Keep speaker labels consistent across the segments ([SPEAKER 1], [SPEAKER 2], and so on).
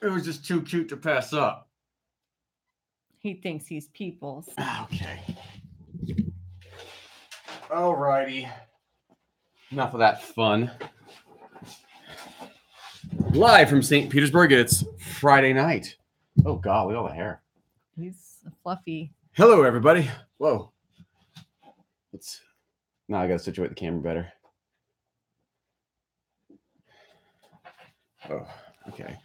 [SPEAKER 1] It was just too cute to pass up.
[SPEAKER 2] He thinks he's people's.
[SPEAKER 1] Okay. Alrighty. Enough of that fun. Live from St. Petersburg, it's Friday night. Oh God, look at all the hair.
[SPEAKER 2] He's a fluffy.
[SPEAKER 1] Hello, everybody. Whoa. Now I gotta situate the camera better. Oh, okay.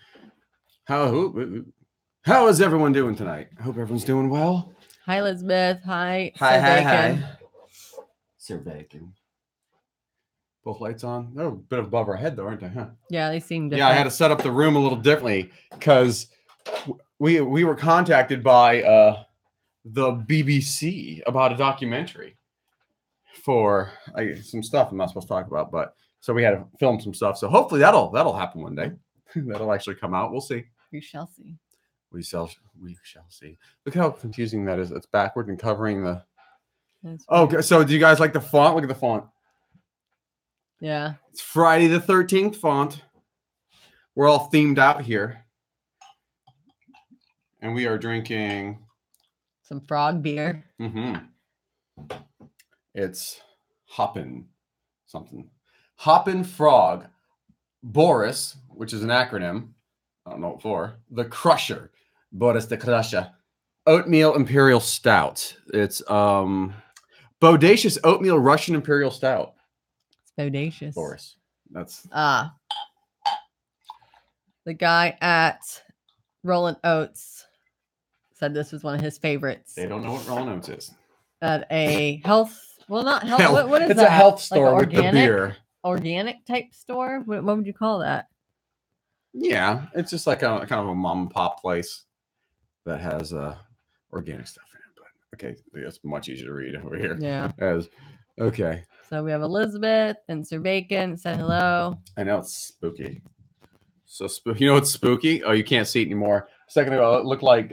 [SPEAKER 1] How is everyone doing tonight? I hope everyone's doing well.
[SPEAKER 2] Hi, Elizabeth. Hi.
[SPEAKER 1] Hi. Sir Bacon. Both lights on. They're a bit above our head, though, aren't they? Huh?
[SPEAKER 2] Yeah, they seem different.
[SPEAKER 1] Yeah, I had to set up the room a little differently because we were contacted by the BBC about a documentary for some stuff I'm not supposed to talk about, but so we had to film some stuff. So hopefully that'll happen one day. That'll actually come out. We'll see.
[SPEAKER 2] We shall see.
[SPEAKER 1] We shall see. Look how confusing that is. It's backward and covering the. Okay, so do you guys like the font? Look at the font.
[SPEAKER 2] Yeah.
[SPEAKER 1] It's Friday the 13th font. We're all themed out here. And we are drinking
[SPEAKER 2] some frog beer.
[SPEAKER 1] Mm-hmm. It's Hoppin' something. Hoppin' Frog. Boris, which is an acronym. I don't know what for. The Crusher. Boris the Crusher. Oatmeal Imperial Stout. It's Bodacious Oatmeal Russian Imperial Stout.
[SPEAKER 2] It's bodacious.
[SPEAKER 1] Boris. That's
[SPEAKER 2] the guy at Rollin' Oats said this was one of his favorites.
[SPEAKER 1] They don't know what Rollin' Oats is.
[SPEAKER 2] At a health, well, not health. What is
[SPEAKER 1] it's
[SPEAKER 2] that?
[SPEAKER 1] It's a health store
[SPEAKER 2] like
[SPEAKER 1] with the beer.
[SPEAKER 2] Organic type store? What would you call that?
[SPEAKER 1] Yeah, it's just like kind of a mom and pop place that has organic stuff in it. But okay, it's much easier to read over here.
[SPEAKER 2] Yeah.
[SPEAKER 1] Okay.
[SPEAKER 2] So we have Elizabeth and Sir Bacon. Say hello.
[SPEAKER 1] I know it's spooky. So spooky. You know what's spooky? Oh, you can't see it anymore. A second ago, it looked like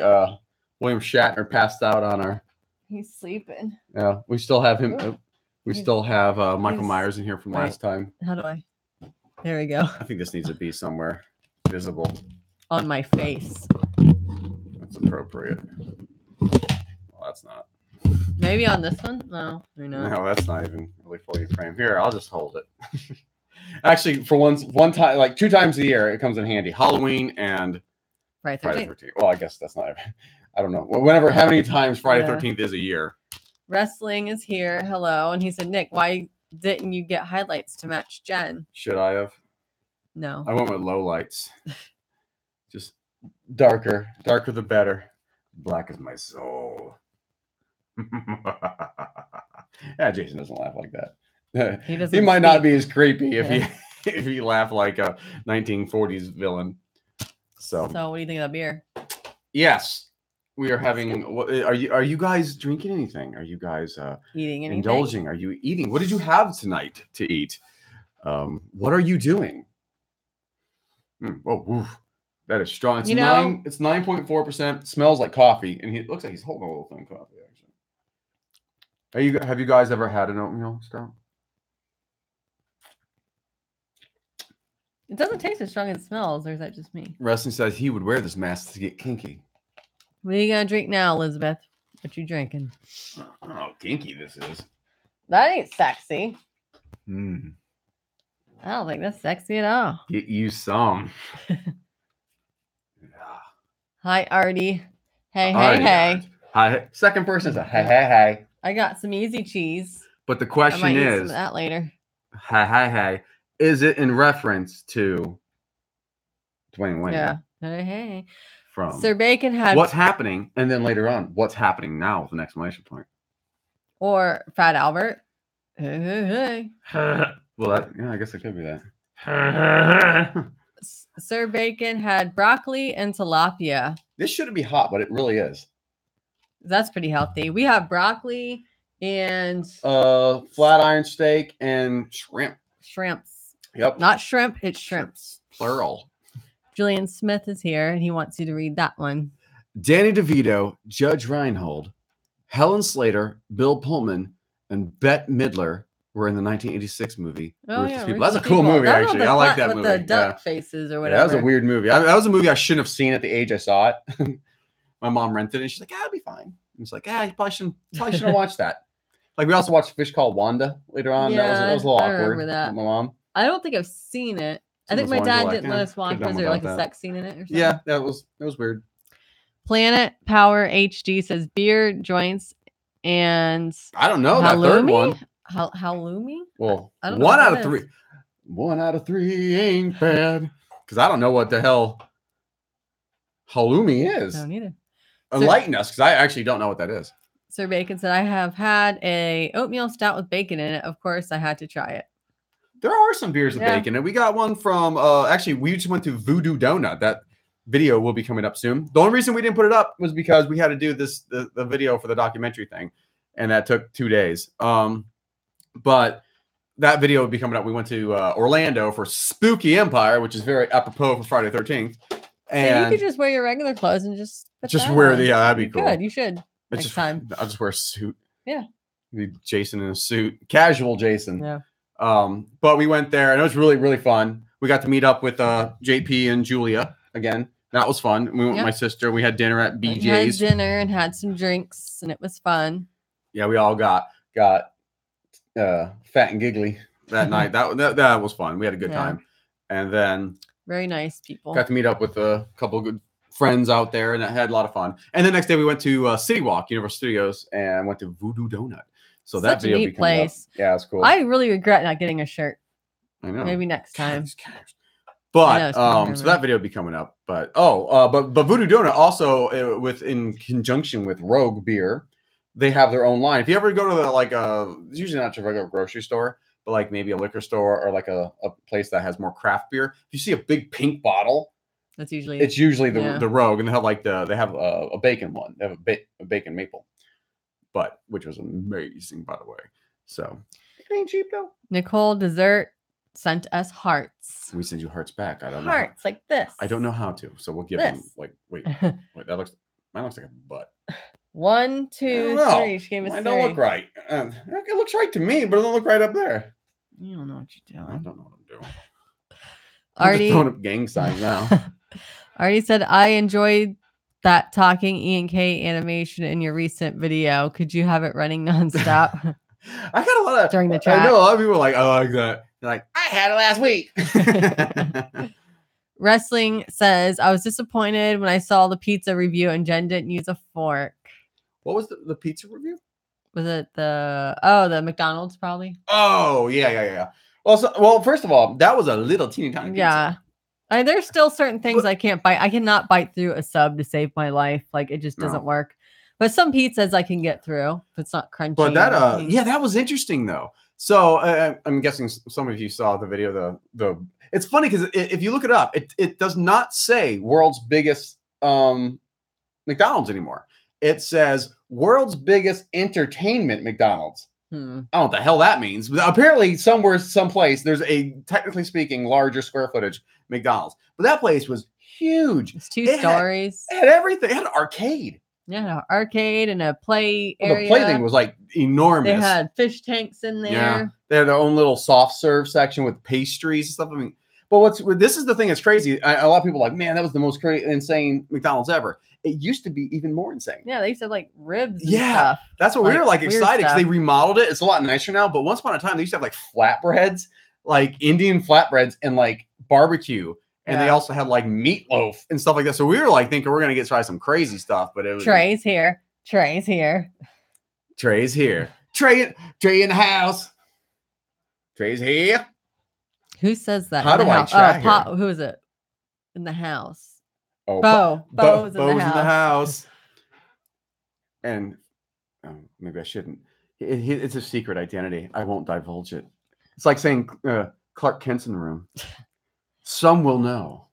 [SPEAKER 1] William Shatner passed out on our.
[SPEAKER 2] He's sleeping.
[SPEAKER 1] Yeah, we still have him. We still have Michael Myers in here from last time.
[SPEAKER 2] How do I? There we go.
[SPEAKER 1] I think this needs to be somewhere visible.
[SPEAKER 2] On my face.
[SPEAKER 1] That's appropriate. Well, that's not.
[SPEAKER 2] Maybe on this one? No,
[SPEAKER 1] no, that's not even really fully framed. Here, I'll just hold it. Actually, for one time, like 2 times a year, it comes in handy. Halloween and
[SPEAKER 2] Friday 13th.
[SPEAKER 1] Well, I guess that's not. I don't know. How many times Friday 13th is a year?
[SPEAKER 2] Wrestling is here. Hello. And he said, Nick, why didn't you get highlights to match Jen?
[SPEAKER 1] Should I have?
[SPEAKER 2] No.
[SPEAKER 1] I went with low lights. Just darker the better. Black is my soul. Yeah, Jason doesn't laugh like that. He might not be as creepy if he laughed like a 1940s villain. So
[SPEAKER 2] what do you think of the beer?
[SPEAKER 1] Yes, we are having. Are you guys drinking anything? Are you guys
[SPEAKER 2] eating anything?
[SPEAKER 1] Indulging? Are you eating? What did you have tonight to eat? What are you doing? That is strong. It's 9.4%. Smells like coffee, and it looks like he's holding a little thing of coffee. Actually, have you guys ever had an oatmeal stout?
[SPEAKER 2] It doesn't taste as strong as it smells, or is that just me?
[SPEAKER 1] Wrestling says he would wear this mask to get kinky.
[SPEAKER 2] What are you gonna drink now, Elizabeth? What you drinking?
[SPEAKER 1] I don't know how kinky this is.
[SPEAKER 2] That ain't sexy.
[SPEAKER 1] I
[SPEAKER 2] don't think that's sexy at all.
[SPEAKER 1] Get you some.
[SPEAKER 2] Hi, Artie. Hey.
[SPEAKER 1] Hi. Second person is a hey.
[SPEAKER 2] I got some easy cheese.
[SPEAKER 1] But the question is,
[SPEAKER 2] use that later.
[SPEAKER 1] Hey. Is it in reference to Dwayne Wayne?
[SPEAKER 2] Yeah. Hey.
[SPEAKER 1] From
[SPEAKER 2] Sir Bacon had
[SPEAKER 1] what's happening, and then later on, what's happening now with an exclamation point.
[SPEAKER 2] Or Fat Albert. Hey.
[SPEAKER 1] Well, I guess it could be that.
[SPEAKER 2] Sir Bacon had broccoli and tilapia.
[SPEAKER 1] This shouldn't be hot, but it really is.
[SPEAKER 2] That's pretty healthy. We have broccoli and
[SPEAKER 1] flat iron steak and shrimp.
[SPEAKER 2] Shrimps.
[SPEAKER 1] Yep.
[SPEAKER 2] Not shrimp, it's shrimps.
[SPEAKER 1] Plural.
[SPEAKER 2] Julian Smith is here, and he wants you to read that one.
[SPEAKER 1] Danny DeVito, Judge Reinhold, Helen Slater, Bill Pullman, and Bette Midler were in the 1986 movie.
[SPEAKER 2] Oh,
[SPEAKER 1] Ruthless
[SPEAKER 2] yeah.
[SPEAKER 1] People. That's a
[SPEAKER 2] Ruthless
[SPEAKER 1] cool
[SPEAKER 2] People.
[SPEAKER 1] movie,
[SPEAKER 2] That was
[SPEAKER 1] actually.
[SPEAKER 2] the
[SPEAKER 1] I like
[SPEAKER 2] front
[SPEAKER 1] that
[SPEAKER 2] with
[SPEAKER 1] movie.
[SPEAKER 2] the duck faces or
[SPEAKER 1] Yeah,
[SPEAKER 2] whatever.
[SPEAKER 1] that was a weird movie. That was a movie I shouldn't have seen at the age I saw it. My mom rented it. And she's like, "It'll be fine." And it's like, "Yeah, you probably shouldn't have watched that." Like we also watched Fish Called Wanda later on.
[SPEAKER 2] Yeah,
[SPEAKER 1] that was a little
[SPEAKER 2] I
[SPEAKER 1] awkward.
[SPEAKER 2] remember that.
[SPEAKER 1] With my mom.
[SPEAKER 2] I don't think I've seen it.
[SPEAKER 1] Some
[SPEAKER 2] I
[SPEAKER 1] of
[SPEAKER 2] think
[SPEAKER 1] those
[SPEAKER 2] my
[SPEAKER 1] ones
[SPEAKER 2] dad
[SPEAKER 1] were like,
[SPEAKER 2] didn't let us watch.
[SPEAKER 1] could've done
[SPEAKER 2] Was there like
[SPEAKER 1] without
[SPEAKER 2] a
[SPEAKER 1] that.
[SPEAKER 2] sex scene in it or something?
[SPEAKER 1] Yeah, that was weird.
[SPEAKER 2] Planet Power HD says beer joints and
[SPEAKER 1] I don't know that third one.
[SPEAKER 2] halloumi?
[SPEAKER 1] Well,
[SPEAKER 2] I don't know
[SPEAKER 1] one
[SPEAKER 2] what
[SPEAKER 1] out
[SPEAKER 2] that
[SPEAKER 1] of
[SPEAKER 2] is.
[SPEAKER 1] three. 1 out of 3 ain't bad. Because I don't know what the hell halloumi is.
[SPEAKER 2] I don't either.
[SPEAKER 1] Enlighten us, because I actually don't know what that is.
[SPEAKER 2] Sir Bacon said, I have had a oatmeal stout with bacon in it. Of course, I had to try it.
[SPEAKER 1] There are some beers with bacon, and we got one from. Actually, we just went to Voodoo Donut. That video will be coming up soon. The only reason we didn't put it up was because we had to do the video for the documentary thing, and that took 2 days. But that video will be coming up. We went to Orlando for Spooky Empire, which is very apropos for Friday the 13th. And
[SPEAKER 2] so you could just wear your regular clothes and just
[SPEAKER 1] wear
[SPEAKER 2] on.
[SPEAKER 1] that'd be cool.
[SPEAKER 2] Good, you should next time.
[SPEAKER 1] I'll just wear a suit.
[SPEAKER 2] Yeah.
[SPEAKER 1] Jason in a suit, casual Jason.
[SPEAKER 2] Yeah.
[SPEAKER 1] But we went there and it was really, really fun. We got to meet up with JP and Julia again. That was fun. We went with my sister. We had dinner at BJ's.
[SPEAKER 2] We had dinner and had some drinks, and it was fun.
[SPEAKER 1] Yeah, we all got fat and giggly that night. That was fun. We had a good time. And then
[SPEAKER 2] very nice people.
[SPEAKER 1] Got to meet up with a couple of good friends out there, and I had a lot of fun. And the next day we went to City Walk, Universal Studios, and went to Voodoo Donut. So that video will be coming up. Yeah, it's cool.
[SPEAKER 2] I really regret not getting a shirt.
[SPEAKER 1] I know.
[SPEAKER 2] Maybe next time.
[SPEAKER 1] But so that video will be coming up. But but Voodoo Donut also in conjunction with Rogue Beer, they have their own line. If you ever go to it's usually not your regular grocery store, but like maybe a liquor store or like a place that has more craft beer. If you see a big pink bottle, it's usually the Rogue, and they have a bacon one. They have a bacon maple, which was amazing, by the way. So it ain't cheap though.
[SPEAKER 2] Nicole Dessert sent us hearts.
[SPEAKER 1] We send you hearts back. I don't know.
[SPEAKER 2] Hearts like this.
[SPEAKER 1] I don't know how to, so we'll give them wait, that looks like a butt.
[SPEAKER 2] 1, 2, 3. She gave us 3.
[SPEAKER 1] It don't look right. It looks right to me, but it don't look right up there.
[SPEAKER 2] You don't know what you're doing.
[SPEAKER 1] I don't know what I'm doing.
[SPEAKER 2] I'm
[SPEAKER 1] just throwing up gang signs now.
[SPEAKER 2] Artie said, I enjoyed that talking E&K animation in your recent video. Could you have it running nonstop?
[SPEAKER 1] I got a lot of
[SPEAKER 2] during the chat.
[SPEAKER 1] I know a lot of people are like, I like that. They're like, I had it last week.
[SPEAKER 2] Wrestling says, I was disappointed when I saw the pizza review and Jen didn't use a fork.
[SPEAKER 1] What was the pizza review?
[SPEAKER 2] Was it the McDonald's probably?
[SPEAKER 1] Oh, yeah. Well, first of all, that was a little teeny tiny pizza.
[SPEAKER 2] Yeah. There's still certain things I can't bite. I cannot bite through a sub to save my life. Like it just doesn't work. But some pizzas I can get through if it's not crunchy.
[SPEAKER 1] But that was interesting though. So I'm guessing some of you saw the video. It's funny because if you look it up, it does not say world's biggest McDonald's anymore. It says world's biggest entertainment McDonald's. I don't know what the hell that means. But apparently someplace, there's a, technically speaking, larger square footage McDonald's. But that place was huge.
[SPEAKER 2] It's 2 stories.
[SPEAKER 1] It had everything. It had an arcade.
[SPEAKER 2] Yeah, an arcade and a play area.
[SPEAKER 1] The play thing was like enormous.
[SPEAKER 2] They had fish tanks in there.
[SPEAKER 1] Yeah. They had their own little soft serve section with pastries and stuff. I mean, but this is the thing that's crazy. A lot of people are like, man, that was the most insane McDonald's ever. It used to be even more insane.
[SPEAKER 2] Yeah, they used to have like ribs and stuff.
[SPEAKER 1] That's what we were like excited because they remodeled it. It's a lot nicer now. But once upon a time, they used to have like flatbreads, like Indian flatbreads and like barbecue. And they also had like meatloaf and stuff like that. So we were like thinking we're going to try some crazy stuff. But it was
[SPEAKER 2] Trey's here.
[SPEAKER 1] Trey in the house. Trey's here.
[SPEAKER 2] Who says that?
[SPEAKER 1] How do I track
[SPEAKER 2] who is it? In the house.
[SPEAKER 1] Oh,
[SPEAKER 2] Bo's
[SPEAKER 1] in the house. And maybe I shouldn't. It's a secret identity. I won't divulge it. It's like saying Clark Kent's in the room. Some will know.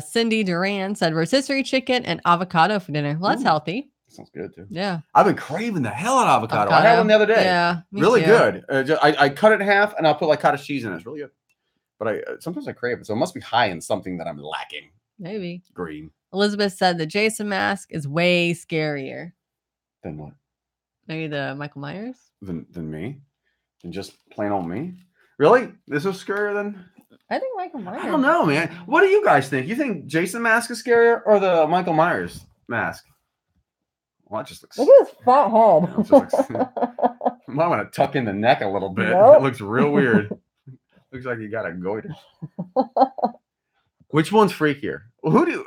[SPEAKER 2] Cindy Duran said rotisserie chicken and avocado for dinner. Well, that's healthy.
[SPEAKER 1] Sounds good too.
[SPEAKER 2] Yeah.
[SPEAKER 1] I've been craving the hell out of avocado. I had one the other day.
[SPEAKER 2] Yeah.
[SPEAKER 1] Really good. I cut it in half and I'll put like cottage cheese in it. It's really good. But sometimes I crave it. So it must be high in something that I'm lacking.
[SPEAKER 2] Maybe.
[SPEAKER 1] Green.
[SPEAKER 2] Elizabeth said the Jason mask is way scarier.
[SPEAKER 1] Than what?
[SPEAKER 2] Maybe the Michael Myers?
[SPEAKER 1] Than me? than just plain old me. Really? This is scarier than...
[SPEAKER 2] I think Michael Myers.
[SPEAKER 1] I don't know, man. What do you guys think? You think Jason mask is scarier or the Michael Myers mask? Well, that just looks...
[SPEAKER 2] Look at his fat head.
[SPEAKER 1] Might want to tuck in the neck a little bit.
[SPEAKER 2] Nope.
[SPEAKER 1] It looks real weird. Looks like you got a goiter. Which one's freakier? Well, who do...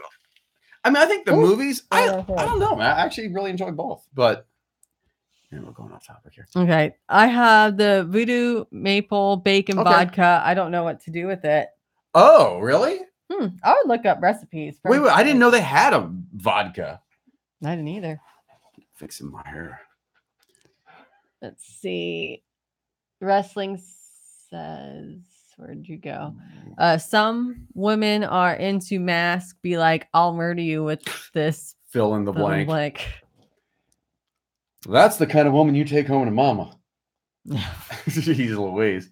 [SPEAKER 1] I mean, I think the movies... I don't know, man. I actually really enjoy both, but... Yeah, we're going off topic here.
[SPEAKER 2] Okay. I have the Voodoo maple bacon vodka. I don't know what to do with it.
[SPEAKER 1] Oh, really?
[SPEAKER 2] I would look up recipes.
[SPEAKER 1] Wait, I didn't know they had a vodka.
[SPEAKER 2] I didn't either.
[SPEAKER 1] Fixing my hair.
[SPEAKER 2] Let's see. Wrestling says, where'd you go? Some women are into masks. Be like, I'll murder you with this.
[SPEAKER 1] Fill in the blank. That's the kind of woman you take home to mama. Jeez Louise.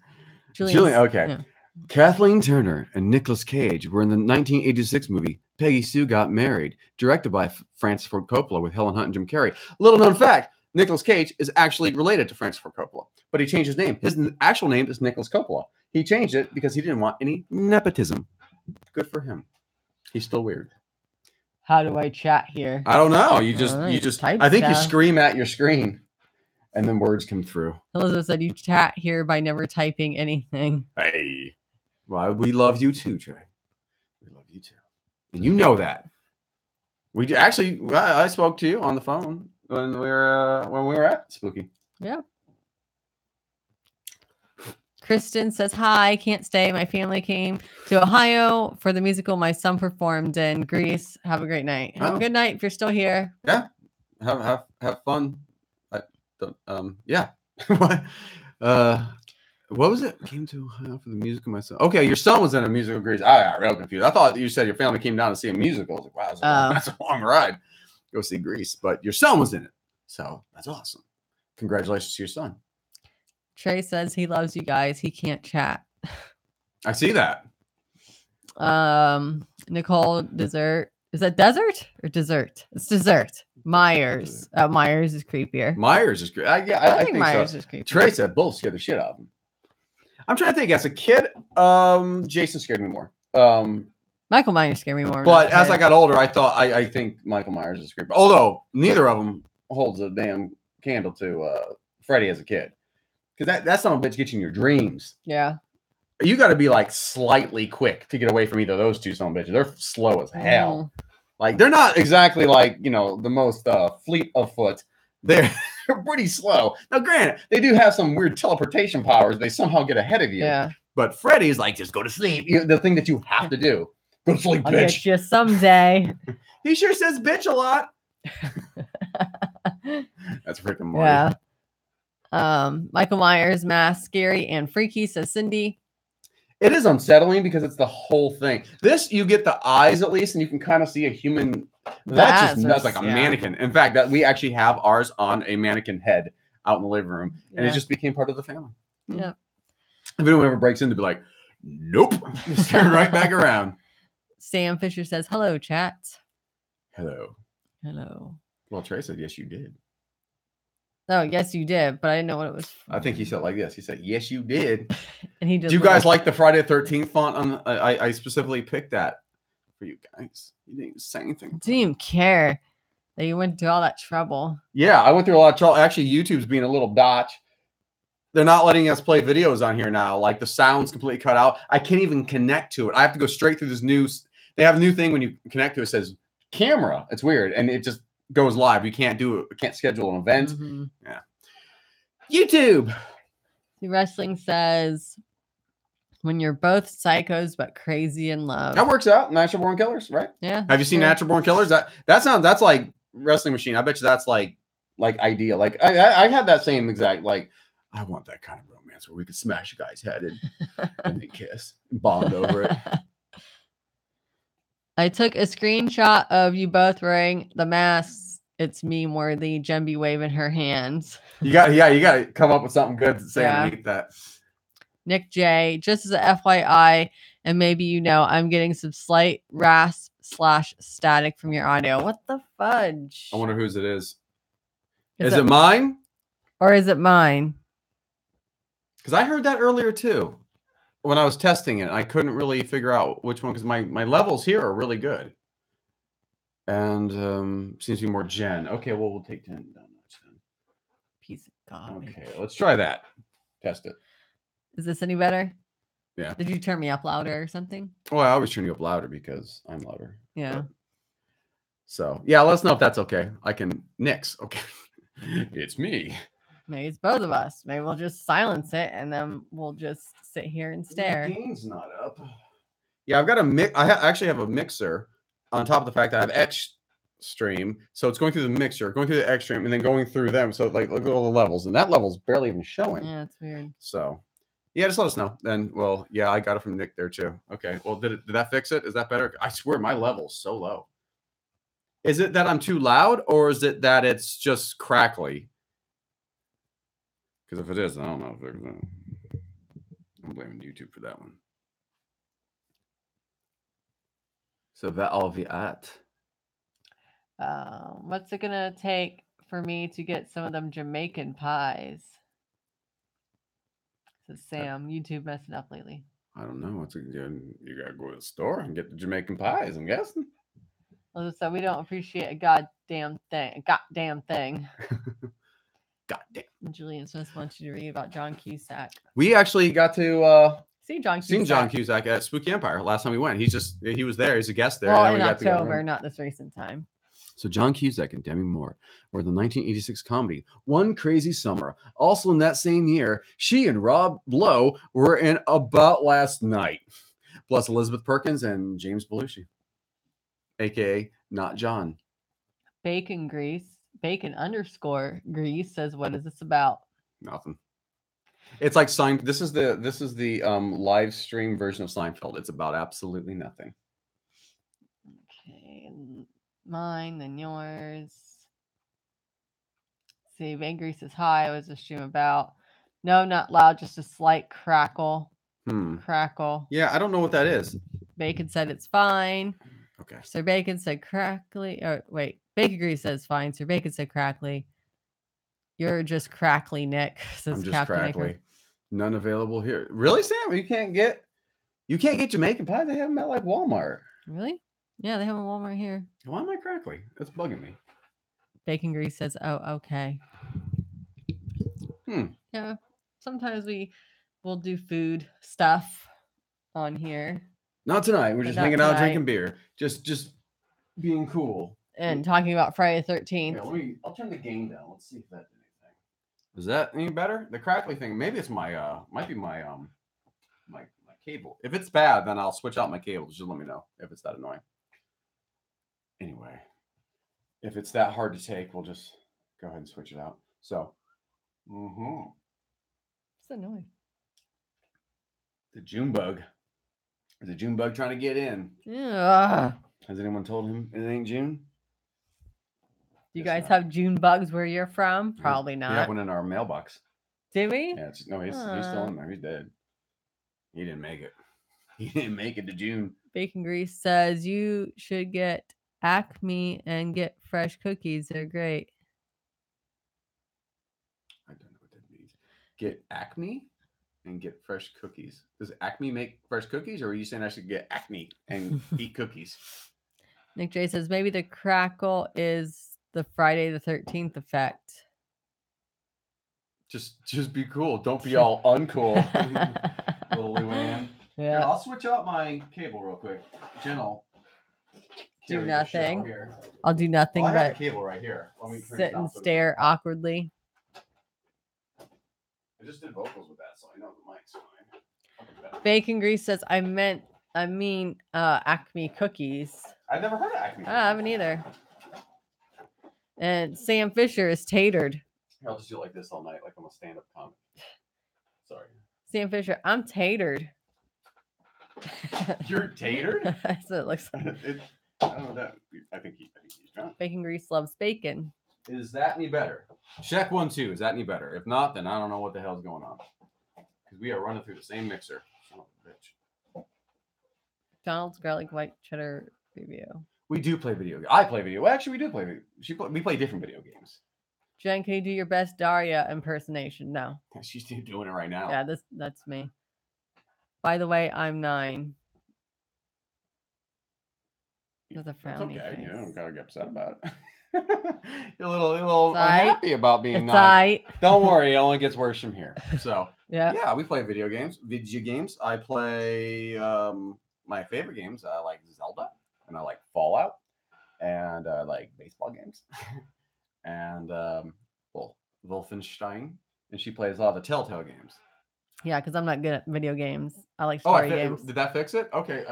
[SPEAKER 1] Julian, okay. Yeah. Kathleen Turner and Nicolas Cage were in the 1986 movie Peggy Sue Got Married, directed by Francis Ford Coppola with Helen Hunt and Jim Carrey. Little known fact, Nicolas Cage is actually related to Francis Ford Coppola, but he changed his name. His actual name is Nicholas Coppola. He changed it because he didn't want any nepotism. Good for him. He's still weird.
[SPEAKER 2] How do I chat here?
[SPEAKER 1] I don't know. You just I think you scream at your screen and then words come through.
[SPEAKER 2] Elizabeth said you chat here by never typing anything.
[SPEAKER 1] Hey. Well, we love you too, Trey. We love you too. And you know that. We actually I spoke to you on the phone when we were at Spooky.
[SPEAKER 2] Yeah. Kristen says, hi, can't stay. My family came to Ohio for the musical my son performed in Greece. Have a great night. Have a good night if you're still here.
[SPEAKER 1] Yeah. Have fun. Yeah. What was it? Came to Ohio for the musical my son. Okay, your son was in a musical Greece. I got real confused. I thought you said your family came down to see a musical. I was like, wow, that's a long ride. Go see Greece. But your son was in it. So that's awesome. Congratulations to your son.
[SPEAKER 2] Trey says he loves you guys. He can't chat.
[SPEAKER 1] I see that.
[SPEAKER 2] Nicole, dessert. Is that desert or dessert? It's dessert. Myers. Myers is creepier.
[SPEAKER 1] Myers is great. I think Myers is creepy. Trey said both scared the shit out of him. I'm trying to think. As a kid, Jason scared me more.
[SPEAKER 2] Michael Myers scared me more.
[SPEAKER 1] But as I got older, I think Michael Myers is creepy. Although neither of them holds a damn candle to Freddy as a kid. Because that son of a bitch gets you in your dreams.
[SPEAKER 2] Yeah.
[SPEAKER 1] You got to be like slightly quick to get away from either of those two son of bitches. They're slow as hell. Like they're not exactly like, the most fleet of foot. They're pretty slow. Now, granted, they do have some weird teleportation powers. They somehow get ahead of you. Yeah. But Freddy's like, just go to sleep. The thing that you have to do. Go to sleep,
[SPEAKER 2] I'll
[SPEAKER 1] bitch.
[SPEAKER 2] Get you someday.
[SPEAKER 1] He sure says bitch a lot. That's freaking Marty.
[SPEAKER 2] Yeah. Michael Myers mask scary and freaky, says Cindy.
[SPEAKER 1] It is unsettling because it's the whole thing. This, you get the eyes at least, and you can kind of see a human. That's like a mannequin. In fact, that we actually have ours on a mannequin head out in the living room, and it just became part of the family.
[SPEAKER 2] Yeah.
[SPEAKER 1] If anyone ever breaks in, to be like, nope, just turn right back around.
[SPEAKER 2] Sam Fisher says, hello, chat.
[SPEAKER 1] Hello. Well, Trey said, yes, you did.
[SPEAKER 2] Oh, yes, you did, but I didn't know what it was.
[SPEAKER 1] I think he said like this. He said, yes, you did.
[SPEAKER 2] And he did.
[SPEAKER 1] Do you guys like the Friday the 13th font? I specifically picked that for you guys. You didn't say anything.
[SPEAKER 2] I didn't even care that you went through all that trouble.
[SPEAKER 1] Yeah, I went through a lot of trouble. Actually, YouTube's being a little dotch. They're not letting us play videos on here now. Like the sound's completely cut out. I can't even connect to it. I have to go straight through this news. They have a new thing when you connect to it. It says camera. It's weird. And it just goes live. You can't do it. You can't schedule an event. Mm-hmm. Yeah. YouTube.
[SPEAKER 2] The wrestling says when you're both psychos but crazy in love.
[SPEAKER 1] That works out. Natural Born Killers, right?
[SPEAKER 2] Yeah.
[SPEAKER 1] Have you seen Natural Born Killers? That's like Wrestling Machine. I bet you that's like ideal. Like I had that same exact like I want that kind of romance where we could smash a guy's head and then kiss, bond over it.
[SPEAKER 2] I took a screenshot of you both wearing the masks. It's meme worthy. Jemby waving her hands.
[SPEAKER 1] You got to come up with something good to say underneath that.
[SPEAKER 2] Nick J, just as a FYI, and maybe I'm getting some slight rasp / static from your audio. What the fudge?
[SPEAKER 1] I wonder whose it is. Is it mine?
[SPEAKER 2] Or is it mine?
[SPEAKER 1] Because I heard that earlier too. When I was testing it, I couldn't really figure out which one because my levels here are really good. And seems to be more Jen. Okay, well, we'll take 10 donuts then.
[SPEAKER 2] Piece of garbage.
[SPEAKER 1] Okay, let's try that. Test it.
[SPEAKER 2] Is this any better?
[SPEAKER 1] Yeah.
[SPEAKER 2] Did you turn me up louder or something?
[SPEAKER 1] Well, I always turn you up louder because I'm louder.
[SPEAKER 2] Yeah.
[SPEAKER 1] So, yeah, let us know if that's okay. I can nix. Okay. It's me.
[SPEAKER 2] Maybe it's both of us. Maybe we'll just silence it and then we'll just sit here and stare.
[SPEAKER 1] The gain's not up. Yeah, I've got a mix. I actually have a mixer on top of the fact that I have X stream. So it's going through the mixer, going through the X stream, and then going through them. So like look at all the levels. And that level's barely even showing.
[SPEAKER 2] Yeah, it's weird.
[SPEAKER 1] So yeah, just let us know. Then well, yeah, I got it from Nick there too. Okay. Well, did that fix it? Is that better? I swear my level's so low. Is it that I'm too loud or is it that it's just crackly? Because if it is, I don't know if there's I'm blaming YouTube for that one. So that all the at.
[SPEAKER 2] What's it gonna take for me to get some of them Jamaican pies? Says Sam. YouTube messing up lately.
[SPEAKER 1] I don't know. You gotta go to the store and get the Jamaican pies, I'm guessing.
[SPEAKER 2] So we don't appreciate a goddamn thing. Goddamn.
[SPEAKER 1] Goddamn.
[SPEAKER 2] Julian Smith wants you to read about John Cusack.
[SPEAKER 1] We actually got to
[SPEAKER 2] see John
[SPEAKER 1] Cusack at Spooky Empire last time we went. He was there. He's a guest there.
[SPEAKER 2] Well, in October, not this recent time.
[SPEAKER 1] So John Cusack and Demi Moore were the 1986 comedy One Crazy Summer. Also in that same year, she and Rob Lowe were in About Last Night, plus Elizabeth Perkins and James Belushi, a.k.a. Not John.
[SPEAKER 2] Bacon _ Grease says, what is this about?
[SPEAKER 1] Nothing. It's like this is the live stream version of Seinfeld. It's about absolutely nothing.
[SPEAKER 2] Okay, mine, then yours. See, Bacon Grease says, hi, what is the stream about? No, not loud, just a slight crackle. Crackle.
[SPEAKER 1] Yeah, I don't know what that is.
[SPEAKER 2] Bacon said it's fine.
[SPEAKER 1] Okay.
[SPEAKER 2] Sir Bacon said crackly. Or wait, Bacon Grease says fine. Sir Bacon said crackly. You're just crackly, Nick. Says
[SPEAKER 1] I'm just
[SPEAKER 2] Captain
[SPEAKER 1] crackly.
[SPEAKER 2] Nick.
[SPEAKER 1] None available here. Really, Sam? You can't get Jamaican pie. They have them at like Walmart.
[SPEAKER 2] Really? Yeah, they have a Walmart here.
[SPEAKER 1] Why am I crackly? It's bugging me.
[SPEAKER 2] Bacon Grease says, "Oh, okay." Yeah. Sometimes we will do food stuff on here.
[SPEAKER 1] Not tonight. We're just hanging out, drinking beer, just being cool,
[SPEAKER 2] and talking about Friday the 13th.
[SPEAKER 1] Yeah, I'll turn the gain down. Let's see if that did anything. Is that any better? The crackly thing. Maybe it's my might be my my cable. If it's bad, then I'll switch out my cable. Just let me know if it's that annoying. Anyway, if it's that hard to take, we'll just go ahead and switch it out. So,
[SPEAKER 2] It's annoying.
[SPEAKER 1] The June bug. Is the June bug trying to get in?
[SPEAKER 2] Yeah.
[SPEAKER 1] Has anyone told him it ain't June?
[SPEAKER 2] Do you guys have June bugs where you're from? Probably not.
[SPEAKER 1] We have one in our mailbox.
[SPEAKER 2] Did we?
[SPEAKER 1] Yeah, he's still in there. He's dead. He didn't make it. He didn't make it to June.
[SPEAKER 2] Bacon Grease says you should get Acme and get fresh cookies. They're great.
[SPEAKER 1] I don't know what that means. Get Acme and get fresh cookies. Does Acme make fresh cookies, or are you saying I should get Acme and eat cookies?
[SPEAKER 2] Nick J says maybe the crackle is the Friday the 13th effect.
[SPEAKER 1] Just be cool. Don't be all uncool. Little Luann. Yeah. Here, I'll switch out my cable real quick. Jen will
[SPEAKER 2] do nothing. I'll do nothing
[SPEAKER 1] I have
[SPEAKER 2] but
[SPEAKER 1] a cable right here.
[SPEAKER 2] sit and stare awkwardly.
[SPEAKER 1] I just did vocals with that, so I know the mic's fine.
[SPEAKER 2] Bacon Grease says I mean Acme cookies.
[SPEAKER 1] I've never heard of Acme cookies.
[SPEAKER 2] I haven't either. And Sam Fisher is tatered.
[SPEAKER 1] Here, I'll just do it like this all night, like I'm a stand-up comic. Sorry.
[SPEAKER 2] Sam Fisher, I'm tatered.
[SPEAKER 1] You're tatered?
[SPEAKER 2] That's what it looks like.
[SPEAKER 1] I don't know that. I think he's drunk.
[SPEAKER 2] Bacon Grease loves bacon.
[SPEAKER 1] Is that any better? Check 1, 2. Is that any better? If not, then I don't know what the hell's going on. Because we are running through the same mixer. Son of a bitch.
[SPEAKER 2] Donald's garlic white cheddar review.
[SPEAKER 1] We do play video games. I play video. Well, actually, we do play video. We play different video games.
[SPEAKER 2] Jen, can you do your best Daria impersonation? No.
[SPEAKER 1] She's doing it right now.
[SPEAKER 2] Yeah, that's me. By the way, I'm 9. With a frowny
[SPEAKER 1] okay.
[SPEAKER 2] face.
[SPEAKER 1] You don't gotta get upset about it. You're a little
[SPEAKER 2] It's
[SPEAKER 1] unhappy about being
[SPEAKER 2] It's
[SPEAKER 1] 9.
[SPEAKER 2] aight.
[SPEAKER 1] Don't worry, it only gets worse from here. So
[SPEAKER 2] Yeah.
[SPEAKER 1] we play video games. I play my favorite games. I like Zelda, and I like Fallout, and I like baseball games, and Wolfenstein. And she plays a lot of the Telltale games.
[SPEAKER 2] Yeah, because I'm not good at video games. I like story games.
[SPEAKER 1] Did that fix it? Okay.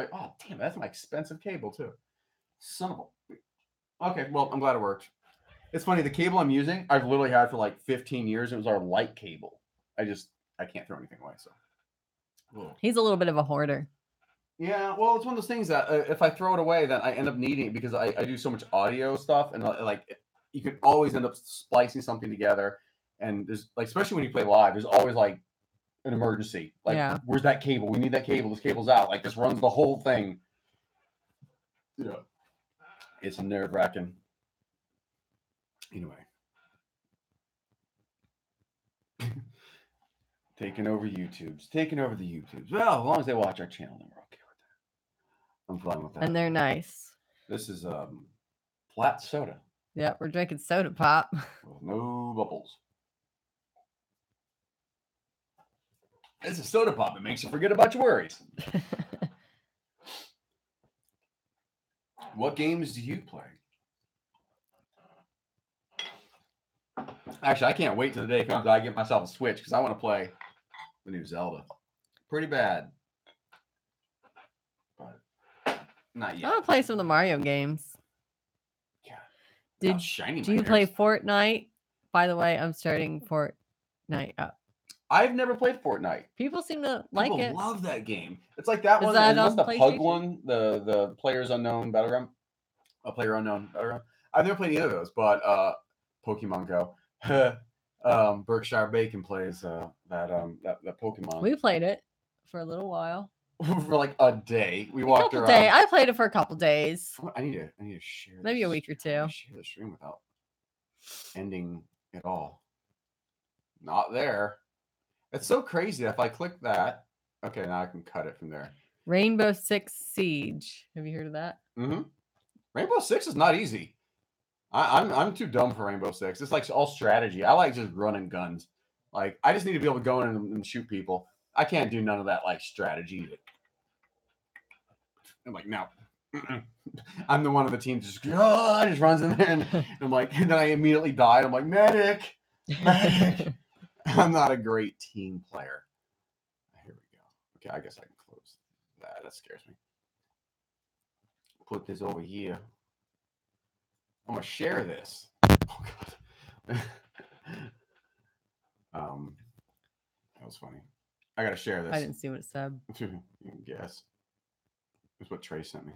[SPEAKER 1] Damn, that's my expensive cable too. Son of a. Okay, well, I'm glad it worked. It's funny. The cable I'm using, I've literally had for like 15 years. It was our light cable. I can't throw anything away. So. Ugh.
[SPEAKER 2] He's a little bit of a hoarder.
[SPEAKER 1] Yeah, well, it's one of those things that if I throw it away, then I end up needing it because I do so much audio stuff, and like you could always end up splicing something together. And there's like, especially when you play live, there's always like an emergency. Like, where's that cable? We need that cable. This cable's out. Like, this runs the whole thing. Yeah, it's nerve-wracking. Anyway, taking over the YouTubes. Well, as long as they watch our channel, then we're okay with that. I'm fine with that.
[SPEAKER 2] And they're nice.
[SPEAKER 1] This is flat soda.
[SPEAKER 2] Yeah, we're drinking soda pop.
[SPEAKER 1] With no bubbles. It's a soda pop. It makes you forget about your worries. What games do you play? Actually, I can't wait till the day comes I get myself a Switch because I want to play the new Zelda. Pretty bad. But not yet.
[SPEAKER 2] I want to play some of the Mario games.
[SPEAKER 1] Yeah.
[SPEAKER 2] Do you play Fortnite? By the way, I'm starting Fortnite up.
[SPEAKER 1] I've never played Fortnite.
[SPEAKER 2] People seem to like it.
[SPEAKER 1] People love that game. It's like that one.
[SPEAKER 2] What's
[SPEAKER 1] the Pug one? The Players Unknown Battleground? A Player Unknown Battleground? I've never played either of those, but Pokemon Go. Berkshire Bacon plays that Pokemon.
[SPEAKER 2] We played it for a little while.
[SPEAKER 1] For like a day. We walked around.
[SPEAKER 2] I played it for a couple days.
[SPEAKER 1] I need to share
[SPEAKER 2] maybe a week or two.
[SPEAKER 1] Share the stream without ending it all. Not there. It's so crazy that if I click that, okay, now I can cut it from there.
[SPEAKER 2] Rainbow Six Siege. Have you heard of that?
[SPEAKER 1] Mm-hmm. Rainbow Six is not easy. I'm too dumb for Rainbow Six. It's like all strategy. I like just running guns. Like, I just need to be able to go in and shoot people. I can't do none of that like strategy. I'm like, no. I'm the one of the team just runs in there and I'm like, and then I immediately died. I'm like, medic. I'm not a great team player. Here we go. Okay, I guess I can close that. That scares me. Put this over here. I'm gonna share this. Oh god. That was funny. I gotta share this.
[SPEAKER 2] I didn't see what it said.
[SPEAKER 1] You can guess. That's what Trey sent me.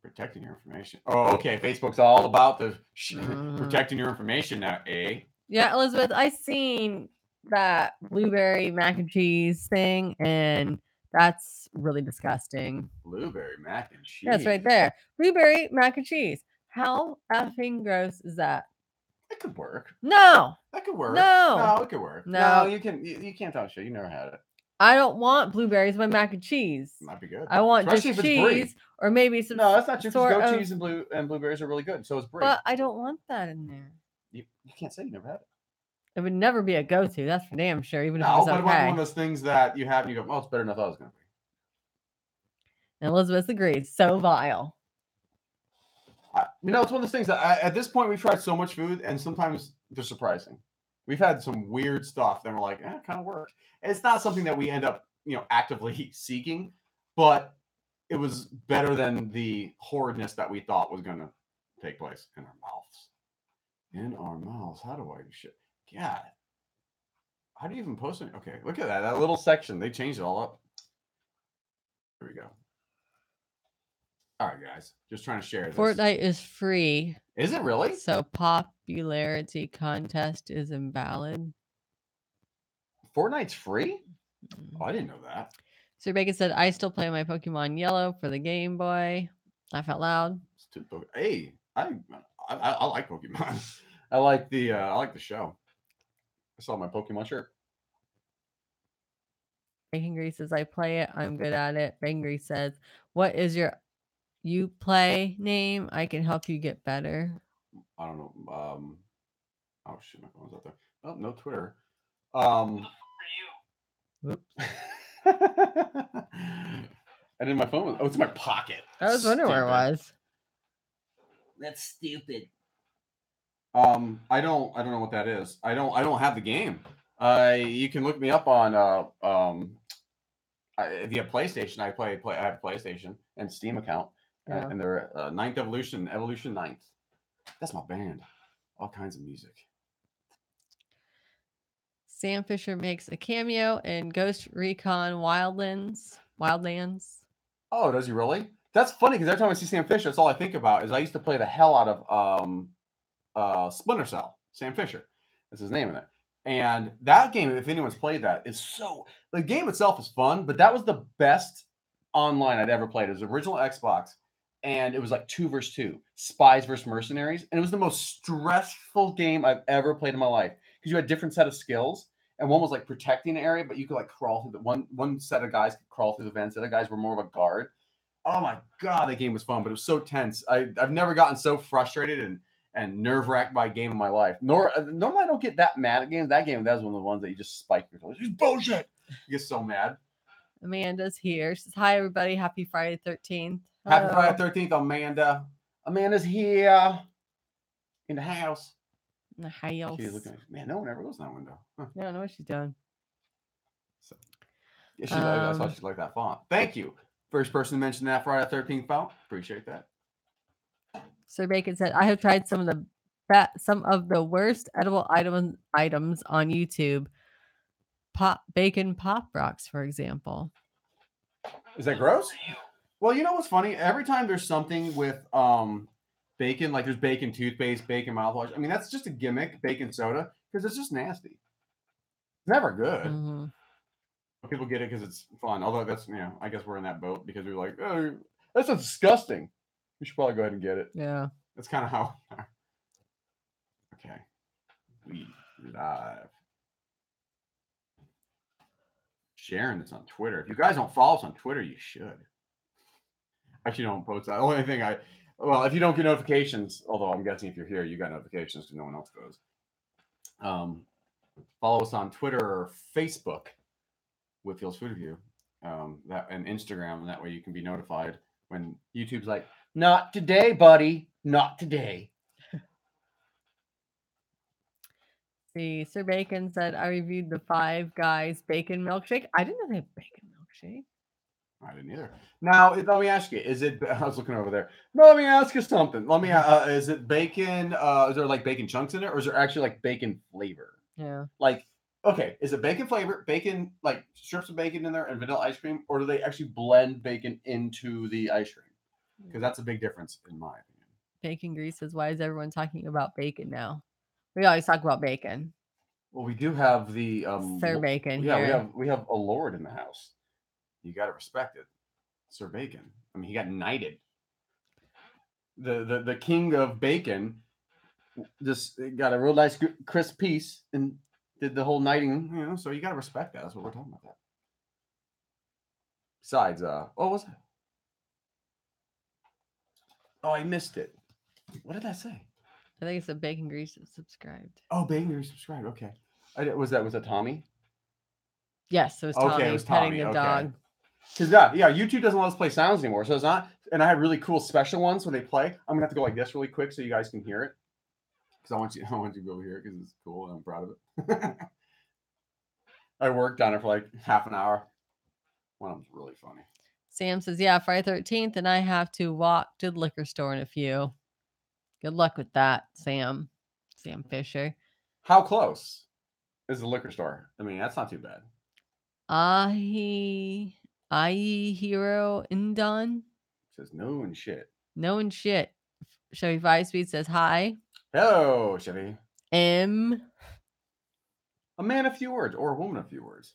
[SPEAKER 1] Protecting your information. Oh, okay. Facebook's all about the protecting your information now, eh?
[SPEAKER 2] Yeah, Elizabeth, I seen that blueberry mac and cheese thing, and that's really disgusting.
[SPEAKER 1] Blueberry mac and cheese.
[SPEAKER 2] Yeah, it's right there. Blueberry mac and cheese. How effing gross is that?
[SPEAKER 1] It could work.
[SPEAKER 2] No.
[SPEAKER 1] That could work.
[SPEAKER 2] No,
[SPEAKER 1] it could work.
[SPEAKER 2] No,
[SPEAKER 1] you can't talk shit. You never had it.
[SPEAKER 2] I don't want blueberries with mac and cheese.
[SPEAKER 1] Might be good.
[SPEAKER 2] I want
[SPEAKER 1] especially
[SPEAKER 2] just
[SPEAKER 1] if it's
[SPEAKER 2] cheese, or maybe some.
[SPEAKER 1] No, that's not true. Because goat
[SPEAKER 2] of...
[SPEAKER 1] cheese and blueberries are really good. So is brie.
[SPEAKER 2] But I don't want that in there.
[SPEAKER 1] You can't say you never had it.
[SPEAKER 2] It would never be a go-to. That's for damn sure. Even if
[SPEAKER 1] no,
[SPEAKER 2] it's
[SPEAKER 1] but
[SPEAKER 2] okay.
[SPEAKER 1] one of those things that you have, and you go, "Oh, it's better than I thought it was going to be."
[SPEAKER 2] And Elizabeth agrees. So vile.
[SPEAKER 1] It's one of those things that at this point we've tried so much food, and sometimes they're surprising. We've had some weird stuff, then we're like, it kind of worked. And it's not something that we end up, actively seeking, but it was better than the horridness that we thought was going to take place in our mouths. In our mouths. How do I do shit? God. How do you even post it? Okay, look at that little section. They changed it all up. Here we go. All right, guys. Just trying to share this.
[SPEAKER 2] Fortnite is free.
[SPEAKER 1] Is it really?
[SPEAKER 2] So popularity contest is invalid.
[SPEAKER 1] Fortnite's free? Oh, I didn't know that.
[SPEAKER 2] So Rebecca said, I still play my Pokemon Yellow for the Game Boy. Laugh out loud.
[SPEAKER 1] Hey, I like Pokemon. I like the show. I saw my Pokemon shirt.
[SPEAKER 2] Bacon Grease says, I play it. I'm good at it. Bacon Grease says, what is your you play name? I can help you get better.
[SPEAKER 1] I don't know. Oh shit, my phone's out there. Oh, no Twitter.
[SPEAKER 2] Whoops.
[SPEAKER 1] And then my phone was, it's in my pocket.
[SPEAKER 2] I was wondering where it was.
[SPEAKER 1] That's stupid. I don't know what that is. I don't have the game. You can look me up on via PlayStation. I have a PlayStation and Steam account,
[SPEAKER 2] Yeah.
[SPEAKER 1] and they're Ninth Evolution 9th. That's my band. All kinds of music.
[SPEAKER 2] Sam Fisher makes a cameo in Ghost Recon Wildlands.
[SPEAKER 1] Oh, does he really? That's funny because every time I see Sam Fisher, that's all I think about. Is I used to play the hell out of Splinter Cell. Sam Fisher, that's his name in it. And that game, if anyone's played that, is so. The game itself is fun, but that was the best online I'd ever played. It was original Xbox, and it was like 2 versus 2, spies versus mercenaries, and it was the most stressful game I've ever played in my life because you had different set of skills. And one was like protecting an area, but you could like crawl through the one set of guys could crawl through the vents. The other guys were more of a guard. Oh my god, that game was fun, but it was so tense. I've never gotten so frustrated and nerve-wracked by a game in my life. Normally I don't get that mad at games. That was one of the ones that you just spike your toes. It's bullshit. You get so mad.
[SPEAKER 2] Amanda's here. She says, hi everybody, happy Friday 13th.
[SPEAKER 1] Happy Friday 13th, Amanda. Amanda's here in the house.
[SPEAKER 2] In the house.
[SPEAKER 1] She's looking at, man, no one ever goes in that window. Huh.
[SPEAKER 2] Yeah, I don't know what she's doing.
[SPEAKER 1] So, yeah, I saw she liked that font. Thank you. First person to mention that Friday 13th font. Appreciate that.
[SPEAKER 2] Sir Bacon said, I have tried some of the worst edible items on YouTube. Bacon pop rocks, for example.
[SPEAKER 1] Is that gross? Well, you know what's funny? Every time there's something with bacon, like there's bacon toothpaste, bacon mouthwash. I mean, that's just a gimmick, bacon soda, because it's just nasty. It's never good.
[SPEAKER 2] Mm-hmm.
[SPEAKER 1] People get it because it's fun. Although that's, I guess we're in that boat because we're like, oh, that's disgusting. We should probably go ahead and get it.
[SPEAKER 2] Yeah.
[SPEAKER 1] That's kind of how. Okay. We live. Sharing this on Twitter. If you guys don't follow us on Twitter, you should. Actually, don't post that. The only thing if you don't get notifications, although I'm guessing if you're here, you got notifications because no one else goes. Follow us on Twitter or Facebook, Whitfield's Food Revue, that and Instagram, and that way you can be notified when YouTube's like, not today, buddy, not today.
[SPEAKER 2] See, Sir Bacon said, I reviewed the Five Guys bacon milkshake. I didn't know they had bacon milkshake.
[SPEAKER 1] I didn't either. Now, let me ask you, is it, I was looking over there. No, let me ask you something. Is it bacon, is there like bacon chunks in it, or is there actually like bacon flavor?
[SPEAKER 2] Yeah.
[SPEAKER 1] Like, okay, is it bacon flavor, bacon, like strips of bacon in there and vanilla ice cream, or do they actually blend bacon into the ice cream? Because that's a big difference in my opinion.
[SPEAKER 2] Bacon Grease says, why is everyone talking about bacon now? We always talk about bacon.
[SPEAKER 1] Well, we do have the
[SPEAKER 2] Sir Bacon.
[SPEAKER 1] Yeah,
[SPEAKER 2] here.
[SPEAKER 1] we have a lord in the house. You got to respect it, Sir Bacon. I mean, he got knighted. The king of bacon just got a real nice crisp piece and did the whole knighting. So you got to respect that. That's what we're talking about. That. Besides, what was that? Oh, I missed it. What did that say?
[SPEAKER 2] I think it's a Bacon Grease subscribed.
[SPEAKER 1] Oh, Bacon Grease subscribed. Okay. Was that Tommy?
[SPEAKER 2] Yes, it was Tommy.
[SPEAKER 1] Okay, it was
[SPEAKER 2] petting
[SPEAKER 1] Tommy.
[SPEAKER 2] the dog.
[SPEAKER 1] Because YouTube doesn't let us play sounds anymore, so it's not. And I have really cool special ones when they play. I'm gonna have to go like this really quick so you guys can hear it. Because I want you to go here because it's cool and I'm proud of it. I worked on it for like half an hour. One of them's really funny.
[SPEAKER 2] Sam says, yeah, Friday 13th, and I have to walk to the liquor store in a few. Good luck with that, Sam. Sam Fisher.
[SPEAKER 1] How close is the liquor store? I mean, that's not too bad.
[SPEAKER 2] Hero Indon
[SPEAKER 1] says no and shit.
[SPEAKER 2] No and shit. Chevy 5-Speed says hi.
[SPEAKER 1] Hello, Chevy.
[SPEAKER 2] M.
[SPEAKER 1] A man of few words, or a woman of few words.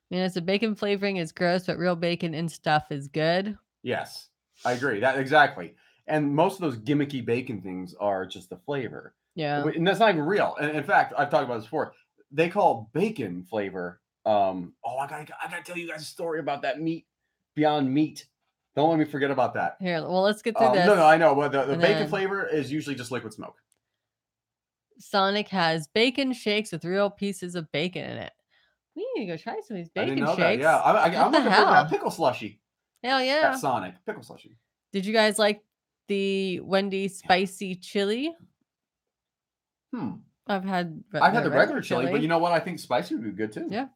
[SPEAKER 2] Man, it's a bacon flavoring is gross, but real bacon and stuff is good.
[SPEAKER 1] Yes, I agree. That exactly. And most of those gimmicky bacon things are just the flavor.
[SPEAKER 2] Yeah.
[SPEAKER 1] And that's not even real. And in fact, I've talked about this before. They call bacon flavor. I gotta tell you guys a story about that meat, Beyond Meat. Don't let me forget about that.
[SPEAKER 2] Here, well, let's get through this.
[SPEAKER 1] No, I know, but the
[SPEAKER 2] and
[SPEAKER 1] bacon
[SPEAKER 2] then-
[SPEAKER 1] flavor is usually just liquid smoke.
[SPEAKER 2] Sonic has bacon shakes with real pieces of bacon in it. We need to go try some of these
[SPEAKER 1] I
[SPEAKER 2] bacon
[SPEAKER 1] didn't know
[SPEAKER 2] shakes.
[SPEAKER 1] that. Yeah, I'm
[SPEAKER 2] the
[SPEAKER 1] looking for that
[SPEAKER 2] hell?
[SPEAKER 1] pickle slushy
[SPEAKER 2] Hell yeah.
[SPEAKER 1] at Sonic. Pickle slushy.
[SPEAKER 2] Did you guys like the Wendy's spicy chili? I've had
[SPEAKER 1] the regular chili, but you know what? I think spicy would be good too.
[SPEAKER 2] Yeah.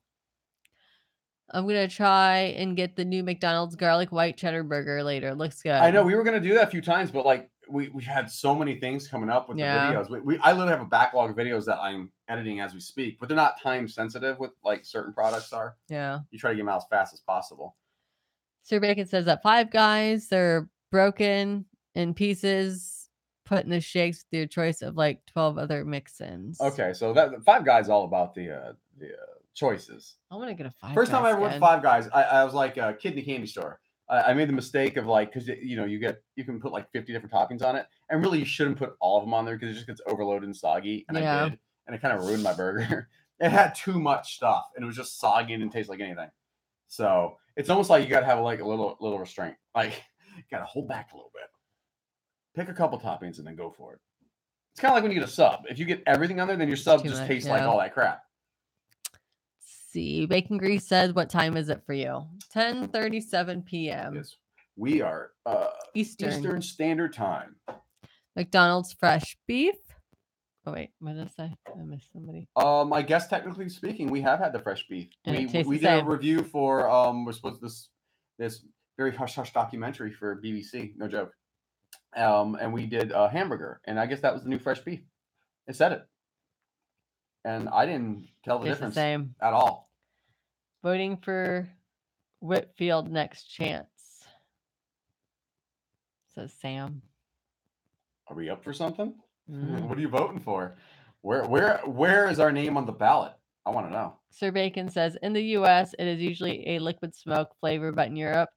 [SPEAKER 2] I'm gonna try and get the new McDonald's garlic white cheddar burger later. Looks good.
[SPEAKER 1] I know we were gonna do that a few times, but like we had so many things coming up with the videos. I literally have a backlog of videos that I'm editing as we speak, but they're not time sensitive with like certain products are.
[SPEAKER 2] Yeah.
[SPEAKER 1] You try to get them out as fast as possible.
[SPEAKER 2] Sir Bacon says that Five Guys, they're broken in pieces, put in the shakes with your choice of like 12 other mix-ins.
[SPEAKER 1] Okay, so that Five Guys all about the choices.
[SPEAKER 2] I'm gonna get a Five
[SPEAKER 1] First
[SPEAKER 2] Guys
[SPEAKER 1] time I ever went to Five Guys, I was like a kid in a candy store. I made the mistake of like, because you can put like 50 different toppings on it, and really you shouldn't put all of them on there because it just gets overloaded and soggy. And I did, and it kind of ruined my burger. It had too much stuff, and it was just soggy and didn't taste like anything. So it's almost like you got to have like a little restraint. Like you got to hold back a little bit. Pick a couple toppings and then go for it. It's kind of like when you get a sub. If you get everything on there, then your sub just tastes like all that crap.
[SPEAKER 2] See, Bacon Grease says, what time is it for you? 10:37 p.m.
[SPEAKER 1] Yes, we are Eastern Standard Time.
[SPEAKER 2] McDonald's fresh beef. Oh wait, what did I say? I missed somebody.
[SPEAKER 1] I guess technically speaking, we have had the fresh beef.
[SPEAKER 2] And
[SPEAKER 1] we did a review for we're supposed this very hush hush documentary for BBC. No joke. And we did a hamburger, and I guess that was the new fresh beef. It said it. And I didn't tell the difference at all.
[SPEAKER 2] Voting for Whitfield next chance, says Sam.
[SPEAKER 1] Are we up for something? What are you voting for? Where is our name on the ballot? I want to know.
[SPEAKER 2] Sir Bacon says, in the U.S., it is usually a liquid smoke flavor, but in Europe,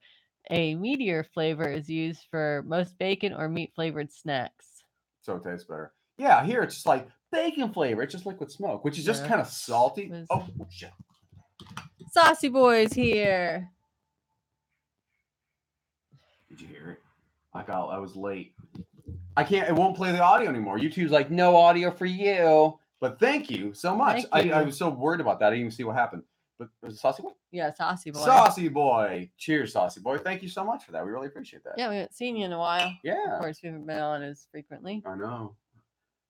[SPEAKER 2] a meteor flavor is used for most bacon or meat flavored snacks.
[SPEAKER 1] So it tastes better. Yeah, here it's just like bacon flavor. It's just liquid smoke, which is just kind of salty. Oh, shit.
[SPEAKER 2] Saucy Boy's here.
[SPEAKER 1] Did you hear it? I was late. It won't play the audio anymore. YouTube's like, no audio for you. But thank you so much. I was so worried about that. I didn't even see what happened. But was it Saucy Boy?
[SPEAKER 2] Yeah, Saucy Boy.
[SPEAKER 1] Saucy Boy. Cheers, Saucy Boy. Thank you so much for that. We really appreciate that.
[SPEAKER 2] Yeah, we haven't seen you in a while.
[SPEAKER 1] Yeah.
[SPEAKER 2] Of course, we haven't been on as frequently.
[SPEAKER 1] I know.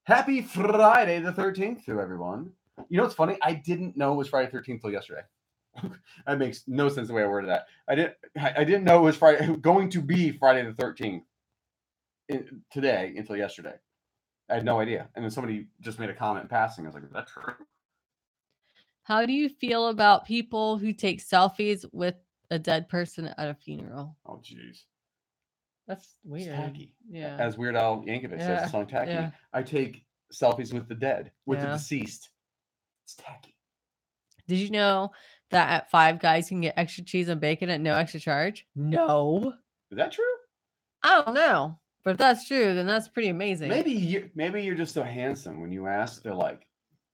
[SPEAKER 1] Happy Friday the 13th to everyone. You know what's funny? I didn't know it was Friday the 13th till yesterday. That makes no sense the way I worded that. I didn't know it was going to be Friday the 13th today until yesterday. I had no idea. And then somebody just made a comment in passing. I was like, is that true?
[SPEAKER 2] How do you feel about people who take selfies with a dead person at a funeral?
[SPEAKER 1] Oh, jeez.
[SPEAKER 2] That's weird.
[SPEAKER 1] It's tacky.
[SPEAKER 2] Yeah.
[SPEAKER 1] As Weird Al Yankovic says, the song tacky. Yeah. I take selfies with the dead, with the deceased. It's tacky.
[SPEAKER 2] Did you know that at Five Guys you can get extra cheese and bacon at no extra charge? No.
[SPEAKER 1] Is that true?
[SPEAKER 2] I don't know. But if that's true, then that's pretty amazing.
[SPEAKER 1] Maybe you're just so handsome. When you ask, they're like,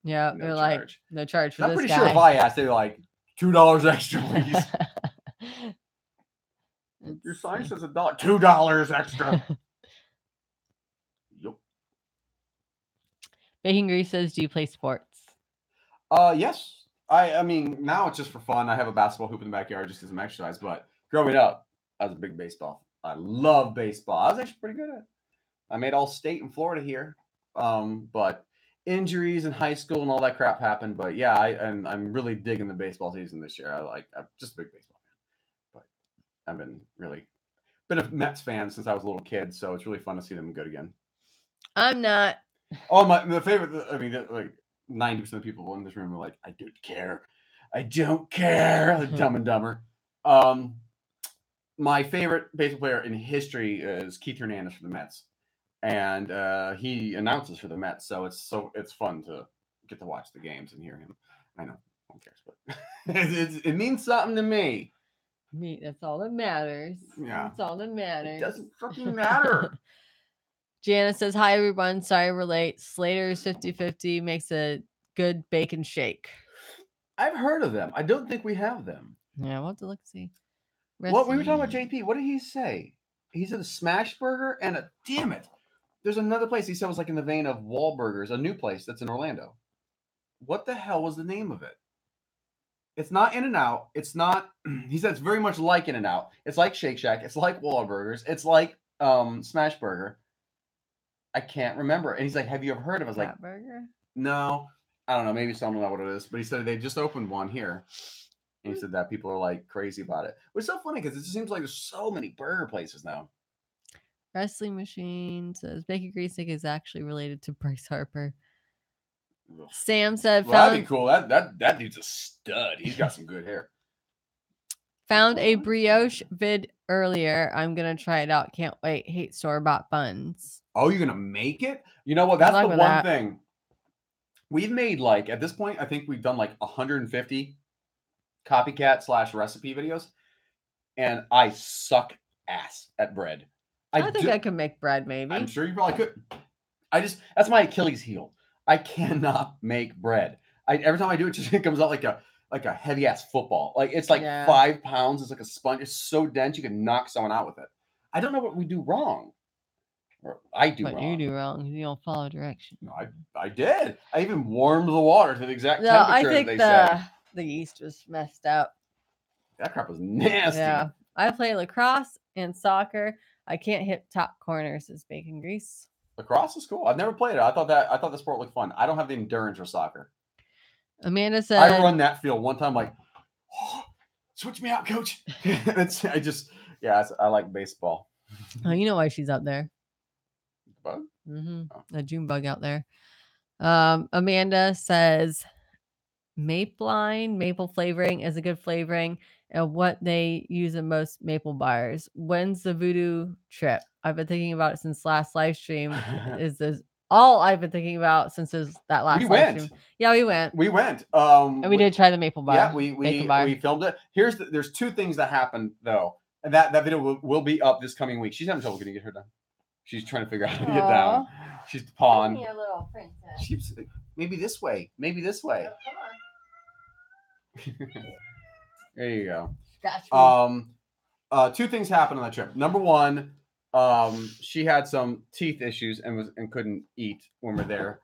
[SPEAKER 2] yeah,
[SPEAKER 1] no
[SPEAKER 2] they're
[SPEAKER 1] charge.
[SPEAKER 2] Like, no charge for
[SPEAKER 1] I'm
[SPEAKER 2] this
[SPEAKER 1] pretty
[SPEAKER 2] guy.
[SPEAKER 1] sure if I asked, they're like, $2 extra, please. Your sign says $1. $2 extra. Yep.
[SPEAKER 2] Bacon Grease says, do you play sports?
[SPEAKER 1] Yes. I mean, now it's just for fun. I have a basketball hoop in the backyard just as some exercise. But growing up, I was a big baseball. I love baseball. I was actually pretty good at it. I made all state in Florida here. But injuries in high school and all that crap happened. But yeah, I'm really digging the baseball season this year. I'm just a big baseball fan. But I've been a Mets fan since I was a little kid, so it's really fun to see them good again.
[SPEAKER 2] I'm not.
[SPEAKER 1] Oh, my favorite. I mean, like 90% of the people in this room are like, I don't care. I don't care. Like Dumb and Dumber. My favorite baseball player in history is Keith Hernandez for the Mets, and he announces for the Mets, so it's fun to get to watch the games and hear him. I know, no one cares, but it means something to me.
[SPEAKER 2] That's all that matters.
[SPEAKER 1] Yeah,
[SPEAKER 2] that's all that matters.
[SPEAKER 1] It doesn't fucking matter.
[SPEAKER 2] Jana says, hi, everyone. Sorry we're late. Slater's 50/50 makes a good bacon shake.
[SPEAKER 1] I've heard of them. I don't think we have them.
[SPEAKER 2] Yeah, we'll have to look see.
[SPEAKER 1] What we were talking about,
[SPEAKER 2] Recipe.
[SPEAKER 1] JP? What did he say? He said a smash burger and a damn it. There's another place he said was like in the vein of Wahlburgers, a new place that's in Orlando. What the hell was the name of it? It's not In-N-Out. It's not. He said it's very much like In-N-Out. It's like Shake Shack. It's like Wahlburgers. It's like Smash Burger. I can't remember. And he's like, "Have you ever heard of it?" I was like,
[SPEAKER 2] Burger?
[SPEAKER 1] "No, I don't know. Maybe someone know what it is." But he said they just opened one here. And he said that people are like crazy about it. Which is so funny because it just seems like there's so many burger places now.
[SPEAKER 2] Wrestling Machine says Bacon Greasick is actually related to Bryce Harper.
[SPEAKER 1] Ugh.
[SPEAKER 2] Sam said,
[SPEAKER 1] Well, that'd be cool. That dude's a stud. He's got some good hair.
[SPEAKER 2] Found a brioche vid earlier. I'm gonna try it out. Can't wait. Hate store-bought buns.
[SPEAKER 1] Oh, you're gonna make it? You know what? That's the one thing. We've made like at this point, I think we've done like 150 copycat / recipe videos, and I suck ass at bread.
[SPEAKER 2] I think I could make bread, maybe.
[SPEAKER 1] I'm sure you probably could. That's my Achilles heel. I cannot make bread. Every time I do it, it comes out like a heavy ass football. Like it's like 5 pounds. It's like a sponge. It's so dense you can knock someone out with it. I don't know what we do wrong. Or I do wrong.
[SPEAKER 2] What you do wrong? You don't follow directions.
[SPEAKER 1] No, I did. I even warmed the water to the exact temperature
[SPEAKER 2] I think
[SPEAKER 1] that they said.
[SPEAKER 2] The yeast was messed up.
[SPEAKER 1] That crap was nasty.
[SPEAKER 2] Yeah. I play lacrosse and soccer. I can't hit top corners as bacon grease.
[SPEAKER 1] Lacrosse is cool. I've never played it. I thought the sport looked fun. I don't have the endurance for soccer.
[SPEAKER 2] Amanda said,
[SPEAKER 1] I run that field one time like, oh, switch me out, coach. I like baseball.
[SPEAKER 2] Oh, you know why she's up there.
[SPEAKER 1] Bug?
[SPEAKER 2] Mm-hmm. A June bug out there. Amanda says maple flavoring is a good flavoring and what they use in most maple bars. When's the Voodoo trip? I've been thinking about it since last live stream. Is this all I've been thinking about since that last live stream? Yeah, we went.
[SPEAKER 1] And
[SPEAKER 2] we did try the maple bar.
[SPEAKER 1] Yeah, we filmed it. There's 2 things that happened though. And that video will be up this coming week. She's having trouble getting her done. She's trying to figure out how to get down. She's the pawn.
[SPEAKER 2] Your little princess.
[SPEAKER 1] She's maybe this way. Maybe this way.
[SPEAKER 2] Oh, come on.
[SPEAKER 1] There you go.
[SPEAKER 2] Gotcha.
[SPEAKER 1] 2 things happened on that trip. Number 1, she had some teeth issues and couldn't eat when we're there,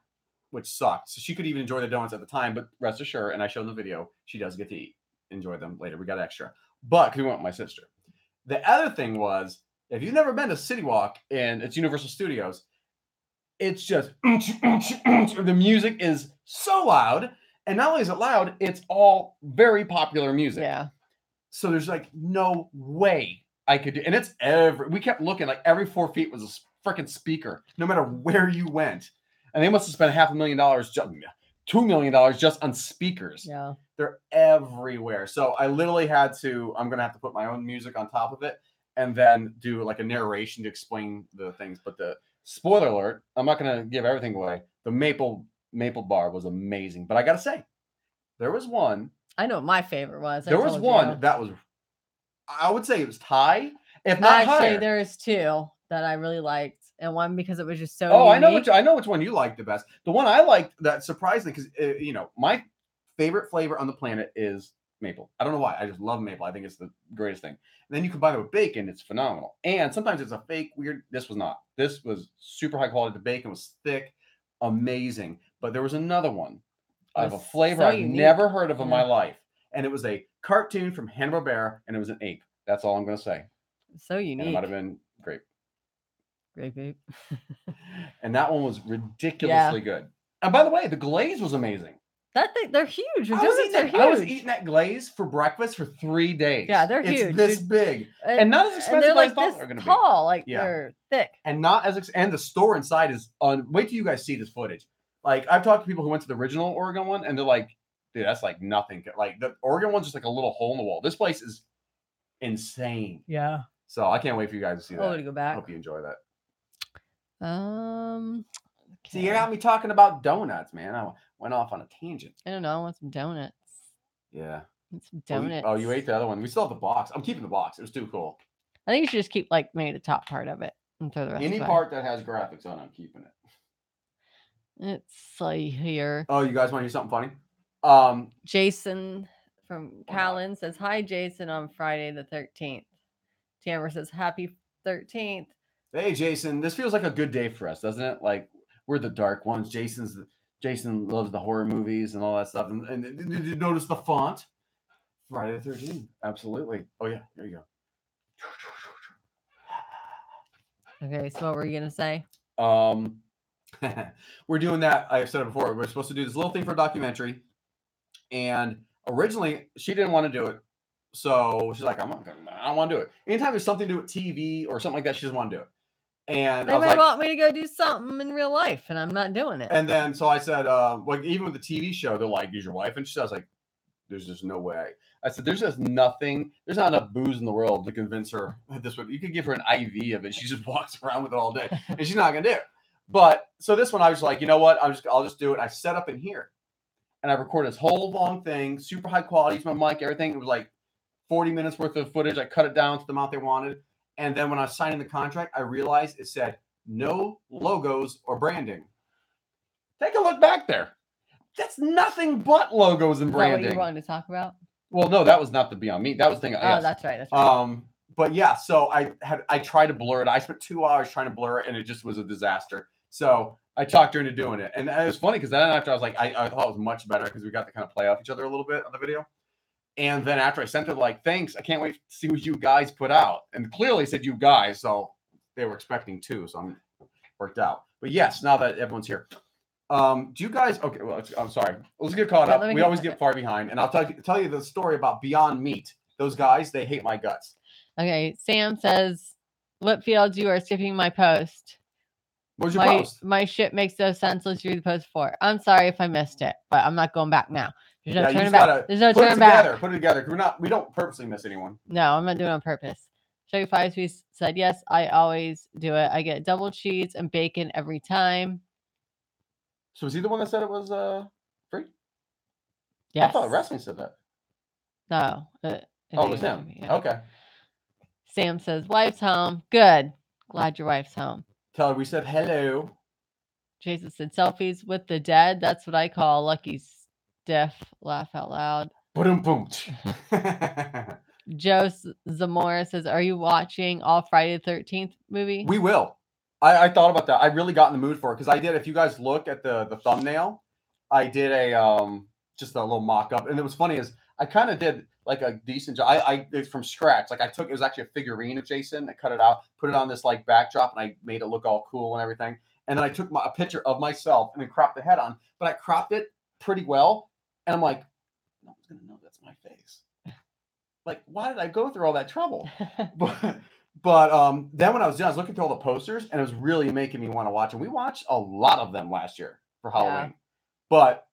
[SPEAKER 1] which sucked. So she could even enjoy the donuts at the time, but rest assured, and I showed in the video, she does get to enjoy them later. We got extra. But we went with my sister. The other thing was, if you've never been to City Walk and it's Universal Studios, it's just the music is so loud. And not only is it loud, it's all very popular music.
[SPEAKER 2] Yeah.
[SPEAKER 1] So there's like no way I could do, and it's we kept looking, like every 4 feet was a freaking speaker, no matter where you went. And they must have spent $500,000, $2 million just on speakers.
[SPEAKER 2] Yeah.
[SPEAKER 1] They're everywhere. So I literally I'm going to have to put my own music on top of it and then do like a narration to explain the things. But the spoiler alert, I'm not going to give everything away. The maple bar was amazing. But I got to say, there was one.
[SPEAKER 2] I know what my favorite was.
[SPEAKER 1] There was one that was, I would say it was tied, if not higher.
[SPEAKER 2] Actually, there's 2 that I really liked. And one because it was just so
[SPEAKER 1] unique. I know which one you liked the best. The one I liked that surprised me because my favorite flavor on the planet is maple. I don't know why. I just love maple. I think it's the greatest thing. And then you combine it with bacon, it's phenomenal. And sometimes it's a fake weird. This was not. This was super high quality. The bacon was thick, amazing. But there was another one of a flavor I've never heard of in my life, and it was a cartoon from Hanna-Barbera, and it was an ape. That's all I'm going to say.
[SPEAKER 2] So unique.
[SPEAKER 1] And it might have been grape.
[SPEAKER 2] Grape.
[SPEAKER 1] And that one was ridiculously good. And by the way, the glaze was amazing.
[SPEAKER 2] They're huge.
[SPEAKER 1] I was eating that glaze for breakfast for 3 days.
[SPEAKER 2] Yeah, they're huge.
[SPEAKER 1] It's this big, and not as expensive as I thought they were going to be.
[SPEAKER 2] Tall, like they're thick,
[SPEAKER 1] and not as. And the store inside is on. Wait till you guys see this footage. Like I've talked to people who went to the original Oregon one, and they're like, "Dude, that's like nothing." Like the Oregon one's just like a little hole in the wall. This place is insane.
[SPEAKER 2] Yeah.
[SPEAKER 1] So I can't wait for you guys to see that.
[SPEAKER 2] To go back.
[SPEAKER 1] I hope you enjoy that.
[SPEAKER 2] Okay.
[SPEAKER 1] See, you got me talking about donuts, man. I went off on a tangent.
[SPEAKER 2] I don't know. I want some donuts.
[SPEAKER 1] Yeah.
[SPEAKER 2] Some donuts.
[SPEAKER 1] You ate the other one. We still have the box. I'm keeping the box. It was too cool.
[SPEAKER 2] I think you should just keep maybe the top part of it. And throw the rest
[SPEAKER 1] Any
[SPEAKER 2] away.
[SPEAKER 1] part that has graphics on, I'm keeping it.
[SPEAKER 2] It's like here.
[SPEAKER 1] Oh, you guys want to hear something funny?
[SPEAKER 2] Jason from Callan says, "Hi, Jason, on Friday the 13th." Tamara says, "Happy 13th."
[SPEAKER 1] Hey, Jason, this feels like a good day for us, doesn't it? Like we're the dark ones. Jason loves the horror movies and all that stuff. And did you notice the font? Friday the 13th. Absolutely. Oh yeah, there you
[SPEAKER 2] go. Okay, so what were you gonna say?
[SPEAKER 1] We're doing that. I said it before. We're supposed to do this little thing for a documentary, and originally she didn't want to do it. So she's like, I don't want to do it. Anytime there's something to do with TV or something like that, she doesn't want to do it. And
[SPEAKER 2] they might want me to go do something in real life, and I'm not doing it.
[SPEAKER 1] And then so I said, like even with the TV show, they're like, "Is your wife?" And I was like, "There's just no way." I said, "There's just nothing. There's not enough booze in the world to convince her this would. You could give her an IV of it. She just walks around with it all day, and she's not gonna do it." But so this one, I was like, you know what? I'll just do it. And I set up in here, and I recorded this whole long thing, super high quality. It's my mic, everything. It was like 40 minutes worth of footage. I cut it down to the amount they wanted. And then when I was signing the contract, I realized it said no logos or branding. Take a look back there. That's nothing but logos and branding.
[SPEAKER 2] Is that what you wanted to talk about?
[SPEAKER 1] Well, no, that was not the Beyond Meat. That was the thing.
[SPEAKER 2] Oh, that's right. That's right.
[SPEAKER 1] But yeah, so I tried to blur it. I spent 2 hours trying to blur it, and it just was a disaster. So I talked her into doing it, and it was funny because then after I was like, I thought it was much better because we got to kind of play off each other a little bit on the video. And then after I sent her, like, thanks, I can't wait to see what you guys put out. And clearly said you guys, so they were expecting 2, so I'm worked out. But yes, now that everyone's here, do you guys? Okay, well, I'm sorry. Let's get caught up. We always get far behind, and I'll tell you the story about Beyond Meat. Those guys, they hate my guts.
[SPEAKER 2] Okay, Sam says, Whitfield, you are skipping my post.
[SPEAKER 1] What's your post?
[SPEAKER 2] My shit makes no sense. Let's read the post before. I'm sorry if I missed it, but I'm not going back now. There's no turning back. There's no turning back.
[SPEAKER 1] Put it together. We don't purposely miss anyone.
[SPEAKER 2] No, I'm not doing it on purpose. Show 5 Sweets said, yes, I always do it. I get double cheese and bacon every time.
[SPEAKER 1] So was he the one that said it was free?
[SPEAKER 2] Yes.
[SPEAKER 1] I thought wrestling said that.
[SPEAKER 2] No.
[SPEAKER 1] It was him. Yeah. Okay.
[SPEAKER 2] Sam says, wife's home. Good. Glad your wife's home.
[SPEAKER 1] Tell her we said hello.
[SPEAKER 2] Jason said, selfies with the dead. That's what I call lucky stiff. Laugh out loud.
[SPEAKER 1] Boom.
[SPEAKER 2] Joe Zamora says, are you watching all Friday the 13th movie?
[SPEAKER 1] We will. I thought about that. I really got in the mood for it because I did. If you guys look at the thumbnail, I did a just a little mock-up. And it was funny is I kind of did like a decent job. I did from scratch. Like it was actually a figurine of Jason. I cut it out, put it on this like backdrop, and I made it look all cool and everything. And then I took a picture of myself and then cropped the head on. But I cropped it pretty well. And I'm like, no one's going to know that's my face. Like, why did I go through all that trouble? But then when I was done, I was looking through all the posters, and it was really making me want to watch. And we watched a lot of them last year for Halloween. Yeah. But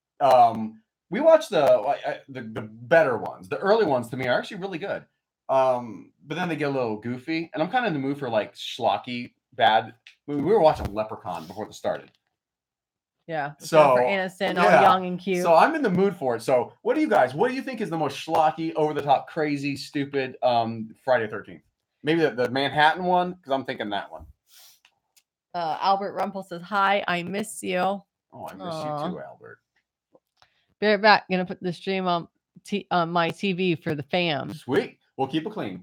[SPEAKER 1] we watched the better ones. The early ones to me are actually really good. But then they get a little goofy, and I'm kind of in the mood for like schlocky bad. We were watching Leprechaun before it started.
[SPEAKER 2] Yeah. So for innocent, all young and cute.
[SPEAKER 1] So I'm in the mood for it. So what do you think is the most schlocky, over the top, crazy, stupid Friday the 13th? Maybe the Manhattan one, because I'm thinking that one.
[SPEAKER 2] Albert Rumpel says, hi, I miss you.
[SPEAKER 1] Oh, I miss you too, Albert.
[SPEAKER 2] Be right back. Gonna put the stream on my TV for the fam.
[SPEAKER 1] Sweet. We'll keep it clean.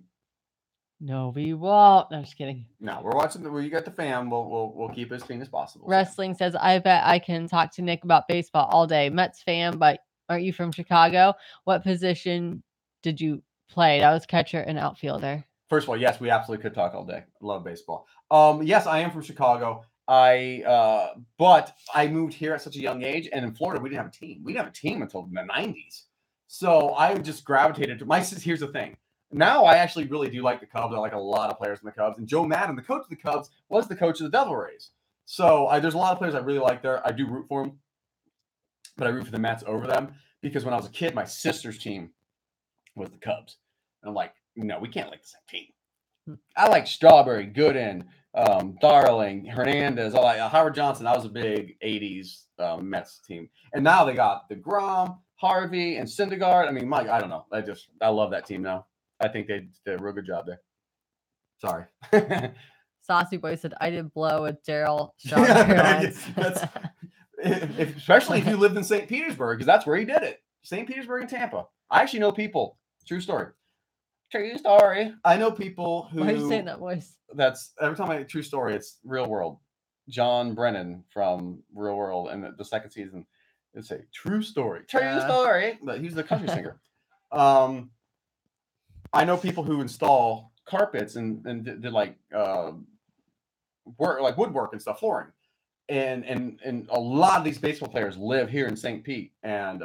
[SPEAKER 2] No, we won't. No, I'm just kidding.
[SPEAKER 1] No, we're watching you got the fam. We'll keep it as clean as possible.
[SPEAKER 2] Wrestling says, I bet I can talk to Nick about baseball all day. Mets fan, but aren't you from Chicago? What position did you play? I was catcher and outfielder.
[SPEAKER 1] First of all, yes, we absolutely could talk all day. I love baseball. Yes, I am from Chicago. But I moved here at such a young age, and in Florida, we didn't have a team. We didn't have a team until the 90s. So I just gravitated to here's the thing. Now I actually really do like the Cubs. I like a lot of players in the Cubs. And Joe Madden, the coach of the Cubs, was the coach of the Devil Rays. So there's a lot of players I really like there. I do root for them, but I root for the Mets over them because when I was a kid, my sister's team was the Cubs. And I'm like, no, we can't like the same team. I like Strawberry, Gooden, Darling, Hernandez, all that. Howard Johnson. That was a big 80s Mets team. And now they got DeGrom, Harvey, and Syndergaard. I mean, Mike, I don't know. I love that team now. I think they did a real good job there. Sorry.
[SPEAKER 2] Saucy Boy said, I did blow with Daryl Strawberry once.
[SPEAKER 1] Especially if you lived in St. Petersburg, because that's where he did it. St. Petersburg and Tampa. I actually know people. True story. True story. I know people who.
[SPEAKER 2] Why are you saying that voice?
[SPEAKER 1] That's every time I true story. It's Real World. John Brennan from Real World, and the second season, it's a true story. True story. But he's the country singer. I know people who install carpets and did like work, like woodwork and stuff, flooring, and a lot of these baseball players live here in St. Pete and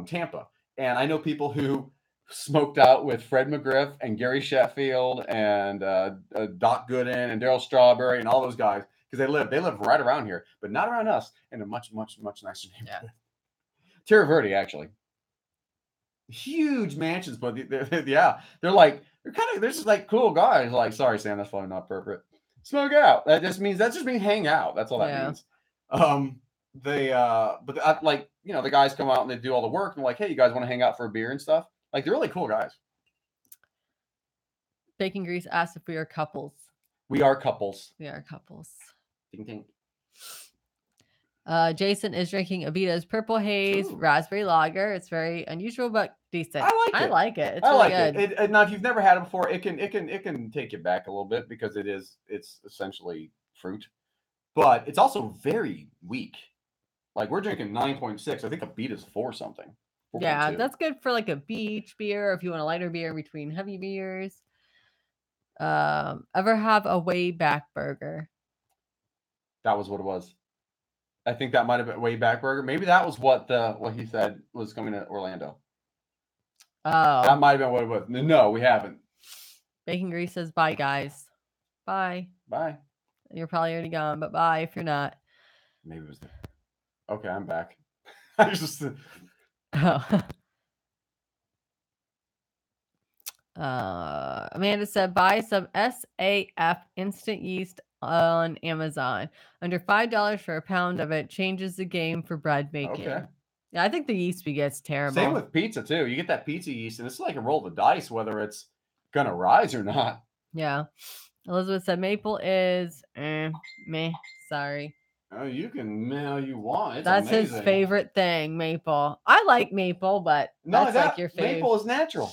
[SPEAKER 1] Tampa, and I know people who smoked out with Fred McGriff and Gary Sheffield and Doc Gooden and Daryl Strawberry and all those guys because they live right around here, but not around us in a much nicer neighborhood. Terra Verde, actually. Huge mansions, but they're just like cool guys. Like, sorry, Sam, that's probably not appropriate. Smoke out. That just means hang out. That's all that means. Like, you know, the guys come out and they do all the work and like, hey, you guys want to hang out for a beer and stuff? Like, they're really cool guys.
[SPEAKER 2] Bacon Grease asked if we are couples.
[SPEAKER 1] We are couples.
[SPEAKER 2] We are couples.
[SPEAKER 1] Ding ding.
[SPEAKER 2] Jason is drinking Abita's Purple Haze Raspberry Lager. It's very unusual but decent.
[SPEAKER 1] I like it.
[SPEAKER 2] It's really good.
[SPEAKER 1] It. Now, if you've never had it before, it can take you back a little bit because it's essentially fruit, but it's also very weak. Like, we're drinking 9.6. I think Abita's 4 something. 4.
[SPEAKER 2] Yeah, that's good for like a beach beer or if you want a lighter beer in between heavy beers. Ever have a way back burger?
[SPEAKER 1] That was what it was. I think that might have been way back burger. Maybe that was what he said was coming to Orlando.
[SPEAKER 2] Oh,
[SPEAKER 1] that might have been what it was. No, we haven't.
[SPEAKER 2] Bacon Grease says bye, guys. Bye. You're probably already gone, but bye if you're not.
[SPEAKER 1] Maybe it was there. Okay, I'm back. I just.
[SPEAKER 2] Amanda said buy some SAF instant yeast on Amazon. Under $5 for a pound of it. Changes the game for bread making. Okay. Yeah, I think the yeast gets terrible.
[SPEAKER 1] Same with pizza too. You get that pizza yeast, and it's like a roll of the dice whether it's gonna rise or not.
[SPEAKER 2] Yeah. Elizabeth said maple is meh. Sorry.
[SPEAKER 1] Oh, you can mail you want. It's
[SPEAKER 2] That's
[SPEAKER 1] amazing.
[SPEAKER 2] his favorite thing, maple. I like maple, but that's like your favorite.
[SPEAKER 1] Maple is natural.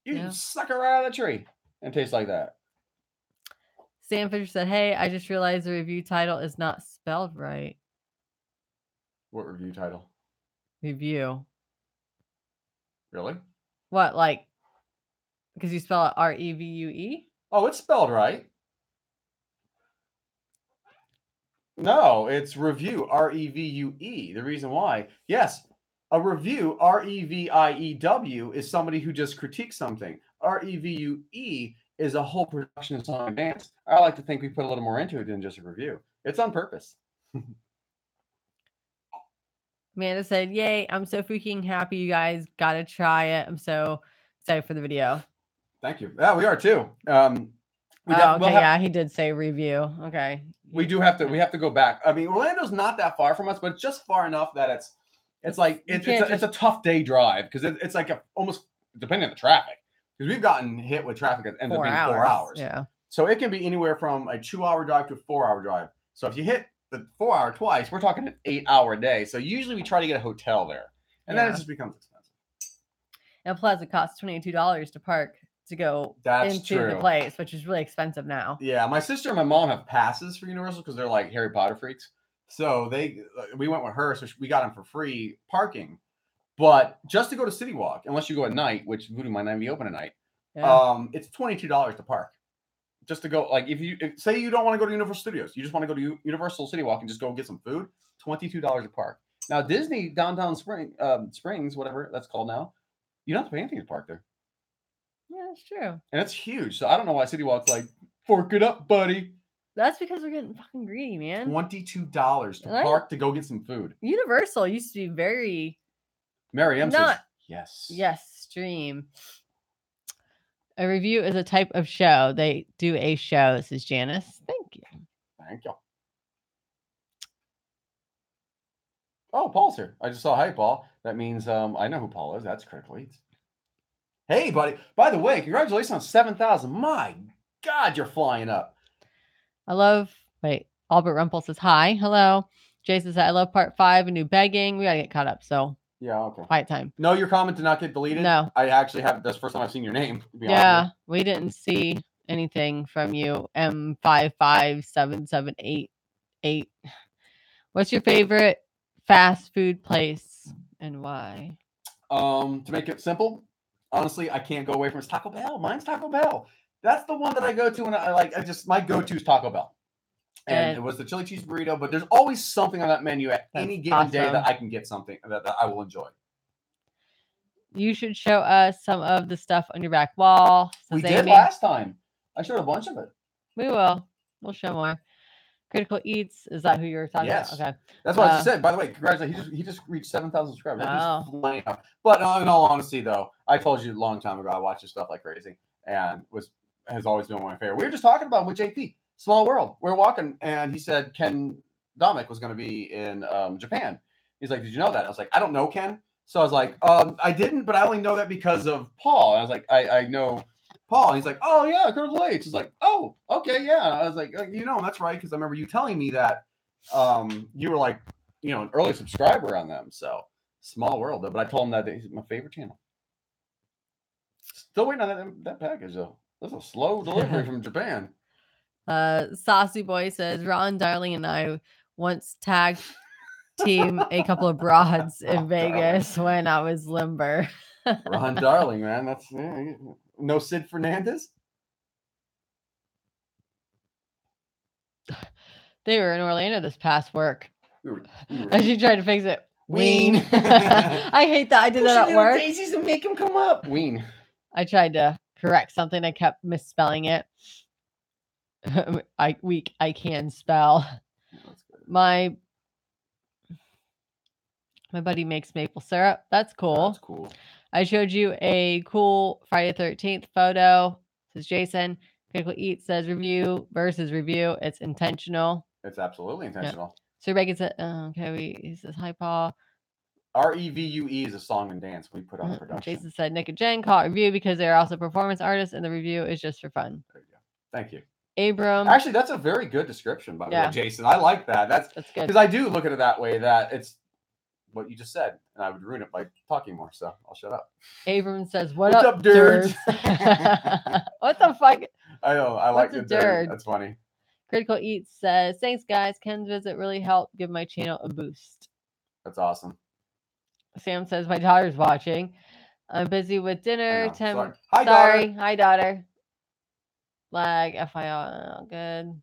[SPEAKER 1] You suck it right out of the tree and taste like that.
[SPEAKER 2] Sam Fisher said, hey, I just realized the review title is not spelled right.
[SPEAKER 1] What review title?
[SPEAKER 2] Review.
[SPEAKER 1] Really?
[SPEAKER 2] What, like, because you spell it Revue?
[SPEAKER 1] Oh, it's spelled right. No, it's review, Revue. The reason why, yes, a review, Review, is somebody who just critiques something. Revue is a whole production and song and dance. I like to think we put a little more into it than just a review. It's on purpose.
[SPEAKER 2] Amanda said, yay, I'm so freaking happy you guys got to try it. I'm so excited for the video.
[SPEAKER 1] Thank you. Yeah, we are too.
[SPEAKER 2] He did say review. Okay.
[SPEAKER 1] We have to go back. I mean, Orlando's not that far from us, but it's just far enough that it's a tough day drive because it's like almost depending on the traffic. Because we've gotten hit with traffic that ends up being 4 hours.
[SPEAKER 2] Yeah.
[SPEAKER 1] So it can be anywhere from a 2-hour drive to a 4-hour drive. So if you hit the 4-hour twice, we're talking an 8-hour day. So usually we try to get a hotel there. And then it just becomes expensive.
[SPEAKER 2] And plus it costs $22 to park to go into the place, which is really expensive now.
[SPEAKER 1] Yeah. My sister and my mom have passes for Universal because they're like Harry Potter freaks. So we went with her. So we got them for free parking. But just to go to City Walk, unless you go at night, which Voodoo might not be open at night, it's $22 to park. Just to go, like, if say you don't want to go to Universal Studios, you just want to go to Universal City Walk and just go get some food, $22 a park. Now, Disney Downtown Springs, whatever that's called now, you don't have to pay anything to park there.
[SPEAKER 2] Yeah, that's true.
[SPEAKER 1] And it's huge. So I don't know why City Walk's like, fork it up, buddy.
[SPEAKER 2] That's because we're getting fucking greedy, man.
[SPEAKER 1] $22 to park to go get some food.
[SPEAKER 2] Universal used to be very...
[SPEAKER 1] Mary M says, yes.
[SPEAKER 2] Yes, stream. A review is a type of show. They do a show, says Janice. Thank you.
[SPEAKER 1] Thank you. Oh, Paul's here. I just saw, hi, Paul. That means I know who Paul is. That's Critical Eats. Hey, buddy. By the way, congratulations on 7,000. My God, you're flying up.
[SPEAKER 2] Albert Rumpel says hi. Hello. Jason said, I love part 5 and new begging. We got to get caught up. So,
[SPEAKER 1] yeah, okay.
[SPEAKER 2] quiet time.
[SPEAKER 1] No, your comment did not get deleted.
[SPEAKER 2] No.
[SPEAKER 1] I actually have. That's the first time I've seen your name. To be
[SPEAKER 2] Yeah, we didn't see anything from you. M55778. What's your favorite fast food place and why?
[SPEAKER 1] To make it simple, honestly, I can't go away from Taco Bell. Mine's Taco Bell. That's the one that I go to when my go-to is Taco Bell. And it was the chili cheese burrito, but there's always something on that menu at any given day that I can get something that I will enjoy.
[SPEAKER 2] You should show us some of the stuff on your back wall.
[SPEAKER 1] We did last time. I showed a bunch of it.
[SPEAKER 2] We will. We'll show more. Critical Eats, is that who you were talking about? Okay.
[SPEAKER 1] That's what I just said. By the way, congratulations. He just reached 7,000 subscribers.
[SPEAKER 2] Oh.
[SPEAKER 1] But in all honesty, though, I told you a long time ago I watch this stuff like crazy and has always been one of my favorite. We were just talking about with JP, Small World. We were walking and he said Ken Dominic was going to be in Japan. He's like, did you know that? I was like, I don't know Ken. So I was like, I didn't, but I only know that because of Paul. And I was like, I know Paul. And he's like, oh, yeah, Critical H. He's like, oh, okay, yeah. I was like, that's right, because I remember you telling me that you were like, an early subscriber on them. So Small World, though. But I told him that he's my favorite channel. Still waiting on that package, though. That's a slow delivery from Japan.
[SPEAKER 2] Saucy Boy says, Ron, Darling, and I once tagged team a couple of broads in Vegas when I was limber.
[SPEAKER 1] Ron Darling, man. That's no Sid Fernandez.
[SPEAKER 2] They were in Orlando this past work. And she tried to fix it.
[SPEAKER 1] Ween.
[SPEAKER 2] I hate that. I did that at work.
[SPEAKER 1] Daisies and make them come up. Ween.
[SPEAKER 2] I tried to correct something. I kept misspelling it. I can spell. My buddy makes maple syrup. That's cool.
[SPEAKER 1] That's cool.
[SPEAKER 2] I showed you a cool Friday the 13th photo. Says Jason. Critical Eat says review versus review. It's intentional.
[SPEAKER 1] It's absolutely intentional.
[SPEAKER 2] Yeah. So Rebecca said, he says, hi, Paul.
[SPEAKER 1] Revue is a song and dance we put on production.
[SPEAKER 2] Jason said, Nick and Jen call it review because they're also performance artists and the review is just for fun.
[SPEAKER 1] There you go. Thank you.
[SPEAKER 2] Abram.
[SPEAKER 1] Actually, that's a very good description, by the way, Jason. I like that. That's good. Because I do look at it that way, that it's what you just said, and I would ruin it by talking more, so I'll shut up.
[SPEAKER 2] Abram says, What's up, nerds? What the fuck?
[SPEAKER 1] I know. I like the dirt. That's funny.
[SPEAKER 2] Critical Eats says, thanks, guys. Ken's visit really helped give my channel a boost.
[SPEAKER 1] That's awesome.
[SPEAKER 2] Sam says, my daughter's watching. I'm busy with dinner.
[SPEAKER 1] Sorry.
[SPEAKER 2] Hi, daughter. Lag, FIO. Good.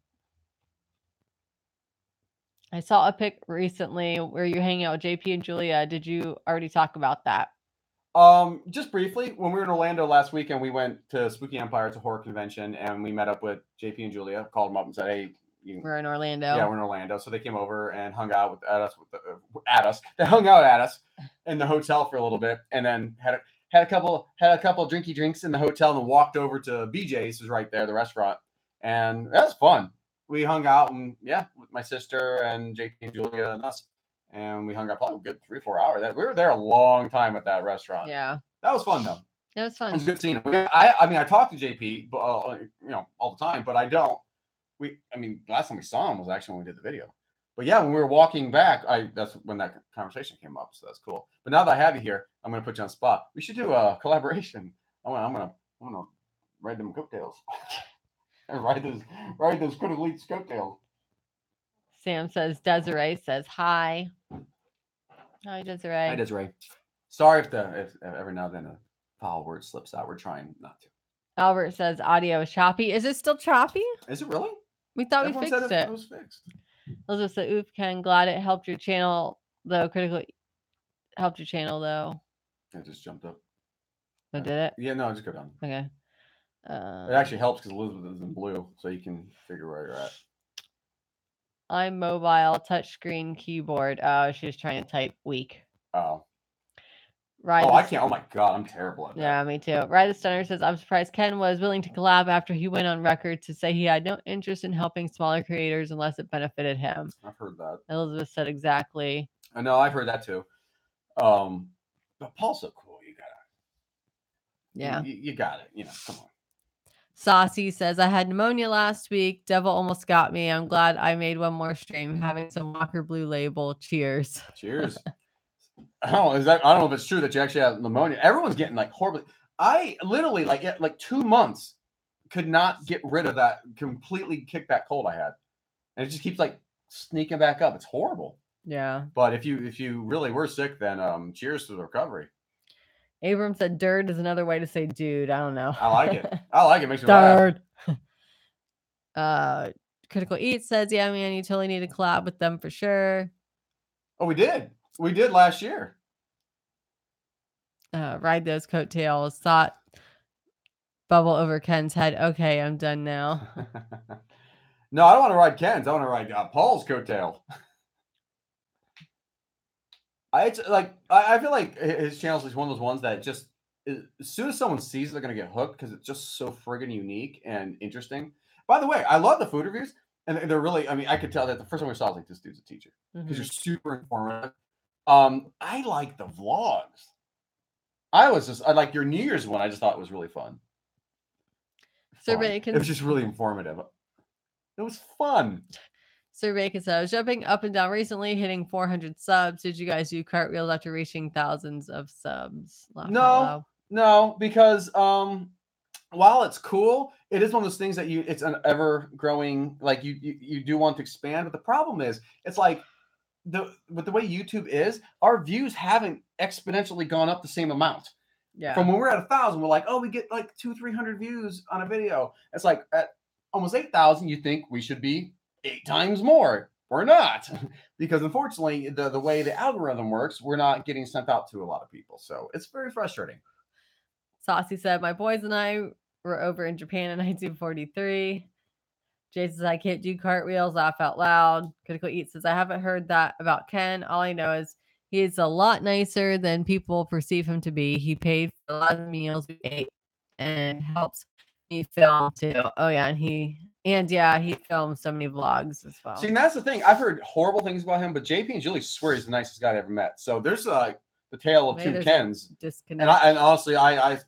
[SPEAKER 2] I saw a pic recently where you're hanging out with JP and Julia. Did you already talk about that?
[SPEAKER 1] Just briefly, when we were in Orlando last weekend, we went to Spooky Empire. It's a horror convention, and we met up with JP and Julia. Called them up and said, "Hey,
[SPEAKER 2] we're in Orlando."
[SPEAKER 1] Yeah, we're in Orlando. So they came over and hung out at us. They hung out at us in the hotel for a little bit, and then had a couple drinky drinks in the hotel, and then walked over to BJ's, was right there, the restaurant, and that was fun. We hung out and with my sister and JP and Julia and us. And we hung out probably a good 3 or 4 hours. We were there a long time at that restaurant.
[SPEAKER 2] Yeah.
[SPEAKER 1] That was fun, though.
[SPEAKER 2] It was fun.
[SPEAKER 1] It was a good scene. I talk to JP, all the time, but I don't. Last time we saw him was actually when we did the video. But yeah, when we were walking back, that's when that conversation came up. So that's cool. But now that I have you here, I'm going to put you on the spot. We should do a collaboration. I'm going to ride them coattails. ride those Critical Eats coattails.
[SPEAKER 2] Sam says, Desiree says, hi. Hi, Desiree.
[SPEAKER 1] Hi, Desiree. Sorry if every now and then a foul word slips out. We're trying not to.
[SPEAKER 2] Albert says, audio is choppy. Is it still choppy?
[SPEAKER 1] Is it really?
[SPEAKER 2] We thought Everyone we fixed it.
[SPEAKER 1] It was fixed.
[SPEAKER 2] Elizabeth said, oof, Ken, glad it helped your channel, though. Helped your channel, though.
[SPEAKER 1] It just jumped up.
[SPEAKER 2] Oh, did it?
[SPEAKER 1] Yeah, no, just go down.
[SPEAKER 2] Okay.
[SPEAKER 1] It actually helps because Elizabeth is in blue, so you can figure where you're at.
[SPEAKER 2] I'm mobile, touchscreen, keyboard. Oh, she was trying to type weak.
[SPEAKER 1] Oh.
[SPEAKER 2] Right.
[SPEAKER 1] I can't. Oh my God, I'm terrible at that.
[SPEAKER 2] Yeah, me too. Ride the Stunner says, I'm surprised Ken was willing to collab after he went on record to say he had no interest in helping smaller creators unless it benefited him.
[SPEAKER 1] I've heard that.
[SPEAKER 2] Elizabeth said exactly.
[SPEAKER 1] I know, I've heard that too. But Paul's so cool. You got it. You got it. Come on.
[SPEAKER 2] Saucy says, I had pneumonia last week. Devil almost got me. I'm glad I made one more stream. Having some Walker Blue Label. Cheers.
[SPEAKER 1] Cheers. I don't know if it's true that you actually have pneumonia. Everyone's getting like horribly. I literally like 2 months could not get rid of that, completely kick that cold I had. And it just keeps like sneaking back up. It's horrible.
[SPEAKER 2] Yeah.
[SPEAKER 1] But if you really were sick, then cheers to the recovery.
[SPEAKER 2] Abram said dirt is another way to say dude. I don't know.
[SPEAKER 1] I like it. It makes me laugh.
[SPEAKER 2] Critical Eat says, yeah, man, you totally need to collab with them for sure.
[SPEAKER 1] Oh, we did last year.
[SPEAKER 2] Ride those coattails. Thought bubble over Ken's head. Okay, I'm done now.
[SPEAKER 1] No, I don't want to ride Ken's. I want to ride Paul's coattail. I feel like his channel is one of those ones that just as soon as someone sees it, they're gonna get hooked because it's just so friggin' unique and interesting. By the way, I love the food reviews, and they're really. I mean, I could tell that the first time we saw, I was like, this dude's a teacher because you're super informative. I like the vlogs. I like your New Year's one. I just thought it was really fun.
[SPEAKER 2] Sir Bacon.
[SPEAKER 1] It was just really informative. It was fun.
[SPEAKER 2] Sir Bacon said, I was jumping up and down recently, hitting 400 subs. Did you guys do cartwheels after reaching thousands of subs?
[SPEAKER 1] No, because while it's cool, it is one of those things that it's an ever growing, like you do want to expand. But the problem is, it's like with the way YouTube is, our views haven't exponentially gone up the same amount.
[SPEAKER 2] Yeah.
[SPEAKER 1] From when we're at 1,000, we're like, oh, we get like 200-300 views on a video. It's like at almost 8,000, you think we should be 8 times more. We're not, because unfortunately, the way the algorithm works, we're not getting sent out to a lot of people. So it's very frustrating.
[SPEAKER 2] Saucy said, my boys and I were over in Japan in 1943. Jason says, I can't do cartwheels, laugh out loud. Critical Eat says, I haven't heard that about Ken. All I know is he is a lot nicer than people perceive him to be. He paid for a lot of the meals we ate and helps me film too. Oh yeah, and he films so many vlogs as well.
[SPEAKER 1] See, and that's the thing. I've heard horrible things about him, but JP and Julie swear he's the nicest guy I ever met. So there's the tale of two Kens. And honestly, I've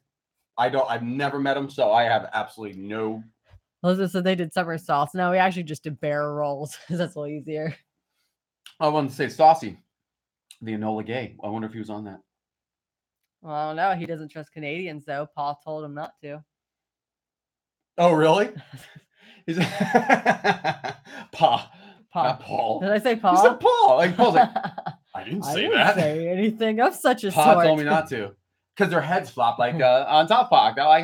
[SPEAKER 1] never met him, so I have absolutely no.
[SPEAKER 2] Elizabeth said they did somersaults. No, we actually just did barrel rolls because that's a little easier.
[SPEAKER 1] I wanted to say Saucy, the Enola Gay. I wonder if he was on that.
[SPEAKER 2] Well, I don't know. He doesn't trust Canadians, though. Paul told him not to.
[SPEAKER 1] Oh, really? He's Paul.
[SPEAKER 2] Did I say Paul?
[SPEAKER 1] You said Paul. Like Paul's like, I didn't
[SPEAKER 2] say anything of such a
[SPEAKER 1] Paul
[SPEAKER 2] sort.
[SPEAKER 1] told me not to. Because their heads flop like on South Park. They're like,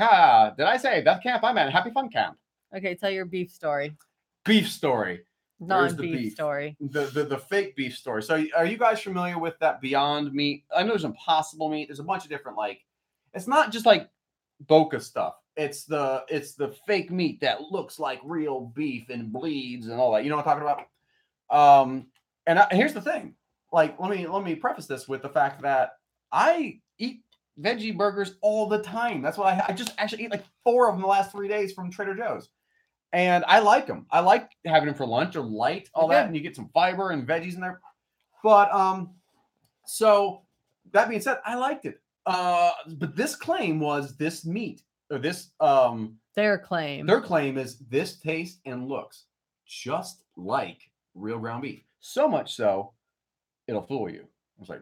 [SPEAKER 1] did I say Death Camp? I meant Happy Fun Camp.
[SPEAKER 2] Okay, tell your beef story.
[SPEAKER 1] Beef story.
[SPEAKER 2] Non-beef story.
[SPEAKER 1] The fake beef story. So are you guys familiar with that Beyond Meat? I know there's Impossible Meat. There's a bunch of different, like, it's not just like Boca stuff. It's the fake meat that looks like real beef and bleeds and all that. You know what I'm talking about? Here's the thing. Like, let me preface this with the fact that I eat veggie burgers all the time. That's what I just actually eat like 4 of them the last 3 days from Trader Joe's. And I like them. I like having them for lunch or light, all that, and you get some fiber and veggies in there. But so that being said, I liked it. But this claim was this meat or this
[SPEAKER 2] their claim
[SPEAKER 1] is this tastes and looks just like real ground beef. So much so it'll fool you. I was like,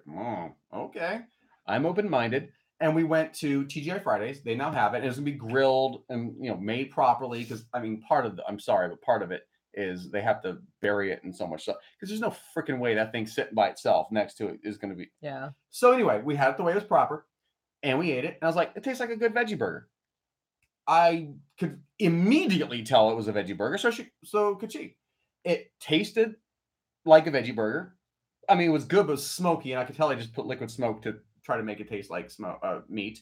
[SPEAKER 1] okay. I'm open-minded. And we went to TGI Fridays. They now have it. And it's gonna be grilled and made properly. Because part of it is they have to bury it in so much stuff. Because there's no freaking way that thing sitting by itself next to it is gonna be.
[SPEAKER 2] Yeah.
[SPEAKER 1] So anyway, we had it the way it was proper, and we ate it. And I was like, it tastes like a good veggie burger. I could immediately tell it was a veggie burger. So could she. It tasted like a veggie burger. It was good, but it was smoky, and I could tell I just put liquid smoke to try to make it taste like meat.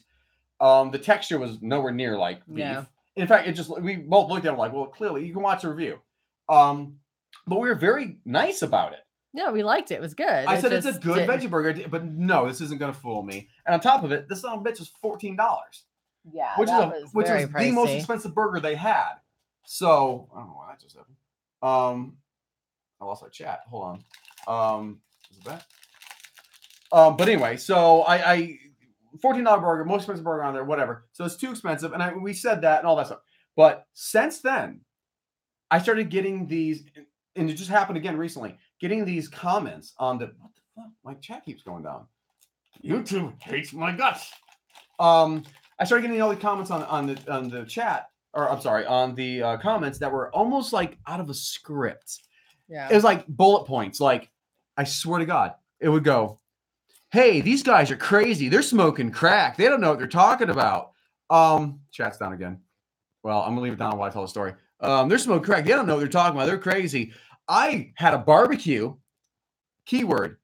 [SPEAKER 1] The texture was nowhere near like beef. Yeah. In fact, we both looked at it like, well, clearly you can watch the review. But we were very nice about it.
[SPEAKER 2] Yeah, we liked it. It was good.
[SPEAKER 1] I said it's a good veggie burger, but no, this isn't going to fool me. And on top of it, this little bitch was $14.
[SPEAKER 2] Yeah,
[SPEAKER 1] which was the most expensive burger they had. So I don't know why that just happened. I lost our chat. Hold on. Is it back? But anyway, so I $14 burger, most expensive burger on there, whatever. So it's too expensive, and we said that and all that stuff. But since then, I started getting these, and it just happened again recently, getting these comments on the, what the fuck? My chat keeps going down. YouTube hates my guts. I started getting all the comments on the chat, or I'm sorry, on the comments that were almost like out of a script.
[SPEAKER 2] Yeah.
[SPEAKER 1] It was like bullet points. Like, I swear to God, it would go, hey, these guys are crazy. They're smoking crack. They don't know what they're talking about. Chat's down again. Well, I'm gonna leave it down while I tell the story. They're smoking crack. They don't know what they're talking about. They're crazy. I had a barbecue. Keyword.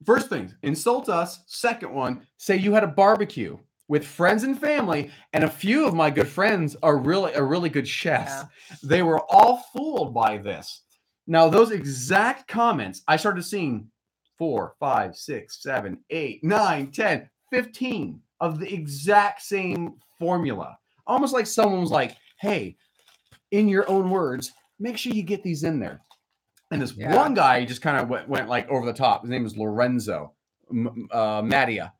[SPEAKER 1] First thing, insult us. Second one, say you had a barbecue with friends and family, and a few of my good friends are really good chefs. Yeah. They were all fooled by this. Now, those exact comments, I started seeing 4, 5, 6, 7, 8, 9, 10, 15 of the exact same formula. Almost like someone was like, hey, in your own words, make sure you get these in there. And this one guy just kind of went like over the top. His name was Lorenzo Mattia.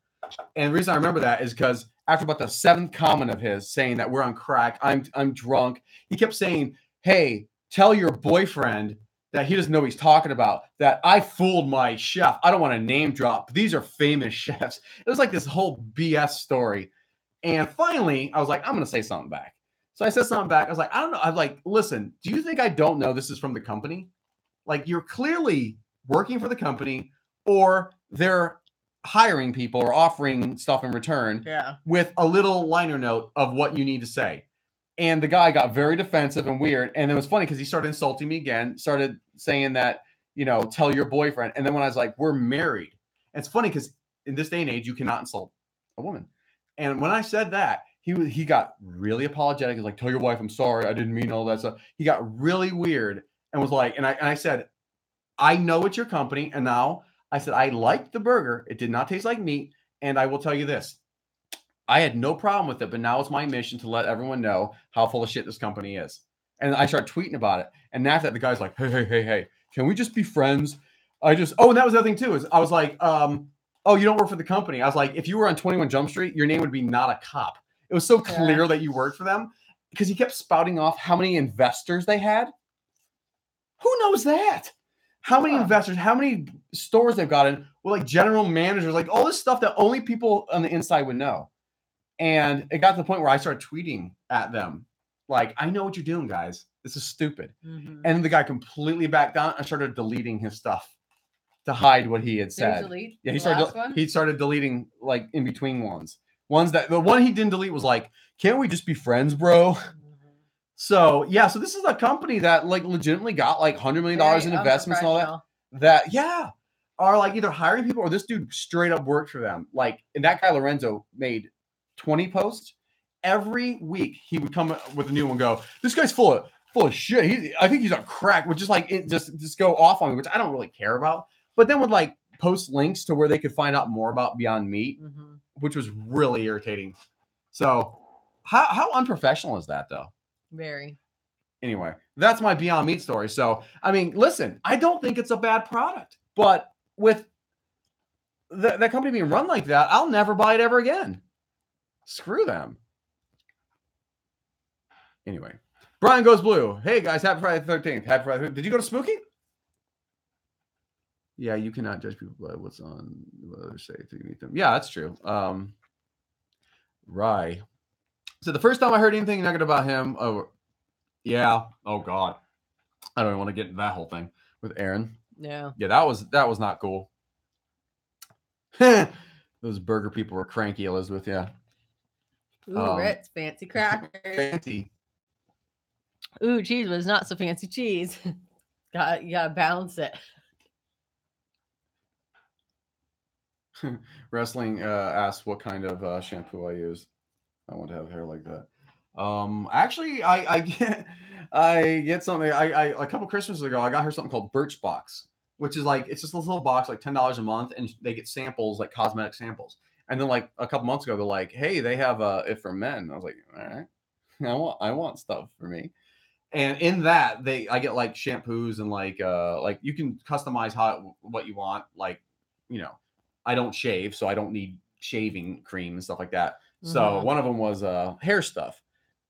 [SPEAKER 1] And the reason I remember that is because after about the 7th comment of his saying that we're on crack, I'm drunk, he kept saying, hey, tell your boyfriend that he doesn't know what he's talking about, that I fooled my chef. I don't want to name drop. These are famous chefs. It was like this whole BS story. And finally, I was like, I'm going to say something back. So I said something back. I was like, I don't know. I'm like, listen, do you think I don't know this is from the company? Like, you're clearly working for the company, or they're hiring people or offering stuff in return with a little liner note of what you need to say. And the guy got very defensive and weird. And it was funny because he started insulting me again, started saying that, you know, tell your boyfriend. And then when I was like, we're married. And it's funny because in this day and age, you cannot insult a woman. And when I said that, he got really apologetic. He was like, tell your wife I'm sorry. I didn't mean all that stuff. He got really weird and was like, and I said, I know it's your company. And now I said, I liked the burger. It did not taste like meat. And I will tell you this. I had no problem with it, but now it's my mission to let everyone know how full of shit this company is. And I started tweeting about it. And after that, the guy's like, hey, can we just be friends? And that was the other thing too, is I was like, oh, you don't work for the company. I was like, if you were on 21 Jump Street, your name would be not a cop. It was so clear that you worked for them because he kept spouting off how many investors they had. Who knows that? How many investors, how many stores they've got in, well, like general managers, like all this stuff that only people on the inside would know. And it got to the point where I started tweeting at them, like, I know what you're doing, guys. This is stupid. Mm-hmm. And the guy completely backed down and started deleting his stuff to hide what he had said. Yeah, he started deleting like in between ones. The one he didn't delete was like, can't we just be friends, bro? Mm-hmm. So yeah, so this is a company that like legitimately got like $100 million in investments and all that. That are like either hiring people or this dude straight up worked for them. Like, and that guy Lorenzo made 20 posts every week. He would come with a new one and go, this guy's full of shit. I think he's on crack, which is like it just go off on me, which I don't really care about. But then would like post links to where they could find out more about Beyond Meat, which was really irritating. So how unprofessional is that though?
[SPEAKER 2] Very.
[SPEAKER 1] Anyway, that's my Beyond Meat story. So I mean, listen, I don't think it's a bad product, but with that company being run like that, I'll never buy it ever again. Screw them. Anyway, Brian Goes Blue. Hey guys, happy Friday the 13th. Happy Friday. Did you go to Spooky? Yeah, you cannot judge people by what's on what others say to meet them. Yeah, that's true. Right. So the first time I heard anything negative about him, oh God, I don't even want to get into that whole thing with Aaron.
[SPEAKER 2] Yeah,
[SPEAKER 1] that was not cool. Those burger people were cranky, Elizabeth. Yeah.
[SPEAKER 2] Ooh, Ritz, fancy crackers.
[SPEAKER 1] Fancy.
[SPEAKER 2] Ooh, cheese was not so fancy cheese. You gotta balance it.
[SPEAKER 1] Wrestling asked what kind of shampoo I use. I want to have hair like that. Actually, I get something. I a couple Christmases ago, I got her something called Birchbox, which is like it's just a little box, like $10 a month, and they get samples, like cosmetic samples. And then like a couple months ago, they're like, "Hey, they have it for men." I was like, "All right, I want stuff for me." And in that, I get like shampoos and like you can customize what you want. Like, you know, I don't shave, so I don't need shaving cream and stuff like that. So one of them was hair stuff.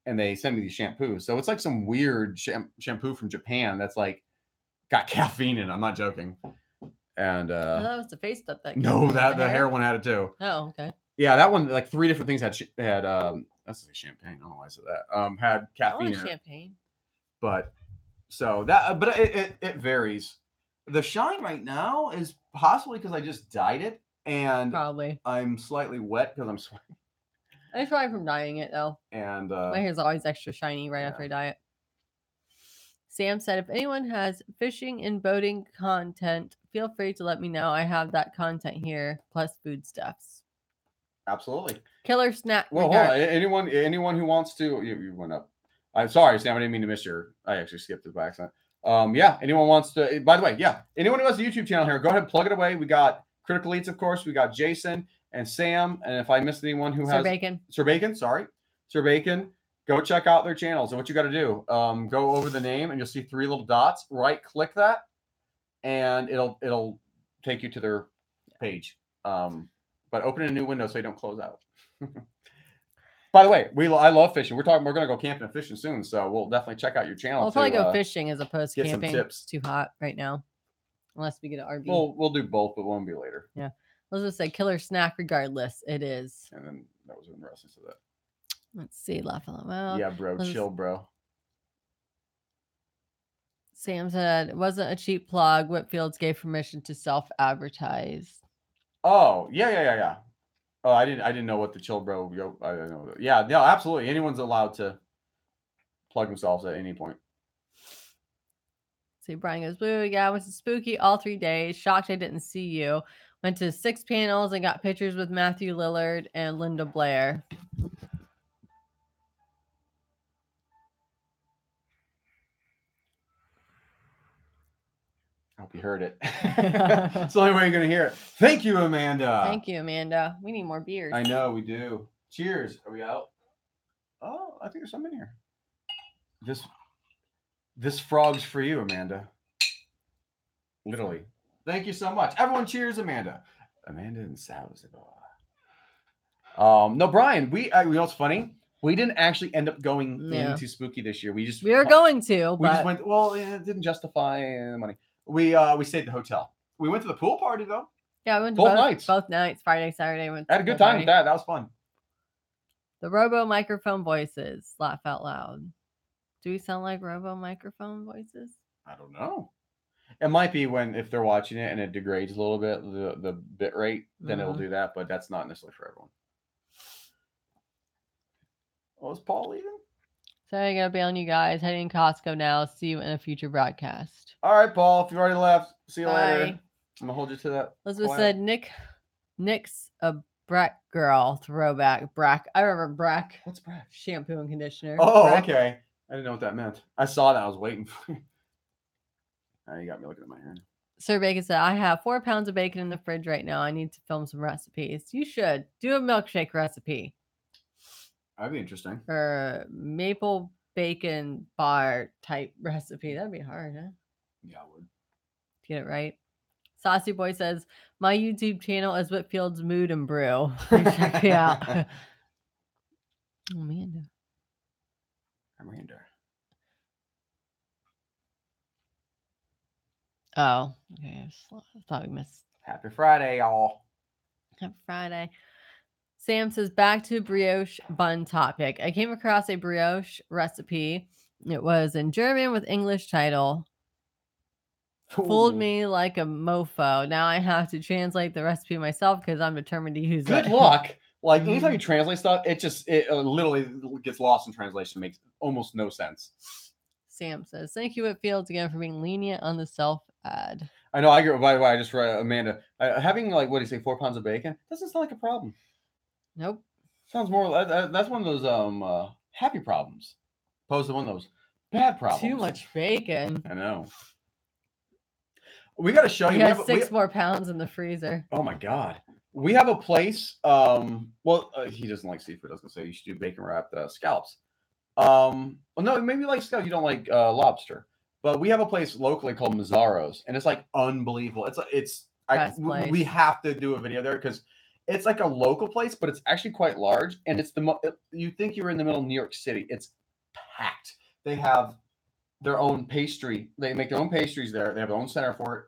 [SPEAKER 1] and they send me these shampoos. So it's like some weird shampoo from Japan that's like got caffeine in it. I'm not joking. And
[SPEAKER 2] I thought it was the face stuff that.
[SPEAKER 1] no, that the hair one had it too.
[SPEAKER 2] Oh, okay.
[SPEAKER 1] Yeah, that one, like 3 different things had that's like champagne. I don't know why I said that. Had
[SPEAKER 2] I
[SPEAKER 1] caffeine
[SPEAKER 2] want
[SPEAKER 1] in it.
[SPEAKER 2] champagne.
[SPEAKER 1] But so that, but it varies. The shine right now is possibly because I just dyed it, and
[SPEAKER 2] Probably.
[SPEAKER 1] I'm slightly wet because I'm sweating.
[SPEAKER 2] It's probably from dyeing it though.
[SPEAKER 1] And
[SPEAKER 2] My hair's always extra shiny right after I dye it. Sam said, if anyone has fishing and boating content, feel free to let me know. I have that content here, plus foodstuffs.
[SPEAKER 1] Absolutely.
[SPEAKER 2] Killer snack.
[SPEAKER 1] Well, hold on. Anyone who wants to, you went up. I'm sorry, Sam. I didn't mean to miss your. I actually skipped it by accident. Yeah. Anyone wants to? By the way, yeah. Anyone who has a YouTube channel here, go ahead and plug it away. We got Critical Eats, of course. We got Jason and Sam. And if I missed anyone who has Sir Bacon, sorry, Sir Bacon. Go check out their channels. And what you got to do, go over the name, and you'll see 3 little dots. Right click that, and it'll take you to their page. But open a new window so you don't close out. By the way, I love fishing. We're gonna go camping and fishing soon, so we'll definitely check out your channel.
[SPEAKER 2] We'll probably go fishing as opposed to camping.
[SPEAKER 1] Tips.
[SPEAKER 2] It's too hot right now, unless we get an RV.
[SPEAKER 1] We'll do both, but one will be later.
[SPEAKER 2] Yeah, let's just say killer snack. Regardless, it is.
[SPEAKER 1] And then that was in reference to that.
[SPEAKER 2] Let's see, well,
[SPEAKER 1] yeah, bro, chill, bro.
[SPEAKER 2] Sam said it wasn't a cheap plug. Whitfields gave permission to self-advertise.
[SPEAKER 1] Oh, yeah. Oh, I didn't know what the chill, bro. I don't know. Yeah, no, absolutely. Anyone's allowed to plug themselves at any point.
[SPEAKER 2] See, Brian goes, "Blue, yeah, I went to Spooky all 3 days. Shocked I didn't see you. Went to 6 panels and got pictures with Matthew Lillard and Linda Blair."
[SPEAKER 1] I hope you heard it. It's the only way you're going to hear it. Thank you, Amanda.
[SPEAKER 2] Thank you, Amanda. We need more beers.
[SPEAKER 1] I know, we do. Cheers. Are we out? Oh, I think there's some in here. This frog's for you, Amanda. Literally. Thank you so much. Everyone cheers, Amanda. Amanda and Salvador. No, Brian, you know what's funny? We didn't actually end up going into Spooky this year. We were
[SPEAKER 2] going to, but
[SPEAKER 1] we just went, well, it didn't justify the money. We stayed at the hotel. We went to the pool party though.
[SPEAKER 2] Yeah, we went to both nights, Friday, Saturday.
[SPEAKER 1] I had a good time with that. That was fun.
[SPEAKER 2] The robo microphone voices. Laugh out loud. Do we sound like robo microphone voices?
[SPEAKER 1] I don't know. It might be if they're watching it and it degrades a little bit, the bit rate, then it'll do that, but that's not necessarily for everyone. Oh, is Paul leaving?
[SPEAKER 2] So I gotta bail on you guys. Heading to Costco now. See you in a future broadcast.
[SPEAKER 1] All right, Paul. If you already left, see you later. I'm gonna hold you to that.
[SPEAKER 2] Elizabeth said, Nick's a Brack girl throwback. Brack. I remember Brack.
[SPEAKER 1] What's Brack?
[SPEAKER 2] Shampoo and conditioner.
[SPEAKER 1] Oh,
[SPEAKER 2] Brack.
[SPEAKER 1] Okay. I didn't know what that meant. I saw that. I was waiting for you. Now you got me looking at my hair.
[SPEAKER 2] Sir Bacon said, I have 4 pounds of bacon in the fridge right now. I need to film some recipes. You should do a milkshake recipe.
[SPEAKER 1] That'd be interesting.
[SPEAKER 2] Or maple bacon bar type recipe. That'd be hard, huh?
[SPEAKER 1] Yeah, I would.
[SPEAKER 2] Get it right. Saucy Boy says, my YouTube channel is Whitfield's Mood and Brew. Check me out. Amanda. Oh, okay. I thought we missed.
[SPEAKER 1] Happy Friday, y'all.
[SPEAKER 2] Happy Friday. Sam says, back to brioche bun topic. I came across a brioche recipe. It was in German with English title. Fooled me like a mofo. Now I have to translate the recipe myself because I'm determined to use it.
[SPEAKER 1] Good luck. Like, anytime you translate stuff, it literally gets lost in translation. It makes almost no sense.
[SPEAKER 2] Sam says, thank you, Whitfield, again for being lenient on the self-ad.
[SPEAKER 1] I know. I agree. By the way, I just read Amanda. Having, like, what do you say, 4 pounds of bacon? Doesn't sound like a problem.
[SPEAKER 2] Nope.
[SPEAKER 1] Sounds more, that's one of those happy problems. Opposed to one of those bad problems.
[SPEAKER 2] Too much bacon.
[SPEAKER 1] I know. We got to show you.
[SPEAKER 2] We have 6 more pounds in the freezer.
[SPEAKER 1] Oh, my God. We have a place. He doesn't like seafood. I was going to say you should do bacon wrapped scallops. Well, no, maybe you like scallops. You don't like lobster. But we have a place locally called Mazzaro's, and it's like unbelievable. We have to do a video there because it's like a local place, but it's actually quite large, and it's you think you're in the middle of New York City. It's packed. They have their own pastry. They make their own pastries there. They have their own center for it.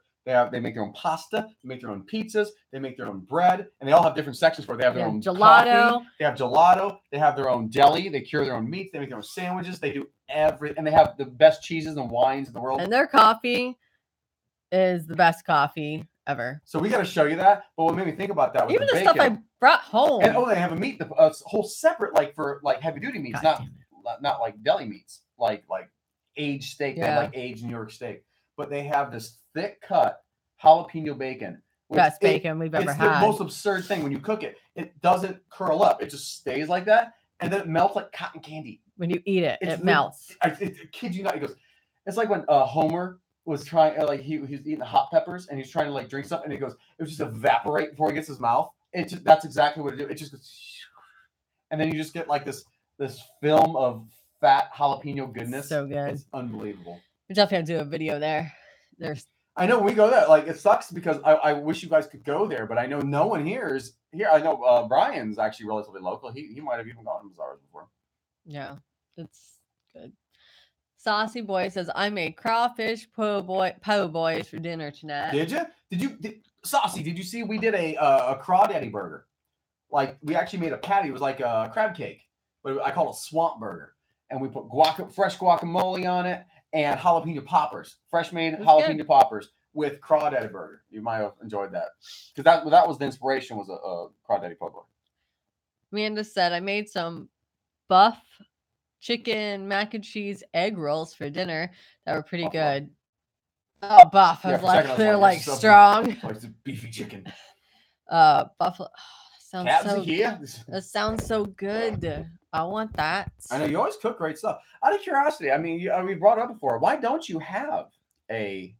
[SPEAKER 1] They make their own pasta. They make their own pizzas. They make their own bread, and they all have different sections for it. They have their own
[SPEAKER 2] gelato.
[SPEAKER 1] Coffee. They have gelato. They have their own deli. They cure their own meats. They make their own sandwiches. They do everything, and they have the best cheeses and wines in the world.
[SPEAKER 2] And their coffee is the best coffee ever.
[SPEAKER 1] So we got to show you that. But what made me think about that was
[SPEAKER 2] even the
[SPEAKER 1] bacon.
[SPEAKER 2] stuff I brought home.
[SPEAKER 1] And they have a meat, a whole separate for heavy duty meats, not like deli meats, like aged steak, like aged New York steak. But they have this thick cut jalapeno bacon.
[SPEAKER 2] Best bacon we've ever had.
[SPEAKER 1] It's the most absurd thing. When you cook it, it doesn't curl up. It just stays like that, and then it melts like cotton candy.
[SPEAKER 2] When you eat it, it melts.
[SPEAKER 1] I kid you not. He goes, it's like when Homer was trying, he was eating the hot peppers, and he's trying to drink something, and he goes, it was just evaporate before he gets his mouth. That's exactly what it did. It just goes, and then you just get this film of fat jalapeno goodness.
[SPEAKER 2] So good.
[SPEAKER 1] It's unbelievable.
[SPEAKER 2] We definitely have to do a video there.
[SPEAKER 1] I know when we go there, it sucks because I wish you guys could go there, but I know no one here is here. I know Brian's actually relatively local. He might have even gone to Mazars before.
[SPEAKER 2] Yeah, it's good. Saucy Boy says, I made crawfish po' boys for dinner tonight.
[SPEAKER 1] Did you? Saucy, did you see we did a crawdaddy burger? We actually made a patty. It was like a crab cake, but I call it swamp burger. And we put fresh guacamole on it and jalapeno poppers, fresh made jalapeno poppers with crawdaddy burger. You might have enjoyed that because that was the inspiration, was a crawdaddy po' boy.
[SPEAKER 2] Amanda said, I made some buff chicken mac and cheese egg rolls for dinner that were pretty good. Oh, buff. I was like, they're strong.
[SPEAKER 1] Like the beefy chicken.
[SPEAKER 2] Buffalo. Sounds so
[SPEAKER 1] here.
[SPEAKER 2] That sounds so good. I want that.
[SPEAKER 1] I know you always cook great stuff. Out of curiosity, I mean, we brought it up before. Why don't you have a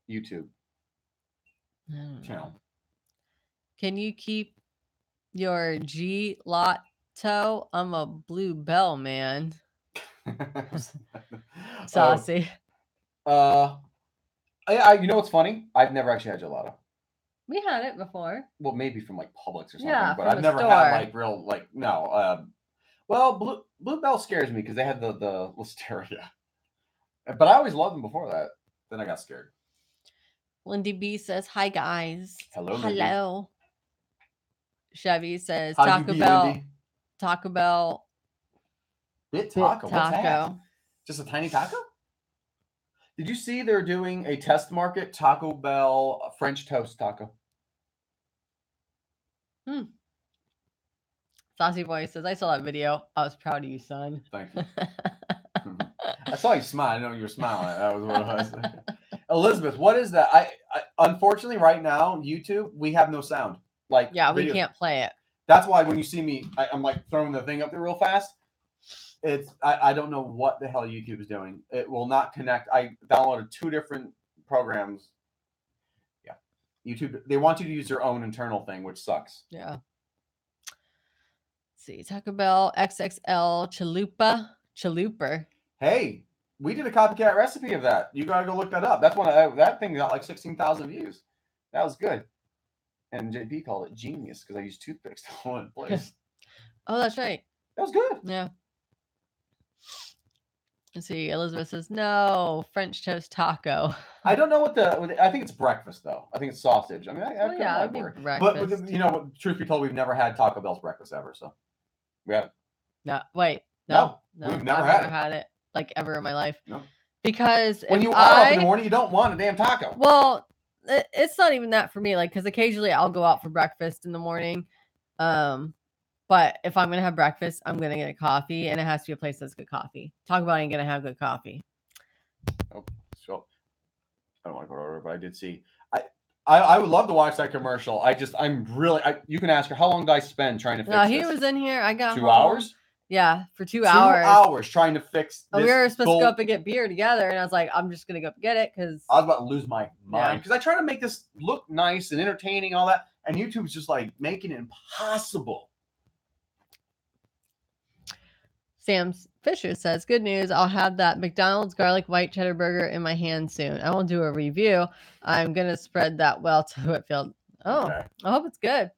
[SPEAKER 1] YouTube channel?
[SPEAKER 2] Can you keep your G-Lotto? I'm a blue bell man. Saucy.
[SPEAKER 1] You know what's funny? I've never actually had gelato.
[SPEAKER 2] We had it before.
[SPEAKER 1] Well, maybe from Publix or something, but
[SPEAKER 2] I've
[SPEAKER 1] never had real no. Well, Blue Bell scares me because they had the listeria. But I always loved them before that. Then I got scared.
[SPEAKER 2] Lindy B says, "Hi guys."
[SPEAKER 1] Hello.
[SPEAKER 2] Hello. Chevy says, "Taco Bell." Taco Bell.
[SPEAKER 1] Bit taco. What's that? Just a tiny taco? Did you see they're doing a test market Taco Bell French toast taco?
[SPEAKER 2] Saucy Boy says, I saw that video. I was proud of you, son.
[SPEAKER 1] Thank you. I saw you smile. I know you were smiling. That was what it was. Elizabeth, what is that? I unfortunately right now, YouTube, we have no sound.
[SPEAKER 2] We can't play it.
[SPEAKER 1] That's why when you see me, I'm throwing the thing up there real fast. I don't know what the hell YouTube is doing. It will not connect. I downloaded 2 different programs. Yeah. YouTube, they want you to use their own internal thing, which sucks.
[SPEAKER 2] Yeah. Let's see. Taco Bell XXL Chalupa.
[SPEAKER 1] Hey, we did a copycat recipe of that. You got to go look that up. That's that thing got 16,000 views. That was good. And JP called it genius because I used toothpicks to hold it in place.
[SPEAKER 2] Oh, that's right.
[SPEAKER 1] That was good.
[SPEAKER 2] Yeah. Let's see. Elizabeth says, no, French toast taco.
[SPEAKER 1] I don't know I think it's breakfast, though. I think it's sausage. I mean,
[SPEAKER 2] it'd be breakfast.
[SPEAKER 1] But, truth be told, we've never had Taco Bell's breakfast ever, so we haven't.
[SPEAKER 2] No, wait. No,
[SPEAKER 1] we've never had
[SPEAKER 2] it ever in my life.
[SPEAKER 1] No.
[SPEAKER 2] Because
[SPEAKER 1] when you are up in the morning, you don't want a damn taco.
[SPEAKER 2] Well, it's not even that for me. Because occasionally I'll go out for breakfast in the morning. But if I'm going to have breakfast, I'm going to get a coffee, and it has to be a place that's good coffee. Talk about ain't going to have good coffee.
[SPEAKER 1] Oh, so I don't want to go over, but I did see. I would love to watch that commercial. You can ask her, how long did I spend trying to fix this?
[SPEAKER 2] He was in here. I got
[SPEAKER 1] 2 hours?
[SPEAKER 2] Yeah, for 2 hours.
[SPEAKER 1] 2 hours trying to fix this.
[SPEAKER 2] We were supposed to go up and get beer together, and I was like, I'm just going to go get it because
[SPEAKER 1] I was about to lose my mind. Because I try to make this look nice and entertaining, all that, and YouTube's just making it impossible.
[SPEAKER 2] Sam Fisher says, good news. I'll have that McDonald's garlic white cheddar burger in my hand soon. I won't do a review. I'm going to spread that well to Whitfield. Oh, okay. I hope it's good.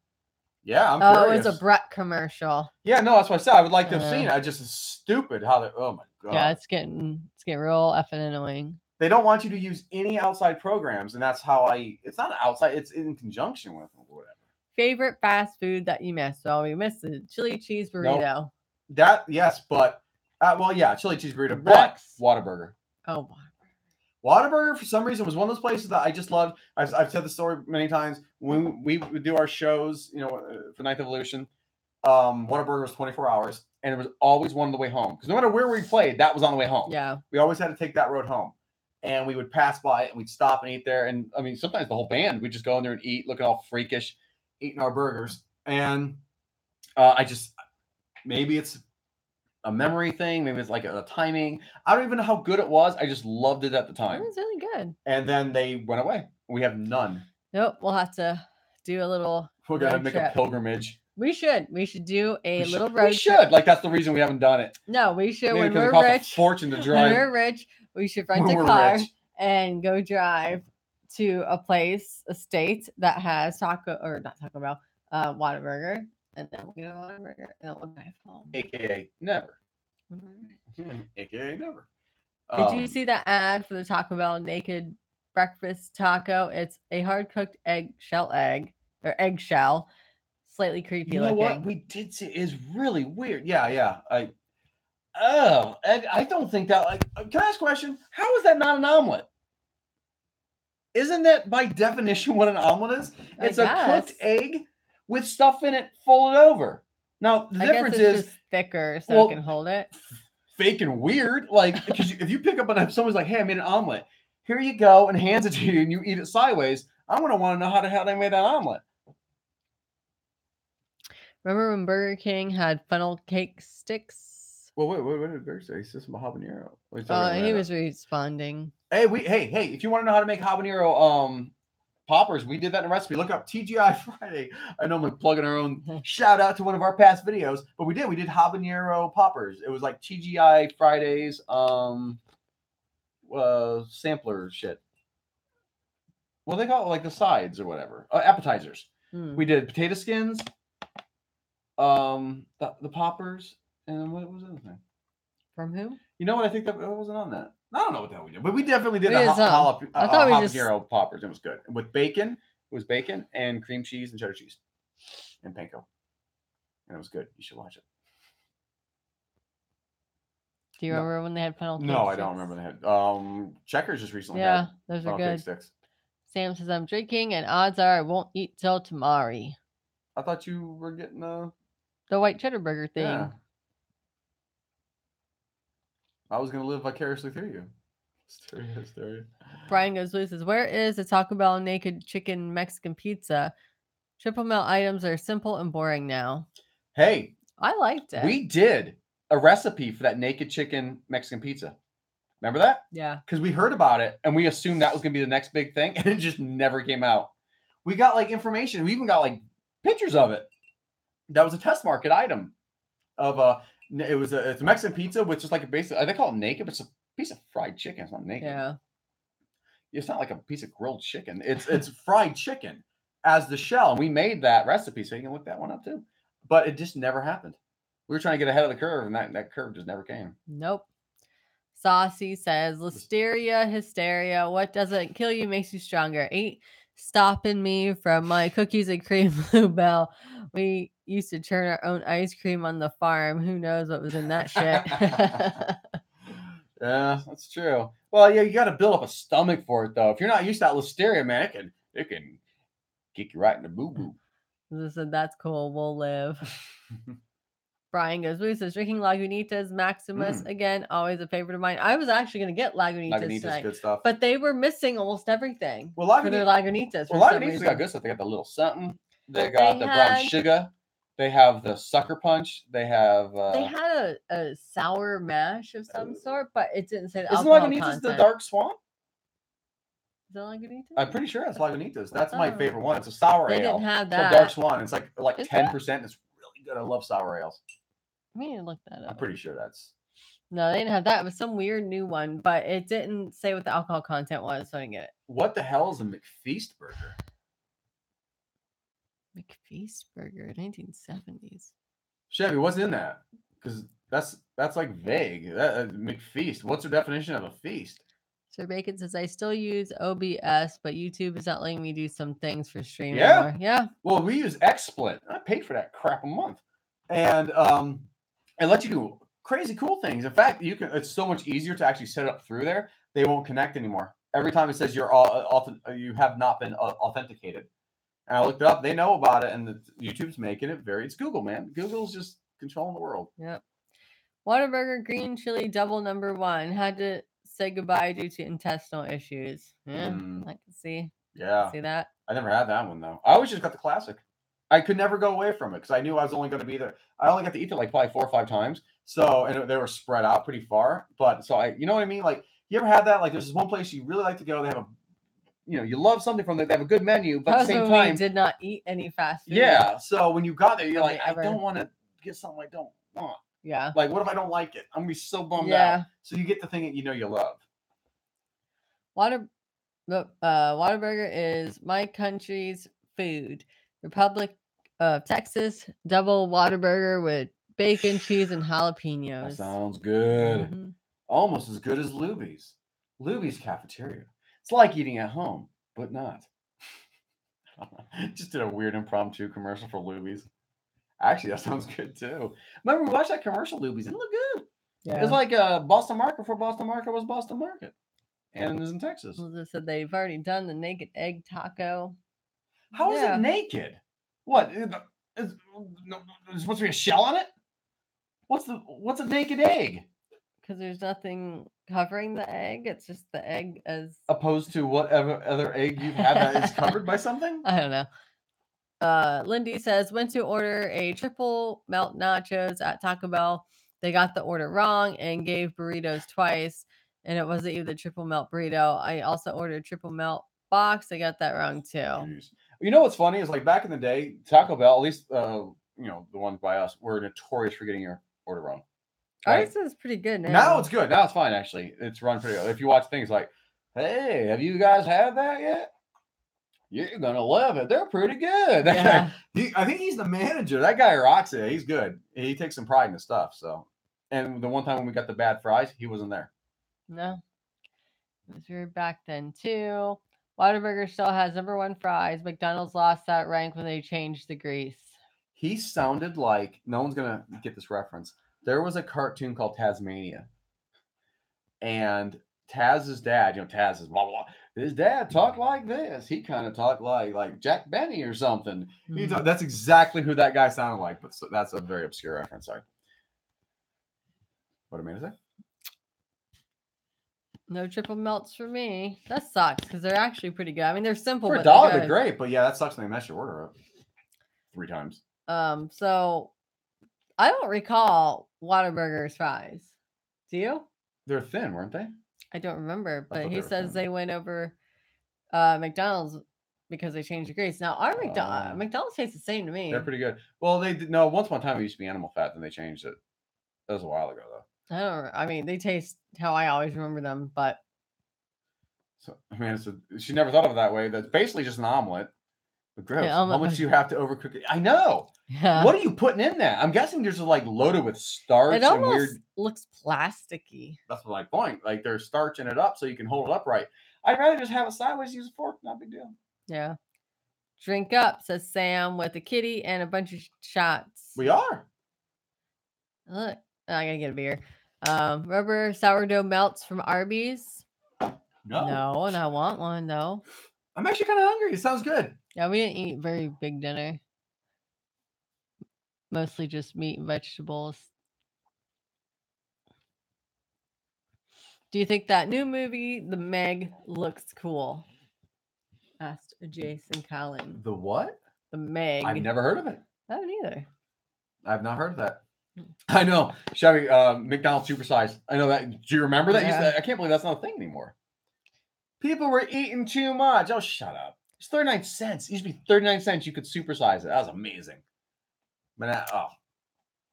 [SPEAKER 1] Yeah, I'm
[SPEAKER 2] Oh,
[SPEAKER 1] curious.
[SPEAKER 2] it's a Brett commercial.
[SPEAKER 1] Yeah, no, that's what I said. I would like to have seen it. I just stupid how they. Oh my god.
[SPEAKER 2] Yeah, it's getting real effing annoying.
[SPEAKER 1] They don't want you to use any outside programs, and that's how I. It's not outside. It's in conjunction with or whatever.
[SPEAKER 2] Favorite fast food that you missed? So we missed the chili cheese burrito.
[SPEAKER 1] Nope. That yes, but well, yeah, chili cheese burrito,
[SPEAKER 2] Rex.
[SPEAKER 1] but Whataburger.
[SPEAKER 2] Oh,
[SPEAKER 1] Whataburger for some reason was one of those places that I just loved. I've said the story many times. When we would do our shows, for Ninth Evolution, Whataburger was 24 hours, and it was always one on the way home. Because no matter where we played, that was on the way home.
[SPEAKER 2] yeah.
[SPEAKER 1] We always had to take that road home. And we would pass by it, and we'd stop and eat there. And, I mean, sometimes the whole band, we'd just go in there and eat, looking all freakish, eating our burgers. And maybe it's a memory thing. Maybe it's like a timing. I don't even know how good it was. I just loved it at the time.
[SPEAKER 2] It was really good.
[SPEAKER 1] And then they went away. We have none.
[SPEAKER 2] Nope. We'll have to do a little.
[SPEAKER 1] We're going to make a pilgrimage.
[SPEAKER 2] We should do a little road trip.
[SPEAKER 1] We should. Like, that's the reason we haven't done it.
[SPEAKER 2] No, we should.
[SPEAKER 1] Maybe
[SPEAKER 2] when we're
[SPEAKER 1] it
[SPEAKER 2] rich.
[SPEAKER 1] A fortune to drive.
[SPEAKER 2] When we're rich, we should rent a car and go drive to a state that has not Taco Bell, Whataburger, and then we'll get a Whataburger and then we'll drive home.
[SPEAKER 1] AKA never. AKA never.
[SPEAKER 2] Did you see that ad for the Taco Bell naked breakfast taco? It's a hard-cooked eggshell. Slightly creepy looking.
[SPEAKER 1] You know what? We did see. It's really weird. Yeah. I don't think that. Can I ask a question? How is that not an omelet? Isn't that by definition what an omelet is? It's a cooked egg with stuff in it folded over. Now the difference is
[SPEAKER 2] just thicker, so it can hold it.
[SPEAKER 1] Fake and weird, because if you pick up on someone's like, "Hey, I made an omelet. Here you go," and hands it to you, and you eat it sideways. I'm gonna want to know how they made that omelet.
[SPEAKER 2] Remember when Burger King had funnel cake sticks?
[SPEAKER 1] Well, wait, what did Burger say? He said some habanero.
[SPEAKER 2] He was responding.
[SPEAKER 1] Hey, if you want to know how to make habanero poppers, we did that in a recipe. Look up TGI Friday. I know I'm plugging our own shout out to one of our past videos, but we did habanero poppers. It was like TGI Fridays sampler shit. Well, they call it like the sides or whatever. Appetizers. We did potato skins, the poppers, and what was the other thing?
[SPEAKER 2] From who?
[SPEAKER 1] You know what? I think that wasn't on that. I don't know what the hell we did, but we definitely did habanero poppers. It was good with bacon. It was bacon and cream cheese and cheddar cheese and panko, and it was good. You should watch it.
[SPEAKER 2] Do you remember when they had funnel cake?
[SPEAKER 1] No, I don't remember they had. Checkers just recently.
[SPEAKER 2] Yeah, those are good. Sticks. Sam says I'm drinking, and odds are I won't eat till tomorrow.
[SPEAKER 1] I thought you were getting the
[SPEAKER 2] white cheddar burger thing. Yeah.
[SPEAKER 1] I was going to live vicariously through you. Hysteria.
[SPEAKER 2] Brian goes, Lou says, where is the Taco Bell naked chicken Mexican pizza? Triple melt items are simple and boring now.
[SPEAKER 1] Hey.
[SPEAKER 2] I liked it.
[SPEAKER 1] We did a recipe for that naked chicken Mexican pizza. Remember that?
[SPEAKER 2] Yeah.
[SPEAKER 1] Because we heard about it, and we assumed that was going to be the next big thing, and it just never came out. We got, information. We even got, pictures of it. That was a test market item of it's a Mexican pizza with just a basic. They call it naked, but it's a piece of fried chicken. It's not naked.
[SPEAKER 2] Yeah.
[SPEAKER 1] It's not like a piece of grilled chicken. It's fried chicken as the shell. And we made that recipe, so you can look that one up too. But it just never happened. We were trying to get ahead of the curve, and that curve just never came.
[SPEAKER 2] Nope. Saucy says, Listeria, hysteria. What doesn't kill you makes you stronger. Ain't stopping me from my cookies and cream, Bluebell. We used to churn our own ice cream on the farm. Who knows what was in that shit?
[SPEAKER 1] Yeah, that's true. Well, yeah, you got to build up a stomach for it, though. If you're not used to that listeria, man, it can kick you right in the boo-boo.
[SPEAKER 2] Listen, that's cool. We'll live. Brian goes, Lou says, drinking Lagunitas Maximus. Again, always a favorite of mine. I was actually going to get Lagunitas tonight,
[SPEAKER 1] good stuff.
[SPEAKER 2] But they were missing almost everything for their Lagunitas.
[SPEAKER 1] Well, Lagunitas got good stuff. They got the little something. They got the brown sugar. They have the sucker punch. They have.
[SPEAKER 2] They had a sour mash of some sort, but it didn't say the alcohol
[SPEAKER 1] Lagunitas
[SPEAKER 2] content.
[SPEAKER 1] The dark swamp?
[SPEAKER 2] Is it Lagunitas?
[SPEAKER 1] I'm pretty sure that's Lagunitas. That's my favorite one. It's a sour ale.
[SPEAKER 2] They didn't have that.
[SPEAKER 1] It's dark swan. It's like 10%. It's really good. I love sour ales.
[SPEAKER 2] I mean, look that up.
[SPEAKER 1] I'm pretty sure that's.
[SPEAKER 2] No, they didn't have that. It was some weird new one, but it didn't say what the alcohol content was, so I didn't get it.
[SPEAKER 1] What the hell is a McFeast burger?
[SPEAKER 2] McFeast burger, 1970s.
[SPEAKER 1] Chevy, what's in that? Because that's like vague. McFeast. What's the definition of a feast?
[SPEAKER 2] Sir Bacon says, I still use OBS, but YouTube is not letting me do some things for streaming
[SPEAKER 1] Yeah?
[SPEAKER 2] anymore. Yeah.
[SPEAKER 1] Well, we use XSplit. I paid for that crap a month, and it lets you do crazy cool things. In fact, you can. It's so much easier to actually set it up through there. They won't connect anymore. Every time it says you have not been authenticated. And I looked it up. They know about it, and YouTube's making it very. It's Google, man. Google's just controlling the world.
[SPEAKER 2] Yep. Whataburger green chili double number 1 had to say goodbye due to intestinal issues. Yeah, I can see.
[SPEAKER 1] Yeah,
[SPEAKER 2] See that?
[SPEAKER 1] I never had that one though. I always just got the classic. I could never go away from it because I knew I was only going to be there. I only got to eat it like probably 4 or 5 times. So, and they were spread out pretty far. But so you know what I mean? Like, you ever had that? Like, there's this one place you really like to go. They have you love something from them. They have a good menu, but at the same time,
[SPEAKER 2] did not eat any fast food.
[SPEAKER 1] Yeah. So when you got there, you're like,
[SPEAKER 2] ever.
[SPEAKER 1] I don't want to get something I don't want.
[SPEAKER 2] Yeah.
[SPEAKER 1] Like, what if I don't like it? I'm gonna be so bummed out. So you get the thing that you know you love.
[SPEAKER 2] Whataburger is my country's food. Republic of Texas, double Whataburger with bacon, cheese, and jalapenos.
[SPEAKER 1] That sounds good.
[SPEAKER 2] Mm-hmm.
[SPEAKER 1] Almost as good as Luby's. Luby's cafeteria. It's like eating at home, but not. Just did a weird impromptu commercial for Luby's. Actually, that sounds good too. Remember, we watched that commercial, Luby's. It looked good. Yeah. It was like Boston Market before Boston Market was Boston Market. And it was in Texas.
[SPEAKER 2] Well, they said they've already done the naked egg taco.
[SPEAKER 1] How is it naked? What? Is supposed to be a shell on it? What's a naked egg?
[SPEAKER 2] Because there's nothing covering the egg. It's just the egg as
[SPEAKER 1] opposed to whatever other egg you've had that is covered by something.
[SPEAKER 2] I don't know. Lindy says, went to order a triple melt nachos at Taco Bell. They got the order wrong and gave burritos twice, and it wasn't even the triple melt burrito. I also ordered triple melt box. They got that wrong too.
[SPEAKER 1] Jeez. You know what's funny is like back in the day, Taco Bell, at least the ones by us, were notorious for getting your order wrong.
[SPEAKER 2] Right? Ours is pretty good now.
[SPEAKER 1] Now it's good. Now it's fine actually. It's run pretty good. If you watch things like, hey, have you guys had that yet? You're gonna love it. They're pretty good.
[SPEAKER 2] Yeah.
[SPEAKER 1] I think he's the manager. That guy rocks it. He's good. He takes some pride in his stuff. So, and the one time when we got the bad fries, he wasn't there.
[SPEAKER 2] No, it was weird back then too. Whataburger still has number 1 fries. McDonald's lost that rank when they changed the grease.
[SPEAKER 1] He sounded like no one's gonna get this reference. There was a cartoon called Tasmania, and Taz's dad, Taz is blah blah blah. His dad talked like this. He kind of talked like Jack Benny or something. Mm-hmm. That's exactly who that guy sounded like. But that's a very obscure reference. Sorry. What am I gonna say?
[SPEAKER 2] No triple melts for me. That sucks because they're actually pretty good. I mean, they're simple.
[SPEAKER 1] For
[SPEAKER 2] but
[SPEAKER 1] $1, they're great. But yeah, that sucks when they mess your order up 3 times.
[SPEAKER 2] So I don't recall Whataburger's fries. Do you?
[SPEAKER 1] They're thin, weren't they?
[SPEAKER 2] I don't remember, but he says they went over McDonald's because they changed the grease. Now our McDonald's tastes the same to me.
[SPEAKER 1] They're pretty good. Well, they did, no. Once upon a time, it used to be animal fat, then they changed it. That was a while ago, though.
[SPEAKER 2] I mean, they taste how I always remember them, but.
[SPEAKER 1] So I mean, she never thought of it that way. That's basically just an omelet. But gross. Yeah, how much do you have to overcook it? I know. Yeah. What are you putting in that? I'm guessing there's like loaded with starch.
[SPEAKER 2] It almost and weird. Looks plasticky.
[SPEAKER 1] That's my point. Like they're starching it up so you can hold it upright. I'd rather just have it sideways, use a fork. Not a big deal.
[SPEAKER 2] Yeah. Drink up, says Sam, with a kitty and a bunch of shots.
[SPEAKER 1] We are.
[SPEAKER 2] Look, I gotta get a beer. Rubber sourdough melts from Arby's. No, and I want one though.
[SPEAKER 1] I'm actually kind of hungry. It sounds good.
[SPEAKER 2] Yeah, we didn't eat very big dinner. Mostly just meat and vegetables. Do you think that new movie, The Meg, looks cool? Asked Jason Collin.
[SPEAKER 1] The what?
[SPEAKER 2] The Meg.
[SPEAKER 1] I've never heard of it.
[SPEAKER 2] I haven't either.
[SPEAKER 1] I've not heard of that. I know. Chevy, McDonald's supersize. I know that. Do you remember that?
[SPEAKER 2] Yeah.
[SPEAKER 1] I can't believe that's not a thing anymore. People were eating too much. Oh, shut up. It's 39 cents. It used to be 39 cents. You could supersize it. That was amazing. But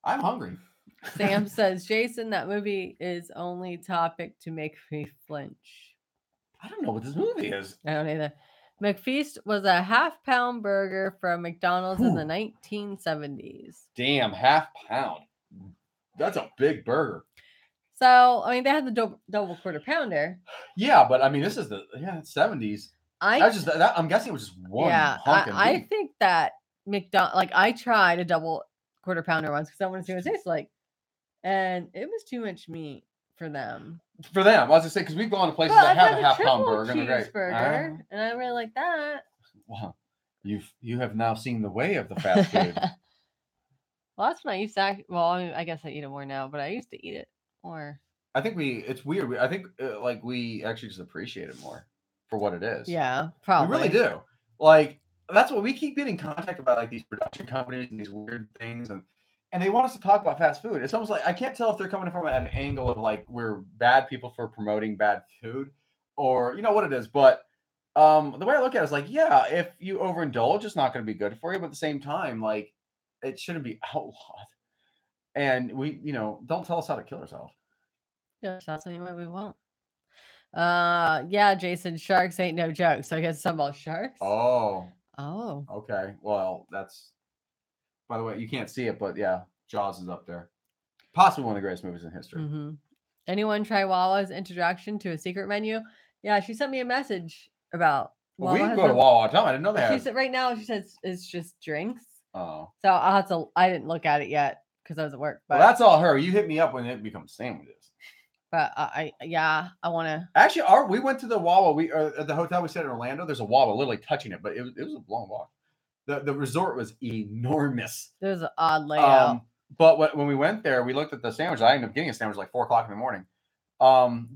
[SPEAKER 1] I'm hungry.
[SPEAKER 2] Sam says, Jason, that movie is only topic to make me flinch.
[SPEAKER 1] I don't know what this movie is.
[SPEAKER 2] I don't either. McFeast was a half-pound burger from McDonald's in the
[SPEAKER 1] Whew.
[SPEAKER 2] 1970s.
[SPEAKER 1] Damn, half pound. That's a big burger.
[SPEAKER 2] So, I mean, they had the double quarter pounder.
[SPEAKER 1] Yeah, but I mean, this is the 70s. That's just that. I'm guessing it was just one hunk of meat.
[SPEAKER 2] I think that McDonald, I tried a double quarter pounder once because I wanted to see what it tastes like, and it was too much meat for them.
[SPEAKER 1] For them, I was gonna say because we've gone to places that have a half pound burger and they're great.
[SPEAKER 2] And I really like that.
[SPEAKER 1] Well, you have now seen the way of the fast food.
[SPEAKER 2] Well, that's when I used to. I guess I eat it more now, but I used to eat it more.
[SPEAKER 1] I think it's weird. I think we actually just appreciate it more for what it is.
[SPEAKER 2] Yeah, probably.
[SPEAKER 1] We really do. Like that's what we keep getting contact about, like these production companies and these weird things, and they want us to talk about fast food. It's almost like I can't tell if they're coming from an angle of like we're bad people for promoting bad food, or you know what it is. But the way I look at it is like, yeah, if you overindulge, it's not going to be good for you. But at the same time, like it shouldn't be outlawed. And we, don't tell us how to kill ourselves.
[SPEAKER 2] Yeah, that's anyway we won't. Yeah, Jason, sharks ain't no joke. So I guess something about sharks.
[SPEAKER 1] Oh.
[SPEAKER 2] Okay.
[SPEAKER 1] Well, that's. By the way, you can't see it, but yeah, Jaws is up there. Possibly one of the greatest movies in history.
[SPEAKER 2] Mm-hmm. Anyone try Wawa's introduction to a secret menu? Yeah, she sent me a message about.
[SPEAKER 1] Well, we go to Wawa all the time. I didn't know that.
[SPEAKER 2] She said right now she says it's just drinks.
[SPEAKER 1] Oh.
[SPEAKER 2] So I'll have to. I didn't look at it yet because I was at work. But
[SPEAKER 1] well, that's all her. You hit me up when it becomes sandwiches.
[SPEAKER 2] But I want to.
[SPEAKER 1] Actually, we went to the Wawa. At the hotel we stayed in Orlando. There's a Wawa literally touching it, but it was a long walk. The resort was enormous.
[SPEAKER 2] There was an odd layout.
[SPEAKER 1] But when we went there, we looked at the sandwich. I ended up getting a sandwich like 4:00 in the morning.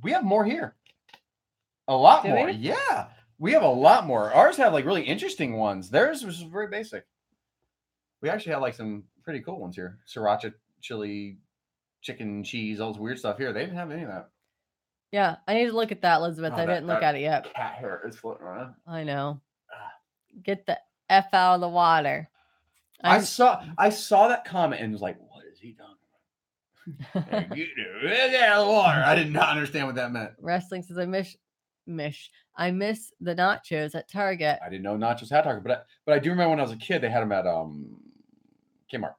[SPEAKER 1] We have more here. A lot more.
[SPEAKER 2] We?
[SPEAKER 1] Yeah, we have a lot more. Ours have like really interesting ones. Theirs was very basic. We actually have like some pretty cool ones here. Sriracha, chili, chicken, cheese, all this weird stuff here. They didn't have any of that.
[SPEAKER 2] Yeah, I need to look at that, Elizabeth. I didn't look at it yet.
[SPEAKER 1] Cat hair is floating around.
[SPEAKER 2] I know. Get the F out of the water.
[SPEAKER 1] I saw that comment and was like, what is he talking about? Get out of the water. I did not understand what that meant.
[SPEAKER 2] Wrestling says I miss the nachos at Target.
[SPEAKER 1] I didn't know nachos had Target, but I do remember when I was a kid, they had them at Kmart.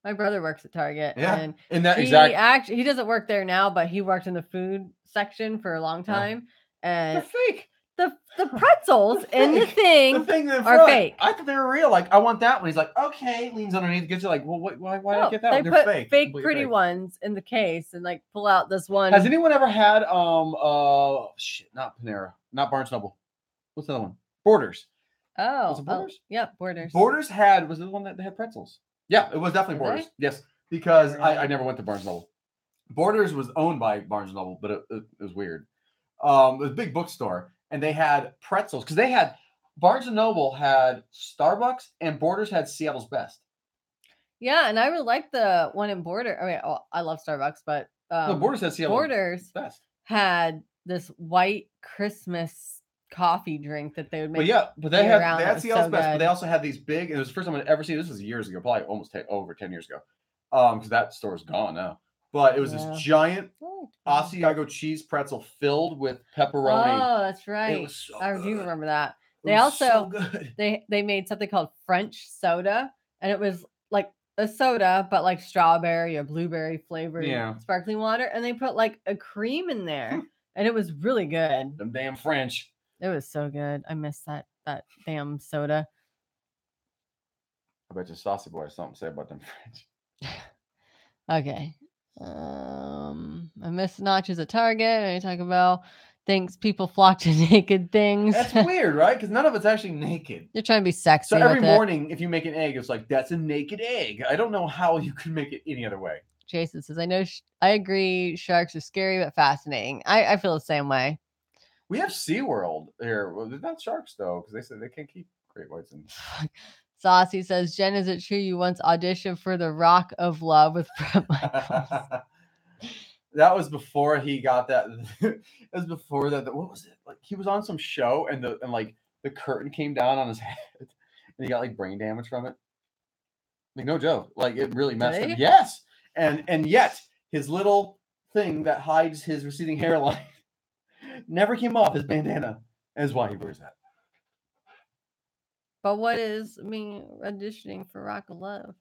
[SPEAKER 2] My brother works at Target.
[SPEAKER 1] Yeah,
[SPEAKER 2] and he doesn't work there now, but he worked in the food section for a long time. And
[SPEAKER 1] they're fake.
[SPEAKER 2] The pretzels in the thing are fake.
[SPEAKER 1] I thought they were real. Like, I want that one. He's like, okay. Leans underneath, gets it. Like, well, why did I get that one?
[SPEAKER 2] They're fake. Fake pretty ones in the case and like pull out this one.
[SPEAKER 1] Has anyone ever had not Panera, not Barnes Noble? What's the other one? Borders.
[SPEAKER 2] Oh,
[SPEAKER 1] was it Borders?
[SPEAKER 2] Yeah, Borders.
[SPEAKER 1] Borders was the one that they had pretzels. Yeah, it was definitely Borders. Yes, because I never went to Barnes Noble. Borders was owned by Barnes Noble, but it was weird. It was a big bookstore. And they had pretzels because they had Barnes and Noble had Starbucks and Borders had Seattle's Best.
[SPEAKER 2] Yeah, and I really like the one in Borders. I mean, I love Starbucks, but
[SPEAKER 1] Borders had Seattle's
[SPEAKER 2] Best. Had this white Christmas coffee drink that they would make.
[SPEAKER 1] But they had Seattle's Best, but they also had these big. And it was the first time I'd ever seen. This was years ago, probably almost over 10 years ago, because that store is gone now. But it was this giant Asiago cheese pretzel filled with pepperoni.
[SPEAKER 2] Oh, that's right.
[SPEAKER 1] It was so
[SPEAKER 2] I do remember that. They
[SPEAKER 1] so good.
[SPEAKER 2] they made something called French soda, and it was like a soda, but like strawberry or blueberry flavored sparkling water, and they put like a cream in there, and it was really good.
[SPEAKER 1] Them damn French.
[SPEAKER 2] It was so good. I miss that damn soda.
[SPEAKER 1] I bet you Saucy Boy has something to say about them French.
[SPEAKER 2] Okay. I miss nachos at Target. And I talk about thinks people flock to naked things.
[SPEAKER 1] That's weird, right? Because none of it's actually naked.
[SPEAKER 2] You're trying to be sexy.
[SPEAKER 1] So every morning, if you make an egg, it's like, that's a naked egg. I don't know how you could make it any other way.
[SPEAKER 2] Jason says, I agree. Sharks are scary, but fascinating. I feel the same way.
[SPEAKER 1] We have SeaWorld here. Well, they're not sharks, though, because they said they can't keep great whites in.
[SPEAKER 2] Saucy says, Jen, is it true you once auditioned for the Rock of Love with Bret Michaels?
[SPEAKER 1] That was before he got that. It was before that. What was it? Like he was on some show and the curtain came down on his head and he got like brain damage from it. Like no joke. Like it really messed him. Yes. And yet his little thing that hides his receding hairline never came off his bandana. That's why he wears that.
[SPEAKER 2] But what is me auditioning for Rock of Love?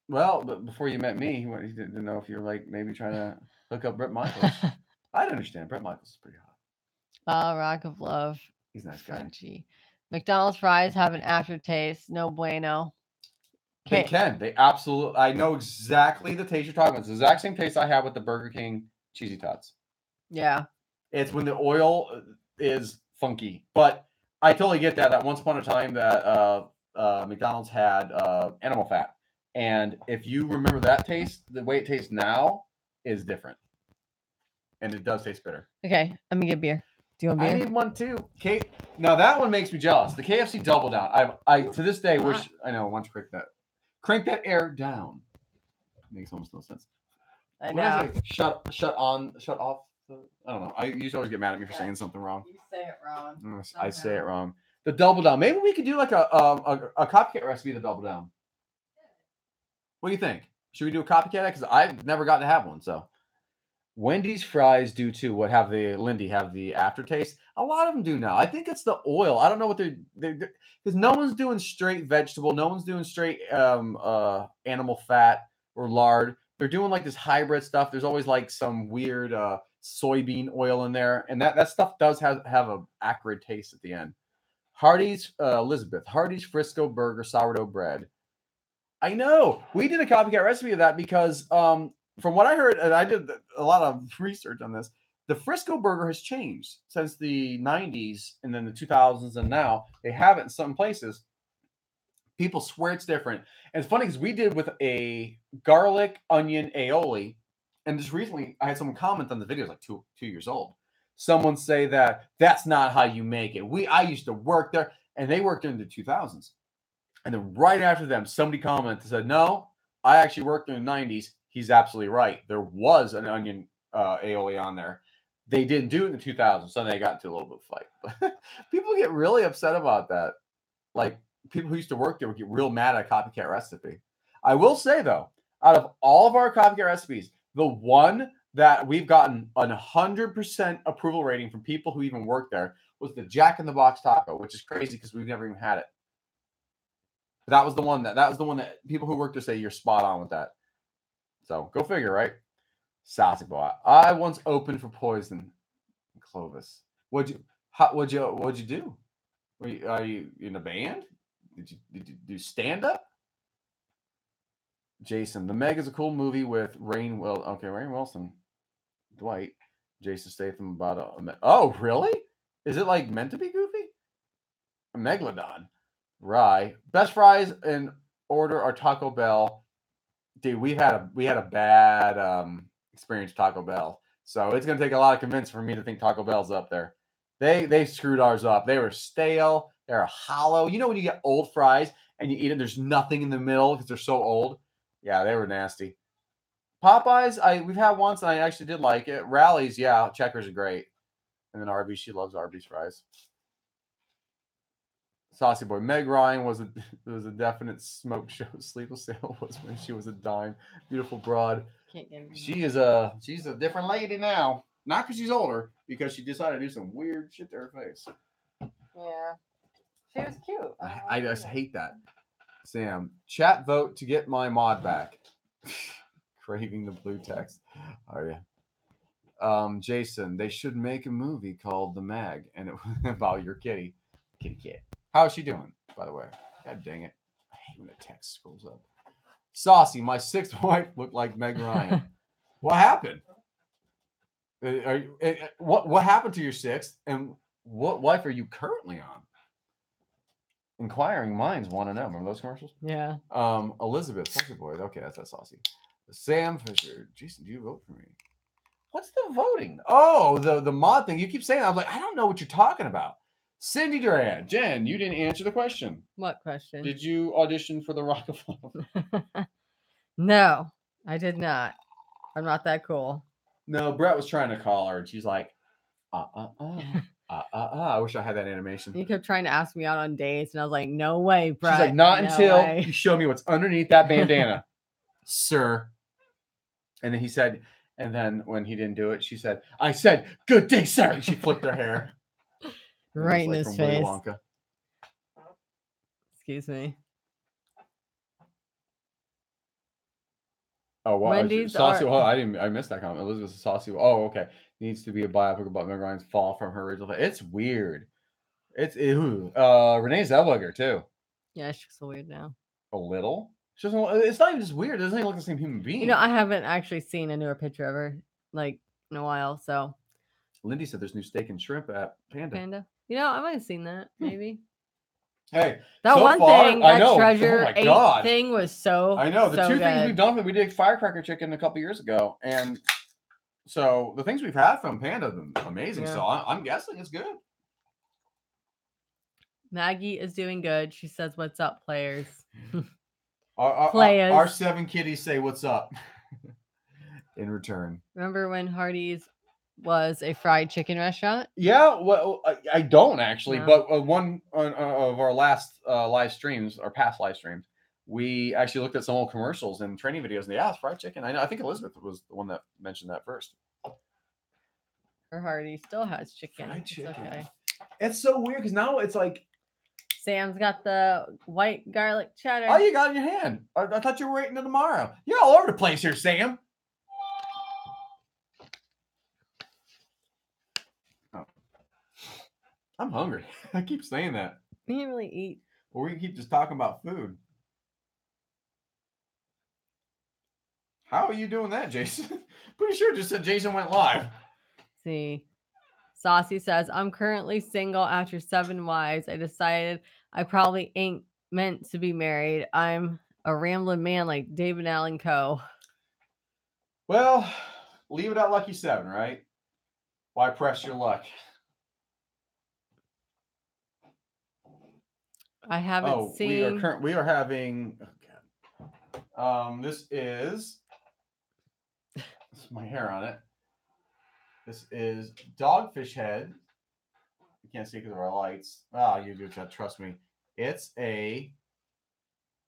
[SPEAKER 1] Well, but before you met me, you didn't know if you were like maybe trying to hook up Brett Michaels. I'd understand. Brett Michaels is pretty hot.
[SPEAKER 2] Rock of Love.
[SPEAKER 1] He's a nice guy.
[SPEAKER 2] Frenchie. McDonald's fries have an aftertaste. No bueno.
[SPEAKER 1] They can. They absolutely. I know exactly the taste you're talking about. It's the exact same taste I have with the Burger King cheesy tots.
[SPEAKER 2] Yeah.
[SPEAKER 1] It's when the oil is funky. But I totally get that. That once upon a time that McDonald's had animal fat. And if you remember that taste, the way it tastes now is different. And it does taste bitter.
[SPEAKER 2] Okay, let me get beer. Do you want beer?
[SPEAKER 1] I need one too. Now that one makes me jealous. The KFC Double Down. I to this day wish I know. Once crank that air down. Makes almost no sense.
[SPEAKER 2] I know.
[SPEAKER 1] Shut off. I don't know. I used to always get mad at me for saying something wrong.
[SPEAKER 2] You say it wrong.
[SPEAKER 1] I say it wrong. The Double Down. Maybe we could do like a copycat recipe of the Double Down. What do you think? Should we do a copycat? Because I've never gotten to have one. So Wendy's fries do too. What have Lindy have the aftertaste? A lot of them do now. I think it's the oil. I don't know what they're because no one's doing straight vegetable. No one's doing straight animal fat or lard. They're doing like this hybrid stuff. There's always like some weird soybean oil in there, and that stuff does have a acrid taste at the end. Hardee's Elizabeth Hardee's Frisco burger sourdough bread. I know we did a copycat recipe of that because from what I heard, and I did a lot of research on this, the Frisco burger has changed since the 90s and then the 2000s, and now they have it in some places. People swear it's different. And it's funny because we did with a garlic onion aioli, and just recently I had someone comment on the video, like 2 years old. Someone say that's not how you make it. I used to work there, and they worked in the 2000s. And then right after them, somebody commented and said, no, I actually worked in the 90s. He's absolutely right. There was an onion aioli on there. They didn't do it in the 2000s, so they got into a little bit of fight. But people get really upset about that. Like, people who used to work there would get real mad at a copycat recipe. I will say, though, out of all of our copycat recipes, the one that we've gotten 100% approval rating from people who even work there was the Jack in the Box taco, which is crazy because we've never even had it. That was the one that people who work there say you're spot on with that. So go figure, right? Saucy boy. I once opened for Poison, Clovis. What'd you do? Are you in a band? Did you do stand up? Jason, The Meg is a cool movie with Rainn Wilson, Dwight, Jason Statham about oh really? Is it like meant to be goofy? A Megalodon. Rye. Best fries in order are Taco Bell. Dude, we had a bad experience with Taco Bell. So it's gonna take a lot of convincing for me to think Taco Bell's up there. They screwed ours up. They were stale, they're hollow. You know when you get old fries and you eat it, there's nothing in the middle because they're so old? Yeah, they were nasty. Popeyes, we've had once and I actually did like it. Rallies, yeah, Checkers are great. And then Arby's, she loves Arby's fries. Saucy boy. Meg Ryan was a definite smoke show. Sleepless Sale was when she was a dime. Beautiful broad. She's a different lady now. Not because she's older, because she decided to do some weird shit to her face.
[SPEAKER 2] Yeah. She was cute.
[SPEAKER 1] I just hate that. Sam, chat vote to get my mod back. Craving the blue text. Are you? Jason, they should make a movie called The Mag and it about your kitty cat. How is she doing, by the way? God dang it. I hate when the text scrolls up. Saucy, my sixth wife looked like Meg Ryan. What happened? What happened to your sixth? And what wife are you currently on? Inquiring minds want to know. Remember those commercials?
[SPEAKER 2] Yeah.
[SPEAKER 1] Elizabeth, Saucy boy. Okay, that's Saucy. Sam Fisher. Jason, do you vote for me? What's the voting? Oh, the mod thing. You keep saying that. I was like, I don't know what you're talking about. Cindy Duran, Jen, you didn't answer the question.
[SPEAKER 2] What question?
[SPEAKER 1] Did you audition for the Rock of Love?
[SPEAKER 2] No, I did not. I'm not that cool.
[SPEAKER 1] No, Brett was trying to call her, and she's like, I wish I had that animation.
[SPEAKER 2] He kept trying to ask me out on dates, and I was like, no way, Brett.
[SPEAKER 1] She's like, not until you show me what's underneath that bandana, sir. And then he said, and then when he didn't do it, she said, I said, good day, sir. And she flipped her hair.
[SPEAKER 2] Right in his face. Excuse me.
[SPEAKER 1] Oh, what?
[SPEAKER 2] Wendy's
[SPEAKER 1] Saucy.
[SPEAKER 2] are-
[SPEAKER 1] Oh, I missed that comment. Elizabeth's saucy. Oh, okay. Needs to be a biopic about Meg Ryan's fall from her original. It's weird. It's ew. Renee Zellweger too.
[SPEAKER 2] Yeah, she's so weird now.
[SPEAKER 1] A little. She doesn't. It's not even just weird. It doesn't even look like the same human being.
[SPEAKER 2] You know, I haven't actually seen a newer picture of her like in a while. So
[SPEAKER 1] Lindy said there's new steak and shrimp at Panda.
[SPEAKER 2] You know, I might have seen that maybe.
[SPEAKER 1] Hey,
[SPEAKER 2] That
[SPEAKER 1] so
[SPEAKER 2] one
[SPEAKER 1] far,
[SPEAKER 2] thing,
[SPEAKER 1] I
[SPEAKER 2] that
[SPEAKER 1] know.
[SPEAKER 2] treasure
[SPEAKER 1] Oh my
[SPEAKER 2] 8
[SPEAKER 1] God.
[SPEAKER 2] thing was so.
[SPEAKER 1] I know the
[SPEAKER 2] so
[SPEAKER 1] two things
[SPEAKER 2] good.
[SPEAKER 1] we've done. We did firecracker chicken a couple years ago, and so the things we've had from Panda have been amazing.
[SPEAKER 2] Yeah.
[SPEAKER 1] So I'm guessing it's good.
[SPEAKER 2] Maggie is doing good. She says, "What's up, players?"
[SPEAKER 1] Our 7 kitties say what's up in return.
[SPEAKER 2] Remember when Hardee's was a fried chicken restaurant?
[SPEAKER 1] Yeah, well, I don't actually,
[SPEAKER 2] No.
[SPEAKER 1] but one of our last live streams, our past live streams, we actually looked at some old commercials and training videos, and yeah, it's fried chicken. I know. I think Elizabeth was the one that mentioned that first.
[SPEAKER 2] Her Hardee's still has chicken.
[SPEAKER 1] Fried
[SPEAKER 2] It's
[SPEAKER 1] chicken.
[SPEAKER 2] okay.
[SPEAKER 1] It's so weird because now it's like,
[SPEAKER 2] Sam's got the white garlic cheddar.
[SPEAKER 1] oh, you got it in your hand. I thought you were waiting till tomorrow. You're all over the place here, Sam. Oh. I'm hungry. I keep saying that.
[SPEAKER 2] We didn't really eat.
[SPEAKER 1] Or we can keep just talking about food. How are you doing that, Jason? Pretty sure it just said Jason went live.
[SPEAKER 2] See, Saucy says, "I'm currently single after 7 wives. I decided I probably ain't meant to be married. I'm a rambling man like David Allen Coe."
[SPEAKER 1] Well, leave it at lucky 7, right? Why press your luck?
[SPEAKER 2] I haven't seen.
[SPEAKER 1] We are having. Oh God. This is my hair on it. This is dogfish head. You can't see because of our lights. You do that. Trust me. It's a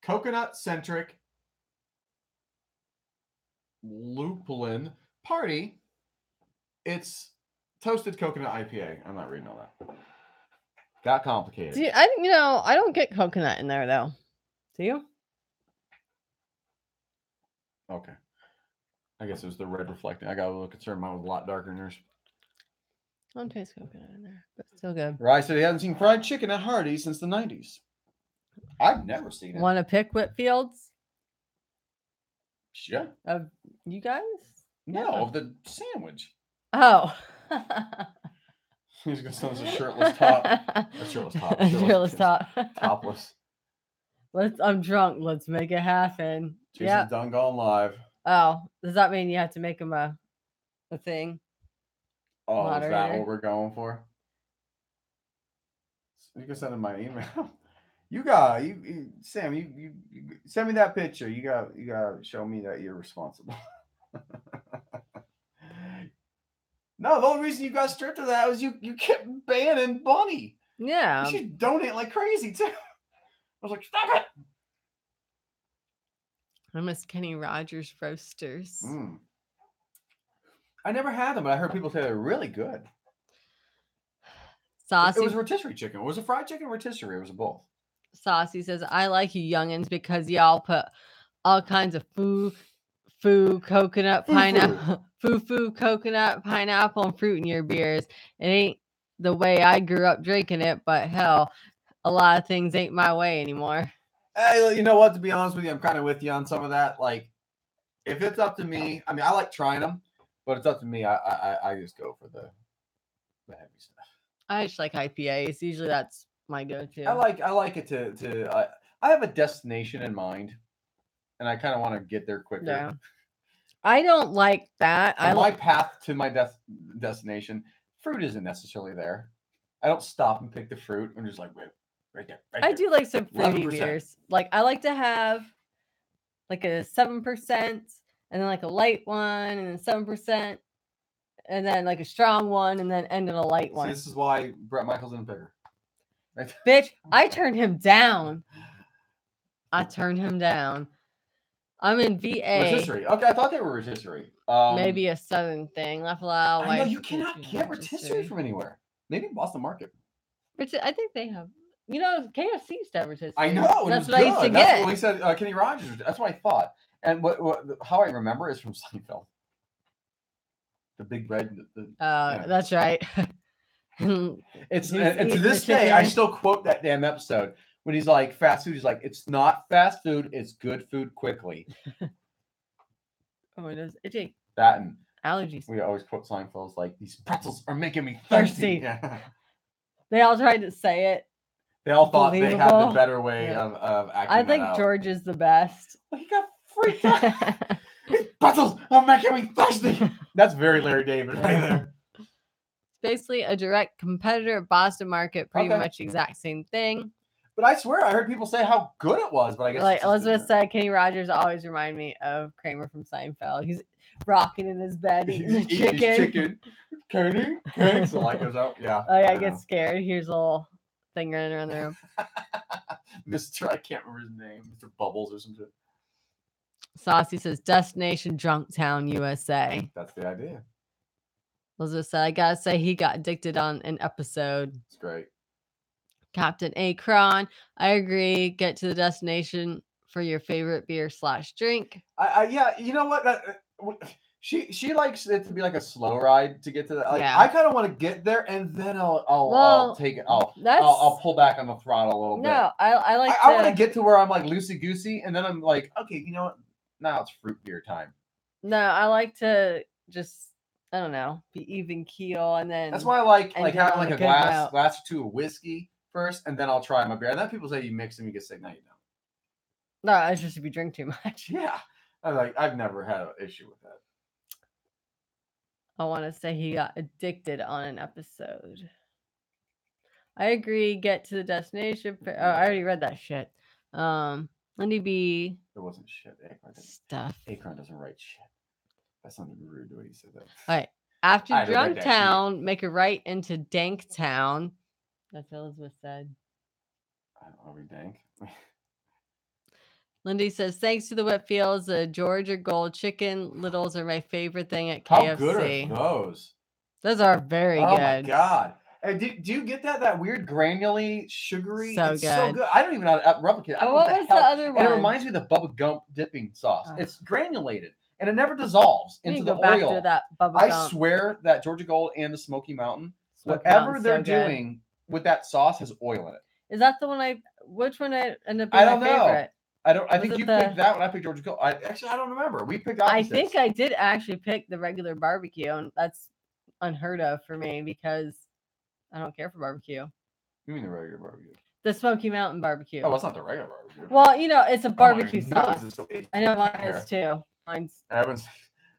[SPEAKER 1] coconut-centric lupulin party. It's toasted coconut IPA. I'm not reading all that. Got complicated.
[SPEAKER 2] See, I don't get coconut in there though. Do you?
[SPEAKER 1] Okay. I guess it was the red reflecting. I got a little concerned. Mine was a lot darker than yours.
[SPEAKER 2] I don't taste coconut in there, but still good.
[SPEAKER 1] Right, so he hasn't seen fried chicken at Hardee's since the 90s. I've never seen it.
[SPEAKER 2] Want to pick Whitfields?
[SPEAKER 1] Sure.
[SPEAKER 2] Of you guys?
[SPEAKER 1] No,
[SPEAKER 2] Yeah.
[SPEAKER 1] of the sandwich.
[SPEAKER 2] Oh.
[SPEAKER 1] He's going to send us a shirtless top. A shirtless top.
[SPEAKER 2] Shirtless top.
[SPEAKER 1] Topless.
[SPEAKER 2] I'm drunk. Let's make it happen.
[SPEAKER 1] Jason's done gone live.
[SPEAKER 2] Oh, does that mean you have to make him a thing?
[SPEAKER 1] Oh,
[SPEAKER 2] Moderator.
[SPEAKER 1] Is that what we're going for? You can send him my email. Sam, you send me that picture. You got to show me that you're responsible. No, the only reason you got stripped of that was you kept banning Bunny.
[SPEAKER 2] Yeah.
[SPEAKER 1] You should donate like crazy too. I was like, stop it.
[SPEAKER 2] I miss Kenny Rogers roasters.
[SPEAKER 1] I never had them, but I heard people say they're really good.
[SPEAKER 2] Saucy.
[SPEAKER 1] It was rotisserie chicken. Was it fried chicken or rotisserie? It was both.
[SPEAKER 2] Saucy says, "I like you youngins because y'all put all kinds of coconut, pineapple, coconut, pineapple, and fruit in your beers. It ain't the way I grew up drinking it, but hell, a lot of things ain't my way anymore."
[SPEAKER 1] Hey, you know what? To be honest with you, I'm kind of with you on some of that. Like, if it's up to me, I mean, I like trying them, but it's up to me. I just go for the heavy stuff.
[SPEAKER 2] I just like IPAs. Usually that's my go-to.
[SPEAKER 1] I like it to I have a destination in mind, and I kind of want to get there quicker.
[SPEAKER 2] Yeah. I don't like that.
[SPEAKER 1] My path to my destination, fruit isn't necessarily there. I don't stop and pick the fruit. I'm just like, wait, right there.
[SPEAKER 2] I do like some fruity
[SPEAKER 1] 11%.
[SPEAKER 2] beers. Like I like to have like a 7%, and then like a light one, and then 7%, and then like a strong one, and then end in a light one.
[SPEAKER 1] See, this is why Brett Michaels didn't pick her. Right?
[SPEAKER 2] Bitch, I turned him down. I'm in VA.
[SPEAKER 1] Rotisserie. Okay, I thought they were rotisserie.
[SPEAKER 2] Maybe a southern thing.
[SPEAKER 1] I know you cannot get rotisserie from anywhere. Maybe Boston Market.
[SPEAKER 2] I think they have. You know, KFC used to have rotisserie.
[SPEAKER 1] I know.
[SPEAKER 2] That's
[SPEAKER 1] it was
[SPEAKER 2] what I used to
[SPEAKER 1] good. That's
[SPEAKER 2] get.
[SPEAKER 1] what we said. Kenny Rogers. That's what I thought. And how I remember is from Seinfeld. The big red. Yeah.
[SPEAKER 2] That's right.
[SPEAKER 1] It's
[SPEAKER 2] Who's
[SPEAKER 1] and to
[SPEAKER 2] eating
[SPEAKER 1] this
[SPEAKER 2] the
[SPEAKER 1] day, I
[SPEAKER 2] chicken?
[SPEAKER 1] still quote that damn episode when he's like, fast food. He's like, it's not fast food. It's good food quickly.
[SPEAKER 2] Oh, it is itchy.
[SPEAKER 1] That and
[SPEAKER 2] Allergies.
[SPEAKER 1] we always quote Seinfeld's like, these pretzels are making me thirsty. Yeah.
[SPEAKER 2] They all tried to say it.
[SPEAKER 1] They all thought they had the
[SPEAKER 2] Believable.
[SPEAKER 1] better way
[SPEAKER 2] Yeah.
[SPEAKER 1] of acting.
[SPEAKER 2] I think
[SPEAKER 1] that out.
[SPEAKER 2] George is the best.
[SPEAKER 1] He got freaked out. These pretzels are making me thirsty. That's very Larry David right there.
[SPEAKER 2] It's basically a direct competitor at Boston Market. Pretty
[SPEAKER 1] Okay.
[SPEAKER 2] much the exact same thing.
[SPEAKER 1] But I swear, I heard people say how good it was. But I guess
[SPEAKER 2] Like Elizabeth said, Kenny Rogers always remind me of Kramer from Seinfeld. He's rocking in his bed eating the chicken.
[SPEAKER 1] Kenny. So light goes out. Yeah.
[SPEAKER 2] Oh yeah, I get scared. Here's a little thing running around the room.
[SPEAKER 1] Mr. I can't remember his name. Mr. Bubbles or something.
[SPEAKER 2] Saucy says Destination Drunk Town, USA.
[SPEAKER 1] That's the idea.
[SPEAKER 2] Elizabeth said, I gotta say he got addicted on an episode.
[SPEAKER 1] It's great. Captain
[SPEAKER 2] Akron, I agree. Get to the destination for your favorite beer/drink.
[SPEAKER 1] Yeah, you know what? She likes it to be like a slow ride to get to that. Like,
[SPEAKER 2] Yeah.
[SPEAKER 1] I kind of want to get there and then I'll take it. I'll pull back on the throttle a little bit.
[SPEAKER 2] No, I like.
[SPEAKER 1] I want to get to where I'm like loosey goosey, and then I'm like, okay, you know what? Now it's fruit beer time.
[SPEAKER 2] No, I like to just, I don't know, be even keel, and then
[SPEAKER 1] that's why I like having like a glass or two of whiskey first, and then I'll try my beer. And then people say you mix them, you get sick. No, you don't.
[SPEAKER 2] No, it's just if you drink too much.
[SPEAKER 1] Yeah, I've never had an issue with that.
[SPEAKER 2] I want to say he got addicted on an episode. I agree. Get to the destination. I already read that shit. Lindy B.
[SPEAKER 1] There wasn't shit.
[SPEAKER 2] Stuff.
[SPEAKER 1] Akron doesn't write shit. That's not even rude the way you said that.
[SPEAKER 2] All right. After Drunk Town, make a right into Dank Town. That's what Elizabeth said.
[SPEAKER 1] Are we dank?
[SPEAKER 2] Lindy says, thanks to the Whitfields, the Georgia Gold Chicken Littles are my favorite thing at KFC.
[SPEAKER 1] How good are those?
[SPEAKER 2] Those are very good.
[SPEAKER 1] Oh my God. Hey, do you get that weird granularly, sugary?
[SPEAKER 2] So
[SPEAKER 1] it's
[SPEAKER 2] good.
[SPEAKER 1] so good. I don't even know how to replicate it.
[SPEAKER 2] What was the other one?
[SPEAKER 1] And it reminds me of the Bubba Gump dipping sauce. Oh. It's granulated. And it never dissolves into the oil. Back to that Bubba Gump. I swear that Georgia Gold and the Smoky Mountain, whatever they're doing with that sauce has oil in it.
[SPEAKER 2] Is that the one which one I ended up being my favorite?
[SPEAKER 1] I think you picked that one. I picked Georgia Gold. I don't remember. We picked opposites.
[SPEAKER 2] I think I did actually pick the regular barbecue, and that's unheard of for me because I don't care for barbecue.
[SPEAKER 1] You mean the regular barbecue?
[SPEAKER 2] The Smoky Mountain barbecue.
[SPEAKER 1] Oh, it's not the regular barbecue.
[SPEAKER 2] Well, it's a barbecue sauce. I know mine is too. Mine's.
[SPEAKER 1] Evans,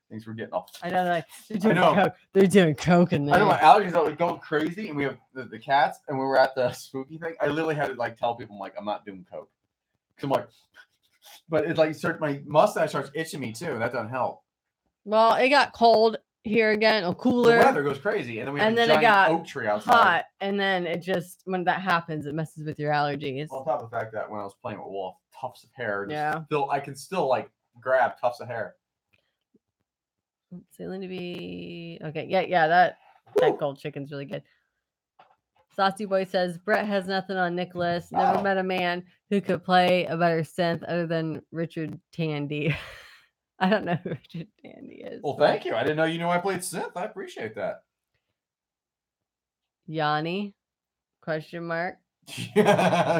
[SPEAKER 1] thanks for getting off.
[SPEAKER 2] I know, like they're doing coke. They're doing coke in there.
[SPEAKER 1] I know my allergies are going crazy, and we have the cats, and we were at the spooky thing. I literally had to tell people I'm not doing coke. Cause I'm like, but it's like my mustache starts itching me too. That doesn't help.
[SPEAKER 2] Well, it got cold here again, or cooler.
[SPEAKER 1] The weather goes crazy, and then we have a giant
[SPEAKER 2] it got
[SPEAKER 1] oak tree outside.
[SPEAKER 2] Hot, and then it just when that happens, it messes with your allergies.
[SPEAKER 1] On top of the fact that when I was playing with Wolf, tufts of hair, I can still grab tufts of hair.
[SPEAKER 2] Let's see, Lindy B. Okay, yeah, that gold chicken's really good. Saucy Boy says Brett has nothing on Nicholas. Never met a man who could play a better synth other than Richard Tandy. I don't know who Richard Tandy is.
[SPEAKER 1] Well, thank you. I didn't know you knew I played synth. I appreciate that.
[SPEAKER 2] Yanni? Question mark.
[SPEAKER 1] Who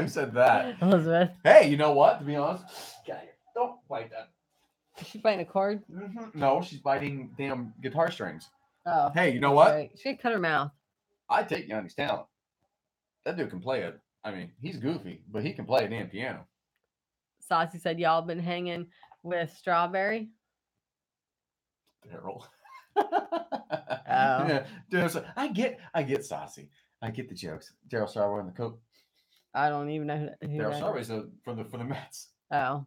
[SPEAKER 1] said that?
[SPEAKER 2] Elizabeth.
[SPEAKER 1] Hey, you know what? To be honest, don't bite that.
[SPEAKER 2] Is she biting a cord?
[SPEAKER 1] Mm-hmm. No, she's biting damn guitar strings.
[SPEAKER 2] Oh.
[SPEAKER 1] Hey, you know what?
[SPEAKER 2] Right. She could cut her mouth.
[SPEAKER 1] I take Yanni's talent. That dude can play it. I mean, he's goofy, but he can play a damn piano.
[SPEAKER 2] Saucy said, y'all been hanging with Strawberry?
[SPEAKER 1] Daryl.
[SPEAKER 2] Oh.
[SPEAKER 1] Dude, I get Saucy. I get the jokes. Daryl Strawberry and the Coke.
[SPEAKER 2] I don't even know who
[SPEAKER 1] Daryl Strawberry's for the Mets.
[SPEAKER 2] Oh.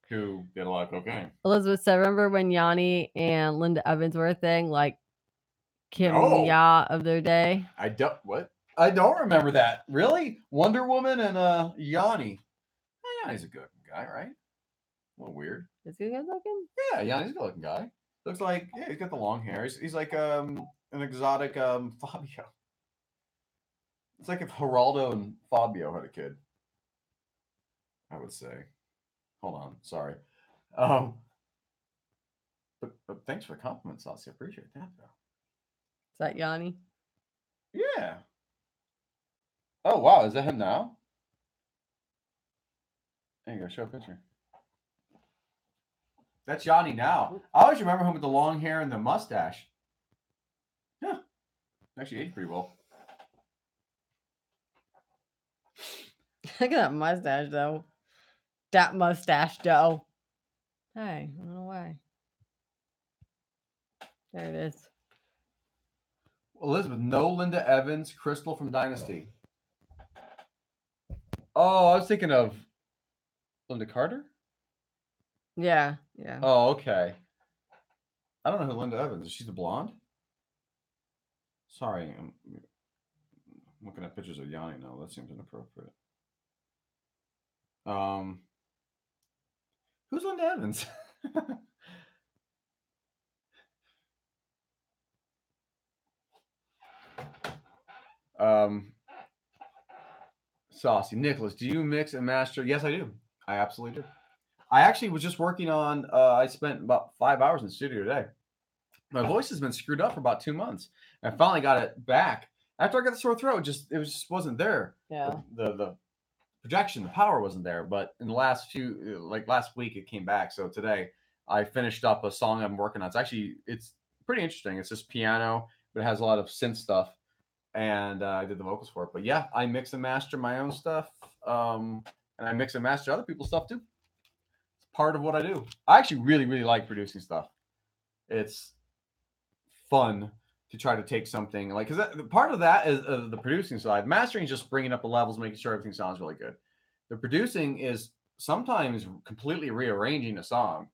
[SPEAKER 1] Who did a lot of cocaine.
[SPEAKER 2] Elizabeth said, remember when Yanni and Linda Evans were a thing? Like Kim Ya of their day?
[SPEAKER 1] I don't remember that. Really? Wonder Woman and Yanni. Yanni's a good guy, right? A little weird.
[SPEAKER 2] Is he good looking?
[SPEAKER 1] Yeah, Yanni's a good looking guy. Looks like, he's got the long hair. He's like an exotic Fabio. It's like if Geraldo and Fabio had a kid, I would say. Hold on, sorry. Um, but thanks for the compliment, Saucy. I appreciate that, though.
[SPEAKER 2] Is that Yanni?
[SPEAKER 1] Yeah. Oh wow, is that him now? There you go. Show a picture. That's Yanni now. I always remember him with the long hair and the mustache. Yeah, actually aged pretty well.
[SPEAKER 2] Look at that mustache, though. That mustache, though. Hey, I don't know why. There it is.
[SPEAKER 1] Elizabeth, no Linda Evans, Crystal from Dynasty. Oh, I was thinking of Linda Carter.
[SPEAKER 2] Yeah, yeah.
[SPEAKER 1] Oh, okay. I don't know who Linda Evans is. She's the blonde. Sorry, I'm looking at pictures of Yanni now. That seems inappropriate. Who's Linda Evans? Saucy Nicholas, do you mix and master? Yes, I do. I absolutely do. I actually was just working on. I spent about 5 hours in the studio today. My voice has been screwed up for about 2 months. I finally got it back after I got the sore throat. It just wasn't there.
[SPEAKER 2] Yeah.
[SPEAKER 1] The projection, the power wasn't there. But in the last last week, it came back. So today I finished up a song I'm working on. It's pretty interesting. It's just piano, but it has a lot of synth stuff. And I did the vocals for it. But yeah, I mix and master my own stuff. And I mix and master other people's stuff too. It's part of what I do. I actually really, really like producing stuff. It's fun to try to take something like, because part of that is the producing side. Mastering is just bringing up the levels, making sure everything sounds really good. The producing is sometimes completely rearranging a song,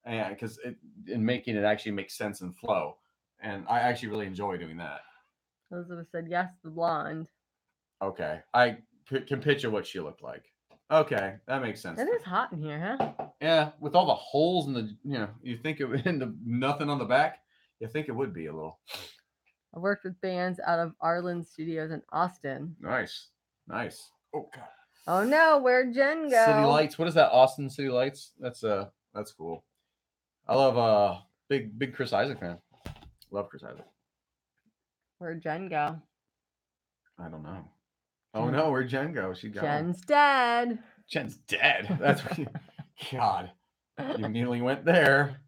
[SPEAKER 1] and because in making it actually make sense and flow. And I actually really enjoy doing that.
[SPEAKER 2] Elizabeth said yes, the blonde.
[SPEAKER 1] Okay, I can picture what she looked like. Okay, that makes sense.
[SPEAKER 2] It is hot in here, huh?
[SPEAKER 1] Yeah, with all the holes in the, you think it would end nothing on the back. You think it would be a little.
[SPEAKER 2] I worked with bands out of Arlen Studios in Austin.
[SPEAKER 1] Nice. Oh God.
[SPEAKER 2] Oh no, where'd Jen go?
[SPEAKER 1] City Lights. What is that? Austin City Lights. That's cool. I love big Chris Isaac fan. Love Chris Isaac.
[SPEAKER 2] Where'd Jen go?
[SPEAKER 1] I don't know. Oh no, where'd Jen go? She got.
[SPEAKER 2] Jen's dead.
[SPEAKER 1] Jen's dead. That's what you. God, you immediately went there.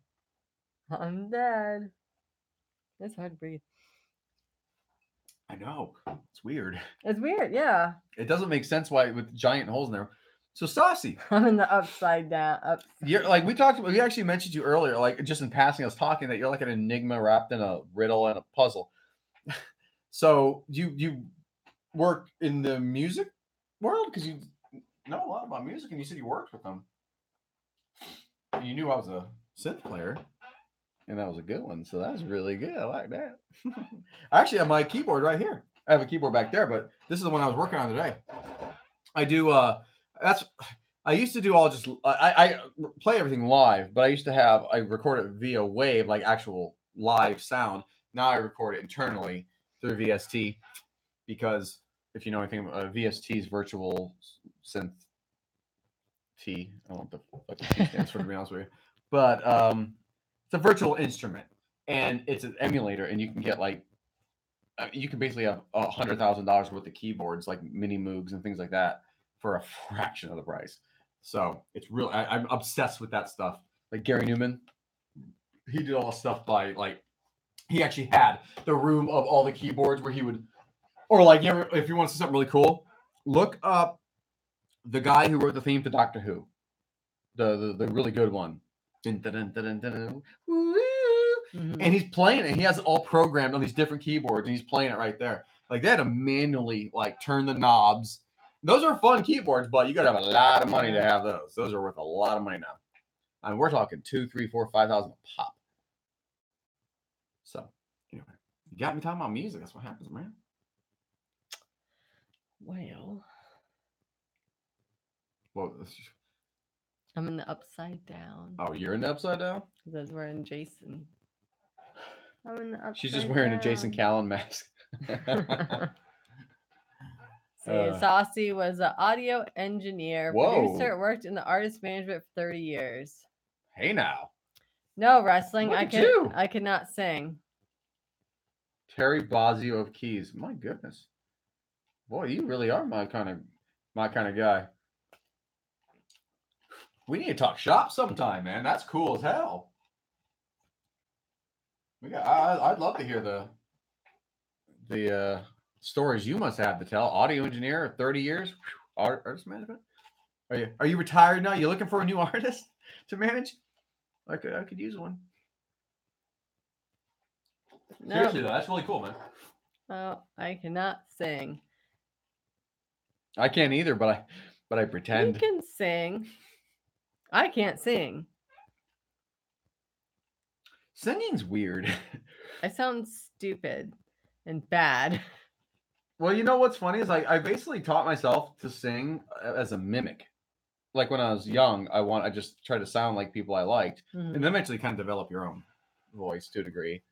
[SPEAKER 2] I'm dead. It's hard to breathe.
[SPEAKER 1] I know. It's weird.
[SPEAKER 2] It's weird, yeah.
[SPEAKER 1] It doesn't make sense why with giant holes in there. So Stassi,
[SPEAKER 2] I'm in the upside down.
[SPEAKER 1] You're like we talked. We actually mentioned you earlier, like just in passing, I was talking that you're like an enigma wrapped in a riddle and a puzzle. So you work in the music world because you know a lot about music, and you said you worked with them. You knew I was a synth player, and that was a good one. So that's really good. I like that. I actually have my keyboard right here. I have a keyboard back there, but this is the one I was working on today. I do. I used to do all just. I play everything live, but I record it via wave, like actual live sound. Now I record it internally through VST, because if you know anything, VST is virtual synth T. I don't know what the T stands for, to be honest with you. But it's a virtual instrument, and it's an emulator, and you can get you can basically have $100,000 worth of keyboards, like mini Moogs and things like that, for a fraction of the price. So it's real. I'm obsessed with that stuff. Like Gary Newman, he did all the stuff by he actually had the room of all the keyboards where he would, or if you want to see something really cool, look up the guy who wrote the theme to Doctor Who, the really good one. And he's playing it. He has it all programmed on these different keyboards, and he's playing it right there. Like they had to manually turn the knobs. Those are fun keyboards, but you got to have a lot of money to have those. Those are worth a lot of money now. I mean, we're talking 2, 3, 4, 5,000 a pop. So, anyway, you got me talking about music. That's what happens, man.
[SPEAKER 2] Well,
[SPEAKER 1] Well,
[SPEAKER 2] I'm in the upside down.
[SPEAKER 1] oh, you're in the upside down?
[SPEAKER 2] Because we're in Jason. I'm in the upside
[SPEAKER 1] She's just wearing
[SPEAKER 2] down.
[SPEAKER 1] a Jason Callan mask.
[SPEAKER 2] Saucy was an audio engineer,
[SPEAKER 1] Whoa.
[SPEAKER 2] producer, worked in the artist management for 30 years.
[SPEAKER 1] Hey now.
[SPEAKER 2] No wrestling.
[SPEAKER 1] Look at you.
[SPEAKER 2] I cannot sing.
[SPEAKER 1] Terry Bozzio of Keys. My goodness. Boy, you really are my kind of guy. We need to talk shop sometime, man. That's cool as hell. I'd love to hear the stories you must have to tell. Audio engineer, 30 years, artist management. Are you retired now? You looking for a new artist to manage? I could use one.
[SPEAKER 2] No.
[SPEAKER 1] Seriously though, that's really cool, man.
[SPEAKER 2] Oh, I cannot sing.
[SPEAKER 1] I can't either, but I pretend.
[SPEAKER 2] You can sing. I can't sing.
[SPEAKER 1] Singing's weird.
[SPEAKER 2] I sound stupid and bad.
[SPEAKER 1] Well, you know what's funny is I basically taught myself to sing as a mimic. Like when I was young, I just tried to sound like people I liked, and then eventually kind of develop your own voice to a degree.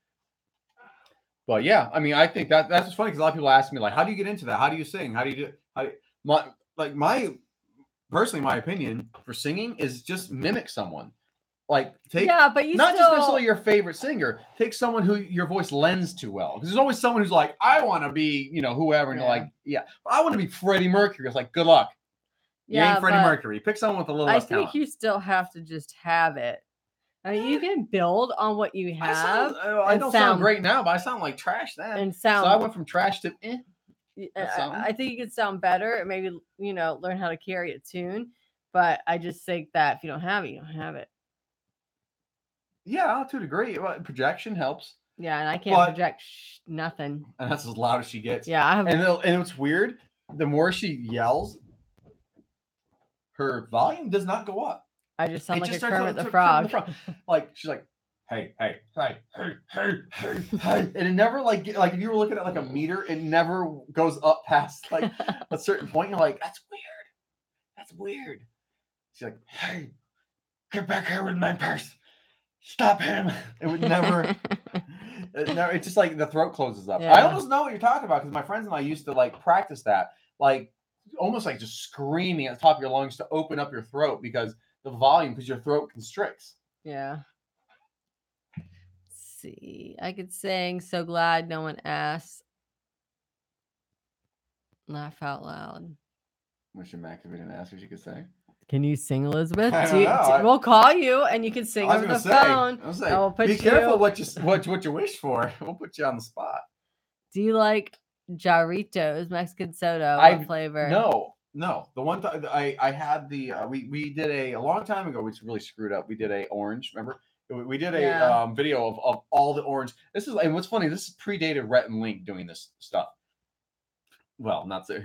[SPEAKER 1] But yeah, I mean, I think that's just funny because a lot of people ask me like, how do you get into that? How do you sing? How do you do? My opinion for singing is just mimic someone. Like
[SPEAKER 2] but you
[SPEAKER 1] not just necessarily your favorite singer. Take someone who your voice lends to well. Because there's always someone who's like, I want to be, whoever, and you're like, I want to be Freddie Mercury. It's like, good luck. You ain't Freddie Mercury. Pick someone with a little less talent.
[SPEAKER 2] I think you still have to just have it. I mean, you can build on what you have.
[SPEAKER 1] I don't sound great now, but I sound like trash then. So I went from trash to eh.
[SPEAKER 2] I think you could sound better and maybe, learn how to carry a tune. But I just think that if you don't have it, you don't have it.
[SPEAKER 1] Yeah, to a degree. Projection helps.
[SPEAKER 2] Yeah, and I can't project nothing.
[SPEAKER 1] And that's as loud as she gets.
[SPEAKER 2] Yeah.
[SPEAKER 1] And it's weird. The more she yells, her volume does not go up.
[SPEAKER 2] I just sound like a Kermit the Frog.
[SPEAKER 1] Like, she's like, hey. And it never, like if you were looking at like a meter, it never goes up past like a certain point. You're like, that's weird. She's like, hey, get back here with my purse. Stop him. It would never. It's just like the throat closes up. Yeah. I almost know what you're talking about because my friends and I used to like practice that. Like almost like just screaming at the top of your lungs to open up your throat because the volume, because your throat constricts.
[SPEAKER 2] Yeah. Let's see. I could sing So Glad No One Asked. Laugh out loud.
[SPEAKER 1] Wish your Mac if we didn't ask what you could say.
[SPEAKER 2] Can you sing, Elizabeth? We'll call you and you can sing over the phone.
[SPEAKER 1] We'll be careful what you wish for. We'll put you on the spot.
[SPEAKER 2] Do you like Jarritos, Mexican soda? What flavor?
[SPEAKER 1] No. The one time I had we did a long time ago, which really screwed up. We did a orange. Remember? We did a video of all the orange. And what's funny, this predated Rhett and Link doing this stuff. Well, not so,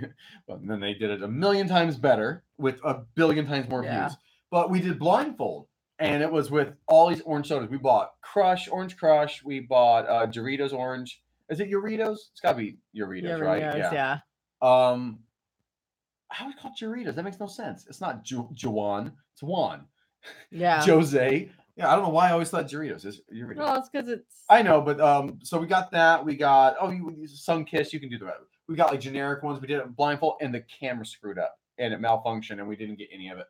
[SPEAKER 1] but then they did it a million times better with a billion times more views. But we did blindfold, and it was with all these orange sodas. We bought Orange Crush. We bought Doritos Orange. Is it Doritos? It's got to be Doritos, right?
[SPEAKER 2] Yeah.
[SPEAKER 1] How is it called Doritos? That makes no sense. It's not Juan. It's Juan.
[SPEAKER 2] Yeah.
[SPEAKER 1] Jose. Yeah, I don't know why I always thought Doritos is Doritos.
[SPEAKER 2] No, it's because it's.
[SPEAKER 1] I know, but so we got that. We got Sunkiss. You can do the rest. We got like generic ones. We did it blindfold, and the camera screwed up, and it malfunctioned, and we didn't get any of it.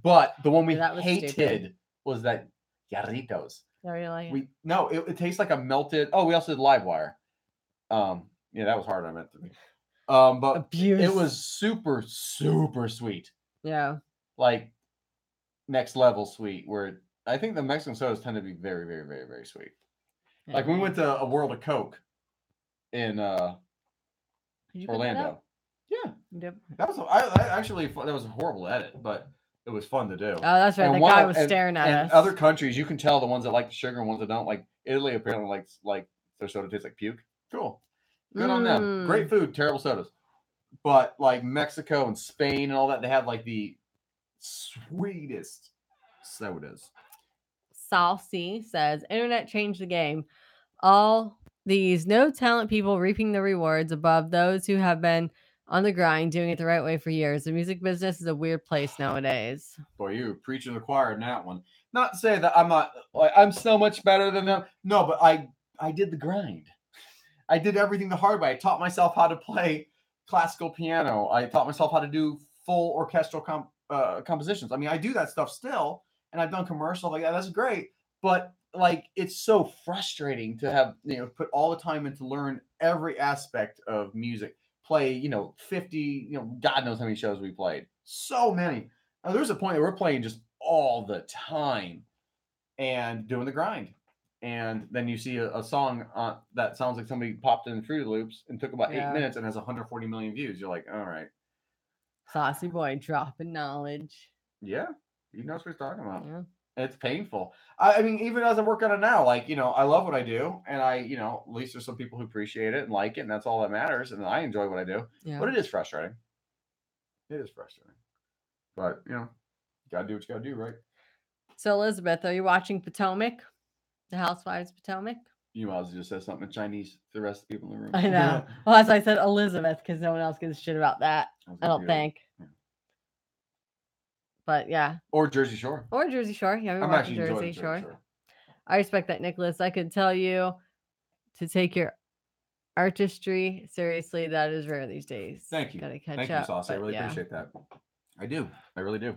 [SPEAKER 1] But the one we hated was that Jarritos.
[SPEAKER 2] Oh, really?
[SPEAKER 1] It tastes like a melted. Oh, we also did live wire. Yeah, that was hard. I meant to be. But
[SPEAKER 2] Abuse.
[SPEAKER 1] It was super, super sweet.
[SPEAKER 2] Yeah.
[SPEAKER 1] Like next level sweet. Where I think the Mexican sodas tend to be very, very, very, very sweet. Yeah. Like when we went to a World of Coke in Orlando. Yeah.
[SPEAKER 2] Yep.
[SPEAKER 1] That was that was a horrible edit, but it was fun to do.
[SPEAKER 2] Oh, that's right. The guy was staring at us.
[SPEAKER 1] In other countries, you can tell the ones that like the sugar and ones that don't. Like Italy apparently like their soda tastes like puke. Cool. Good on them. Great food, terrible sodas. But like Mexico and Spain and all that, they have like the sweetest sodas.
[SPEAKER 2] Saucy says, internet changed the game. All these no talent people reaping the rewards above those who have been on the grind doing it the right way for years. The music business is a weird place nowadays.
[SPEAKER 1] Boy, you were preaching to the choir in that one. Not to say that I'm so much better than them. No, but I did the grind. I did everything the hard way. I taught myself how to play classical piano. I taught myself how to do full orchestral compositions. I mean, I do that stuff still, and I've done commercials like that. That's great, but like it's so frustrating to have put all the time in to learn every aspect of music. Play 50 God knows how many shows we played. So many. Now, there's a point that we're playing just all the time and doing the grind. And then you see a song that sounds like somebody popped in Fruity Loops and took about 8 minutes and has 140 million views. You're like, all right.
[SPEAKER 2] Saucy boy dropping knowledge.
[SPEAKER 1] Yeah, he knows what he's talking about.
[SPEAKER 2] Yeah.
[SPEAKER 1] It's painful. I mean, even as I work on it now, like, I love what I do. And at least there's some people who appreciate it and like it. And that's all that matters. And I enjoy what I do.
[SPEAKER 2] Yeah.
[SPEAKER 1] But it is frustrating. It is frustrating. But, you got to do what you got to do, right?
[SPEAKER 2] So, Elizabeth, are you watching Potomac? The Housewives of Potomac?
[SPEAKER 1] You might as well just say something in Chinese to the rest of the people in the room.
[SPEAKER 2] I know. Well, as I said, Elizabeth, because no one else gives a shit about that. I don't think. Yeah. But yeah.
[SPEAKER 1] Or Jersey Shore.
[SPEAKER 2] Yeah, I'm watching Jersey Shore. I respect that, Nicholas. I could tell you to take your artistry seriously. That is rare these days.
[SPEAKER 1] Thank you.
[SPEAKER 2] Gotta catch
[SPEAKER 1] Thank
[SPEAKER 2] up.
[SPEAKER 1] You, Saucy. I really appreciate that. I do. I really do.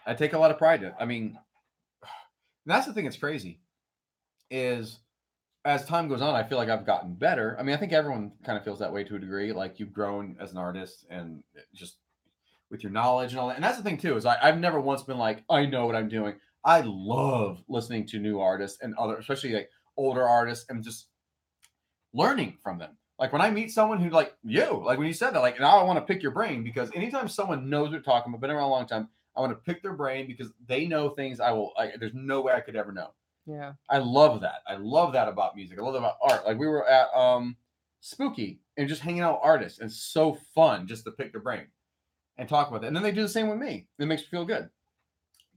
[SPEAKER 1] I take a lot of pride in it. I mean, that's the thing that's crazy is as time goes on, I feel like I've gotten better. I mean, I think everyone kind of feels that way to a degree. Like you've grown as an artist and just with your knowledge and all that. And that's the thing too, is I've never once been like, I know what I'm doing. I love listening to new artists and especially like older artists and just learning from them. Like when I meet someone who like when you said that, like, now I want to pick your brain because anytime someone knows what you're talking about, been around a long time, I want to pick their brain because they know things there's no way I could ever know.
[SPEAKER 2] Yeah.
[SPEAKER 1] I love that. I love that about music. I love that about art. Like we were at Spooky and just hanging out with artists. And it's so fun just to pick their brain and talk about it. And then they do the same with me. It makes me feel good.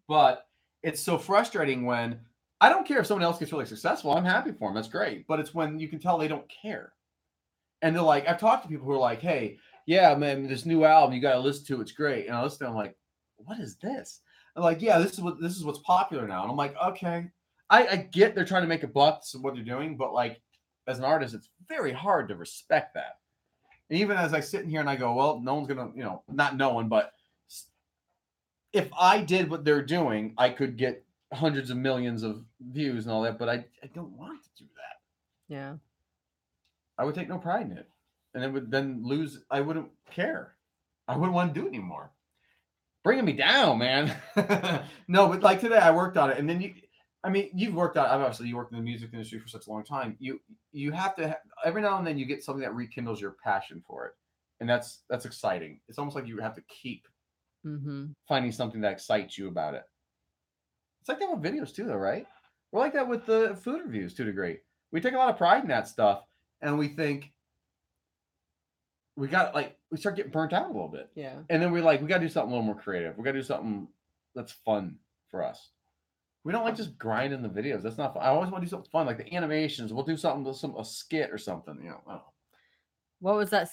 [SPEAKER 1] But it's so frustrating when I don't care if someone else gets really successful. I'm happy for them. That's great. But it's when you can tell they don't care. And they're like, I've talked to people who are like, hey, yeah, man, this new album, you got to listen to. It's great. And I listen to it, I'm like, what is this? I'm like, yeah, this is what's popular now. And I'm like, okay. I get they're trying to make a buck to what they're doing, but like as an artist, it's very hard to respect that. And even as I sit in here and I go, well, no one's gonna, not no one, but if I did what they're doing, I could get hundreds of millions of views and all that, but I don't want to do that.
[SPEAKER 2] Yeah.
[SPEAKER 1] I would take no pride in it. And it would then lose, I wouldn't care. I wouldn't want to do it anymore. Bringing me down, man. No, but like today I worked on it and then you've worked on, obviously you worked in the music industry for such a long time. You have to, every now and then you get something that rekindles your passion for it. And that's exciting. It's almost like you have to keep finding something that excites you about it. It's like that with videos too, though, right? We're like that with the food reviews to a degree. We take a lot of pride in that stuff and we think we start getting burnt out a little bit.
[SPEAKER 2] Yeah. And
[SPEAKER 1] then we got to do something a little more creative. We got to do something that's fun for us. We don't like just grinding the videos. That's not fun. I always want to do something fun, like the animations. We'll do something with a skit or something.
[SPEAKER 2] What was that?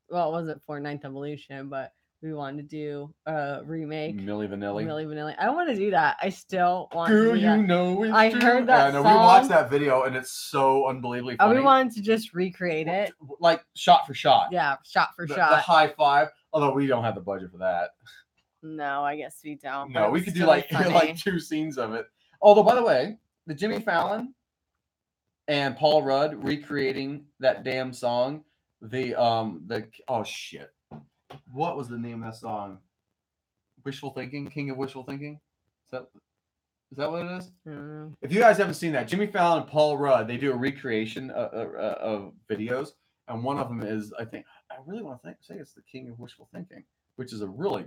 [SPEAKER 2] Well, it wasn't for Ninth Evolution, but we wanted to do a remake.
[SPEAKER 1] Milli Vanilli.
[SPEAKER 2] I want to do that. I still want
[SPEAKER 1] Girl,
[SPEAKER 2] to do that.
[SPEAKER 1] you know it's
[SPEAKER 2] I
[SPEAKER 1] true.
[SPEAKER 2] heard that song.
[SPEAKER 1] We watched that video and it's so unbelievably funny.
[SPEAKER 2] We wanted to just recreate it.
[SPEAKER 1] Like shot for shot.
[SPEAKER 2] Yeah, shot for shot.
[SPEAKER 1] The high five. Although we don't have the budget for that.
[SPEAKER 2] No, I guess we don't.
[SPEAKER 1] No, we could do like 2 scenes of it. Although, by the way, the Jimmy Fallon and Paul Rudd recreating that damn song, oh shit. What was the name of that song? Wishful Thinking? King of Wishful Thinking? Is that what it is?
[SPEAKER 2] Mm-hmm.
[SPEAKER 1] If you guys haven't seen that, Jimmy Fallon and Paul Rudd, they do a recreation of videos. And one of them is, I really want to say it's the King of Wishful Thinking, which is a really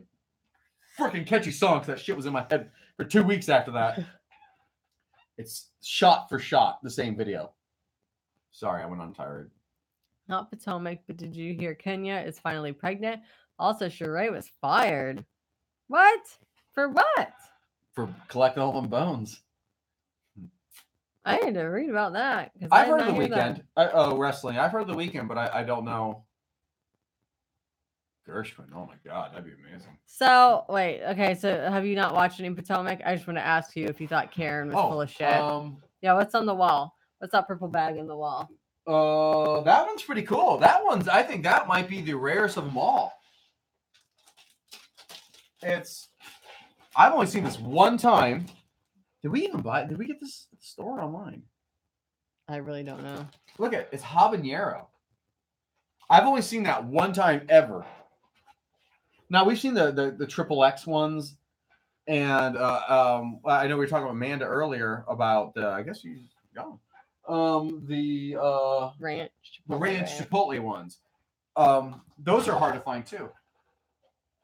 [SPEAKER 1] freaking catchy song because that shit was in my head for 2 weeks after that. It's shot for shot, the same video. Sorry, I went on tirade.
[SPEAKER 2] Not Potomac, but did you hear Kenya is finally pregnant? Also, Sheree was fired. What? For what?
[SPEAKER 1] For collecting all them bones.
[SPEAKER 2] I need to read about that.
[SPEAKER 1] I've heard of the weekend. Wrestling. I've heard of the weekend, but I don't know. Gershwin. Oh my God, that'd be amazing.
[SPEAKER 2] So, wait. Okay, so have you not watched any Potomac? I just want to ask you if you thought Karen was full of shit. Yeah, what's on the wall? What's that purple bag on the wall?
[SPEAKER 1] That one's pretty cool. I think that might be the rarest of them all. I've only seen this one time. Did we get this at the store or online?
[SPEAKER 2] I really don't know.
[SPEAKER 1] Look at it. It's habanero. I've only seen that one time ever. Now we've seen the triple X ones, and I know we were talking about Amanda earlier about I guess you gone. The
[SPEAKER 2] Ranch
[SPEAKER 1] Chipotle ones. Those are hard to find too.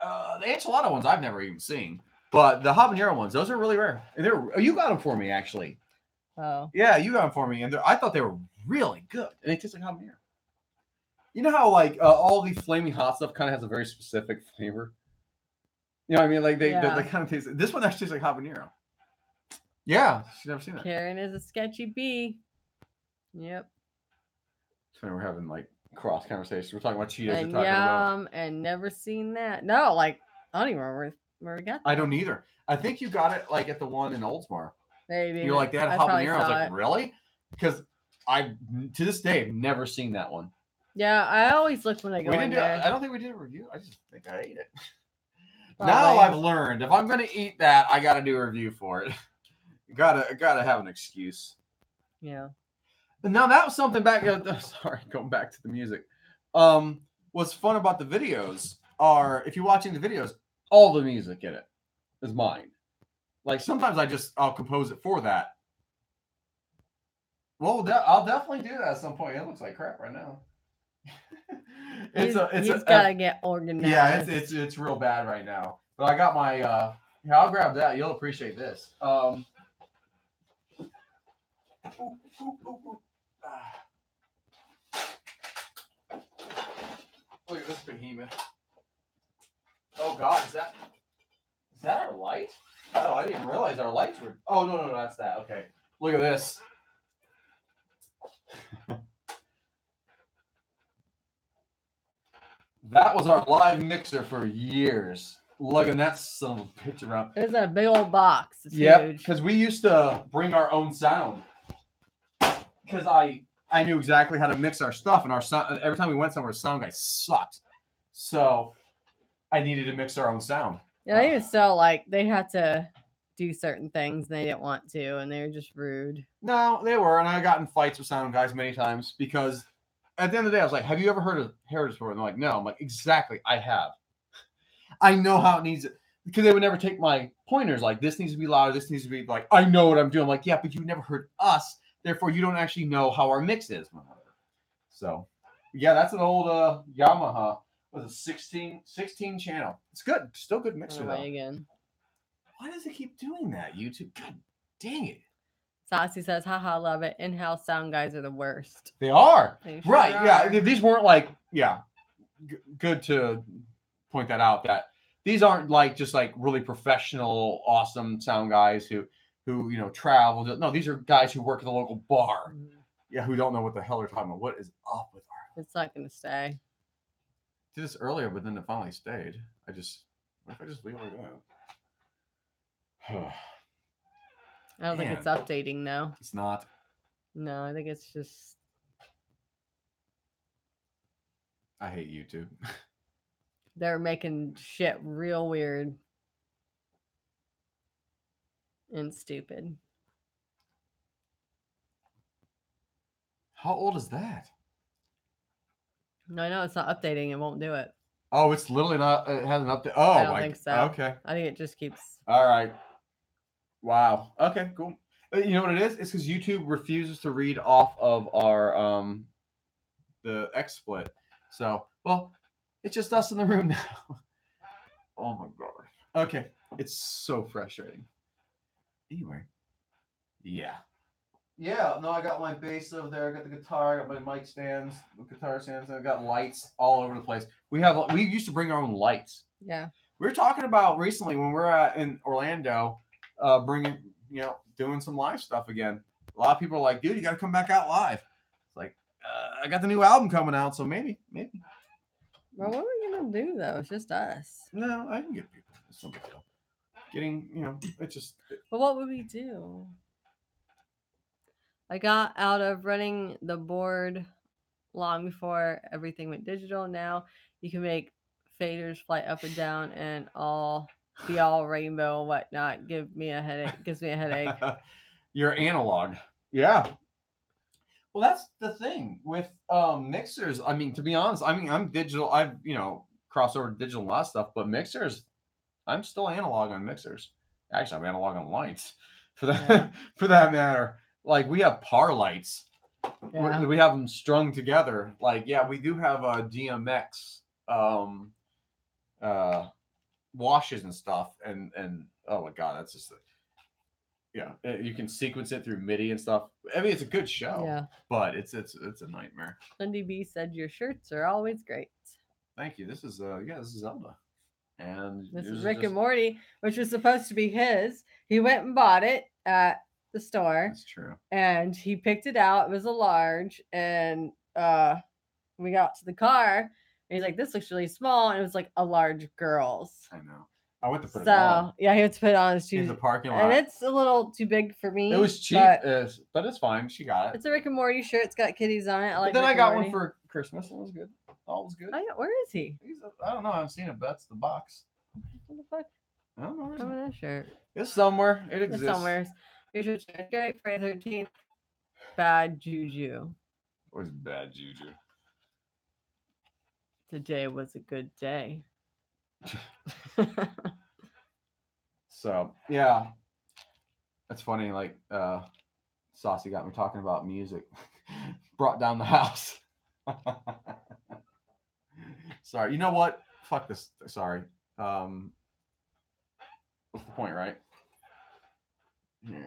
[SPEAKER 1] The enchilada ones I've never even seen, but the habanero ones, those are really rare. And you got them for me actually.
[SPEAKER 2] Oh
[SPEAKER 1] yeah, you got them for me, and I thought they were really good, and they taste like habanero. You know how like all the flaming hot stuff kind of has a very specific flavor. You know what I mean? Like they kind of taste. This one actually tastes like habanero. Yeah, she's never seen that.
[SPEAKER 2] Karen is a sketchy bee. Yep.
[SPEAKER 1] So we're having like cross conversations. We're talking about Cheetos.
[SPEAKER 2] And yum, and never seen that. No, like I don't even remember where we got that.
[SPEAKER 1] I don't either. I think you got it like at the one in Oldsmar.
[SPEAKER 2] Maybe.
[SPEAKER 1] You're like, they had habanero. I was like, really? Because I to this day have never seen that one.
[SPEAKER 2] Yeah, I always look when I go in there.
[SPEAKER 1] I don't think we did a review. I just think I ate it. Probably. Now I've learned if I'm going to eat that, I got to do a review for it. gotta have an excuse.
[SPEAKER 2] Yeah.
[SPEAKER 1] But now that was something back. Sorry, going back to the music. What's fun about the videos are if you're watching the videos, all the music in it is mine. Like sometimes I'll compose it for that. Well, I'll definitely do that at some point. It looks like crap right now.
[SPEAKER 2] He's gotta get organized.
[SPEAKER 1] Yeah, it's real bad right now. But I got my here, I'll grab that. You'll appreciate this. Look at this behemoth. Oh God, is that our light? Oh, I didn't realize our lights were. Oh no, that's that. Okay. Look at this. That was our live mixer for years. Look at that son of a bitch around.
[SPEAKER 2] It's a big old box.
[SPEAKER 1] Yeah, because we used to bring our own sound. Because I knew exactly how to mix our stuff, and our sound. Every time we went somewhere, sound guy sucked. So I needed to mix our own sound.
[SPEAKER 2] Yeah, they even still like they had to do certain things and they didn't want to, and they were just rude.
[SPEAKER 1] No, they were, and I got in fights with sound guys many times because. At the end of the day, I was like, have you ever heard of Heritage before? And they're like, no. I'm like, exactly, I have. I know how it needs it. Because they would never take my pointers like, this needs to be louder, this needs to be like, I know what I'm doing. I'm like, yeah, but you've never heard us. Therefore, you don't actually know how our mix is. So, yeah, that's an old Yamaha. What is it, 16 channel. It's good. Still good mixer, though.
[SPEAKER 2] Again.
[SPEAKER 1] Why does it keep doing that, YouTube? God dang it.
[SPEAKER 2] Foxy says, haha, love it. In-house sound guys are the worst.
[SPEAKER 1] They are.
[SPEAKER 2] They
[SPEAKER 1] sure right.
[SPEAKER 2] Are.
[SPEAKER 1] Yeah. These weren't like, good to point that out that these aren't like just like really professional, awesome sound guys who travel. No, these are guys who work at the local bar. Mm-hmm. Yeah. Who don't know what the hell they're talking about. What is up with our.
[SPEAKER 2] It's not going to stay.
[SPEAKER 1] Did this earlier, but then it finally stayed. What if I just leave it like that?
[SPEAKER 2] I don't think it's updating though.
[SPEAKER 1] It's not.
[SPEAKER 2] No, I think it's just.
[SPEAKER 1] I hate YouTube.
[SPEAKER 2] They're making shit real weird and stupid.
[SPEAKER 1] How old is that?
[SPEAKER 2] No, I know it's not updating. It won't do it.
[SPEAKER 1] Oh, it's literally not. It hasn't updated. Oh,
[SPEAKER 2] I don't think so.
[SPEAKER 1] Okay.
[SPEAKER 2] I think it just keeps.
[SPEAKER 1] All right. Wow. Okay, cool. You know what it is? It's because YouTube refuses to read off of our the XSplit. So, well, it's just us in the room now. Oh my god. Okay. It's so frustrating. Anyway. Yeah. Yeah, no, I got my bass over there. I got the guitar. I got my mic stands, guitar stands. I got lights all over the place. We used to bring our own lights.
[SPEAKER 2] Yeah.
[SPEAKER 1] We were talking about recently when we're in Orlando, doing some live stuff again. A lot of people are like, dude, you got to come back out live. It's like, I got the new album coming out, so maybe.
[SPEAKER 2] Well, what are we going to do, though? It's just us.
[SPEAKER 1] No, I can get people. It's no big deal. Getting, it's just.
[SPEAKER 2] But what would we do? I got out of running the board long before everything went digital. Now you can make faders fly up and down and be all rainbow and whatnot. Gives me a headache.
[SPEAKER 1] You're analog. Yeah. Well, that's the thing with mixers. I mean, to be honest, I mean, I'm digital. I've crossed over to digital and a lot of stuff, but mixers, I'm still analog on mixers. Actually, I'm analog on lights for that for that matter. Like we have par lights.
[SPEAKER 2] Yeah.
[SPEAKER 1] We have them strung together. Like, yeah, we do have DMX washes and stuff, and oh my god, that's just you can sequence it through MIDI and stuff. I mean, it's a good show, but it's a nightmare.
[SPEAKER 2] Lindy B said your shirts are always great.
[SPEAKER 1] Thank you. This is Zelda, and
[SPEAKER 2] this is Rick and Morty, which was supposed to be his. He went and bought it at the store.
[SPEAKER 1] That's true.
[SPEAKER 2] And he picked it out. It was a large, and we got to the car, and he's like, "This looks really small," and it was like a large girl's.
[SPEAKER 1] I know. I went to put it on.
[SPEAKER 2] Yeah, he had to put it on his shoes
[SPEAKER 1] in the parking lot,
[SPEAKER 2] and it's a little too big for me.
[SPEAKER 1] It was cheap, but it's fine. She got it.
[SPEAKER 2] It's a Rick and Morty shirt. It's got kitties on it.
[SPEAKER 1] But then I got one for Christmas. It was good. All was good.
[SPEAKER 2] Oh, yeah. Where is he?
[SPEAKER 1] I don't know. I haven't seen it, but that's the box.
[SPEAKER 2] What the fuck?
[SPEAKER 1] I don't know.
[SPEAKER 2] Where's that shirt?
[SPEAKER 1] It's somewhere. It exists.
[SPEAKER 2] It's somewhere. Here's your great Friday 13th. Bad juju.
[SPEAKER 1] What's bad juju?
[SPEAKER 2] Today was a good day.
[SPEAKER 1] So yeah, it's funny. Like Saucy got me talking about music. Brought down the house. Sorry. You know what? Fuck this. Sorry. What's the point, right? Yeah.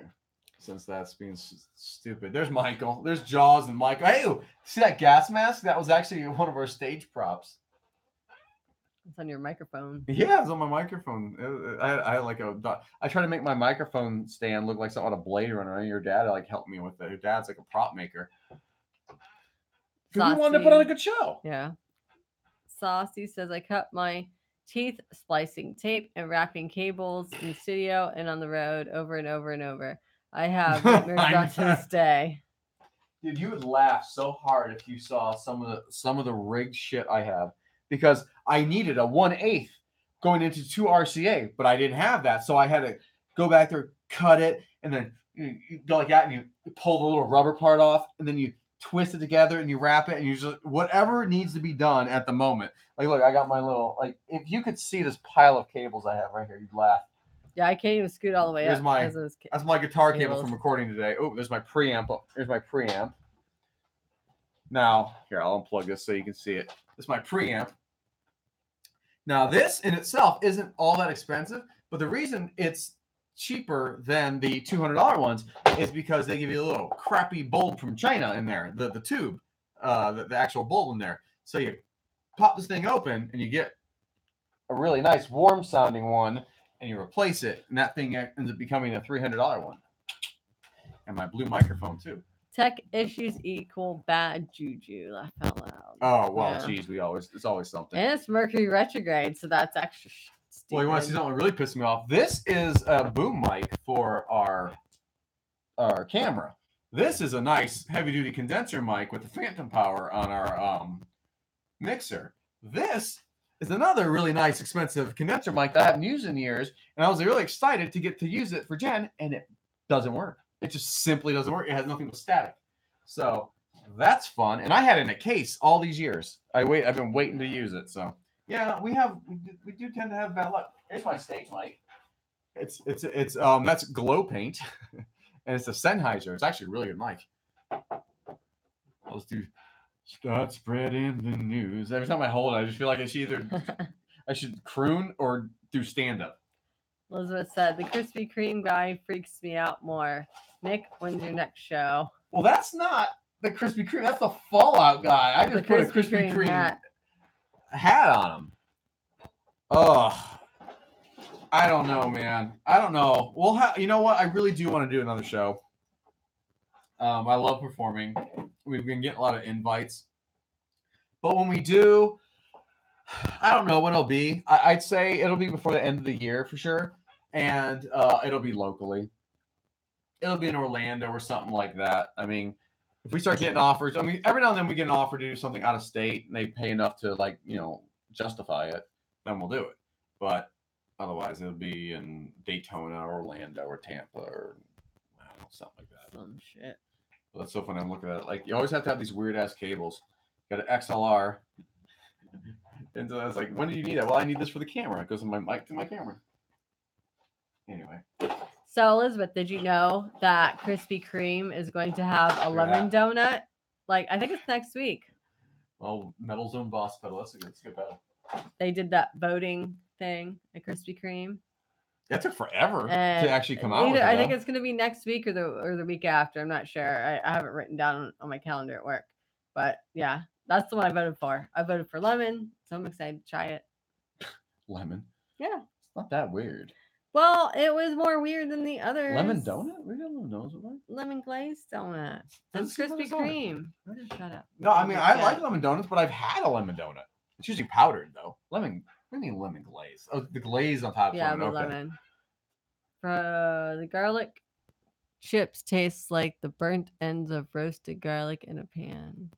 [SPEAKER 1] Since that's being stupid. There's Michael. There's Jaws and Michael. Hey, see that gas mask? That was actually one of our stage props.
[SPEAKER 2] It's on your microphone.
[SPEAKER 1] Yeah, it's on my microphone. I like I try to make my microphone stand look like something on a Blade Runner. And your dad helped me with it. Your dad's like a prop maker. Because we wanted to put on a good show.
[SPEAKER 2] Yeah. Saucy says I cut my teeth splicing tape and wrapping cables in the studio and on the road over and over and over. I have nightmares to this day.
[SPEAKER 1] Dude, you would laugh so hard if you saw some of the rigged shit I have. Because I needed a 1/8 going into 2 RCA, but I didn't have that. So I had to go back there, cut it, and then you go like that, and you pull the little rubber part off, and then you twist it together, and you wrap it, and you just whatever needs to be done at the moment. Like, look, I got my little, if you could see this pile of cables I have right here, you'd laugh.
[SPEAKER 2] Yeah, I can't even scoot all the way up.
[SPEAKER 1] That's my guitar cable from recording today. Oh, there's my preamp. There's my preamp. Now, here, I'll unplug this so you can see it. This is my preamp. Now, this in itself isn't all that expensive, but the reason it's cheaper than the $200 ones is because they give you a little crappy bulb from China in there, the tube, the actual bulb in there. So you pop this thing open and you get a really nice warm sounding one and you replace it, and that thing ends up becoming a $300 one. And my blue microphone too.
[SPEAKER 2] Tech issues equal bad juju. Laugh out loud.
[SPEAKER 1] Oh well, geez, it's always something.
[SPEAKER 2] And it's Mercury retrograde, so that's extra stupid.
[SPEAKER 1] Well, you want to see something that really pissed me off? This is a boom mic for our camera. This is a nice heavy duty condenser mic with the phantom power on our mixer. This is another really nice expensive condenser mic that I haven't used in years, and I was really excited to get to use it for Jen, and it doesn't work. It just simply doesn't work. It has nothing but static. So that's fun. And I had it in a case all these years. I've been waiting to use it. So yeah, we do tend to have bad luck. Here's my stage light. It's that's glow paint, and it's a Sennheiser. It's actually a really good mic. I'll just start spreading the news. Every time I hold it, I just feel like I should croon or do stand up.
[SPEAKER 2] Elizabeth said the Krispy Kreme guy freaks me out more. Nick, when's your next show?
[SPEAKER 1] Well, that's not the Krispy Kreme. That's the Fallout guy. I just put a Krispy Kreme hat on him. Oh, I don't know, man. I don't know. You know what? I really do want to do another show. I love performing. We've been getting a lot of invites. But when we do, I don't know when it'll be. I'd say it'll be before the end of the year for sure. And it'll be locally. it'll be in Orlando or something like that. I mean, if we start getting offers, I mean, every now and then we get an offer to do something out of state and they pay enough to like, justify it, then we'll do it. But otherwise, it'll be in Daytona, or Orlando, or Tampa, or I don't know, something like that.
[SPEAKER 2] Some shit.
[SPEAKER 1] Well, that's so funny. I'm looking at it. Like, you always have to have these weird ass cables. Got an XLR. And so I was like, when do you need that? Well, I need this for the camera. It goes in my mic to my camera. Anyway.
[SPEAKER 2] So, Elizabeth, did you know that Krispy Kreme is going to have a lemon donut? Like, I think it's next week.
[SPEAKER 1] Oh, Metal Zone Boss Pedal. That's a good pedal.
[SPEAKER 2] They did that voting thing at Krispy Kreme.
[SPEAKER 1] That took forever to actually come out with it,
[SPEAKER 2] I think it's going to be next week or the week after. I'm not sure. I have it written down on my calendar at work. But, yeah, that's the one I voted for. I voted for lemon, so I'm excited to try it.
[SPEAKER 1] Lemon?
[SPEAKER 2] Yeah.
[SPEAKER 1] It's not that weird.
[SPEAKER 2] Well, it was more weird than the others.
[SPEAKER 1] Lemon donut? We got lemon donuts.
[SPEAKER 2] Lemon glazed donut. That's Krispy Kreme. Shut up.
[SPEAKER 1] No, I mean, I like lemon donuts, but I've had a lemon donut. It's usually powdered, though. Lemon, what do you mean lemon glaze? Oh, the glaze on top.
[SPEAKER 2] Yeah, with lemon. The garlic chips taste like the burnt ends of roasted garlic in a pan.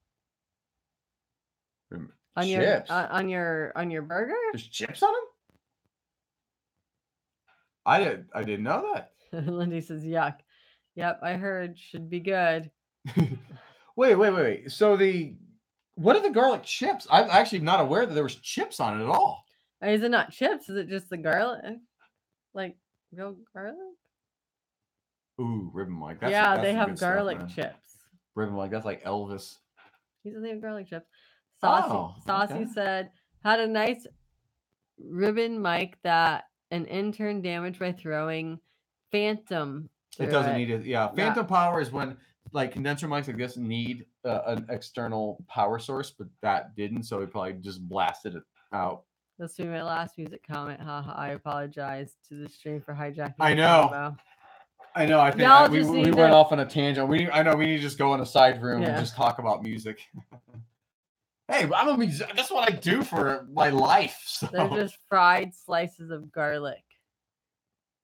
[SPEAKER 1] Chips?
[SPEAKER 2] On your burger?
[SPEAKER 1] There's chips on them? I didn't know that.
[SPEAKER 2] Lindy says, yuck. Yep, I heard. Should be good.
[SPEAKER 1] Wait. So what are the garlic chips? I'm actually not aware that there was chips on it at all.
[SPEAKER 2] Is it not chips? Is it just the garlic? Like real garlic?
[SPEAKER 1] Ooh, Ribbon Mike.
[SPEAKER 2] They have garlic chips.
[SPEAKER 1] Ribbon Mike, that's like Elvis.
[SPEAKER 2] He said they have garlic chips. Saucy said, had a nice ribbon mic that an intern damaged by throwing Phantom.
[SPEAKER 1] It doesn't need it. Yeah, Phantom power is when like condenser mics like this need an external power source, but that didn't, so he probably just blasted it out.
[SPEAKER 2] This will be my last music comment. Haha, I apologize to the stream for hijacking.
[SPEAKER 1] I know. I think we went off on a tangent. We need to just go in a side room and just talk about music. Hey, that's what I do for my life. So.
[SPEAKER 2] They're just fried slices of garlic.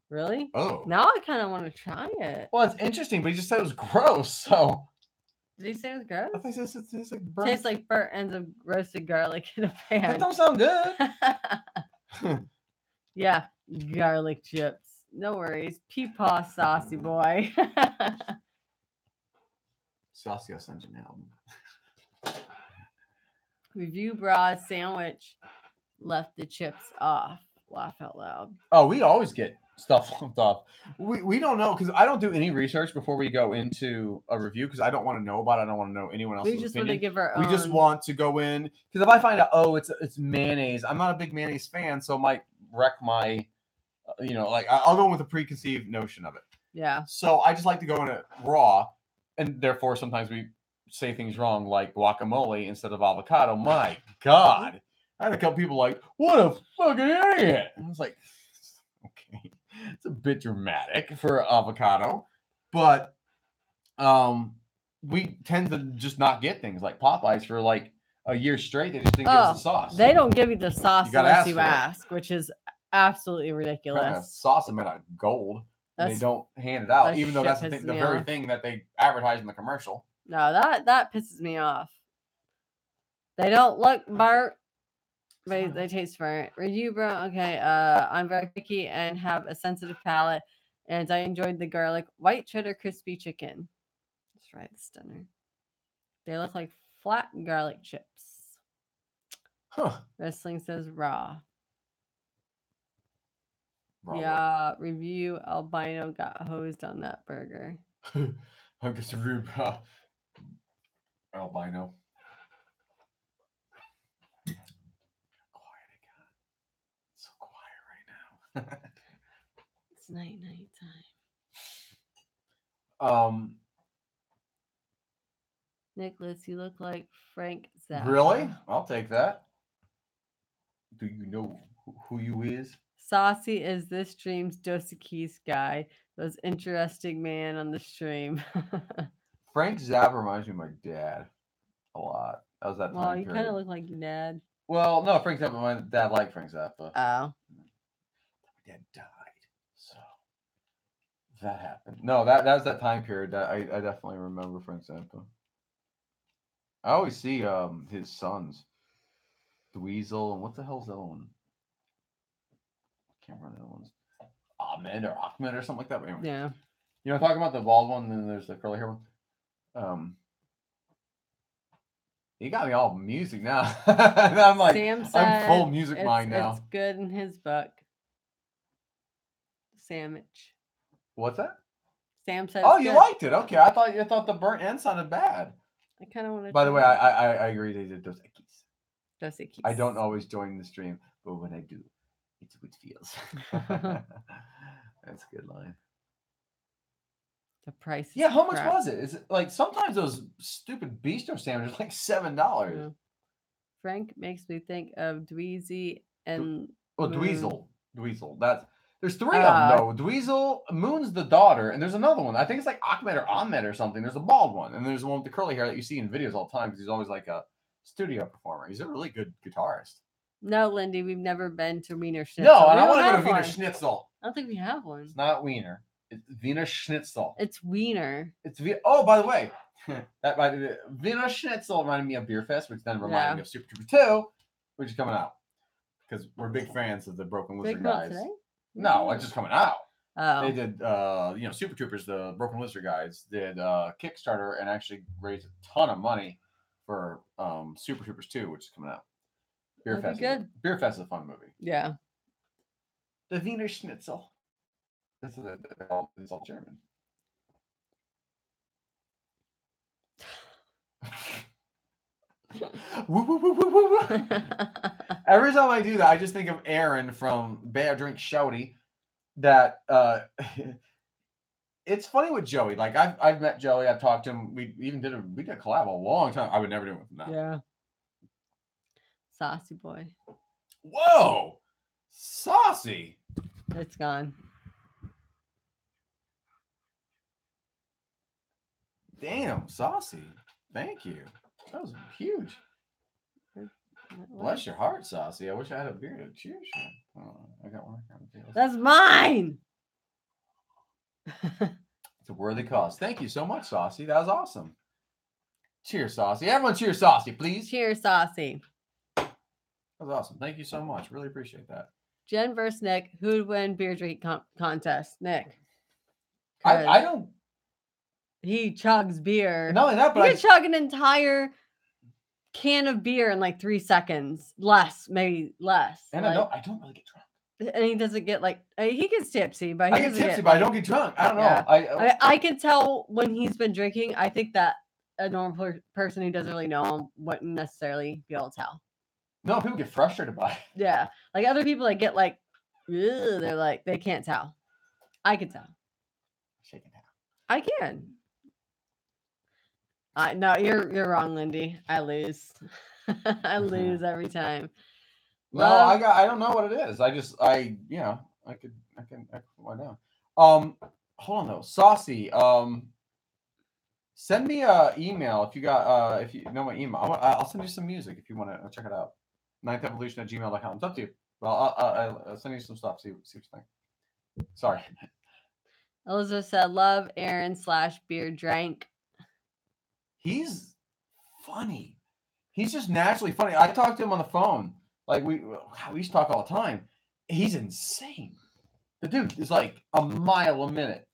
[SPEAKER 2] Really?
[SPEAKER 1] Oh.
[SPEAKER 2] Now I kind of want to try it.
[SPEAKER 1] Well, it's interesting, but he just said it was gross. So.
[SPEAKER 2] Did he say it was gross?
[SPEAKER 1] I think it tastes like burnt.
[SPEAKER 2] Tastes like burnt ends of roasted garlic in a pan.
[SPEAKER 1] That don't sound good.
[SPEAKER 2] Yeah, garlic chips. No worries. Peepaw saucy boy.
[SPEAKER 1] Saucy, I'll send you an album.
[SPEAKER 2] Revue bra sandwich left the chips off. Laugh out loud.
[SPEAKER 1] Oh, we always get stuff left off. We don't know because I don't do any research before we go into a review because I don't want to know about it. I don't want to know anyone else's
[SPEAKER 2] opinion.
[SPEAKER 1] Want to
[SPEAKER 2] give our own.
[SPEAKER 1] We just want to go in because if I find out, it's mayonnaise, I'm not a big mayonnaise fan, so it might wreck my, I'll go in with a preconceived notion of it.
[SPEAKER 2] Yeah.
[SPEAKER 1] So I just like to go in it raw, and therefore sometimes we say things wrong like guacamole instead of avocado. My God. I had a couple people like, what a fucking idiot. And I was like, okay, it's a bit dramatic for avocado, but we tend to just not get things like Popeyes for like a year straight. They just didn't give us the sauce.
[SPEAKER 2] They don't give you the sauce unless you
[SPEAKER 1] ask,
[SPEAKER 2] which is absolutely ridiculous.
[SPEAKER 1] Sauce made out of gold. And they don't hand it out, even though that's the very thing that they advertise in the commercial.
[SPEAKER 2] No, that pisses me off. They don't look burnt. But they taste burnt. Revue, bro. Okay. I'm very picky and have a sensitive palate, and I enjoyed the garlic white cheddar crispy chicken. That's right, stunner. They look like flat garlic chips.
[SPEAKER 1] Huh.
[SPEAKER 2] Wrestling says raw. Yeah, Revue albino got hosed on that burger.
[SPEAKER 1] I'm just Revue albino.
[SPEAKER 2] It's night time. Nicholas, you look like Frank Zappa.
[SPEAKER 1] Really? I'll take that. Do you know who you is?
[SPEAKER 2] Saucy is this stream's Dos Equis guy. Those interesting man on the stream.
[SPEAKER 1] Frank Zappa reminds me of my dad a lot. That was that time.
[SPEAKER 2] Well, you kind of look like your dad.
[SPEAKER 1] Well, no, Frank Zappa. My dad liked Frank Zappa.
[SPEAKER 2] Oh.
[SPEAKER 1] My dad died. So that happened. No, that was that time period that I definitely remember Frank Zappa. I always see his sons, Dweezil, and what the hell's that one? Can't remember that one's Ahmed or something like that. But anyway,
[SPEAKER 2] Yeah.
[SPEAKER 1] you know, talking about the bald one, and then there's the curly hair one. You got me all music now. I'm like,
[SPEAKER 2] Sam
[SPEAKER 1] I'm full music mind now.
[SPEAKER 2] It's good in his book. Sandwich.
[SPEAKER 1] What's that?
[SPEAKER 2] Sam said.
[SPEAKER 1] Oh, you liked it? Okay, I thought the burnt end sounded bad.
[SPEAKER 2] I kind of want to.
[SPEAKER 1] By the way, I agree. They did Dos Equis.
[SPEAKER 2] Dos Equis.
[SPEAKER 1] I don't always join the stream, but when I do, it's Whitfields. That's a good line.
[SPEAKER 2] The price.
[SPEAKER 1] Yeah, how much was it? Is it like sometimes those stupid bistro sandwiches like $7? Yeah.
[SPEAKER 2] Frank makes me think of Dweezy and
[SPEAKER 1] Dweezil. There's 3 of them though. Dweezil, Moon's the daughter, and there's another one. I think it's like Ahmed or something. There's a bald one, and there's the one with the curly hair that you see in videos all the time because he's always like a studio performer. He's a really good guitarist.
[SPEAKER 2] No, Lindy, we've never been to Wiener Schnitzel.
[SPEAKER 1] No, and I want to go to Wiener Schnitzel.
[SPEAKER 2] I don't think we have one.
[SPEAKER 1] It's not Wiener. It's Wiener Schnitzel.
[SPEAKER 2] It's Wiener.
[SPEAKER 1] Oh, by the way, Wiener Schnitzel reminded me of Beer Fest, which then reminded me of Super Trooper 2, which is coming out because we're big fans of the Broken Lizard guys. Today? No, it's just coming out.
[SPEAKER 2] Oh.
[SPEAKER 1] They did, Super Troopers, the Broken Lizard guys, did Kickstarter and actually raised a ton of money for Super Troopers 2, which is coming out. Beer Fest. Good. Beer Fest is a fun movie.
[SPEAKER 2] Yeah.
[SPEAKER 1] The Wiener Schnitzel. It's all German. Every time I do that, I just think of Aaron from Bad Drink Shouty. That it's funny with Joey. Like I've met Joey. I've talked to him. We did a collab a long time. I would never do it with him now.
[SPEAKER 2] Yeah. Saucy boy.
[SPEAKER 1] Whoa, saucy.
[SPEAKER 2] It's gone.
[SPEAKER 1] Damn, saucy. Thank you. That was huge. Bless your heart, Saucy. I wish I had a beer to cheers for. Oh, I got one.
[SPEAKER 2] That's mine.
[SPEAKER 1] It's a worthy cause. Thank you so much, Saucy. That was awesome. Cheers, Saucy. Everyone cheers, Saucy, please.
[SPEAKER 2] Cheers, Saucy.
[SPEAKER 1] That was awesome. Thank you so much. Really appreciate that.
[SPEAKER 2] Jen versus Nick. Who'd win beer drink contest? Nick.
[SPEAKER 1] I don't.
[SPEAKER 2] He chugs beer.
[SPEAKER 1] Not only that, but
[SPEAKER 2] he could chug an entire can of beer in like 3 seconds. Maybe less.
[SPEAKER 1] And
[SPEAKER 2] like,
[SPEAKER 1] I don't really get drunk.
[SPEAKER 2] And he doesn't get like he gets tipsy, but
[SPEAKER 1] I get tipsy, but I don't get drunk. I don't know.
[SPEAKER 2] I can tell when he's been drinking. I think that a normal person who doesn't really know him wouldn't necessarily be able to tell.
[SPEAKER 1] No, people get frustrated by it.
[SPEAKER 2] Yeah, like other people that get like, they're like they can't tell. I can tell.
[SPEAKER 1] Shaking down.
[SPEAKER 2] I can. No, you're wrong, Lindy. I lose. I lose every time.
[SPEAKER 1] No, I don't know what it is. I could why not? Hold on though. Saucy. Send me a email if you got if you know my email. I'll send you some music if you want to check it out. 9theevolution@gmail.com. It's up to you. Well, I'll send you some stuff. See what you think. Sorry.
[SPEAKER 2] Elizabeth said, "Love Aaron / beer drank."
[SPEAKER 1] He's funny. He's just naturally funny. I talked to him on the phone. Like we used to talk all the time. He's insane. The dude is like a mile a minute.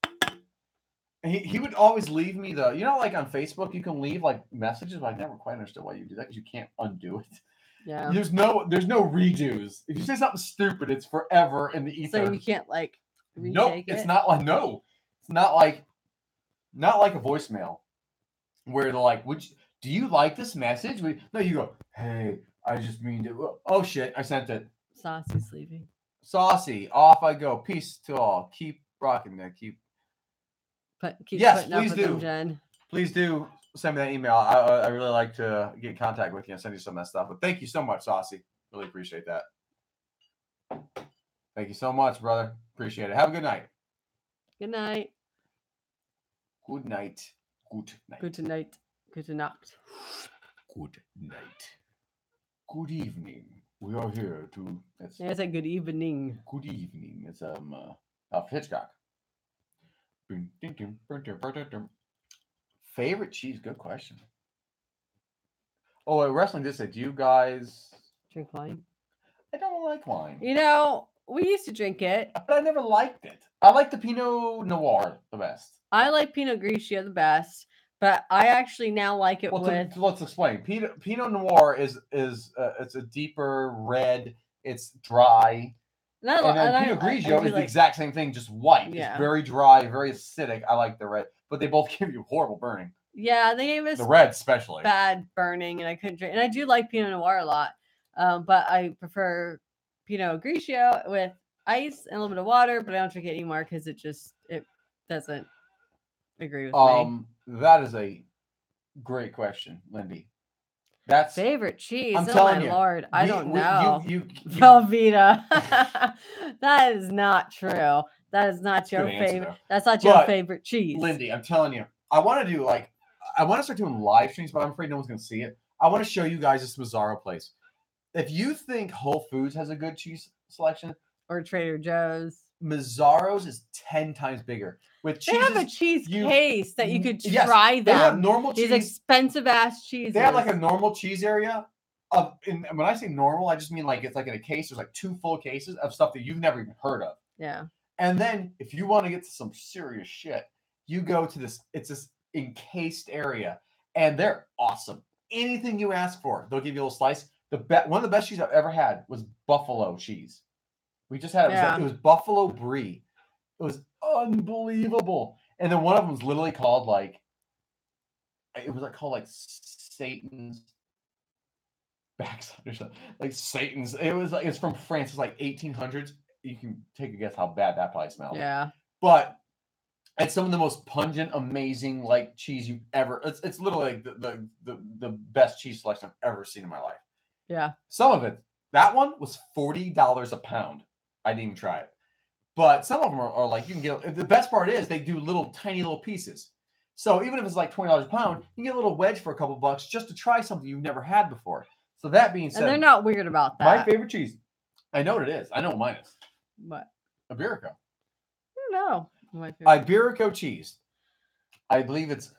[SPEAKER 1] And he would always leave me like on Facebook, you can leave like messages, but I never quite understood why you do that because you can't undo it.
[SPEAKER 2] Yeah.
[SPEAKER 1] There's no redos. If you say something stupid, it's forever in the ether.
[SPEAKER 2] So you can't like retake
[SPEAKER 1] nope, it's not like It's not like a voicemail where they're like, do you like this message? No, you go, hey, I just mean to. Oh shit, I sent it.
[SPEAKER 2] Saucy's leaving.
[SPEAKER 1] Saucy, off I go. Peace to all. Keep rocking there. Keep yes, please do.
[SPEAKER 2] Them, Jen.
[SPEAKER 1] Please do send me that email. I really like to get in contact with you and send you some of that stuff. But thank you so much, Saucy. Really appreciate that. Thank you so much, brother. Appreciate it. Have a good night.
[SPEAKER 2] Good night.
[SPEAKER 1] Good night. Good night.
[SPEAKER 2] Good night. Good night.
[SPEAKER 1] Good night. Good evening. We are here to.
[SPEAKER 2] I said good evening.
[SPEAKER 1] Good evening. It's Hitchcock. Favorite cheese? Good question. Oh, wrestling did say, do you guys
[SPEAKER 2] Drink wine.
[SPEAKER 1] I don't like wine.
[SPEAKER 2] You know, we used to drink it.
[SPEAKER 1] But I never liked it. I like the Pinot Noir the best.
[SPEAKER 2] I like Pinot Grigio the best, but I actually now like it with.
[SPEAKER 1] Let's explain. Pinot Noir is it's a deeper red. It's dry. And then Pinot Grigio is the exact same thing, just white. Yeah. It's very dry, very acidic. I like the red, but they both give you horrible burning.
[SPEAKER 2] Yeah, they gave us
[SPEAKER 1] the red especially
[SPEAKER 2] bad burning, and I couldn't drink. And I do like Pinot Noir a lot, but I prefer Pinot Grigio with ice and a little bit of water. But I don't drink it anymore because it doesn't agree with me.
[SPEAKER 1] That is a great question, Lindy. That's
[SPEAKER 2] favorite cheese.
[SPEAKER 1] I'm telling you,
[SPEAKER 2] Lord, I don't know. You Velveeta. That is not true. That is not your favorite. That's not your favorite cheese,
[SPEAKER 1] Lindy. I'm telling you, I want to start doing live streams, but I'm afraid no one's going to see it. I want to show you guys this Mazzaro place. If you think Whole Foods has a good cheese selection,
[SPEAKER 2] or Trader Joe's,
[SPEAKER 1] Mazzaro's is 10 times bigger. With cheeses,
[SPEAKER 2] they have a cheese case that you could try them.
[SPEAKER 1] They have normal cheese.
[SPEAKER 2] These expensive ass cheeses.
[SPEAKER 1] They have like a normal cheese area. And when I say normal, I just mean like it's like in a case. There's like 2 full cases of stuff that you've never even heard of.
[SPEAKER 2] Yeah.
[SPEAKER 1] And then if you want to get to some serious shit, you go to this. It's this encased area, and they're awesome. Anything you ask for, they'll give you a little slice. One of the best cheese I've ever had was buffalo cheese. We just had it. It was buffalo brie. It was unbelievable. And then one of them was literally called Satan's backside or something. Like Satan's. It's from France. It's like 1800s. You can take a guess how bad that probably smells.
[SPEAKER 2] Yeah.
[SPEAKER 1] But it's some of the most pungent, amazing like cheese you've ever. It's literally like the best cheese selection I've ever seen in my life.
[SPEAKER 2] Yeah.
[SPEAKER 1] Some of it. That one was $40 a pound. I didn't even try it. But some of them are like, you can get, the best part is they do tiny little pieces. So even if it's like $20 a pound, you can get a little wedge for a couple bucks just to try something you've never had before. So that being said,
[SPEAKER 2] and they're not weird about that.
[SPEAKER 1] My favorite cheese. I know what it is. I know what mine is.
[SPEAKER 2] What?
[SPEAKER 1] Iberico.
[SPEAKER 2] I don't know.
[SPEAKER 1] Iberico cheese. I believe it's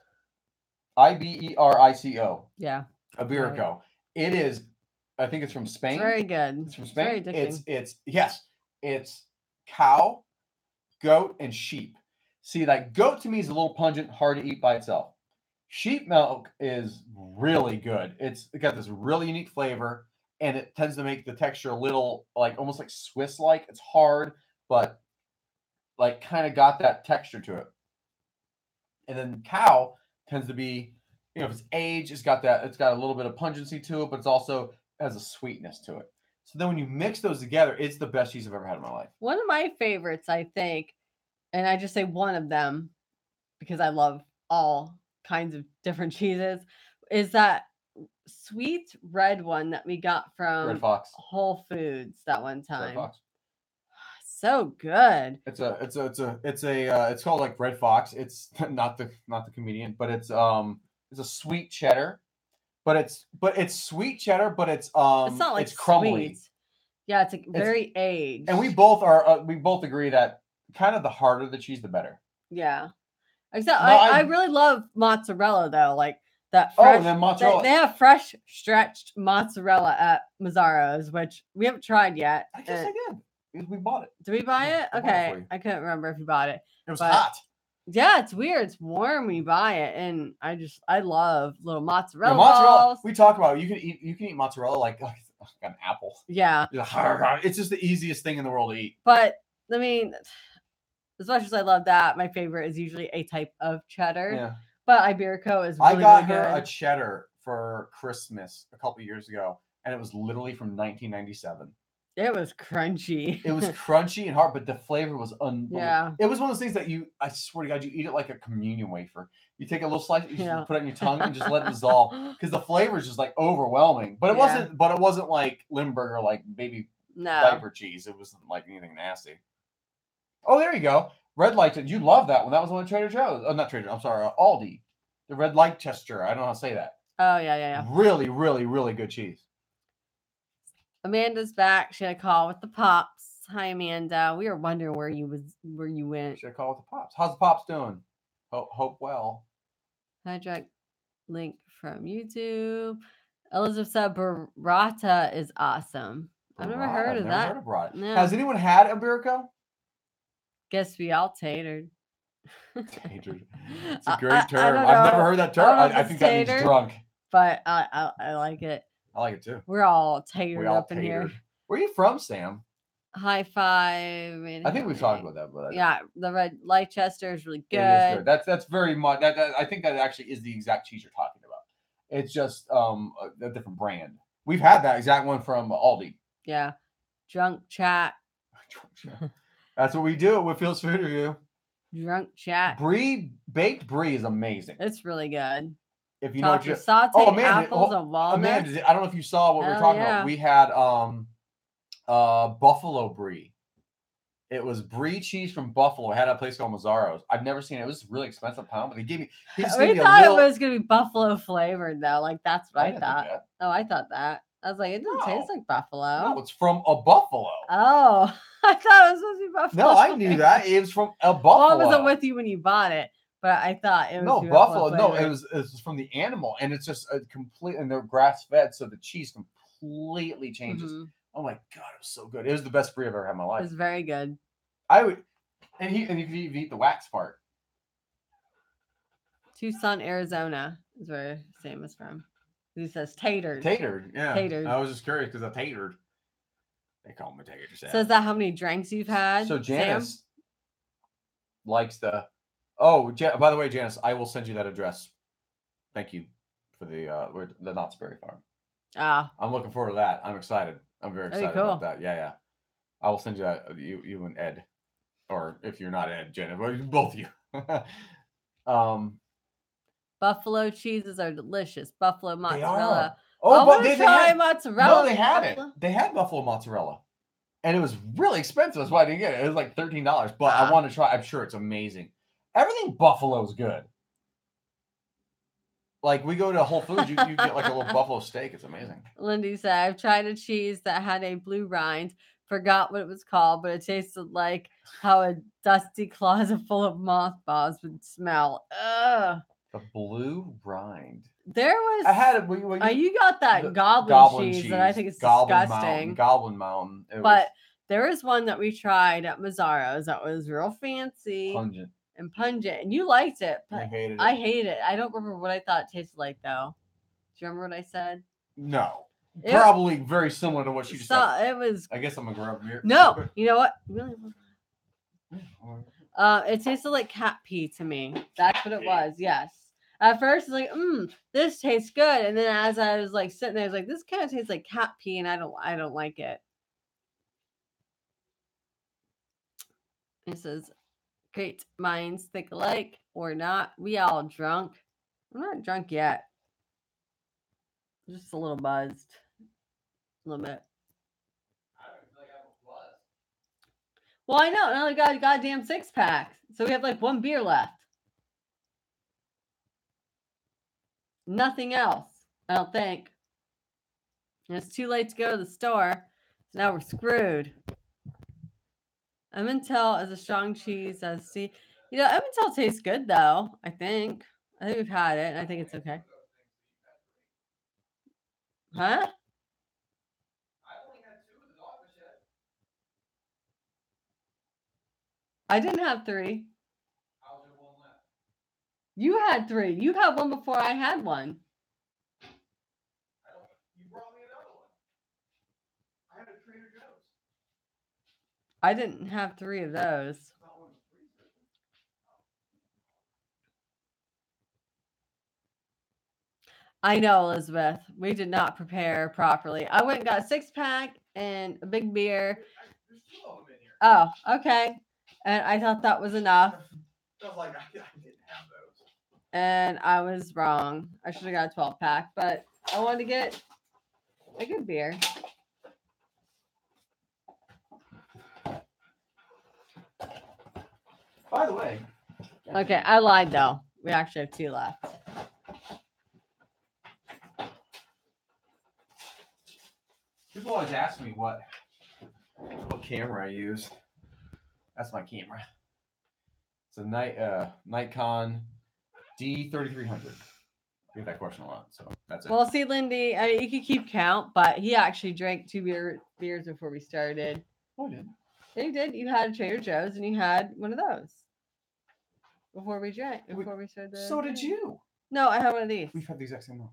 [SPEAKER 1] Iberico.
[SPEAKER 2] Yeah.
[SPEAKER 1] Iberico. Right. It is, I think it's from Spain.
[SPEAKER 2] It's very good.
[SPEAKER 1] It's from Spain. It's cow, goat, and sheep. See, like goat to me is a little pungent, hard to eat by itself. Sheep milk is really good. It's got this really unique flavor, and it tends to make the texture a little like almost like Swiss-like. It's hard, but like kind of got that texture to it. And then cow tends to be, if it's aged, it's got a little bit of pungency to it, but it's also has a sweetness to it. So then when you mix those together, it's the best cheese I've ever had in my life.
[SPEAKER 2] One of my favorites, I think, and I just say one of them because I love all kinds of different cheeses, is that sweet red one that we got from
[SPEAKER 1] Red Fox.
[SPEAKER 2] Whole Foods that one time.
[SPEAKER 1] Red Fox.
[SPEAKER 2] So good.
[SPEAKER 1] It's called like Red Fox. It's not the comedian, but it's a sweet cheddar. But it's sweet cheddar, but it's not like it's crumbly.
[SPEAKER 2] Sweet. Yeah, it's very aged.
[SPEAKER 1] And we both agree that kind of the harder the cheese, the better.
[SPEAKER 2] Yeah. Except I really love mozzarella though, like that fresh.
[SPEAKER 1] And then mozzarella.
[SPEAKER 2] They have fresh stretched mozzarella at Mazzaro's, which we haven't tried yet.
[SPEAKER 1] I guess I did. We bought it.
[SPEAKER 2] Did we buy it? Okay. I couldn't remember if you bought it.
[SPEAKER 1] It was hot.
[SPEAKER 2] Yeah, it's weird. It's warm when you buy it, and I love little mozzarella balls.
[SPEAKER 1] We talk about it. You can eat mozzarella like an apple.
[SPEAKER 2] Yeah.
[SPEAKER 1] It's just the easiest thing in the world to eat.
[SPEAKER 2] But I mean, as much as I love that, my favorite is usually a type of cheddar.
[SPEAKER 1] Yeah.
[SPEAKER 2] But Iberico is really,
[SPEAKER 1] I got
[SPEAKER 2] really
[SPEAKER 1] her
[SPEAKER 2] good.
[SPEAKER 1] a cheddar for Christmas a couple years ago, and it was literally from 1997.
[SPEAKER 2] It was crunchy.
[SPEAKER 1] It was crunchy and hard, but the flavor was unbelievable.
[SPEAKER 2] Yeah.
[SPEAKER 1] It was one of those things that I swear to God, you eat it like a communion wafer. You take a little slice, you just put it on your tongue and just let it dissolve because the flavor is just like overwhelming. But it wasn't like Limburger, like baby diaper cheese. It wasn't like anything nasty. Oh, there you go. Red light. You love that one. That was one at Trader Joe's. Oh, not Trader. I'm sorry, Aldi. The red light Chester. I don't know how to say that.
[SPEAKER 2] Oh yeah.
[SPEAKER 1] Really, really, really good cheese.
[SPEAKER 2] Amanda's back. She had a call with the pops. Hi, Amanda. We were wondering where you went.
[SPEAKER 1] Should I call it the Pops? How's the Pops doing? Hope well.
[SPEAKER 2] Hijack link from YouTube. Elizabeth said burrata is awesome. I've never heard of that.
[SPEAKER 1] Heard of burrata.
[SPEAKER 2] No.
[SPEAKER 1] Has anyone had Iberico?
[SPEAKER 2] Guess we all tatered.
[SPEAKER 1] Tatered. It's a great term. I've never heard that term. I think that means drunk.
[SPEAKER 2] But I like it.
[SPEAKER 1] I like it too.
[SPEAKER 2] We're all tatered up in here.
[SPEAKER 1] Where are you from, Sam?
[SPEAKER 2] High Five.
[SPEAKER 1] I think we've talked about that, but
[SPEAKER 2] yeah, the red Leicester is really good.
[SPEAKER 1] It is good. That's very much. I think that actually is the exact cheese you're talking about. It's just a different brand. We've had that exact one from Aldi.
[SPEAKER 2] Yeah, drunk chat.
[SPEAKER 1] That's what we do at Whitfield's Food Revue.
[SPEAKER 2] Drunk chat.
[SPEAKER 1] Baked brie is amazing.
[SPEAKER 2] It's really good.
[SPEAKER 1] If you know,
[SPEAKER 2] sauteed apples and walnuts.
[SPEAKER 1] Amanda, I don't know if you saw what we were talking about. We had buffalo brie. It was brie cheese from Buffalo. I had a place called Mazzaro's. I've never seen it. It was really expensive pound, but they gave me.
[SPEAKER 2] We thought it was gonna be buffalo flavored though. Like that's what I thought. Oh, I thought that. I was like, it doesn't taste like buffalo.
[SPEAKER 1] No, it's from a buffalo.
[SPEAKER 2] Oh, I thought it was supposed to be buffalo.
[SPEAKER 1] No, I knew that. It was from a buffalo.
[SPEAKER 2] Well, I wasn't with you when you bought it, but I thought it was
[SPEAKER 1] buffalo. No, it was from the animal, and it's just a complete, and they're grass fed, so the cheese completely changes. Mm-hmm. Oh my god, it was so good. It was the best brie I've ever had in my life.
[SPEAKER 2] It was very good.
[SPEAKER 1] I would, and you could eat the wax part.
[SPEAKER 2] Tucson, Arizona is where Sam is from. He says tatered.
[SPEAKER 1] Tatered, yeah.
[SPEAKER 2] Tatered.
[SPEAKER 1] I was just curious because I tatered. They call me tatered.
[SPEAKER 2] So is that how many drinks you've had?
[SPEAKER 1] So Janice Sam? Likes the. Oh, by the way, Janice, I will send you that address. Thank you for the Knott's Berry Farm.
[SPEAKER 2] Ah.
[SPEAKER 1] I'm looking forward to that. I'm excited. I'm very excited about that. Yeah. I will send you that. You and Ed, or if you're not Ed, Jenna, both of you.
[SPEAKER 2] Buffalo cheeses are delicious. Buffalo mozzarella.
[SPEAKER 1] Oh, but
[SPEAKER 2] they had mozzarella.
[SPEAKER 1] No, they had it. They had buffalo mozzarella, and it was really expensive. That's why I didn't get it. It was like $13. But I want to try. I'm sure it's amazing. Everything buffalo is good. Like we go to Whole Foods, you get like a little buffalo steak. It's amazing.
[SPEAKER 2] Lindy said, "I've tried a cheese that had a blue rind. Forgot what it was called, but it tasted like how a dusty closet full of mothballs would smell." Ugh.
[SPEAKER 1] The blue rind.
[SPEAKER 2] There was.
[SPEAKER 1] I had it.
[SPEAKER 2] You got that goblin cheese, and I think it's disgusting.
[SPEAKER 1] Goblin Mountain.
[SPEAKER 2] But there was one that we tried at Mazzaro's that was real fancy,
[SPEAKER 1] pungent,
[SPEAKER 2] and you liked it. But
[SPEAKER 1] I
[SPEAKER 2] hate it. I don't remember what I thought it tasted like though. Do you remember what I said?
[SPEAKER 1] No. Probably very similar to what she just said.
[SPEAKER 2] It was.
[SPEAKER 1] I guess I'm gonna grab here.
[SPEAKER 2] No, you know what? Really. It tasted like cat pee to me. That's what it was. Yes. At first, it's like, this tastes good, and then as I was like sitting there, I was like, this kind of tastes like cat pee, and I don't like it. It says, great minds think alike or not. We all drunk. I'm not drunk yet. Just a little buzzed. A little bit. Well, I know. Now I got a goddamn 6-pack. So we have like one beer left. Nothing else, I don't think. And it's too late to go to the store. So now we're screwed. Emmental is a strong cheese. Emmental tastes good, though, I think. I think we've had it, and I think it's okay. Huh? I didn't have 3. You had 3. You had one before I had one.
[SPEAKER 1] You brought me another one. I had a Trader Joe's.
[SPEAKER 2] I didn't have 3 of those. I know, Elizabeth. We did not prepare properly. I went and got a 6-pack and a big beer.
[SPEAKER 1] There's 2 of them in here.
[SPEAKER 2] Oh, okay. And I thought that was enough.
[SPEAKER 1] I was like, I didn't have those.
[SPEAKER 2] And I was wrong. I should have got a 12-pack, but I wanted to get a good beer.
[SPEAKER 1] By the way.
[SPEAKER 2] Okay, I lied though. We actually have 2 left.
[SPEAKER 1] People always ask me what camera I use. That's my camera. It's a Nikon D3300. I get that question a lot, so that's it.
[SPEAKER 2] Well, see, Lindy, I mean, you could keep count, but he actually drank 2 beers before we started.
[SPEAKER 1] Oh, I did.
[SPEAKER 2] Yeah, you did. You had a Trader Joe's and you had one of those before we started.
[SPEAKER 1] So did you.
[SPEAKER 2] No, I had one of these.
[SPEAKER 1] We've had the exact same one.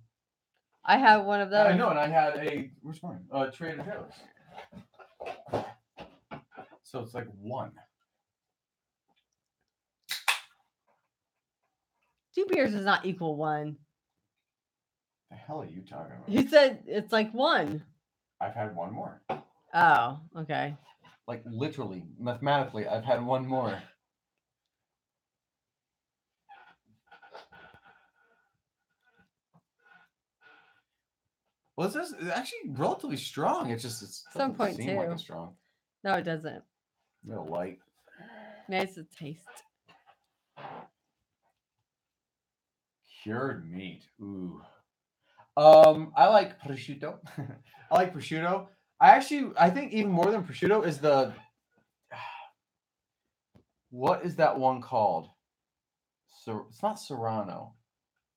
[SPEAKER 2] I have one of those.
[SPEAKER 1] I know, and I had where's mine? Trader Joe's. So it's like one.
[SPEAKER 2] 2 beers does not equal 1.
[SPEAKER 1] The hell are you talking about?
[SPEAKER 2] You said it's like 1.
[SPEAKER 1] I've had one more.
[SPEAKER 2] Oh, okay.
[SPEAKER 1] Like literally, mathematically, I've had one more. Well, it's actually relatively strong. It's just it doesn't seem like it's strong.
[SPEAKER 2] No, it doesn't.
[SPEAKER 1] A little light.
[SPEAKER 2] Nice to taste.
[SPEAKER 1] Cured meat. Ooh. I like prosciutto. I like prosciutto. I think even more than prosciutto is the what is that one called? It's not Serrano.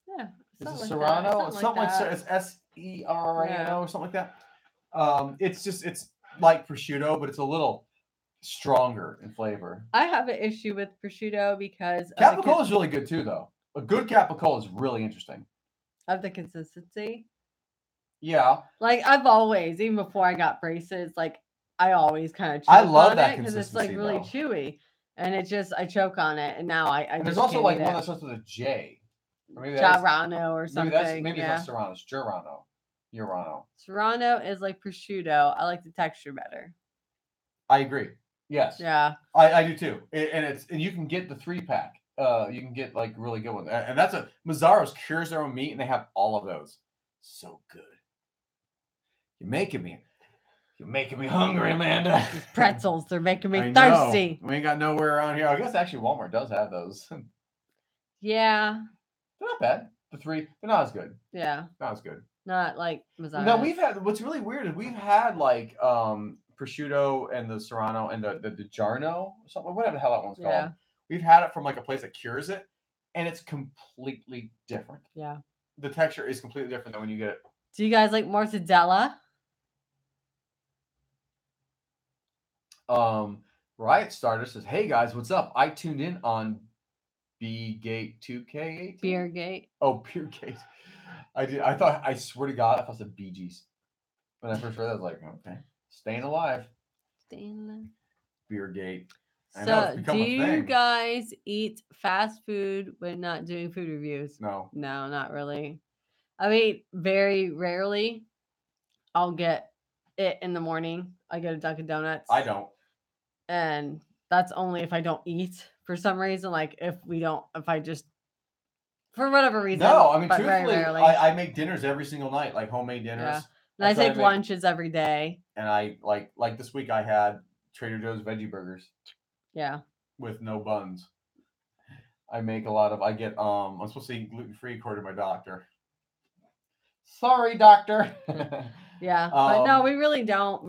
[SPEAKER 2] Yeah.
[SPEAKER 1] Is it Serrano?
[SPEAKER 2] It's something like that.
[SPEAKER 1] It's Serrano or something like that. It's like prosciutto, but it's a little stronger in flavor.
[SPEAKER 2] I have an issue with prosciutto because
[SPEAKER 1] Capicola is really good too, though. A good Capicola is really interesting.
[SPEAKER 2] Of the consistency.
[SPEAKER 1] Yeah.
[SPEAKER 2] Like I've always, even before I got braces, like I always kind of choke
[SPEAKER 1] I love
[SPEAKER 2] on
[SPEAKER 1] that
[SPEAKER 2] it because it's like
[SPEAKER 1] consistency,
[SPEAKER 2] really
[SPEAKER 1] though.
[SPEAKER 2] chewy, and I choke on it, and now I
[SPEAKER 1] And
[SPEAKER 2] just
[SPEAKER 1] there's also
[SPEAKER 2] can't
[SPEAKER 1] like
[SPEAKER 2] eat
[SPEAKER 1] one
[SPEAKER 2] it.
[SPEAKER 1] that starts with a J. Or maybe
[SPEAKER 2] Giarano or something.
[SPEAKER 1] Maybe
[SPEAKER 2] yeah.
[SPEAKER 1] it's not Serrano. It's Giurano.
[SPEAKER 2] Serrano is like prosciutto. I like the texture better.
[SPEAKER 1] I agree. Yes.
[SPEAKER 2] Yeah.
[SPEAKER 1] I do too. And you can get the 3-pack. You can get like really good ones. And that's Mazzaro's cures their own meat, and they have all of those. So good. You're making me hungry, Amanda.
[SPEAKER 2] These pretzels, they're making me
[SPEAKER 1] I
[SPEAKER 2] thirsty.
[SPEAKER 1] know. We ain't got nowhere around here. I guess actually Walmart does have those.
[SPEAKER 2] Yeah.
[SPEAKER 1] They're not bad. The 3, they're not as good.
[SPEAKER 2] Yeah.
[SPEAKER 1] Not as good.
[SPEAKER 2] Not like Mazzaro's.
[SPEAKER 1] No, we've had what's really weird is we've had like prosciutto and the Serrano and the Giarno, something, whatever the hell that one's called.
[SPEAKER 2] Yeah.
[SPEAKER 1] We've had it from like a place that cures it, and it's completely different.
[SPEAKER 2] Yeah.
[SPEAKER 1] The texture is completely different than when you get it.
[SPEAKER 2] Do you guys like mortadella?
[SPEAKER 1] Riot Starter says, "Hey guys, what's up? I tuned in on B-Gate 2K18.
[SPEAKER 2] Beergate.
[SPEAKER 1] Oh, Beergate. I swear to God, I thought it said Bee Gees. When I first read that, I was like, okay. Staying alive. Beergate.
[SPEAKER 2] So, do you guys eat fast food when not doing food reviews?
[SPEAKER 1] No.
[SPEAKER 2] No, not really. I mean, very rarely. I'll get it in the morning. I get a Dunkin' Donuts.
[SPEAKER 1] I don't.
[SPEAKER 2] And that's only if I don't eat for some reason. Like if I just, for whatever reason.
[SPEAKER 1] No, I mean, truthfully,
[SPEAKER 2] very rarely.
[SPEAKER 1] I make dinners every single night, like homemade dinners.
[SPEAKER 2] Yeah. And I take lunches every day.
[SPEAKER 1] And I like this week I had Trader Joe's veggie burgers.
[SPEAKER 2] Yeah.
[SPEAKER 1] With no buns. I make a lot of. I'm supposed to eat gluten-free according to my doctor. Sorry, doctor.
[SPEAKER 2] Yeah, but no, we really don't.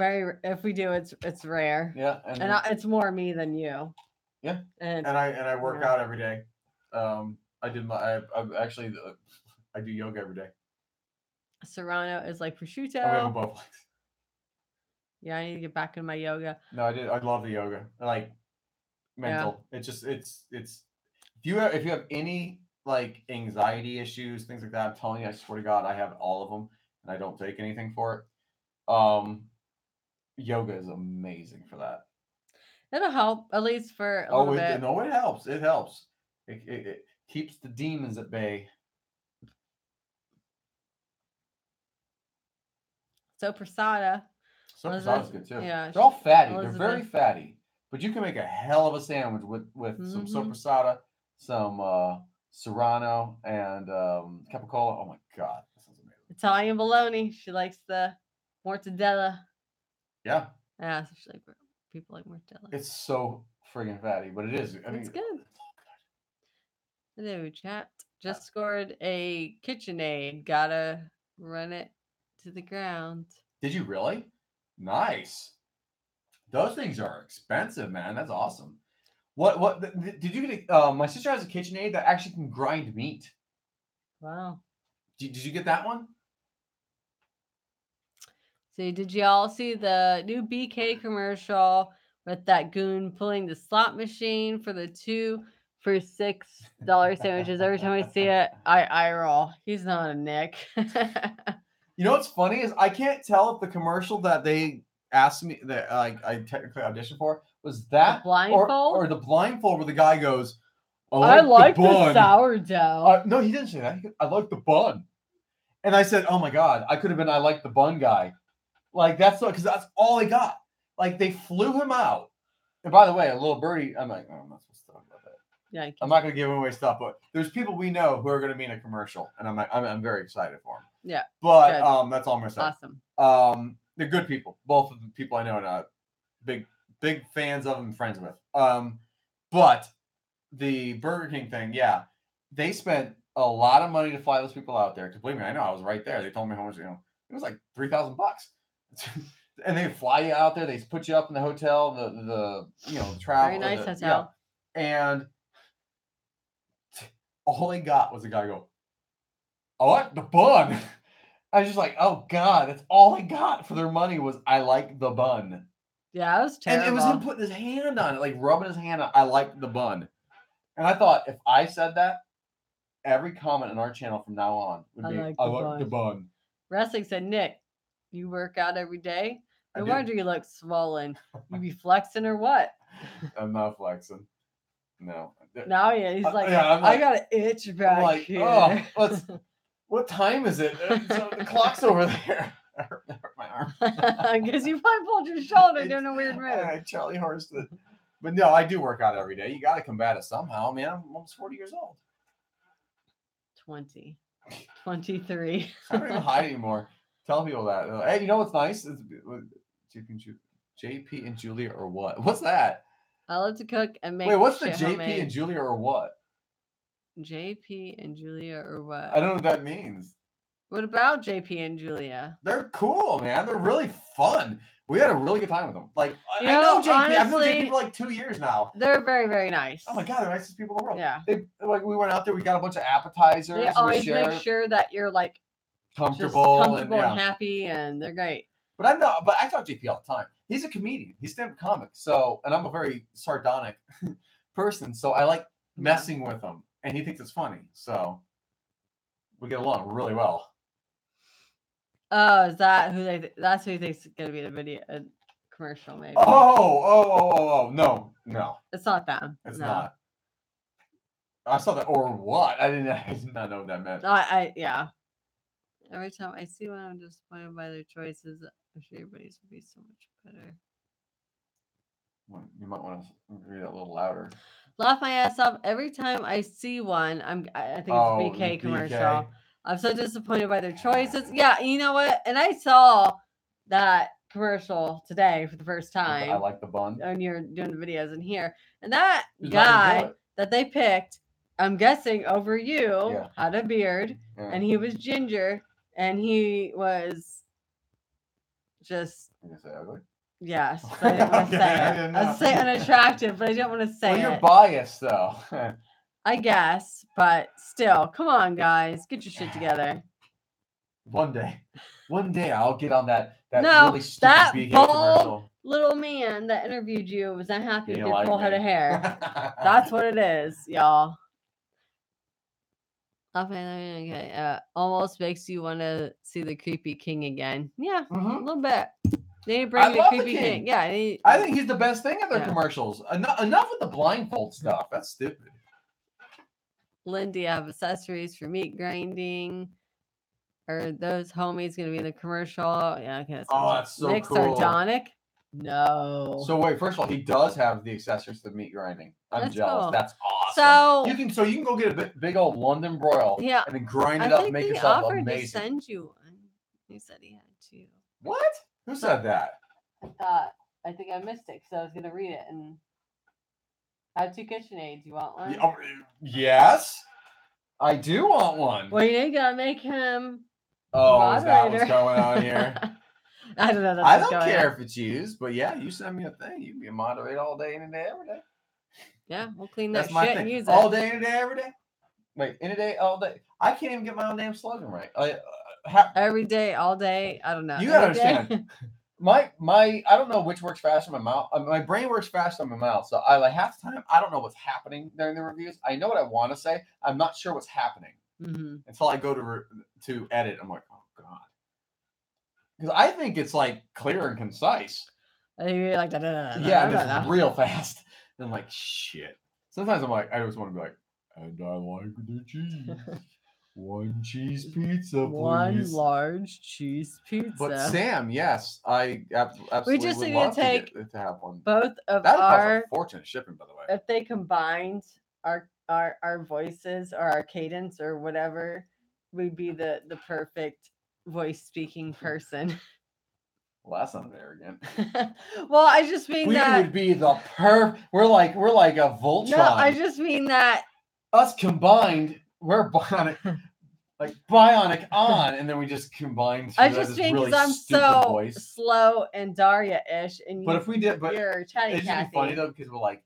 [SPEAKER 2] If we do, it's rare.
[SPEAKER 1] Yeah,
[SPEAKER 2] and it's more me than you.
[SPEAKER 1] Yeah, and I work out every day. I do yoga every day.
[SPEAKER 2] Serrano is like prosciutto.
[SPEAKER 1] We have both legs.
[SPEAKER 2] Yeah, I need to get back in my yoga.
[SPEAKER 1] No, I did. I love the yoga. Like mental. Yeah. It's if you have any like anxiety issues, things like that, I'm telling you, I swear to God, I have all of them, and I don't take anything for it. Yoga is amazing for that.
[SPEAKER 2] It'll help at least for a little bit.
[SPEAKER 1] No, it helps. It helps. It keeps the demons at bay.
[SPEAKER 2] Soppressata.
[SPEAKER 1] Soppressata's good too.
[SPEAKER 2] Yeah,
[SPEAKER 1] they're all fatty. They're very fatty, but you can make a hell of a sandwich with some soppressata, some Serrano, and capicola. Oh my God, that sounds amazing.
[SPEAKER 2] Italian bologna. She likes the mortadella.
[SPEAKER 1] Yeah.
[SPEAKER 2] Yeah, so she people like mortadella.
[SPEAKER 1] It's so friggin' fatty, but it is. I mean,
[SPEAKER 2] it's good. Hello, chat. Just scored a KitchenAid. Gotta run it to the ground.
[SPEAKER 1] Did you really? Nice. Those things are expensive, man. That's awesome. Did you get? My sister has a KitchenAid that actually can grind meat.
[SPEAKER 2] Wow.
[SPEAKER 1] Did you get that one?
[SPEAKER 2] See, did y'all see the new BK commercial with that goon pulling the slot machine for the 2 for $6 sandwiches? Every time I see it, I roll. He's not a Nick.
[SPEAKER 1] You know what's funny is I can't tell if the commercial that they asked me that I technically auditioned for was that
[SPEAKER 2] The blindfold?
[SPEAKER 1] or the blindfold where the guy goes,
[SPEAKER 2] I like
[SPEAKER 1] the
[SPEAKER 2] the
[SPEAKER 1] bun.
[SPEAKER 2] sourdough.
[SPEAKER 1] No, he didn't say that. I like the bun. And I said, oh my God, I could have been I like the bun guy. Like because that's all they got. Like they flew him out. And by the way, a little birdie, I'm like, oh, I'm not supposed to talk about that.
[SPEAKER 2] Yeah,
[SPEAKER 1] I'm not going to give away stuff, but there's people we know who are going to be in a commercial, and I'm very excited for them.
[SPEAKER 2] Yeah.
[SPEAKER 1] But that's all I'm going to say.
[SPEAKER 2] Awesome.
[SPEAKER 1] They're good people. Both of the people I know and big fans of them and friends with. But the Burger King thing, yeah, they spent a lot of money to fly those people out there. Because believe me, I know I was right there. They told me how much, it was like $3,000. And they fly you out there. They put you up in the hotel, the travel.
[SPEAKER 2] Very nice hotel.
[SPEAKER 1] Yeah. And all they got was a guy go, I like the bun. I was just like, oh God, that's all I got for their money was I like the bun.
[SPEAKER 2] Yeah, it was terrible.
[SPEAKER 1] And it was him putting his hand on it, like rubbing his hand on I like the bun. And I thought if I said that, every comment on our channel from now on would be, I like the bun.
[SPEAKER 2] Wrestling said, Nick, you work out every day? No wonder you look swollen. You be flexing or what?
[SPEAKER 1] I'm not flexing. No.
[SPEAKER 2] Now he's like, I got an itch back here.
[SPEAKER 1] Oh, what time is it? So the clock's over there. I hurt my arm.
[SPEAKER 2] Because you probably pulled your shoulder doing a weird move.
[SPEAKER 1] Charlie horsed it. But no, I do work out every day. You got to combat it somehow, man. I'm almost 40 years old.
[SPEAKER 2] 20. 23.
[SPEAKER 1] I don't even hide anymore. Tell people that. Hey, you know what's nice? JP and Julia or what? What's that?
[SPEAKER 2] I love to cook and make.
[SPEAKER 1] Wait, what's the JP homemade. And Julia or what?
[SPEAKER 2] JP and Julia or what?
[SPEAKER 1] I don't know what that means.
[SPEAKER 2] What about JP and Julia?
[SPEAKER 1] They're cool, man. They're really fun. We had a really good time with them. Like, I know JP. Honestly, I've known JP for like 2 years now.
[SPEAKER 2] They're very, very nice.
[SPEAKER 1] Oh my God, they're the nicest people in the world.
[SPEAKER 2] Yeah.
[SPEAKER 1] We went out there. We got a bunch of appetizers.
[SPEAKER 2] They always make sure that you're like
[SPEAKER 1] comfortable
[SPEAKER 2] and happy, and they're great.
[SPEAKER 1] But I talk to JP all the time. He's a comedian. He's a stand-up comic. So, and I'm a very sardonic person. So I like messing with him, and he thinks it's funny. So we get along really well.
[SPEAKER 2] Oh, is that who that's who he thinks is gonna be the video commercial? Maybe.
[SPEAKER 1] Oh, no.
[SPEAKER 2] It's not them.
[SPEAKER 1] It's not. I saw that or what? I did not know what that meant.
[SPEAKER 2] Yeah. Every time I see one, I'm disappointed by their choices. I'm sure everybody's would be so much better.
[SPEAKER 1] Well, you might want to read it a little louder.
[SPEAKER 2] Laugh my ass off every time I see one. I think it's a BK commercial. I'm so disappointed by their choices. Yeah, you know what? And I saw that commercial today for the first time.
[SPEAKER 1] I like the bun.
[SPEAKER 2] And you're doing the videos in here. And that guy that they picked, I'm guessing over you, had a beard, and he was ginger, and he was just.
[SPEAKER 1] Did you say ugly?
[SPEAKER 2] Yes, but I didn't want to say it. I was saying unattractive, but I didn't want to say it.
[SPEAKER 1] Well, you're biased, though.
[SPEAKER 2] I guess, but still, come on, guys, get your shit together.
[SPEAKER 1] One day, I'll get on that really stupid BK commercial.
[SPEAKER 2] Little man that interviewed you was not happy with your full head of hair. That's what it is, y'all. Okay, almost makes you want to see the creepy king again. Yeah, a little bit. They didn't bring the creepy king. Yeah,
[SPEAKER 1] I think he's the best thing at their commercials. Enough with the blindfold stuff. That's stupid.
[SPEAKER 2] Lindy, I have accessories for meat grinding. Are those homies going to be in the commercial? Yeah, okay.
[SPEAKER 1] That's so
[SPEAKER 2] Nick
[SPEAKER 1] cool.
[SPEAKER 2] Sardonic? No.
[SPEAKER 1] So wait, first of all, he does have the accessories to meat grinding. I'm jealous. Cool. That's
[SPEAKER 2] awesome.
[SPEAKER 1] So you can go get a big old London broil and then grind it up and make yourself amazing. I think
[SPEAKER 2] he offered to send you one. He said he had to.
[SPEAKER 1] What? Who said that?
[SPEAKER 2] I think I missed it because I was going to read it. And I have 2 KitchenAids. You want one?
[SPEAKER 1] Yes. I do want one.
[SPEAKER 2] Well, you got to make him
[SPEAKER 1] moderator. Is that what's going on here?
[SPEAKER 2] I don't know. That's
[SPEAKER 1] I
[SPEAKER 2] what's
[SPEAKER 1] don't
[SPEAKER 2] going
[SPEAKER 1] care
[SPEAKER 2] on.
[SPEAKER 1] if it's used, but yeah, you send me a thing. You can moderate all day, any day, every day.
[SPEAKER 2] Yeah, we'll clean
[SPEAKER 1] That's
[SPEAKER 2] that
[SPEAKER 1] my
[SPEAKER 2] shit
[SPEAKER 1] thing.
[SPEAKER 2] and use
[SPEAKER 1] All
[SPEAKER 2] it.
[SPEAKER 1] day, any day, every day. Wait, any day, all day. I can't even get my own damn slogan right.
[SPEAKER 2] Every day, all day. I don't know.
[SPEAKER 1] You gotta
[SPEAKER 2] Any day.
[SPEAKER 1] understand. My I don't know which works faster. My mouth, my brain works faster than my mouth. So I like half the time I don't know what's happening during the reviews. I know what I want to say. I'm not sure what's happening until I go to edit. I'm like, oh god, because I think it's like clear and concise.
[SPEAKER 2] You're like,
[SPEAKER 1] Yeah, and it's real fast. And I'm like, shit. Sometimes I'm like, I just want to be like, and I like the cheese. One cheese pizza, please.
[SPEAKER 2] One large cheese pizza.
[SPEAKER 1] But Sam, yes, I absolutely
[SPEAKER 2] We just
[SPEAKER 1] would
[SPEAKER 2] need
[SPEAKER 1] love
[SPEAKER 2] to take
[SPEAKER 1] to have one.
[SPEAKER 2] both of
[SPEAKER 1] That would cost
[SPEAKER 2] our
[SPEAKER 1] a fortune shipping, by the way.
[SPEAKER 2] if they combined our voices or our cadence or whatever, we'd be the perfect voice speaking person.
[SPEAKER 1] Well, that's not arrogant.
[SPEAKER 2] Well, I just mean
[SPEAKER 1] We
[SPEAKER 2] that
[SPEAKER 1] would be the we're like a Voltron.
[SPEAKER 2] no, I just mean that
[SPEAKER 1] us combined, we're bionic, like bionic on, and then we just combine.
[SPEAKER 2] I just mean because
[SPEAKER 1] really
[SPEAKER 2] I'm so
[SPEAKER 1] voice.
[SPEAKER 2] slow and Daria-ish, and
[SPEAKER 1] But if we did, but
[SPEAKER 2] you're chatty
[SPEAKER 1] it'd
[SPEAKER 2] Cathy.
[SPEAKER 1] be funny though because we're like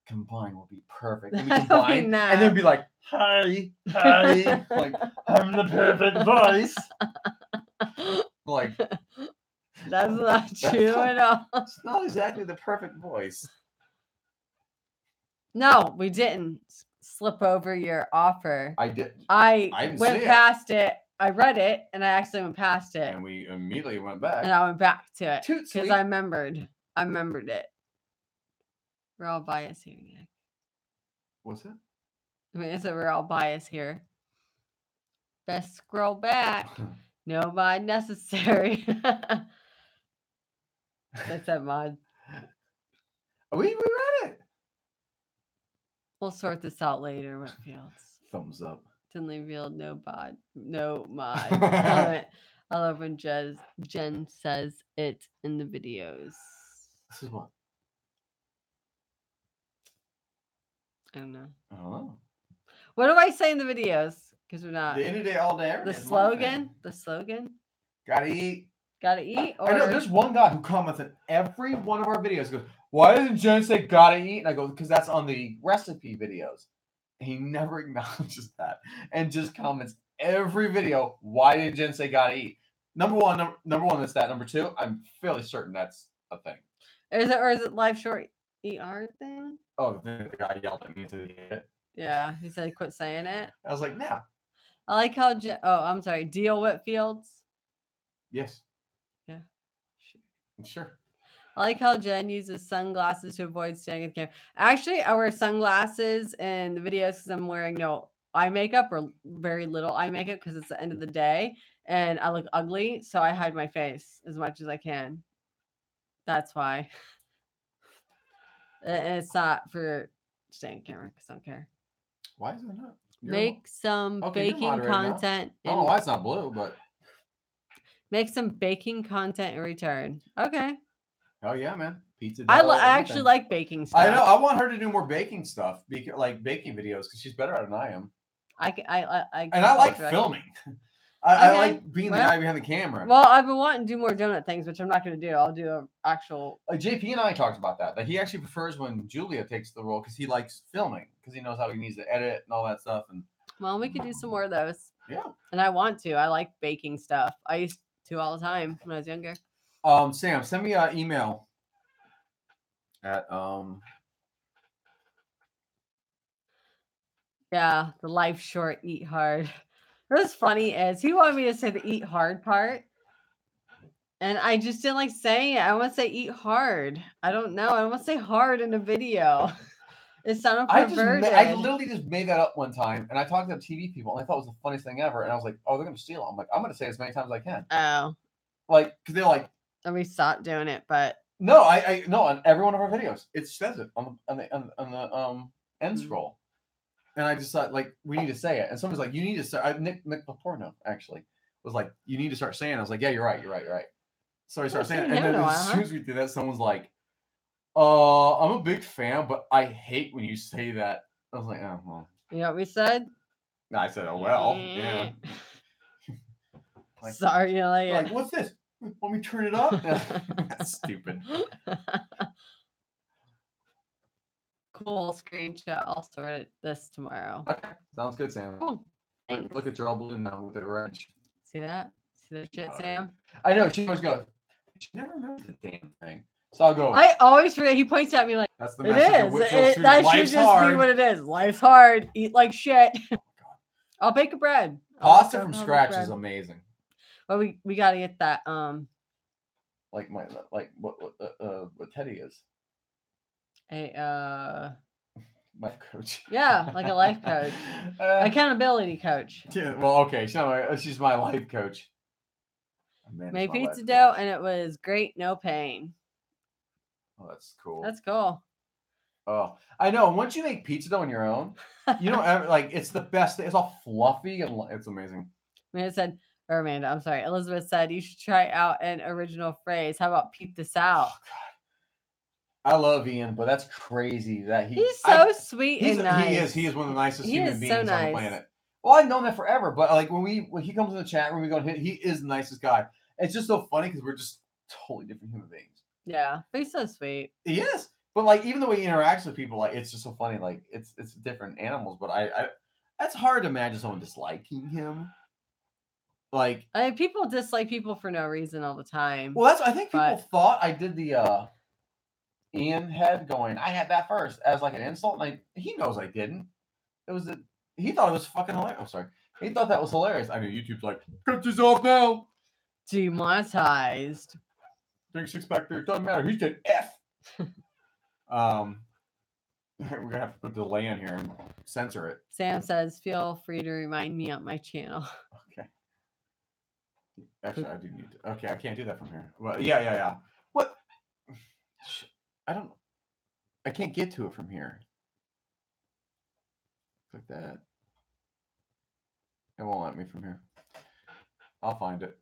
[SPEAKER 1] combine will be perfect. And we
[SPEAKER 2] I don't
[SPEAKER 1] combine,
[SPEAKER 2] mean that.
[SPEAKER 1] and then be like, hi, like I'm the perfect voice. Like
[SPEAKER 2] that's not true at all.
[SPEAKER 1] It's not exactly the perfect voice.
[SPEAKER 2] No, we didn't slip over your offer.
[SPEAKER 1] I did.
[SPEAKER 2] I went past it. I read it, and I actually went past it.
[SPEAKER 1] And we immediately went back.
[SPEAKER 2] And I went back to it
[SPEAKER 1] because
[SPEAKER 2] I remembered. I remembered it. We're all biased here, Nick.
[SPEAKER 1] What's it?
[SPEAKER 2] I mean, we're all biased here. Best scroll back. No mod necessary. That's that mod.
[SPEAKER 1] We read it.
[SPEAKER 2] We'll sort this out later, Whitfields.
[SPEAKER 1] Thumbs up.
[SPEAKER 2] Tinley revealed no mod. I love when Jen says it in the videos.
[SPEAKER 1] This is what?
[SPEAKER 2] I don't know.
[SPEAKER 1] Oh.
[SPEAKER 2] What do I say in the videos? Because we're not.
[SPEAKER 1] The any day, all day, every day.
[SPEAKER 2] The slogan? The slogan?
[SPEAKER 1] Gotta eat.
[SPEAKER 2] Gotta eat? Or...
[SPEAKER 1] I know there's one guy who comments on every one of our videos. Goes, why doesn't Jen say gotta eat? And I go, because that's on the recipe videos. He never acknowledges that and just comments every video. Why did Jen say gotta eat? Number one, that's that. Number two, I'm fairly certain that's a thing.
[SPEAKER 2] Is it life short eat hard thing?
[SPEAKER 1] Oh, the guy yelled at me to it.
[SPEAKER 2] Yeah, he said quit saying it.
[SPEAKER 1] I was like, no.
[SPEAKER 2] I like how I'm sorry, Deal Whitfields.
[SPEAKER 1] Yes.
[SPEAKER 2] Yeah.
[SPEAKER 1] Sure.
[SPEAKER 2] I like how Jen uses sunglasses to avoid staring at the camera. Actually, I wear sunglasses in the videos because I'm wearing no eye makeup or very little eye makeup because it's the end of the day and I look ugly, so I hide my face as much as I can. That's why. And it's not for staying on camera because I don't care.
[SPEAKER 1] Why is it not?
[SPEAKER 2] Make some baking content.
[SPEAKER 1] I don't know why it's not blue, but
[SPEAKER 2] make some baking content in return. Okay.
[SPEAKER 1] Oh yeah, man. Pizza.
[SPEAKER 2] I actually like baking stuff.
[SPEAKER 1] I know. I want her to do more baking stuff, like baking videos, because she's better at it than I am.
[SPEAKER 2] I
[SPEAKER 1] like filming. I like being the guy behind the camera.
[SPEAKER 2] Well, I've been wanting to do more donut things, which I'm not going to do. I'll do an actual.
[SPEAKER 1] Like JP and I talked about that. That he actually prefers when Julia takes the role because he likes filming because he knows how he needs to edit and all that stuff. And
[SPEAKER 2] well, we could do some more of those.
[SPEAKER 1] Yeah. And
[SPEAKER 2] I want to. I like baking stuff. I used to all the time when I was younger.
[SPEAKER 1] Sam, send me an email at
[SPEAKER 2] Yeah, the life short, eat hard. What's funny is he wanted me to say the eat hard part. And I just didn't like saying it. I want to say eat hard. I don't know. I want to say hard in a video. It sounded perverted.
[SPEAKER 1] I literally just made that up one time. And I talked to TV people. And I thought it was the funniest thing ever. And I was like, oh, they're going to steal it. I'm like, I'm going to say it as many times as I can.
[SPEAKER 2] Oh.
[SPEAKER 1] Like, because they're like.
[SPEAKER 2] And we stopped doing it. But.
[SPEAKER 1] No, no, on every one of our videos. It says it on the end scroll. And I just thought, like, we need to say it. And someone's like, you need to start. Nick Laporno, actually, was like, you need to start saying it. I was like, yeah, you're right. So I started saying it. And then as soon as we did that, someone's like, I'm a big fan, but I hate when you say that. I was like, oh, well.
[SPEAKER 2] You know what we said?
[SPEAKER 1] No, I said, oh, well, yeah.
[SPEAKER 2] Like, sorry,
[SPEAKER 1] like, what's this? Want me to turn it up? That's stupid.
[SPEAKER 2] Cool screenshot. I'll sort this tomorrow.
[SPEAKER 1] Okay, sounds good, Sam.
[SPEAKER 2] Cool. Thanks.
[SPEAKER 1] Look at your all balloon now with the wrench.
[SPEAKER 2] See that? See that shit, Sam?
[SPEAKER 1] I know. She always goes, she never remembers the damn thing. So I'll go.
[SPEAKER 2] I always forget. He points at me like,
[SPEAKER 1] That's the
[SPEAKER 2] it
[SPEAKER 1] message of
[SPEAKER 2] is.
[SPEAKER 1] Whitfield's Food.
[SPEAKER 2] That should
[SPEAKER 1] Life's
[SPEAKER 2] just
[SPEAKER 1] hard.
[SPEAKER 2] be what it is. Life's hard. Eat like shit. I'll bake a bread.
[SPEAKER 1] Pasta from scratch is amazing.
[SPEAKER 2] But we got to get that.
[SPEAKER 1] Like what Teddy is.
[SPEAKER 2] A
[SPEAKER 1] life coach.
[SPEAKER 2] Yeah, like a life coach. Accountability coach.
[SPEAKER 1] Yeah, well, okay. She's my life coach.
[SPEAKER 2] Made pizza dough and it was great, no pain.
[SPEAKER 1] Oh, that's cool.
[SPEAKER 2] That's cool.
[SPEAKER 1] Oh, I know. Once you make pizza dough on your own, you don't ever like. It's the best. It's all fluffy and it's amazing.
[SPEAKER 2] Amanda, I'm sorry. Elizabeth said you should try out an original phrase. How about peep this out?
[SPEAKER 1] Oh, God. I love Ian, but that's crazy that he's
[SPEAKER 2] so sweet and nice.
[SPEAKER 1] He is one of the nicest human beings
[SPEAKER 2] so nice.
[SPEAKER 1] On the planet. Well, I've known that forever, but like when he comes in the chat room, we go, he is the nicest guy. It's just so funny because we're just totally different human beings.
[SPEAKER 2] Yeah, but he's so sweet.
[SPEAKER 1] He is, but like even the way he interacts with people, like it's just so funny. Like it's different animals, but I that's hard to imagine someone disliking him. Like
[SPEAKER 2] I mean, people dislike people for no reason all the time.
[SPEAKER 1] Well, I think people thought I did the Ian head going. I had that first as like an insult. Like he knows I didn't. He thought it was fucking hilarious. I'm sorry. He thought that was hilarious. I mean, YouTube's like, cut this off now.
[SPEAKER 2] Demonetized.
[SPEAKER 1] Drink six pack there. Doesn't matter. He said F. We're gonna have to put the delay in here and censor it.
[SPEAKER 2] Sam says, "Feel free to remind me on my channel."
[SPEAKER 1] Okay. Actually, I do need to. Okay, I can't do that from here. Well, yeah. What? I can't get to it from here. Click that. It won't let me from here. I'll find it.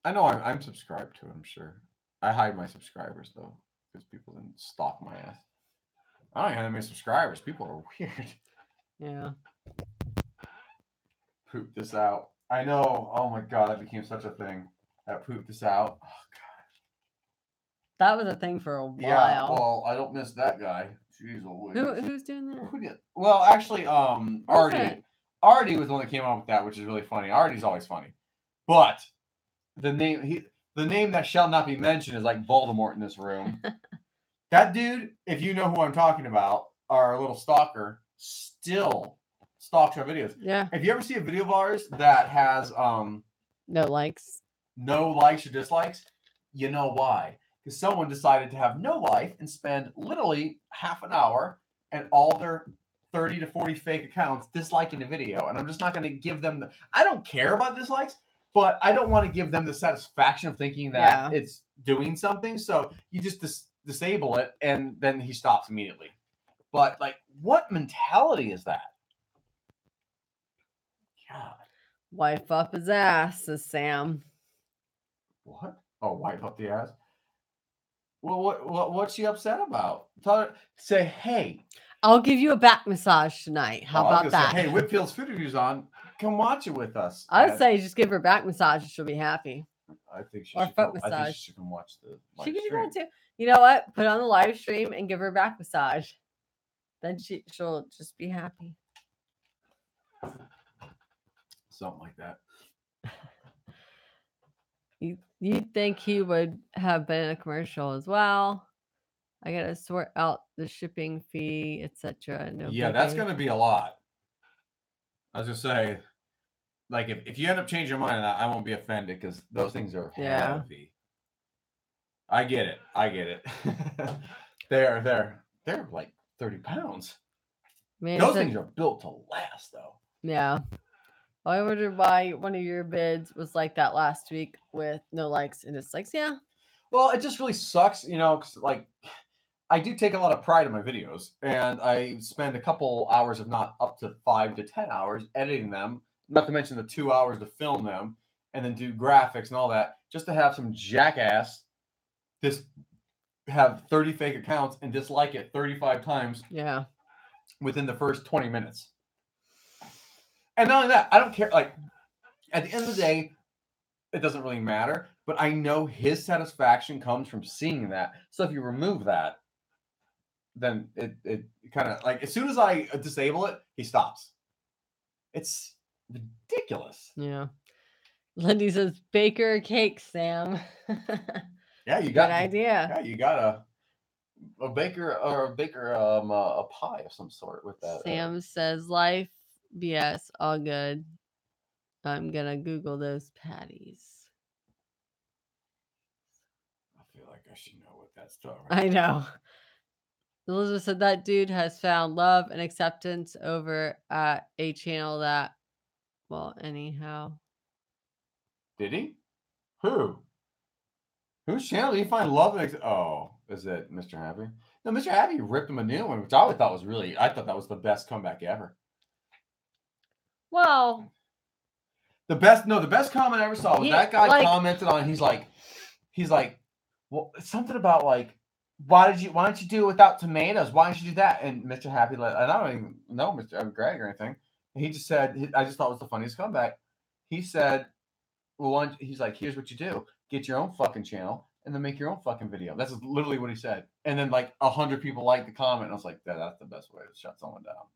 [SPEAKER 1] I know I'm subscribed to it, I'm sure. I hide my subscribers, though, because people didn't stalk my ass. I don't even have any subscribers. People are weird.
[SPEAKER 2] Yeah.
[SPEAKER 1] Poop this out. I know. Oh, my God. That became such a thing. That poop this out. Oh, God.
[SPEAKER 2] That was a thing for a while.
[SPEAKER 1] Yeah, well, I don't miss that guy. Jeez,
[SPEAKER 2] who's doing that?
[SPEAKER 1] Who did? Well, actually, Artie. Artie was the one that came up with that, which is really funny. Artie's always funny. But the name that shall not be mentioned is like Voldemort in this room. That dude, if you know who I'm talking about, our little stalker, still stalks our videos.
[SPEAKER 2] Yeah.
[SPEAKER 1] If you ever see a video of ours that has
[SPEAKER 2] no likes
[SPEAKER 1] or dislikes, you know why. Because someone decided to have no life and spend literally half an hour and all their 30 to 40 fake accounts disliking the video. And I'm just not going to give them I don't care about dislikes, but I don't want to give them the satisfaction of thinking that it's doing something. So you just disable it and then he stops immediately. But like, what mentality is that? God.
[SPEAKER 2] Wipe up his ass, says Sam.
[SPEAKER 1] What? Oh, wipe up the ass? Well, what's she upset about? Tell her, say, hey.
[SPEAKER 2] I'll give you a back massage tonight. How about that?
[SPEAKER 1] Say, hey, Whitfield's Food Revue's on. Come watch it with us.
[SPEAKER 2] I would say just give her a back massage and she'll be happy.
[SPEAKER 1] I think she
[SPEAKER 2] or
[SPEAKER 1] should
[SPEAKER 2] foot massage.
[SPEAKER 1] I think she can watch the live
[SPEAKER 2] she can
[SPEAKER 1] stream.
[SPEAKER 2] do that too. You know what? Put on the live stream and give her a back massage. Then she'll just be happy.
[SPEAKER 1] Something like that.
[SPEAKER 2] You'd think he would have been in a commercial as well. I gotta sort out the shipping fee, etc. No
[SPEAKER 1] yeah, that's gonna be a lot. I was gonna say, like, if you end up changing your mind on that, I won't be offended because those things are heavy. I get it. They're like 30 pounds. Man, those things are built to last, though.
[SPEAKER 2] Yeah. I wondered why one of your bids was like that last week with no likes and dislikes. Yeah.
[SPEAKER 1] Well, it just really sucks, because like I do take a lot of pride in my videos, and I spend a couple hours, if not up to 5 to 10 hours, editing them. Not to mention the 2 hours to film them, and then do graphics and all that, just to have some jackass have 30 fake accounts and dislike it 35 times.
[SPEAKER 2] Yeah.
[SPEAKER 1] Within the first 20 minutes. And not only that, I don't care. Like, at the end of the day, it doesn't really matter. but I know his satisfaction comes from seeing that. So if you remove that, then it kind of like as soon as I disable it, he stops. It's ridiculous.
[SPEAKER 2] Yeah. Lindy says, "Baker or cake, Sam."
[SPEAKER 1] Yeah, you
[SPEAKER 2] Good
[SPEAKER 1] got
[SPEAKER 2] idea.
[SPEAKER 1] Yeah, you got a baker a pie of some sort with that.
[SPEAKER 2] Sam says, "Life, BS, all good." I'm gonna Google those patties.
[SPEAKER 1] I feel like I should know what that's talking about.
[SPEAKER 2] I know. Elizabeth said that dude has found love and acceptance over at a channel that, well, anyhow.
[SPEAKER 1] Did he? Who? Whose channel do you find love and oh, is it Mr. Happy? No, Mr. Happy ripped him a new one, which I thought was really, I thought that was the best comeback ever.
[SPEAKER 2] Well,
[SPEAKER 1] the best comment I ever saw was that guy commented on, he's like, well, something about like, why don't you do it without tomatoes? Why don't you do that? And Mr. Happy, and I don't even know Mr. Greg or anything. And he just said, I just thought it was the funniest comeback. He said, well, he's like, here's what you do. Get your own fucking channel and then make your own fucking video. That's literally what he said. And then like 100 people liked the comment. And I was like, that's the best way to shut someone down.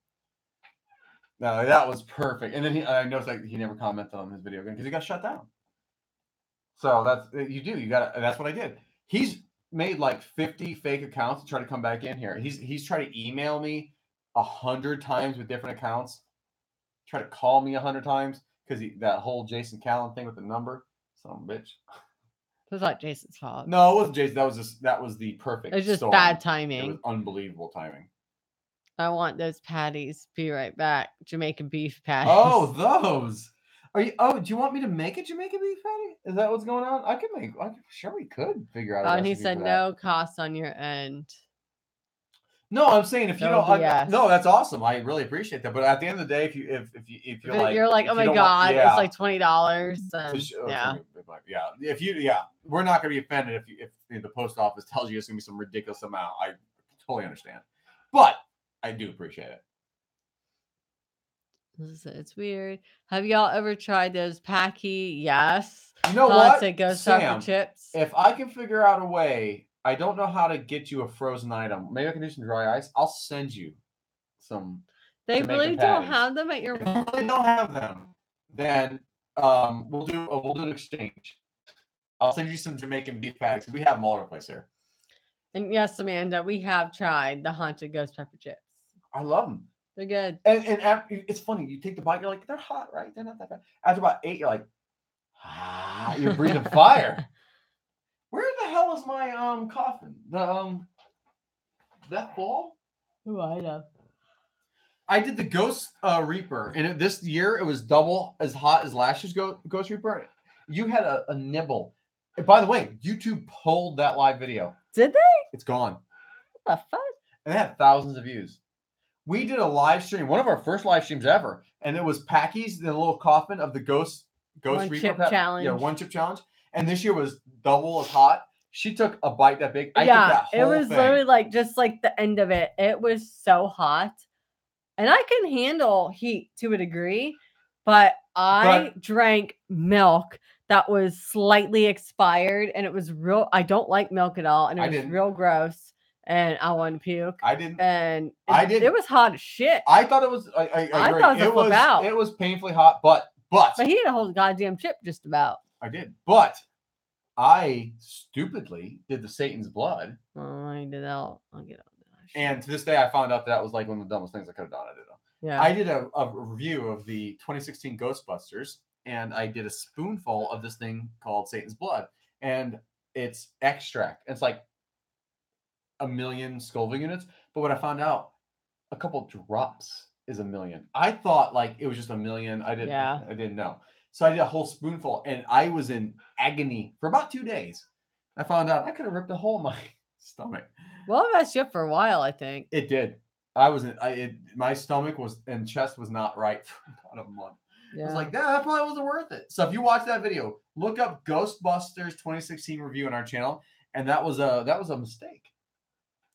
[SPEAKER 1] No, that was perfect. And then I noticed like he never commented on his video again because he got shut down. So that's what I did. He's made like 50 fake accounts to try to come back in here. He's tried to email me 100 times with different accounts. Try to call me 100 times because that whole Jason Callan thing with the number. Son of a bitch.
[SPEAKER 2] It was like Jason's fault.
[SPEAKER 1] No, it wasn't Jason. That was the perfect.
[SPEAKER 2] It was just
[SPEAKER 1] storm.
[SPEAKER 2] bad timing.
[SPEAKER 1] It was unbelievable timing.
[SPEAKER 2] I want those patties. Be right back. Jamaican beef patties.
[SPEAKER 1] Oh, those. Are you? Oh, do you want me to make a Jamaican beef patty? Is that what's going on? Sure, we could figure out.
[SPEAKER 2] And he said no cost on your end.
[SPEAKER 1] No, I'm saying if you don't, no, that's awesome. I really appreciate that. But at the end of the day, if you're like,
[SPEAKER 2] oh my god, it's like $20.
[SPEAKER 1] We're not gonna be offended if the post office tells you it's gonna be some ridiculous amount. I totally understand, but I do appreciate it.
[SPEAKER 2] It's weird. Have y'all ever tried those Packy? Yes.
[SPEAKER 1] You know what?
[SPEAKER 2] Sam, chips.
[SPEAKER 1] If I can figure out a way, I don't know how to get you a frozen item. Maybe I can do some dry ice. I'll send you some.
[SPEAKER 2] They really don't have them at your.
[SPEAKER 1] If you really don't have them, then we'll do an exchange. I'll send you some Jamaican beef patties. We have them all over the place here.
[SPEAKER 2] And yes, Amanda, we have tried the haunted ghost pepper chips.
[SPEAKER 1] I love them.
[SPEAKER 2] They're good.
[SPEAKER 1] And it's funny. You take the bite, you're like, they're hot, right? They're not that bad. After about 8, you're like, you're breathing fire. Where the hell is my coffin? That fall?
[SPEAKER 2] Oh, I know.
[SPEAKER 1] I did the Ghost Reaper, and this year it was double as hot as last year's Ghost Reaper. You had a nibble. And by the way, YouTube pulled that live video.
[SPEAKER 2] Did they?
[SPEAKER 1] It's gone.
[SPEAKER 2] What the fuck?
[SPEAKER 1] And it had thousands of views. We did a live stream, one of our first live streams ever, and it was Packy's, the little coffin of the Ghost Reaper
[SPEAKER 2] challenge.
[SPEAKER 1] Yeah, 1 chip challenge. And this year was double as hot. She took a bite that big. I took that whole
[SPEAKER 2] it was
[SPEAKER 1] thing.
[SPEAKER 2] Literally just like the end of it. It was so hot, and I can handle heat to a degree, but I drank milk that was slightly expired, and it was real. I don't like milk at all, and it was real gross. And I wanted to puke.
[SPEAKER 1] I didn't.
[SPEAKER 2] And it was hot as shit.
[SPEAKER 1] I thought it was. I
[SPEAKER 2] thought it was out.
[SPEAKER 1] It was painfully hot, but
[SPEAKER 2] he had a whole goddamn chip just about.
[SPEAKER 1] I did, but I stupidly did the Satan's blood.
[SPEAKER 2] Oh, I did that. I'll get on that.
[SPEAKER 1] And to this day, I found out that was like one of the dumbest things I could have done. I did a review of the 2016 Ghostbusters, and I did a spoonful of this thing called Satan's blood, and it's extract. It's like 1 million Scoville units, but what I found out, a couple drops is 1 million. I thought like it was just 1 million. I didn't know. So I did a whole spoonful, and I was in agony for about 2 days. I found out I could have ripped a hole in my stomach.
[SPEAKER 2] Well, it messed you up for a while, I think.
[SPEAKER 1] It did. My stomach and chest was not right for about a month. Yeah. I was like, that probably wasn't worth it. So if you watch that video, look up Ghostbusters 2016 review on our channel, and that was a mistake.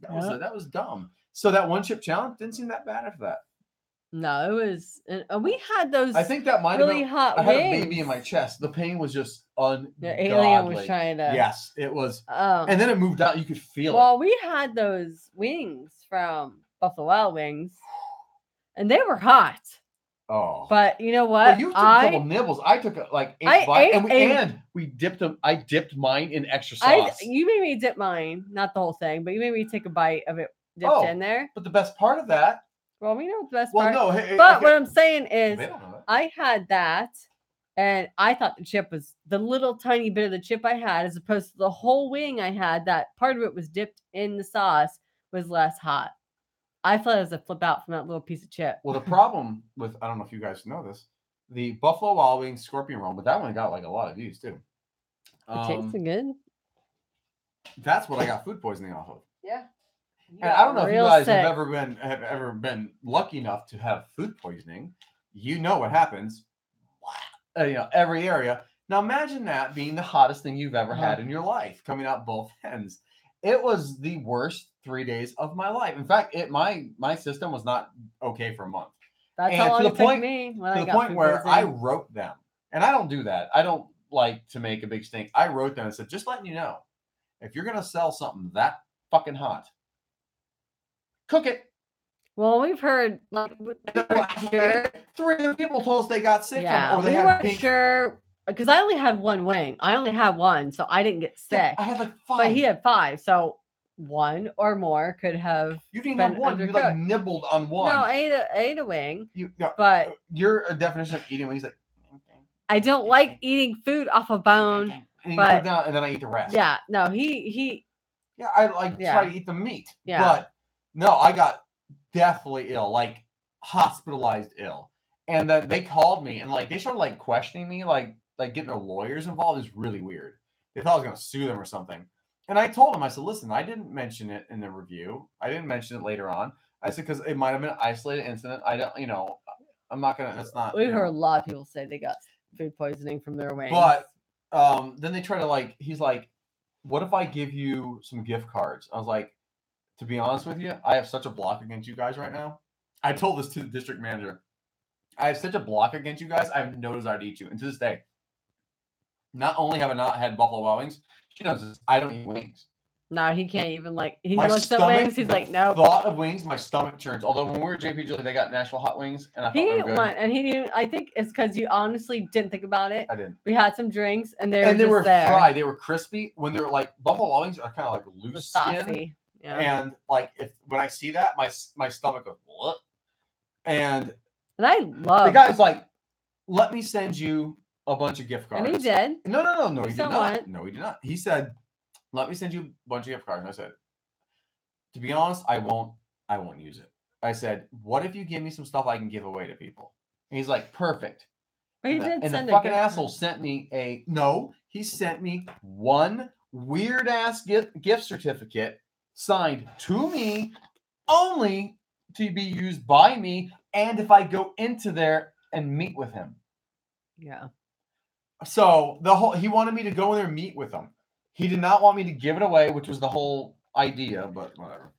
[SPEAKER 1] That was dumb. So that 1 chip challenge didn't seem that bad after that.
[SPEAKER 2] No, it was. We had those.
[SPEAKER 1] I think that might
[SPEAKER 2] really
[SPEAKER 1] have been.
[SPEAKER 2] hot
[SPEAKER 1] I had
[SPEAKER 2] wings.
[SPEAKER 1] a baby in my chest. The pain was just ungodly.
[SPEAKER 2] The alien was trying to.
[SPEAKER 1] Yes, it was. And then it moved out. You could feel it.
[SPEAKER 2] Well, we had those wings from Buffalo Wild Wings, and they were hot.
[SPEAKER 1] Oh,
[SPEAKER 2] but you know what?
[SPEAKER 1] Well, you took a couple nibbles. I took like 8 bites, and we dipped them. I dipped mine in extra sauce.
[SPEAKER 2] You made me dip mine, not the whole thing, but you made me take a bite of it dipped in there.
[SPEAKER 1] But the best part of that.
[SPEAKER 2] Well, we know the best part.
[SPEAKER 1] No,
[SPEAKER 2] but what I'm saying is, I had that, and I thought the chip was the little tiny bit of the chip I had, as opposed to the whole wing I had. That part of it was dipped in the sauce was less hot. I thought it was a flip out from that little piece of chip.
[SPEAKER 1] Well, the problem with, I don't know if you guys know this, the Buffalo Wild Wings Scorpion Roll, but that one got like a lot of views too.
[SPEAKER 2] It tasted good.
[SPEAKER 1] That's what I got food poisoning off of.
[SPEAKER 2] Yeah.
[SPEAKER 1] And I don't know if you guys have ever been lucky enough to have food poisoning. You know what happens. Every area. Now imagine that being the hottest thing you've ever had in your life, coming out both ends. It was the worst 3 days of my life. In fact, my system was not okay for a month.
[SPEAKER 2] That's how long it took me when I got
[SPEAKER 1] to the point where I wrote them. And I don't do that. I don't like to make a big stink. I wrote them and said, just letting you know, if you're going to sell something that fucking hot, cook it.
[SPEAKER 2] Well, we've heard like
[SPEAKER 1] 3 people told us they got sick
[SPEAKER 2] from it. Or they weren't sure. Because I only had one wing. I only had one, so I didn't get sick.
[SPEAKER 1] I had like 5.
[SPEAKER 2] But he had 5, so one or more could have.
[SPEAKER 1] You didn't have one. You like nibbled on one.
[SPEAKER 2] No, I ate a wing. But
[SPEAKER 1] your definition of eating wings, like
[SPEAKER 2] I don't like eating food off a bone.
[SPEAKER 1] And you put it down, and then I eat the rest.
[SPEAKER 2] Yeah, no, he.
[SPEAKER 1] Yeah, I try to eat the meat. Yeah, but no, I got deathly ill, like hospitalized ill, and then they called me and like they started like questioning me, like getting their lawyers involved is really weird. They thought I was going to sue them or something. And I told them, I said, listen, I didn't mention it in the review. I didn't mention it later on. I said, because it might have been an isolated incident. I don't, I'm not going to, that's not.
[SPEAKER 2] We heard a lot of people say they got food poisoning from their wings.
[SPEAKER 1] But then they try to he's like, what if I give you some gift cards? I was like, to be honest with you, I have such a block against you guys right now. I told this to the district manager. I have such a block against you guys. I have no desire to eat you. And to this day, not only have I not had Buffalo Wild Wings, she knows this, I don't eat wings.
[SPEAKER 2] No, he can't even he looks at wings. He's like, no.
[SPEAKER 1] Thought of wings, my stomach churns. Although when we were at JP, they got Nashville hot wings, and I thought they were good.
[SPEAKER 2] And he didn't. I think it's because you honestly didn't think about it.
[SPEAKER 1] I didn't.
[SPEAKER 2] We had some drinks, and they
[SPEAKER 1] were
[SPEAKER 2] there.
[SPEAKER 1] fried. They were crispy. When they're like Buffalo Wild Wings are kind of like loose skin.
[SPEAKER 2] Yeah.
[SPEAKER 1] And when I see that, my stomach goes what? And
[SPEAKER 2] I love
[SPEAKER 1] the guy's like, let me send you a bunch of gift cards.
[SPEAKER 2] And he did.
[SPEAKER 1] No, he did not. No, he did not. He said, let me send you a bunch of gift cards. And I said, to be honest, I won't use it. I said, what if you give me some stuff I can give away to people? And he's like, perfect.
[SPEAKER 2] But he did
[SPEAKER 1] and
[SPEAKER 2] send
[SPEAKER 1] the fucking asshole sent me he sent me one weird ass gift certificate signed to me only to be used by me and if I go into there and meet with him.
[SPEAKER 2] Yeah.
[SPEAKER 1] So he wanted me to go in there and meet with him. He did not want me to give it away, which was the whole idea, but whatever.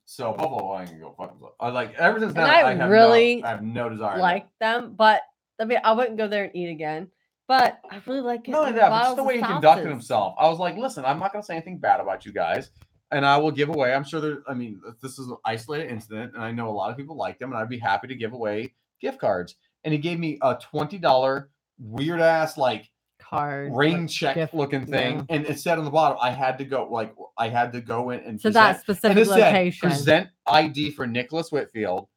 [SPEAKER 1] So Buffalo, I can go fuck myself. I like ever since now. I have no desire.
[SPEAKER 2] Like them, but I mean, I wouldn't go there and eat again. But I really like it.
[SPEAKER 1] Not only that, but just the way he conducted himself. I was like, listen, I'm not going to say anything bad about you guys, and I will give away. I'm sure this is an isolated incident, and I know a lot of people like them, and I'd be happy to give away gift cards. And he gave me a $20 weird ass
[SPEAKER 2] card
[SPEAKER 1] rain check looking thing, and it said on the bottom I had to go in and
[SPEAKER 2] to that specific location.
[SPEAKER 1] Said, present ID for Nicholas Whitfield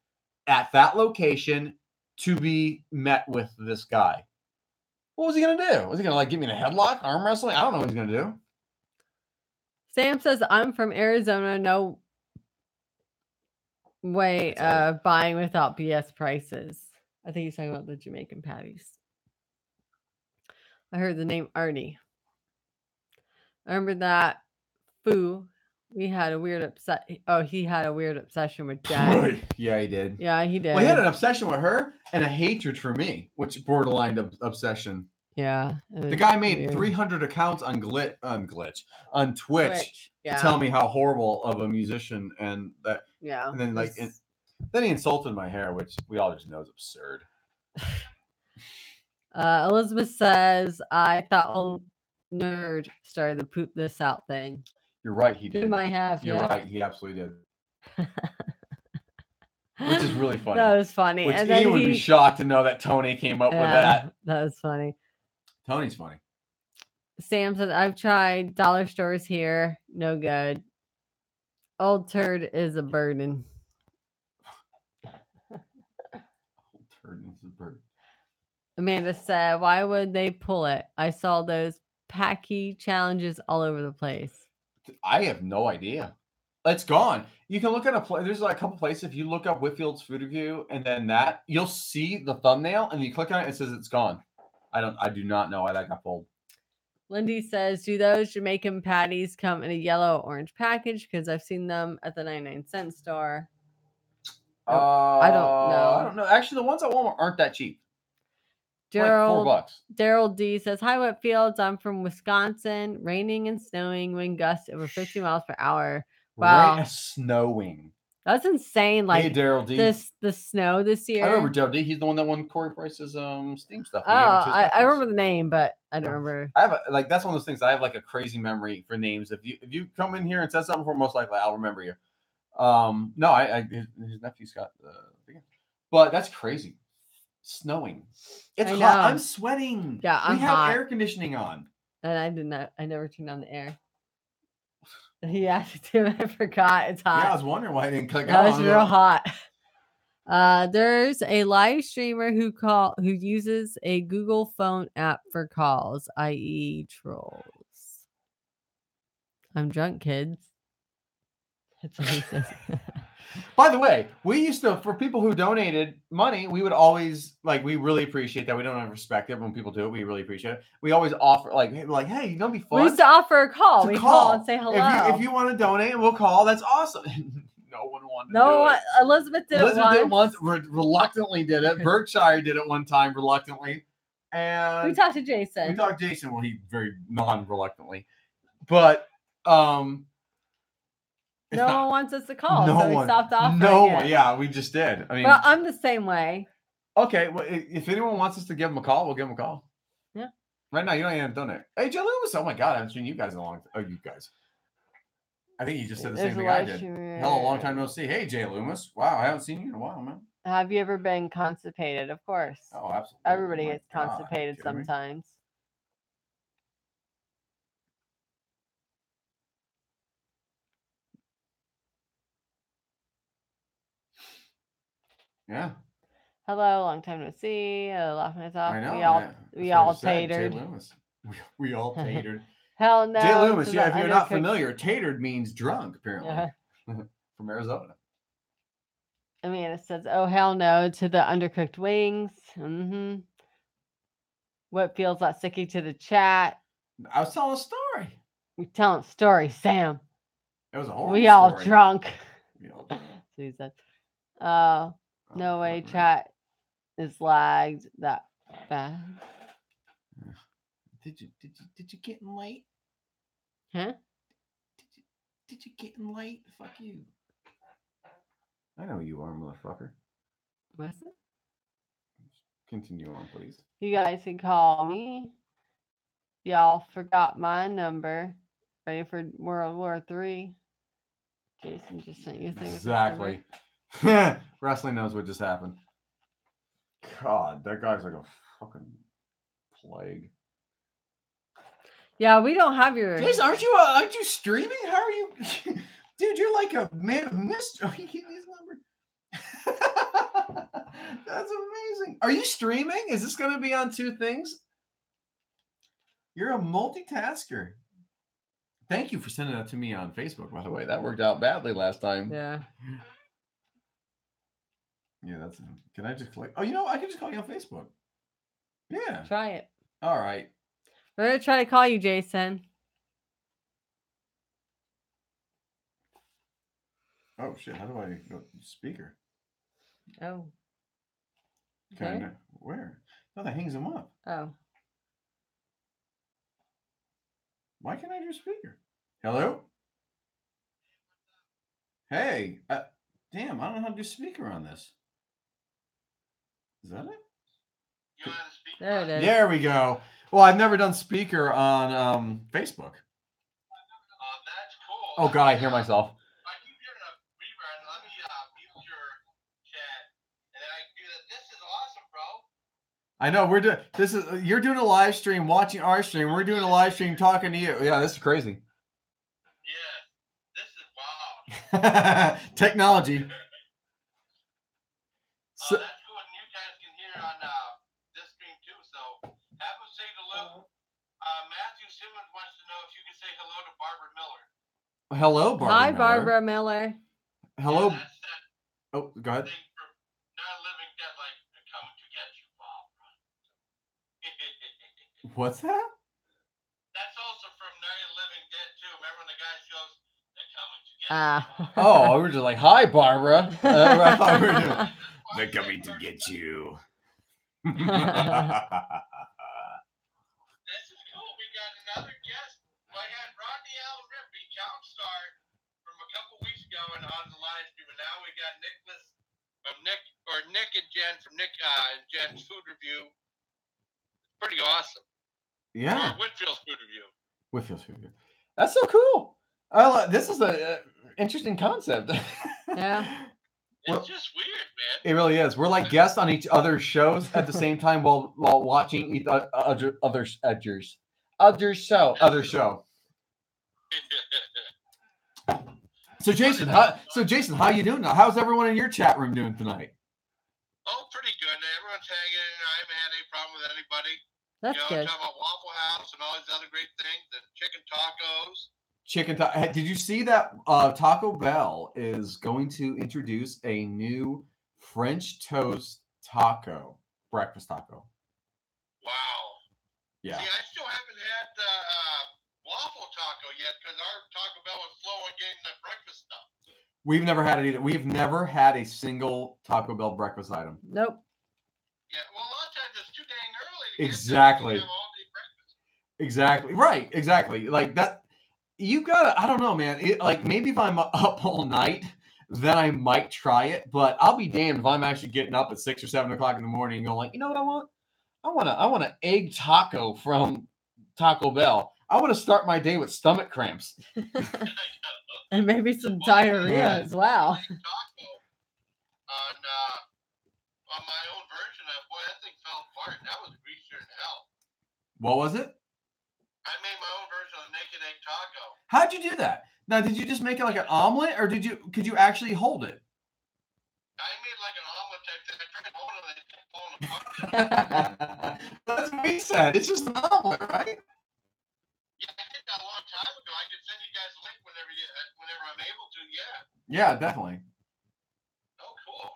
[SPEAKER 1] at that location to be met with this guy. What was he gonna do? Was he gonna give me a headlock, arm wrestling? I don't know what he's gonna do.
[SPEAKER 2] Sam says I'm from Arizona. No way buying without BS prices. I think he's talking about the Jamaican patties. I heard the name Artie. I remember that Foo. We had a weird he had a weird obsession with Jen.
[SPEAKER 1] Yeah, he did.
[SPEAKER 2] Yeah, he did.
[SPEAKER 1] Well, he had an obsession with her and a hatred for me, which borderline obsession.
[SPEAKER 2] Yeah.
[SPEAKER 1] The guy made 300 accounts on Twitch to tell me how horrible of a musician and that.
[SPEAKER 2] Yeah.
[SPEAKER 1] And then Then he insulted my hair, which we all just know is absurd.
[SPEAKER 2] Elizabeth says, I thought old nerd started the poop this out thing.
[SPEAKER 1] You're right, he did.
[SPEAKER 2] He might have.
[SPEAKER 1] You're right, he absolutely did. Which is really funny.
[SPEAKER 2] That was funny.
[SPEAKER 1] Which
[SPEAKER 2] and
[SPEAKER 1] Ian
[SPEAKER 2] then
[SPEAKER 1] would be shocked to know that Tony came up with that.
[SPEAKER 2] That was funny.
[SPEAKER 1] Tony's funny.
[SPEAKER 2] Sam says, I've tried dollar stores here. No good. Old turd is a burden.
[SPEAKER 1] Old turd is a burden.
[SPEAKER 2] Amanda said, why would they pull it? I saw those Packy challenges all over the place.
[SPEAKER 1] I have no idea. It's gone. You can look at there's like a couple places. If you look up Whitfield's Food Revue and then that, you'll see the thumbnail and you click on it, it says it's gone. I do not know why that got pulled.
[SPEAKER 2] Lindy says, do those Jamaican patties come in a yellow or orange package? Because I've seen them at the 99-cent store. I don't know.
[SPEAKER 1] I don't know. Actually, the ones at Walmart aren't that cheap.
[SPEAKER 2] Daryl,
[SPEAKER 1] like $4.
[SPEAKER 2] Daryl D says, hi, Whitfields. I'm from Wisconsin. Raining and snowing, wind gusts over 50 miles per hour. Wow.
[SPEAKER 1] Snowing.
[SPEAKER 2] That's insane. Like,
[SPEAKER 1] hey, Daryl D.
[SPEAKER 2] The snow this year.
[SPEAKER 1] I remember Daryl D. He's the one that won Corey Price's Steam stuff.
[SPEAKER 2] Oh, I remember the name, but I don't remember.
[SPEAKER 1] I have that's one of those things. I have like a crazy memory for names. If you come in here and said something before, most likely I'll remember you. No, his nephew's got but that's crazy. Snowing. It's hot. I'm sweating.
[SPEAKER 2] Yeah, I'm
[SPEAKER 1] We have air conditioning on.
[SPEAKER 2] And I never turned on the air. He asked him. I forgot. It's hot.
[SPEAKER 1] Yeah, I was wondering why I didn't click
[SPEAKER 2] on. It was real hot. There's a live streamer who uses a Google phone app for calls, i.e. trolls. I'm drunk, kids. That's what he says.
[SPEAKER 1] By the way, we used to, for people who donated money, we would always, we really appreciate that. We don't have respect it when people do it. We really appreciate it. We always offer, hey, you know, be fun.
[SPEAKER 2] We used to offer a call. We call and say hello.
[SPEAKER 1] If you want to donate, we'll call. That's awesome. No one wanted to
[SPEAKER 2] do it. Elizabeth did it once.
[SPEAKER 1] Reluctantly did it. Berkshire did it one time, reluctantly. And
[SPEAKER 2] we talked to Jason.
[SPEAKER 1] Well, he very non-reluctantly. But,
[SPEAKER 2] no one wants us to call, so we stopped offering it.
[SPEAKER 1] Yeah, we just did. I mean,
[SPEAKER 2] well, I'm the same way.
[SPEAKER 1] Okay, well, if anyone wants us to give them a call, we'll give them a call.
[SPEAKER 2] Yeah.
[SPEAKER 1] Right now, you don't even have done it. Hey, Jay Lewis. Oh my God, I haven't seen you guys in a long time. Oh, you guys. I think you just said the same thing I did. Hello, long time no see. Hey, Jay Loomis. Wow, I haven't seen you in a while, man.
[SPEAKER 2] Have you ever been constipated? Of course.
[SPEAKER 1] Oh, absolutely.
[SPEAKER 2] Everybody gets constipated sometimes.
[SPEAKER 1] Yeah.
[SPEAKER 2] Hello, long time no see. Laughing us off.
[SPEAKER 1] I know.
[SPEAKER 2] We all tatered.
[SPEAKER 1] Jay Loomis. We all tatered.
[SPEAKER 2] Hell no.
[SPEAKER 1] Jay Loomis, yeah, if you're not familiar, tatered means drunk, apparently.
[SPEAKER 2] Yeah.
[SPEAKER 1] From Arizona.
[SPEAKER 2] I mean, it says, oh, hell no, to the undercooked wings. Mm-hmm. What feels like sticky to the chat?
[SPEAKER 1] I was telling a story.
[SPEAKER 2] You're telling a story, Sam.
[SPEAKER 1] It was a horrible
[SPEAKER 2] We all
[SPEAKER 1] story.
[SPEAKER 2] drunk.
[SPEAKER 1] We all drunk.
[SPEAKER 2] Susan. No way, chat is lagged that bad.
[SPEAKER 1] Did you get in late?
[SPEAKER 2] Huh?
[SPEAKER 1] Did you get in late? Fuck you. I know you are, motherfucker.
[SPEAKER 2] What's it?
[SPEAKER 1] Continue on, please.
[SPEAKER 2] You guys can call me. Y'all forgot my number. Ready for World War III? Jason just sent you a thing.
[SPEAKER 1] Exactly. Wrestling knows what just happened. God, that guy's like a fucking plague.
[SPEAKER 2] Yeah, we don't have your.
[SPEAKER 1] Jason, aren't you streaming? How are you, dude? You're like a man of mystery. You get his number. That's amazing. Are you streaming? Is this going to be on two things? You're a multitasker. Thank you for sending that to me on Facebook, by the way. That worked out badly last time.
[SPEAKER 2] Yeah.
[SPEAKER 1] Yeah, that's. Can I just click? Oh, you know, I can just call you on Facebook. Yeah.
[SPEAKER 2] Try it.
[SPEAKER 1] All right.
[SPEAKER 2] We're going to try to call you, Jason.
[SPEAKER 1] Oh, shit. How do I go speaker?
[SPEAKER 2] Oh.
[SPEAKER 1] Okay. Where? No, that hangs them up.
[SPEAKER 2] Oh.
[SPEAKER 1] Why can't I do speaker? Hello? Hey. Damn, I don't know how to do speaker on this. Is that it?
[SPEAKER 3] You know how to speak?
[SPEAKER 2] There it is.
[SPEAKER 1] There we go. Well, I've never done speaker on Facebook.
[SPEAKER 3] That's cool.
[SPEAKER 1] Oh God, I hear myself.
[SPEAKER 3] I keep hearing a reverb. Let me mute your chat, and then I can do that. This is awesome, bro.
[SPEAKER 1] I know we're doing this is you're doing a live stream, watching our stream. We're doing a live stream, talking to you. Yeah, this is crazy.
[SPEAKER 3] Yeah, this is wow.
[SPEAKER 1] Technology. So,
[SPEAKER 3] That's cool, and you guys can hear on this stream too. So have them say hello. Matthew Simmons wants to know if you can say hello to Barbara Miller.
[SPEAKER 1] hello, Barbara.
[SPEAKER 2] Hi,
[SPEAKER 1] Miller.
[SPEAKER 2] Barbara Miller.
[SPEAKER 1] Hello.
[SPEAKER 3] Yeah, that's that
[SPEAKER 1] Oh, go ahead.
[SPEAKER 3] thing for not living dead, like they're coming to get you, Barbara.
[SPEAKER 1] What's that?
[SPEAKER 3] That's also from Night of the Living Dead too. Remember when the guy shows they're coming to get you?
[SPEAKER 1] Oh, we were just like, hi, Barbara. I thought we were doing. They're coming to get you.
[SPEAKER 3] This is cool. We got another guest. Well, I had Rodney Allen Rippey, Count Star, from a couple weeks ago and on the live stream, and now we got Nicholas from Nick and Jen from Nick and Jen's Food Review. Pretty awesome.
[SPEAKER 1] Yeah.
[SPEAKER 3] Or Whitfield's Food Review.
[SPEAKER 1] Whitfield's Food Review. That's so cool. This is a interesting concept.
[SPEAKER 2] Yeah.
[SPEAKER 3] It's just weird, man.
[SPEAKER 1] It really is. We're like guests on each other's shows at the same time while watching each other show. So Jason, how you doing now? How's everyone in your chat room doing tonight?
[SPEAKER 3] Oh, pretty good. Everyone's hanging in. I haven't had any problem with anybody.
[SPEAKER 2] That's good.
[SPEAKER 3] Talking about Waffle House and all these other great things, and chicken tacos.
[SPEAKER 1] Did you see that Taco Bell is going to introduce a new French toast taco, breakfast taco?
[SPEAKER 3] Wow.
[SPEAKER 1] Yeah.
[SPEAKER 3] See, I still haven't had the waffle taco yet because our Taco Bell was slow on getting the breakfast stuff.
[SPEAKER 1] We've never had it either. We've never had a single Taco Bell breakfast item.
[SPEAKER 2] Nope.
[SPEAKER 3] Yeah, well, a lot of times it's too dang early.
[SPEAKER 1] Exactly.
[SPEAKER 3] To have all-day breakfast.
[SPEAKER 1] Exactly. Right. Exactly. Like that. You gotta. I don't know, man. Like maybe if I'm up all night, then I might try it. But I'll be damned if I'm actually getting up at 6 or 7 o'clock in the morning and going like, you know what I want? I want an egg taco from Taco Bell. I want to start my day with stomach cramps.
[SPEAKER 2] And maybe some diarrhea as well.
[SPEAKER 3] Taco on my own version of boy, that thing fell apart. That was greasier than hell.
[SPEAKER 1] What was it?
[SPEAKER 3] I made my own version of the naked egg taco.
[SPEAKER 1] How'd you do that? Now, did you just make it like an omelet, or could you actually hold it?
[SPEAKER 3] I made like an omelet type thing. I tried to hold it and it kept falling apart.
[SPEAKER 1] That's what we said. It's just an omelet, right?
[SPEAKER 3] Yeah, I did that a long time ago. I could send you guys a link whenever I'm able to. Yeah.
[SPEAKER 1] Yeah, definitely.
[SPEAKER 3] Oh, cool.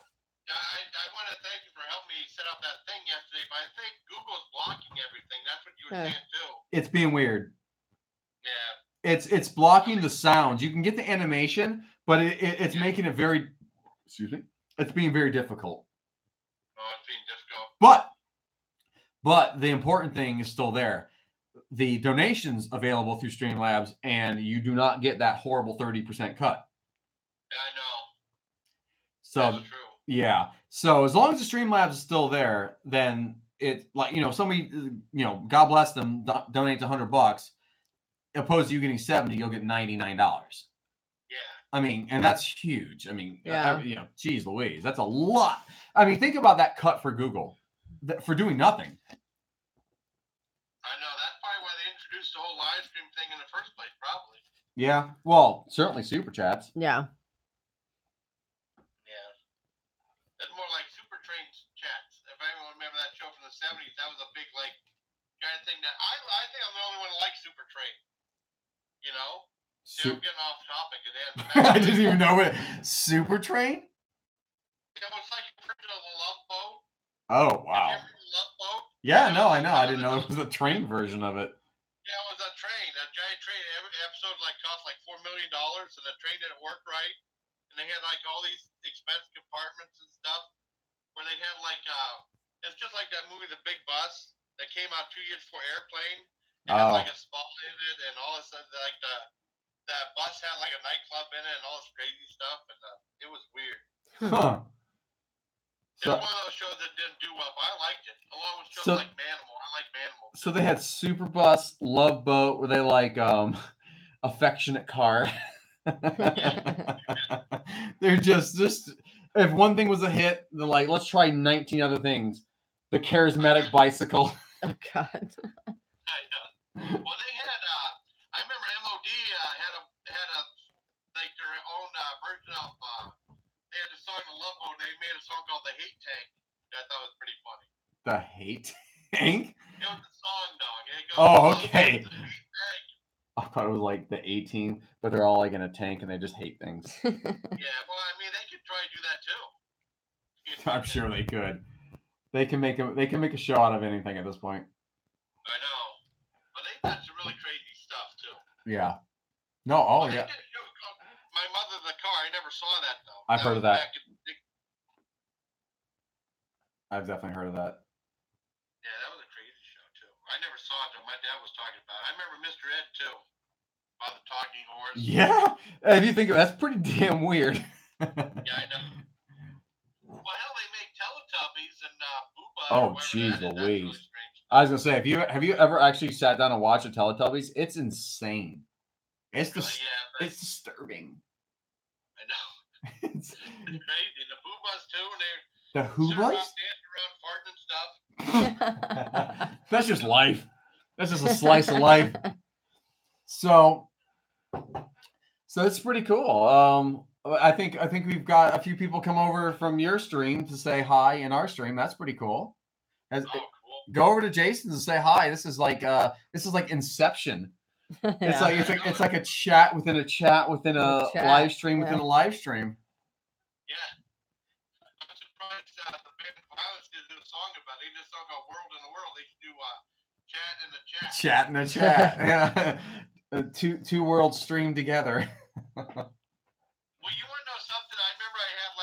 [SPEAKER 3] I want to thank you for helping me set up that thing yesterday, but I think Google's blocking everything. That's what you were saying too.
[SPEAKER 1] It's being weird.
[SPEAKER 3] Yeah.
[SPEAKER 1] It's blocking the sounds. You can get the animation, but it's making it very. Excuse me. It's being very difficult.
[SPEAKER 3] Oh, it's being difficult.
[SPEAKER 1] But the important thing is still there. The donations available through Streamlabs, and you do not get that horrible 30% cut.
[SPEAKER 3] Yeah, I know.
[SPEAKER 1] So
[SPEAKER 3] that's true.
[SPEAKER 1] Yeah. So as long as the Streamlabs is still there, then it's like, somebody, God bless them, donates $100. Opposed to you getting 70, you'll get $99.
[SPEAKER 3] Yeah.
[SPEAKER 1] I mean, and that's huge. I mean,
[SPEAKER 2] yeah.
[SPEAKER 1] Geez Louise, that's a lot. I mean, think about that cut for Google for doing nothing.
[SPEAKER 3] I know. That's probably why they introduced the whole live stream thing in the first place, probably.
[SPEAKER 1] Yeah. Well, certainly super chats.
[SPEAKER 2] Yeah.
[SPEAKER 3] Yeah. That's more like Super Train chats. If anyone remember that show from the 70s, that was a big, like, kind of thing that I think I'm the only one who likes Super Train. I'm getting off topic again.
[SPEAKER 1] I didn't even know it. Super Train?
[SPEAKER 3] Yeah, it's like a version of the Love Boat.
[SPEAKER 1] Oh, wow.
[SPEAKER 3] Love Boat?
[SPEAKER 1] Yeah, no, I know. I didn't know it was a train version of it.
[SPEAKER 3] Yeah, it was a train, a giant train. Every episode cost like $4 million, and the train didn't work right. And they had all these expense compartments and stuff where they had it's just like that movie, The Big Bus, that came out 2 years before Airplane. It had a spot in it, and all of a sudden, that bus had a nightclub in it and all this crazy stuff, and it was weird.
[SPEAKER 1] Huh.
[SPEAKER 3] It's one of those shows that didn't do well, but I liked it. Along with shows like Manimal. I like Manimal.
[SPEAKER 1] So they had Super Bus, Love Boat, where they like Affectionate Car. They're just if one thing was a hit, they're like, let's try 19 other things. The Charismatic Bicycle.
[SPEAKER 2] Oh God.
[SPEAKER 3] I know. Well, they had. I remember MOD had a like their own version of. They had a song in Love Boat. They made a song called "The Hate Tank." That I thought was pretty funny.
[SPEAKER 1] The Hate Tank?
[SPEAKER 3] It was the song, dog. It goes,
[SPEAKER 1] Oh, okay.
[SPEAKER 3] The Hate Tank.
[SPEAKER 1] I thought it was like the 18, but they're all like in a tank and they just hate things.
[SPEAKER 3] Yeah, well, I mean, they could try to do that too.
[SPEAKER 1] I'm sure they could. They can make a show out of anything at this point.
[SPEAKER 3] I know, but they've done some really crazy stuff too.
[SPEAKER 1] Yeah. No. Oh,
[SPEAKER 3] Well,
[SPEAKER 1] yeah.
[SPEAKER 3] My Mother the Car. I never saw that though.
[SPEAKER 1] I've heard of that.
[SPEAKER 3] Yeah,
[SPEAKER 1] I've definitely heard of that.
[SPEAKER 3] that was a crazy show too. I never saw it though. My dad was talking about it. I remember Mr. Ed too. About the talking horse.
[SPEAKER 1] Yeah. If you think of it, that's pretty damn weird.
[SPEAKER 3] Yeah, I know. Well, hell, they make Teletubbies and Booba.
[SPEAKER 1] Oh, jeez Louise. I was gonna say, have you ever actually sat down and watched a Teletubbies? It's insane. It's it's disturbing.
[SPEAKER 3] I know. It's crazy. The Boobas too, and
[SPEAKER 1] the Hoobas?
[SPEAKER 3] Dancing around, farting and stuff.
[SPEAKER 1] That's just life. That's just a slice of life. So it's pretty cool. I think we've got a few people come over from your stream to say hi in our stream. That's pretty cool.
[SPEAKER 3] Cool.
[SPEAKER 1] Go over to Jason's and say hi. This is like Inception.
[SPEAKER 2] Yeah.
[SPEAKER 1] It's like a chat within a chat within a live stream within a live stream.
[SPEAKER 3] Yeah. I'm surprised the band Violence did a song about it. They did a song called World in the World. They should do chat in the chat.
[SPEAKER 1] Chat in the chat. Yeah. Two worlds streamed together.
[SPEAKER 3] Well, you want to know something? I remember I had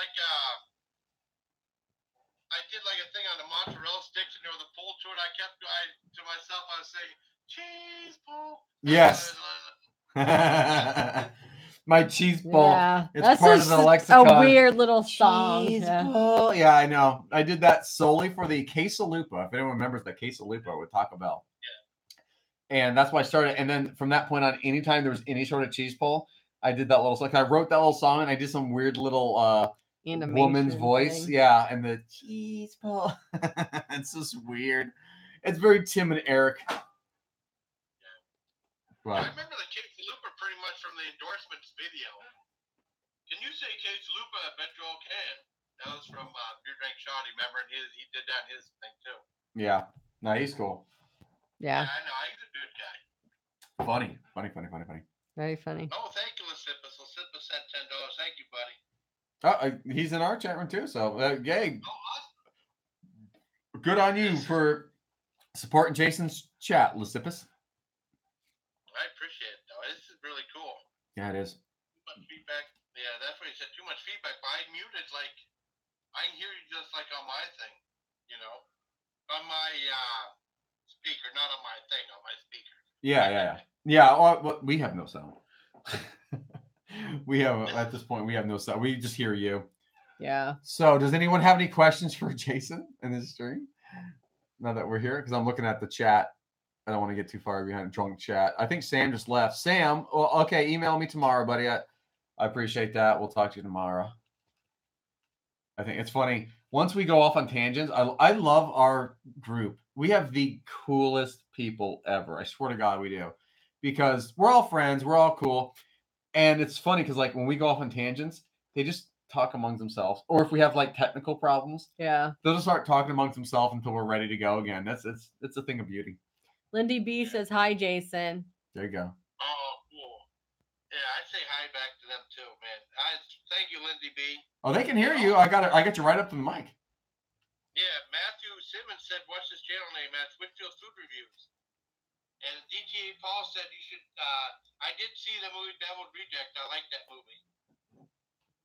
[SPEAKER 3] I did like a thing on the mozzarella sticks, and there was a pull to it. To myself, I was saying, cheese pull.
[SPEAKER 1] Yes. My cheese ball.
[SPEAKER 2] Yeah,
[SPEAKER 1] it's
[SPEAKER 2] that's
[SPEAKER 1] part of the lexicon.
[SPEAKER 2] A weird little song.
[SPEAKER 1] Cheese ball. Yeah, I know. I did that solely for the quesalupa. If anyone remembers the quesalupa with Taco Bell. Yeah. And that's why I started. And then from that point on, anytime there was any sort of cheese pull, I did that little. Like I wrote that little song, and I did some weird little woman's voice.
[SPEAKER 2] Thing.
[SPEAKER 1] Yeah, and the cheese ball. It's just weird. It's very Tim and Eric.
[SPEAKER 3] Well, I remember the quesalupa pretty much from the endorsements video. Can you say quesalupa? I bet you all can. That was from Beer Drink Shoddy. Remember, he did that in his thing too.
[SPEAKER 1] Yeah. No, he's cool.
[SPEAKER 2] Yeah.
[SPEAKER 3] I know. He's a good guy.
[SPEAKER 1] Funny.
[SPEAKER 2] Very funny.
[SPEAKER 3] Oh, thank you, Lasipus. Lasipus sent $10. Thank you, buddy.
[SPEAKER 1] He's in our chat room too. So, yay.
[SPEAKER 3] Oh, awesome.
[SPEAKER 1] Good on you for supporting Jason's chat, Lasipus.
[SPEAKER 3] I appreciate it, though. This is really cool.
[SPEAKER 1] Yeah, it is.
[SPEAKER 3] Too much feedback. Yeah, that's what he said. Too much feedback. But I muted, I can hear you just like on my thing, on my speaker, not on my thing, on my speaker.
[SPEAKER 1] Yeah. Well, we have no sound. At this point, we have no sound. We just hear you.
[SPEAKER 2] Yeah.
[SPEAKER 1] So, does anyone have any questions for Jason in this stream? Now that we're here, because I'm looking at the chat. I don't want to get too far behind drunk chat. I think Sam just left. Sam, well, okay, email me tomorrow, buddy. I appreciate that. We'll talk to you tomorrow. I think it's funny. Once we go off on tangents, I love our group. We have the coolest people ever. I swear to God, we do. Because we're all friends. We're all cool. And it's funny because, when we go off on tangents, they just talk amongst themselves. Or if we have, technical problems, they'll just start talking amongst themselves until we're ready to go again. It's a thing of beauty.
[SPEAKER 2] Lindy B says, hi, Jason.
[SPEAKER 1] There you go.
[SPEAKER 3] Oh, cool. Yeah, I say hi back to them too, man. Thank you, Lindy B.
[SPEAKER 1] Oh, they can hear you. I got you right up to the mic.
[SPEAKER 3] Yeah, Matthew Simmons said, what's his channel name? That's Whitfield Food Reviews. And DTA Paul said you should, I did see the movie Deviled Reject. I like that movie.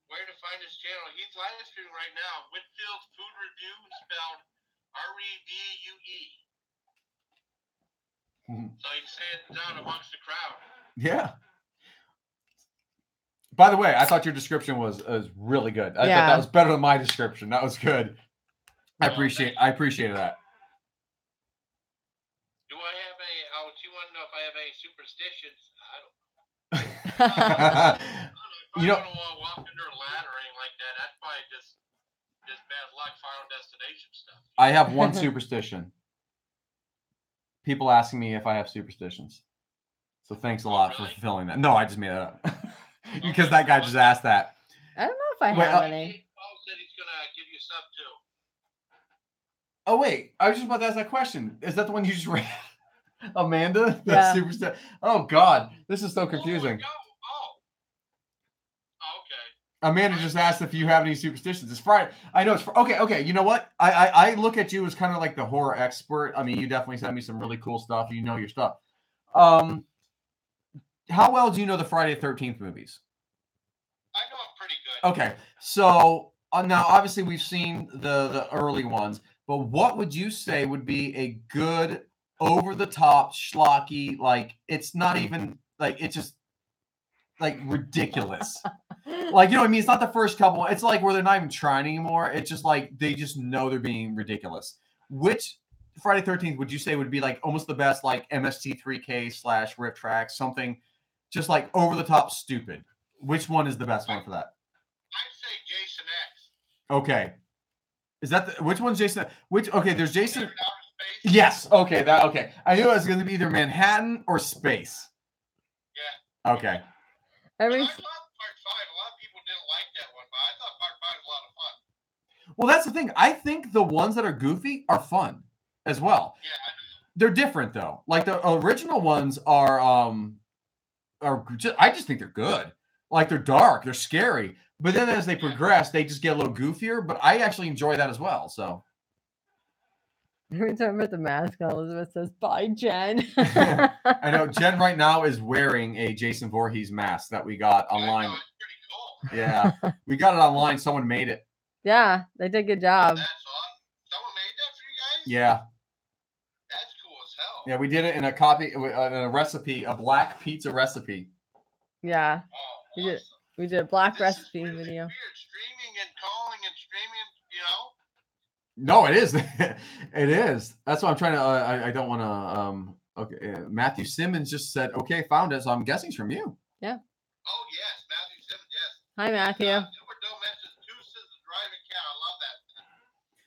[SPEAKER 3] Where to find his channel? He's live streaming right now. Whitfield Food Review, spelled REVUE. So you can say it down amongst the crowd.
[SPEAKER 1] Yeah. By the way, I thought your description was really good. I thought that was better than my description. That was good. I appreciated that.
[SPEAKER 3] Do I have you want to know if I have any superstitions? I don't want to walk under a ladder or anything like that. That's probably just bad luck, Final Destination stuff.
[SPEAKER 1] I have one superstition. People asking me if I have superstitions. So thanks a lot for fulfilling that. No, I just made that up. Because that guy just asked that.
[SPEAKER 2] I don't know if I have any.
[SPEAKER 3] Paul said he's going to give you some too.
[SPEAKER 1] Oh, wait. I was just about to ask that question. Is that the one you just read? Amanda?
[SPEAKER 2] Yeah.
[SPEAKER 1] Superstition. Oh, God. This is so confusing.
[SPEAKER 3] Okay.
[SPEAKER 1] Amanda just asked if you have any superstitions. It's Friday. I know it's okay. You know what? I look at you as kind of like the horror expert. I mean, you definitely send me some really cool stuff. You know your stuff. How well do you know the Friday the 13th movies?
[SPEAKER 3] I know them pretty good.
[SPEAKER 1] Okay, so now obviously we've seen the early ones, but what would you say would be a good over-the-top schlocky, like it's not even like it's just like ridiculous. Like, you know what I mean? It's not the first couple. It's like where they're not even trying anymore. It's just like they just know they're being ridiculous. Which Friday 13th would you say would be like almost the best, like MST3K / Rip Track, something just like over the top stupid? Which one is the best one for that?
[SPEAKER 3] I'd say Jason X.
[SPEAKER 1] Okay. Is that which one's Jason? There's Jason. Yes. Okay. I knew it was going to be either Manhattan or space.
[SPEAKER 3] Yeah.
[SPEAKER 1] Okay.
[SPEAKER 3] I love Part 5. A lot of people didn't like that one, but I thought Part 5 was a lot of fun.
[SPEAKER 1] Well, that's the thing. I think the ones that are goofy are fun as well.
[SPEAKER 3] Yeah.
[SPEAKER 1] They're different though. Like the original ones are just, I just think they're good. Like they're dark, they're scary. But then as they progress, they just get a little goofier. But I actually enjoy that as well. So
[SPEAKER 2] every time with the mask, Elizabeth says, "Bye, Jen."
[SPEAKER 1] I know Jen right now is wearing a Jason Voorhees mask that we got online.
[SPEAKER 3] It's pretty cool.
[SPEAKER 1] Yeah, we got it online. Someone made it.
[SPEAKER 2] Yeah, they did a good job.
[SPEAKER 3] That's awesome. Someone made that for you guys?
[SPEAKER 1] Yeah.
[SPEAKER 3] That's cool as hell.
[SPEAKER 1] Yeah, we did it in a recipe, a black pizza recipe.
[SPEAKER 2] Yeah.
[SPEAKER 3] Oh, awesome.
[SPEAKER 2] We did a black recipe
[SPEAKER 3] really
[SPEAKER 2] video.
[SPEAKER 3] Weird streaming and calling and streaming, you know?
[SPEAKER 1] No, it is. It is. That's why I'm trying to. I don't want to. Okay, Matthew Simmons just said, "Okay, found it." So I'm guessing it's from you.
[SPEAKER 2] Yeah.
[SPEAKER 3] Oh yes, Matthew Simmons. Yes.
[SPEAKER 2] Hi, Matthew.
[SPEAKER 3] Superdome mentions Toots is the driving cat. I love that.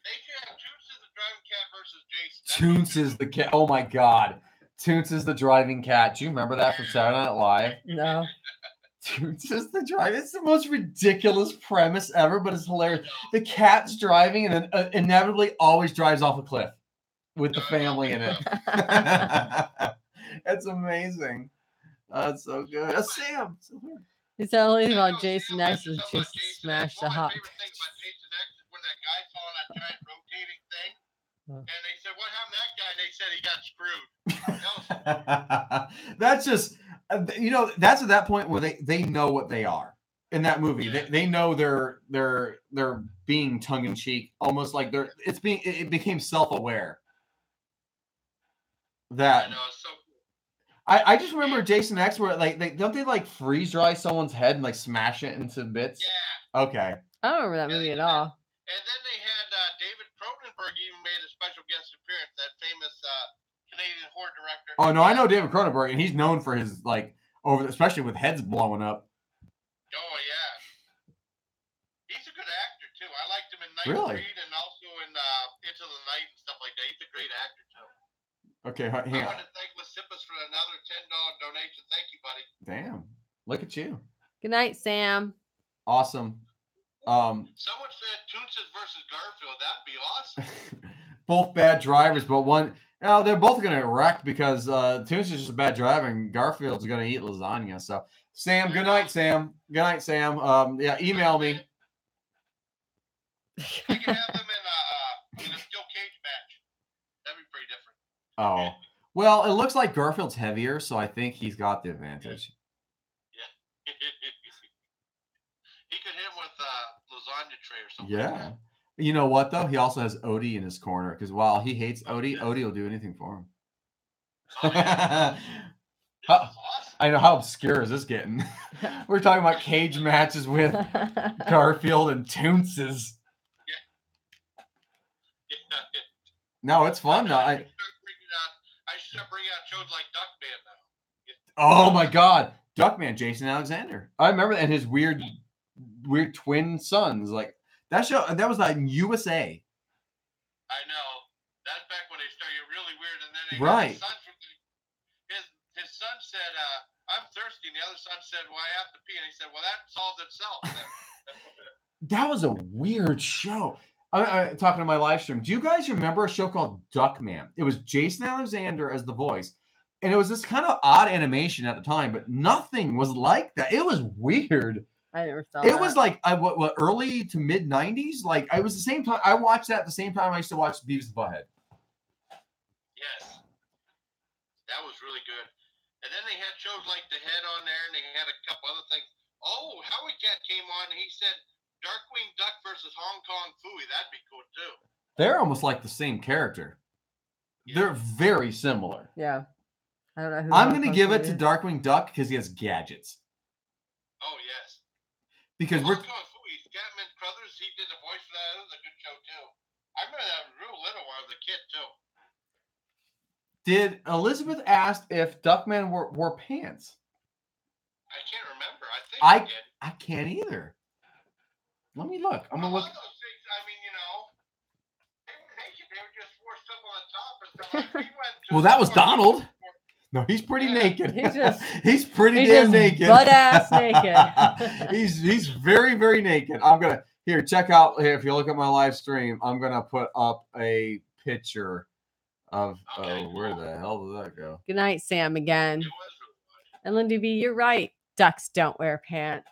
[SPEAKER 3] They should have Toots is the driving cat versus Jason.
[SPEAKER 1] Toots is the cat. Oh my God, Toots is the driving cat. Do you remember that from Saturday Night Live?
[SPEAKER 2] No.
[SPEAKER 1] Toots is the driver. It's the most ridiculous premise ever, but it's hilarious. The cat's driving and then inevitably always drives off a cliff with the family in it. That's amazing. That's so good. That's Sam.
[SPEAKER 2] He's telling about Jason X and just smashed the hot.
[SPEAKER 3] My favorite thing about Jason X is when that guy saw that giant rotating thing, and they said, "What happened to that guy?" And they said he got screwed.
[SPEAKER 1] That's just, that's at that point where they know what they are in that movie.
[SPEAKER 3] Yeah.
[SPEAKER 1] They know they're being tongue in cheek, almost like it became self-aware. That
[SPEAKER 3] I know, it's so cool.
[SPEAKER 1] I just remember Jason X where like they freeze dry someone's head and like smash it into bits.
[SPEAKER 3] Yeah.
[SPEAKER 1] Okay.
[SPEAKER 2] I don't remember that movie at all.
[SPEAKER 3] And then they had David Cronenberg even made a special guest appearance, that famous Canadian horror director.
[SPEAKER 1] Oh no, I know David Cronenberg, and he's known for his especially with heads blowing up.
[SPEAKER 3] Oh yeah, he's a good actor too. I liked him in Night
[SPEAKER 1] Really?
[SPEAKER 3] Creed and also in Into the Night and stuff like that. He's a great actor too.
[SPEAKER 1] Okay,
[SPEAKER 3] I
[SPEAKER 1] hang on.
[SPEAKER 3] want to thank Lysipus for another $10 donation. Thank you, buddy.
[SPEAKER 1] Damn, look at you.
[SPEAKER 2] Good night, Sam.
[SPEAKER 1] Awesome.
[SPEAKER 3] Someone said Toonces versus Garfield. That'd be awesome.
[SPEAKER 1] Both bad drivers, but one. They're both going to wreck because Toons is just a bad driver and Garfield's going to eat lasagna. So, Sam, good night, Sam. Good night, Sam. Yeah, email me.
[SPEAKER 3] I can have them in a steel cage match. That'd be pretty different.
[SPEAKER 1] Oh, well, it looks like Garfield's heavier, so I think he's got the advantage.
[SPEAKER 3] Yeah. He could hit him with a lasagna tray or something.
[SPEAKER 1] Yeah. You know what, though? He also has Odie in his corner because while he hates Odie, Odie will do anything for him.
[SPEAKER 3] Oh, yeah. Awesome.
[SPEAKER 1] I know, how obscure is this getting? We're talking about cage matches with Garfield and Toonces.
[SPEAKER 3] Yeah.
[SPEAKER 1] No, it's fun though.
[SPEAKER 3] I should start bringing out shows like Duckman now.
[SPEAKER 1] Oh my God, Duckman, Jason Alexander. I remember that, and his weird twin sons. Like that show, that was like USA.
[SPEAKER 3] I know. That's back when they started really weird, and then they
[SPEAKER 1] Right.
[SPEAKER 3] His son said, "I'm thirsty," and the other son said, "Well, I have to pee," and he said, "Well, that solved itself."
[SPEAKER 1] That was a weird show. I'm talking to my live stream. Do you guys remember a show called Duckman? It was Jason Alexander as the voice. And it was this kind of odd animation at the time, but nothing was like that. It was weird.
[SPEAKER 2] I never saw
[SPEAKER 1] It
[SPEAKER 2] that.
[SPEAKER 1] was like what early to mid 90s. Like I was the same time. I watched that at the same time I used to watch Beavis and Butthead.
[SPEAKER 3] Yes, that was really good. And then they had shows like The Head on there, and they had a couple other things. Oh, Howie Cat came on, and he said Darkwing Duck versus Hong Kong Phooey. That'd be cool too.
[SPEAKER 1] They're almost like the same character.
[SPEAKER 3] Yeah.
[SPEAKER 1] They're very similar.
[SPEAKER 2] Yeah. I don't know who
[SPEAKER 1] I'm going to give it to Darkwing Duck because he has gadgets.
[SPEAKER 3] Oh, yes.
[SPEAKER 1] Because
[SPEAKER 3] Hong Kong Phooey, Scatman Crothers, he did the voice for that. It was a good show too. I remember that real little when I was a kid too.
[SPEAKER 1] Did Elizabeth ask if Duckman wore pants?
[SPEAKER 3] I can't remember. I think
[SPEAKER 1] I
[SPEAKER 3] he did.
[SPEAKER 1] I can't either. Let me look. I'm gonna look.
[SPEAKER 3] All those things, I mean, they were naked. They were just wore stuff on the top and stuff. Like, we went to
[SPEAKER 1] Well, that was Donald. No, he's pretty naked.
[SPEAKER 2] He's
[SPEAKER 1] pretty damn naked.
[SPEAKER 2] Butt ass naked.
[SPEAKER 1] he's very, very naked. I'm gonna check out here. If you look at my live stream, I'm gonna put up a picture of where the hell did that go?
[SPEAKER 2] Good night, Sam, again.
[SPEAKER 3] It was really fun.
[SPEAKER 2] And Lindy B, you're right. Ducks don't wear pants.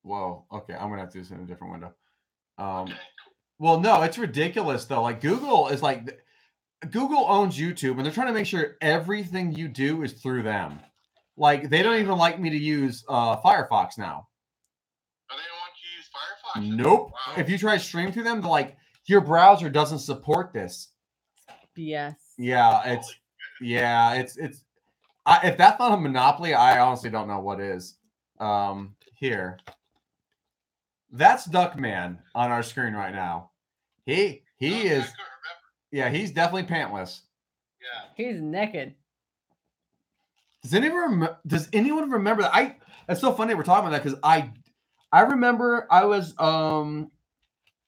[SPEAKER 1] Whoa. Okay, I'm gonna have to do this in a different window.
[SPEAKER 3] Okay.
[SPEAKER 1] Well, no, it's ridiculous though. Like Google owns YouTube, and they're trying to make sure everything you do is through them. Like they don't even like me to use Firefox now.
[SPEAKER 3] Oh, they don't want you to use Firefox?
[SPEAKER 1] Nope.
[SPEAKER 3] Wow.
[SPEAKER 1] If you try to stream through them, they're like, your browser doesn't support this.
[SPEAKER 2] BS.
[SPEAKER 1] Yeah, it's if that's not a monopoly, I honestly don't know what is. Here. That's Duckman on our screen right now. He is. Yeah, he's definitely pantless.
[SPEAKER 3] Yeah.
[SPEAKER 2] He's naked.
[SPEAKER 1] Does anyone remember that? It's so funny we're talking about that because I remember I was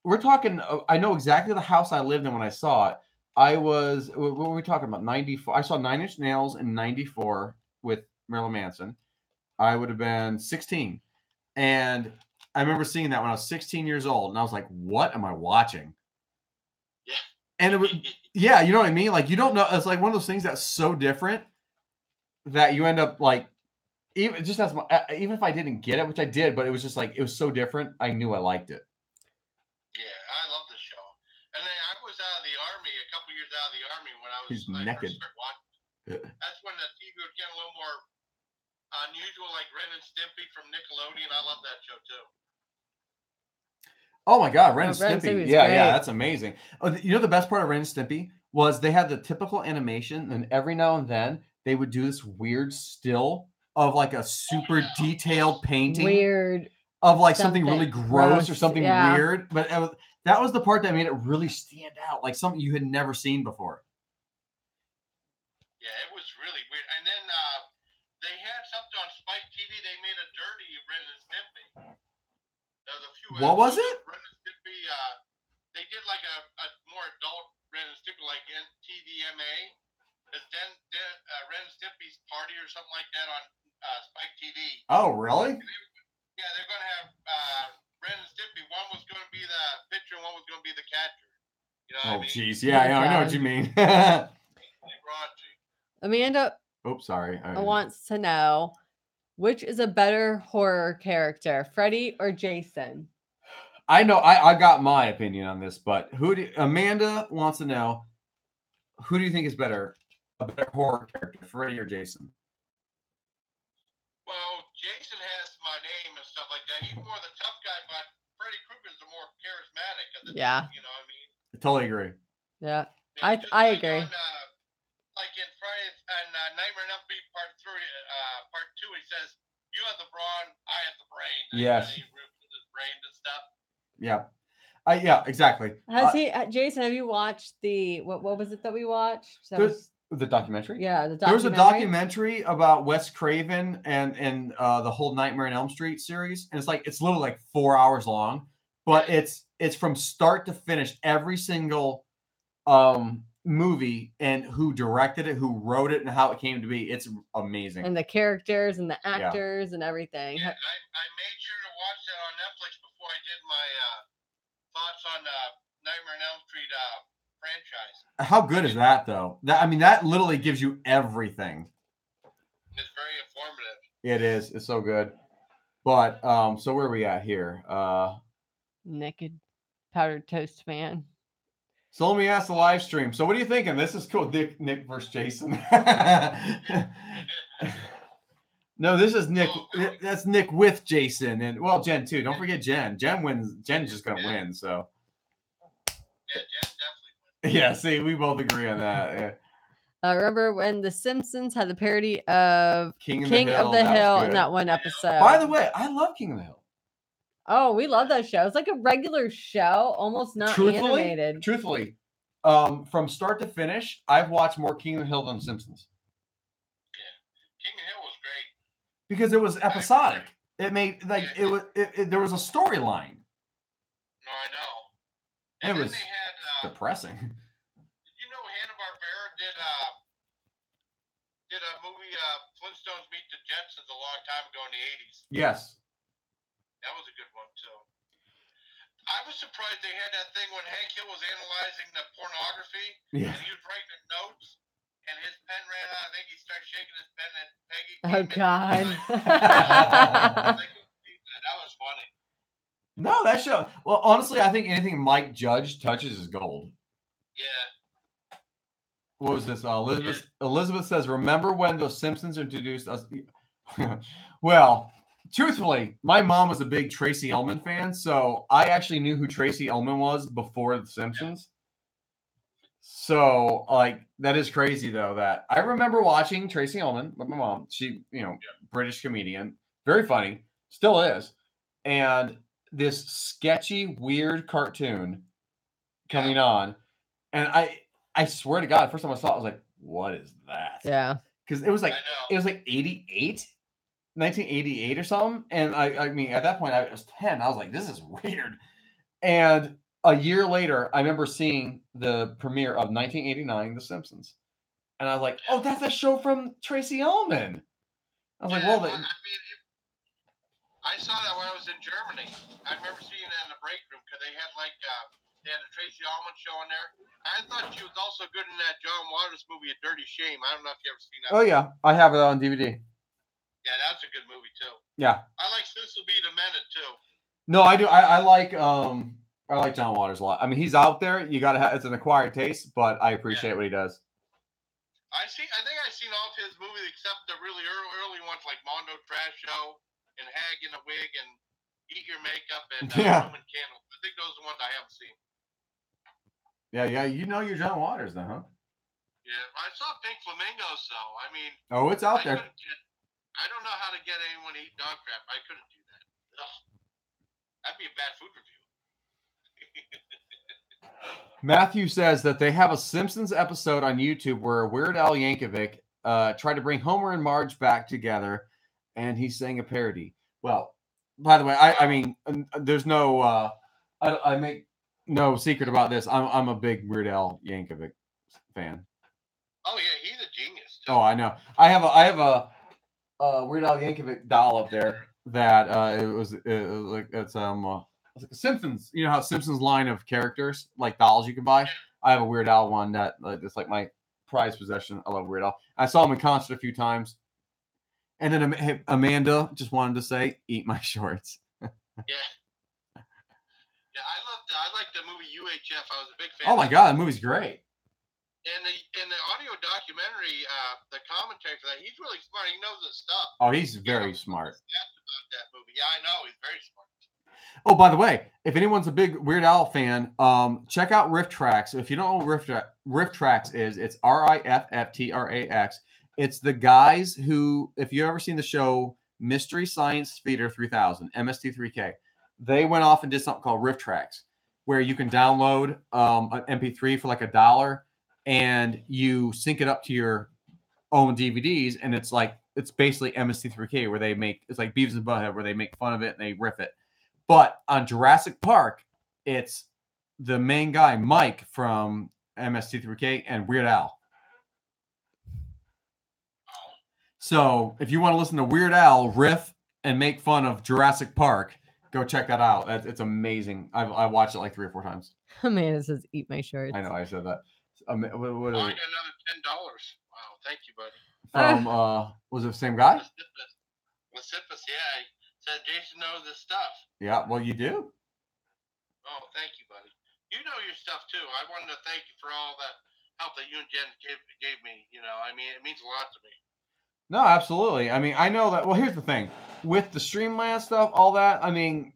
[SPEAKER 1] we're talking. I know exactly the house I lived in when I saw it. What were we talking about? 94. I saw 9 Inch Nails in 94 with Marilyn Manson. I would have been 16, and I remember seeing that when I was 16 years old, and I was like, "What am I watching?"
[SPEAKER 3] Yeah.
[SPEAKER 1] And it was, yeah, you know what I mean? Like you don't know. It's like one of those things that's so different that you end up like, even if I didn't get it, which I did, but it was just like it was so different. I knew I liked it.
[SPEAKER 3] Yeah, I love the show. And then I was out of the army a couple years out of the army when I
[SPEAKER 1] He's
[SPEAKER 3] first
[SPEAKER 1] naked.
[SPEAKER 3] started watching. That's when the TV would get a little more unusual, like Ren and Stimpy from Nickelodeon. I love that show too.
[SPEAKER 1] Oh my God, Ren and
[SPEAKER 2] Ren and
[SPEAKER 1] Stimpy.
[SPEAKER 2] Stimpy's
[SPEAKER 1] Yeah,
[SPEAKER 2] great.
[SPEAKER 1] that's amazing. Oh, you know the best part of Ren and Stimpy was they had the typical animation, and every now and then they would do this weird still of like a super detailed painting
[SPEAKER 2] Weird.
[SPEAKER 1] of like something really
[SPEAKER 2] something
[SPEAKER 1] gross or
[SPEAKER 2] gross,
[SPEAKER 1] something
[SPEAKER 2] yeah.
[SPEAKER 1] weird. But that was the part that made it really stand out, like something you had never seen before.
[SPEAKER 3] Yeah, it was really weird. And then they had something on Spike TV. They made a dirty Ren and Stimpy. There was a few.
[SPEAKER 1] What was
[SPEAKER 3] episodes
[SPEAKER 1] it?
[SPEAKER 3] of Ren and Stimpy. They did like a more adult Ren and Stimpy, like TVMA. It's then Ren and Stimpy's Party or something like that on Spike TV.
[SPEAKER 1] Oh, really?
[SPEAKER 3] Yeah, they're going to have Ren and Stimpy. One was going to be the pitcher, and one was going to be the catcher. You know what I mean?
[SPEAKER 1] Jeez. Yeah, I know what you mean.
[SPEAKER 3] Raunchy.
[SPEAKER 1] Oh,
[SPEAKER 2] Amanda
[SPEAKER 1] sorry.
[SPEAKER 2] wants to know which is a better horror character, Freddy or Jason?
[SPEAKER 1] I know I got my opinion on this, but Amanda wants to know, who do you think is better, a better horror character, Freddy or Jason?
[SPEAKER 3] Well, Jason has my name and stuff like that. He's more the tough guy, but Freddy Krueger's the more charismatic of the
[SPEAKER 2] Yeah.
[SPEAKER 3] two, you know what I mean?
[SPEAKER 1] I totally agree.
[SPEAKER 2] Yeah.
[SPEAKER 3] Yeah,
[SPEAKER 2] I
[SPEAKER 3] just like
[SPEAKER 2] agree.
[SPEAKER 3] he says, "You have the brawn, I have the brain."
[SPEAKER 1] Yes.
[SPEAKER 3] And he rips his brain and stuff.
[SPEAKER 1] Yeah. Yeah, exactly.
[SPEAKER 2] Jason, have you watched the what was it that we watched?
[SPEAKER 1] The documentary?
[SPEAKER 2] Yeah, the documentary.
[SPEAKER 1] There was a documentary about Wes Craven and the whole Nightmare on Elm Street series. And it's literally like 4 hours long, but it's from start to finish, every single movie and who directed it, who wrote it, and how it came to be. It's amazing.
[SPEAKER 2] And the characters and the actors and everything.
[SPEAKER 3] Yeah, I made sure to watch that on Netflix before I did my thoughts on Nightmare on Elm Street franchise.
[SPEAKER 1] How good is that, though? That literally gives you everything.
[SPEAKER 3] It's very informative.
[SPEAKER 1] It is. It's so good. But so where are we at here?
[SPEAKER 2] Naked powdered toast fan.
[SPEAKER 1] So let me ask the live stream. So what are you thinking? This is cool. Nick versus Jason. No, this is Nick. That's Nick with Jason, and well, Jen too. Don't forget Jen. Jen wins. Jen's just gonna win. So.
[SPEAKER 3] Yeah, Jen definitely wins.
[SPEAKER 1] Yeah. See, we both agree on that. Yeah.
[SPEAKER 2] Remember when The Simpsons had the parody of
[SPEAKER 1] King of
[SPEAKER 2] the Hill in that one episode?
[SPEAKER 1] By the way, I love King of the Hill.
[SPEAKER 2] Oh, we love that show. It's like a regular show, almost not animated.
[SPEAKER 1] Truthfully, from start to finish, I've watched more King of the Hill than Simpsons.
[SPEAKER 3] Yeah, King of the Hill was great
[SPEAKER 1] because it was episodic. It made there was a storyline.
[SPEAKER 3] No, I know.
[SPEAKER 1] And it was depressing.
[SPEAKER 3] Did you know Hanna-Barbera did a movie, Flintstones Meet the Jetsons, a long time ago in the 80s?
[SPEAKER 1] Yes.
[SPEAKER 3] That was a good one, too. I was surprised they had that thing when Hank Hill was analyzing the pornography, and he was writing the notes, and his pen ran out. I think he started shaking his pen, and Peggy
[SPEAKER 2] Oh, God.
[SPEAKER 3] That was funny.
[SPEAKER 1] No, that show. Well, honestly, I think anything Mike Judge touches is gold.
[SPEAKER 3] Yeah.
[SPEAKER 1] What was this? Elizabeth says, remember when the Simpsons introduced us? Well, truthfully, my mom was a big Tracy Ullman fan, so I actually knew who Tracy Ullman was before The Simpsons. So, that is crazy, though, that I remember watching Tracy Ullman with my mom. She, British comedian, very funny, still is. And this sketchy, weird cartoon coming on. And I swear to God, the first time I saw it, I was like, what is that?
[SPEAKER 2] Yeah.
[SPEAKER 1] Because it was like 88, 1988 or something. And I mean, at that point, I was 10. I was like, this is weird. And a year later, I remember seeing the premiere of 1989, The Simpsons. And I was like, oh, that's a show from Tracy Ullman. I was like, well,
[SPEAKER 3] I saw that when I was in Germany. I remember seeing that in the break room because they had they had a Tracy Ullman show in there. I thought she was also good in that John Waters movie, A Dirty Shame. I don't know if you ever seen that.
[SPEAKER 1] Oh, yeah. I have it on DVD.
[SPEAKER 3] Yeah, that's a good movie, too.
[SPEAKER 1] Yeah.
[SPEAKER 3] I like Cecil B. DeMented, too.
[SPEAKER 1] No, I do. I like John Waters a lot. I mean, he's out there. You got to have, it's an acquired taste, but I appreciate what he does.
[SPEAKER 3] I think I've seen all of his movies except the really early ones like Mondo Trash Show and Hag in a Wig and Eat Your Makeup and Roman Candle. I think those are the ones I haven't seen.
[SPEAKER 1] Yeah, you know your John Waters, though, huh?
[SPEAKER 3] Yeah, I saw Pink Flamingos, though. I mean,
[SPEAKER 1] it's out there.
[SPEAKER 3] I don't know how to get anyone to eat dog crap. I couldn't do that. Ugh. That'd be a bad food review.
[SPEAKER 1] Matthew says that they have a Simpsons episode on YouTube where Weird Al Yankovic tried to bring Homer and Marge back together, and he sang a parody. Well, by the way, I mean, there's no, I make no secret about this. I'm a big Weird Al Yankovic fan.
[SPEAKER 3] Oh yeah, he's a genius. Too.
[SPEAKER 1] Oh, I know. I have a Weird Al Yankovic doll up there that it's like a Simpsons. You know how Simpsons line of characters like dolls you can buy. I have a Weird Al one that it's like my prized possession. I love Weird Al. I saw him in concert a few times, and then Amanda just wanted to say, "Eat my shorts."
[SPEAKER 3] Yeah, I like the movie UHF. I was a big fan.
[SPEAKER 1] Oh my God, that movie's great.
[SPEAKER 3] And the audio documentary, the commentary for that, he's really smart. He knows his stuff.
[SPEAKER 1] Oh, he's very smart.
[SPEAKER 3] About that movie. Yeah, I know. He's very smart.
[SPEAKER 1] Oh, by the way, if anyone's a big Weird Al fan, check out Riff Tracks. If you don't know what Riff Tracks is, it's RIFFTRAX. It's the guys who, if you've ever seen the show Mystery Science Theater 3000, MST3K, they went off and did something called Riff Tracks, where you can download an MP3 for like $1, and you sync it up to your own DVDs, and it's basically MST3K, where they make, it's like Beavis and Butthead, where they make fun of it and they riff it. But on Jurassic Park, it's the main guy, Mike from MST3K, and Weird Al. So if you want to listen to Weird Al riff and make fun of Jurassic Park, go check that out. It's amazing. I watched it like 3 or 4 times.
[SPEAKER 2] Amanda says, "Eat my shorts."
[SPEAKER 1] I know, I said that. What
[SPEAKER 3] I got another $10. Wow, thank you, buddy.
[SPEAKER 1] From was it the same guy?
[SPEAKER 3] Lasipus, yeah. He said Jason knows his stuff.
[SPEAKER 1] Yeah, well, you do.
[SPEAKER 3] Oh, thank you, buddy. You know your stuff too. I wanted to thank you for all the help that you and Jen gave me. You know, I mean, it means a lot to me.
[SPEAKER 1] No, absolutely. I mean, I know that. Well, here's the thing with the Streamland stuff, all that. I mean,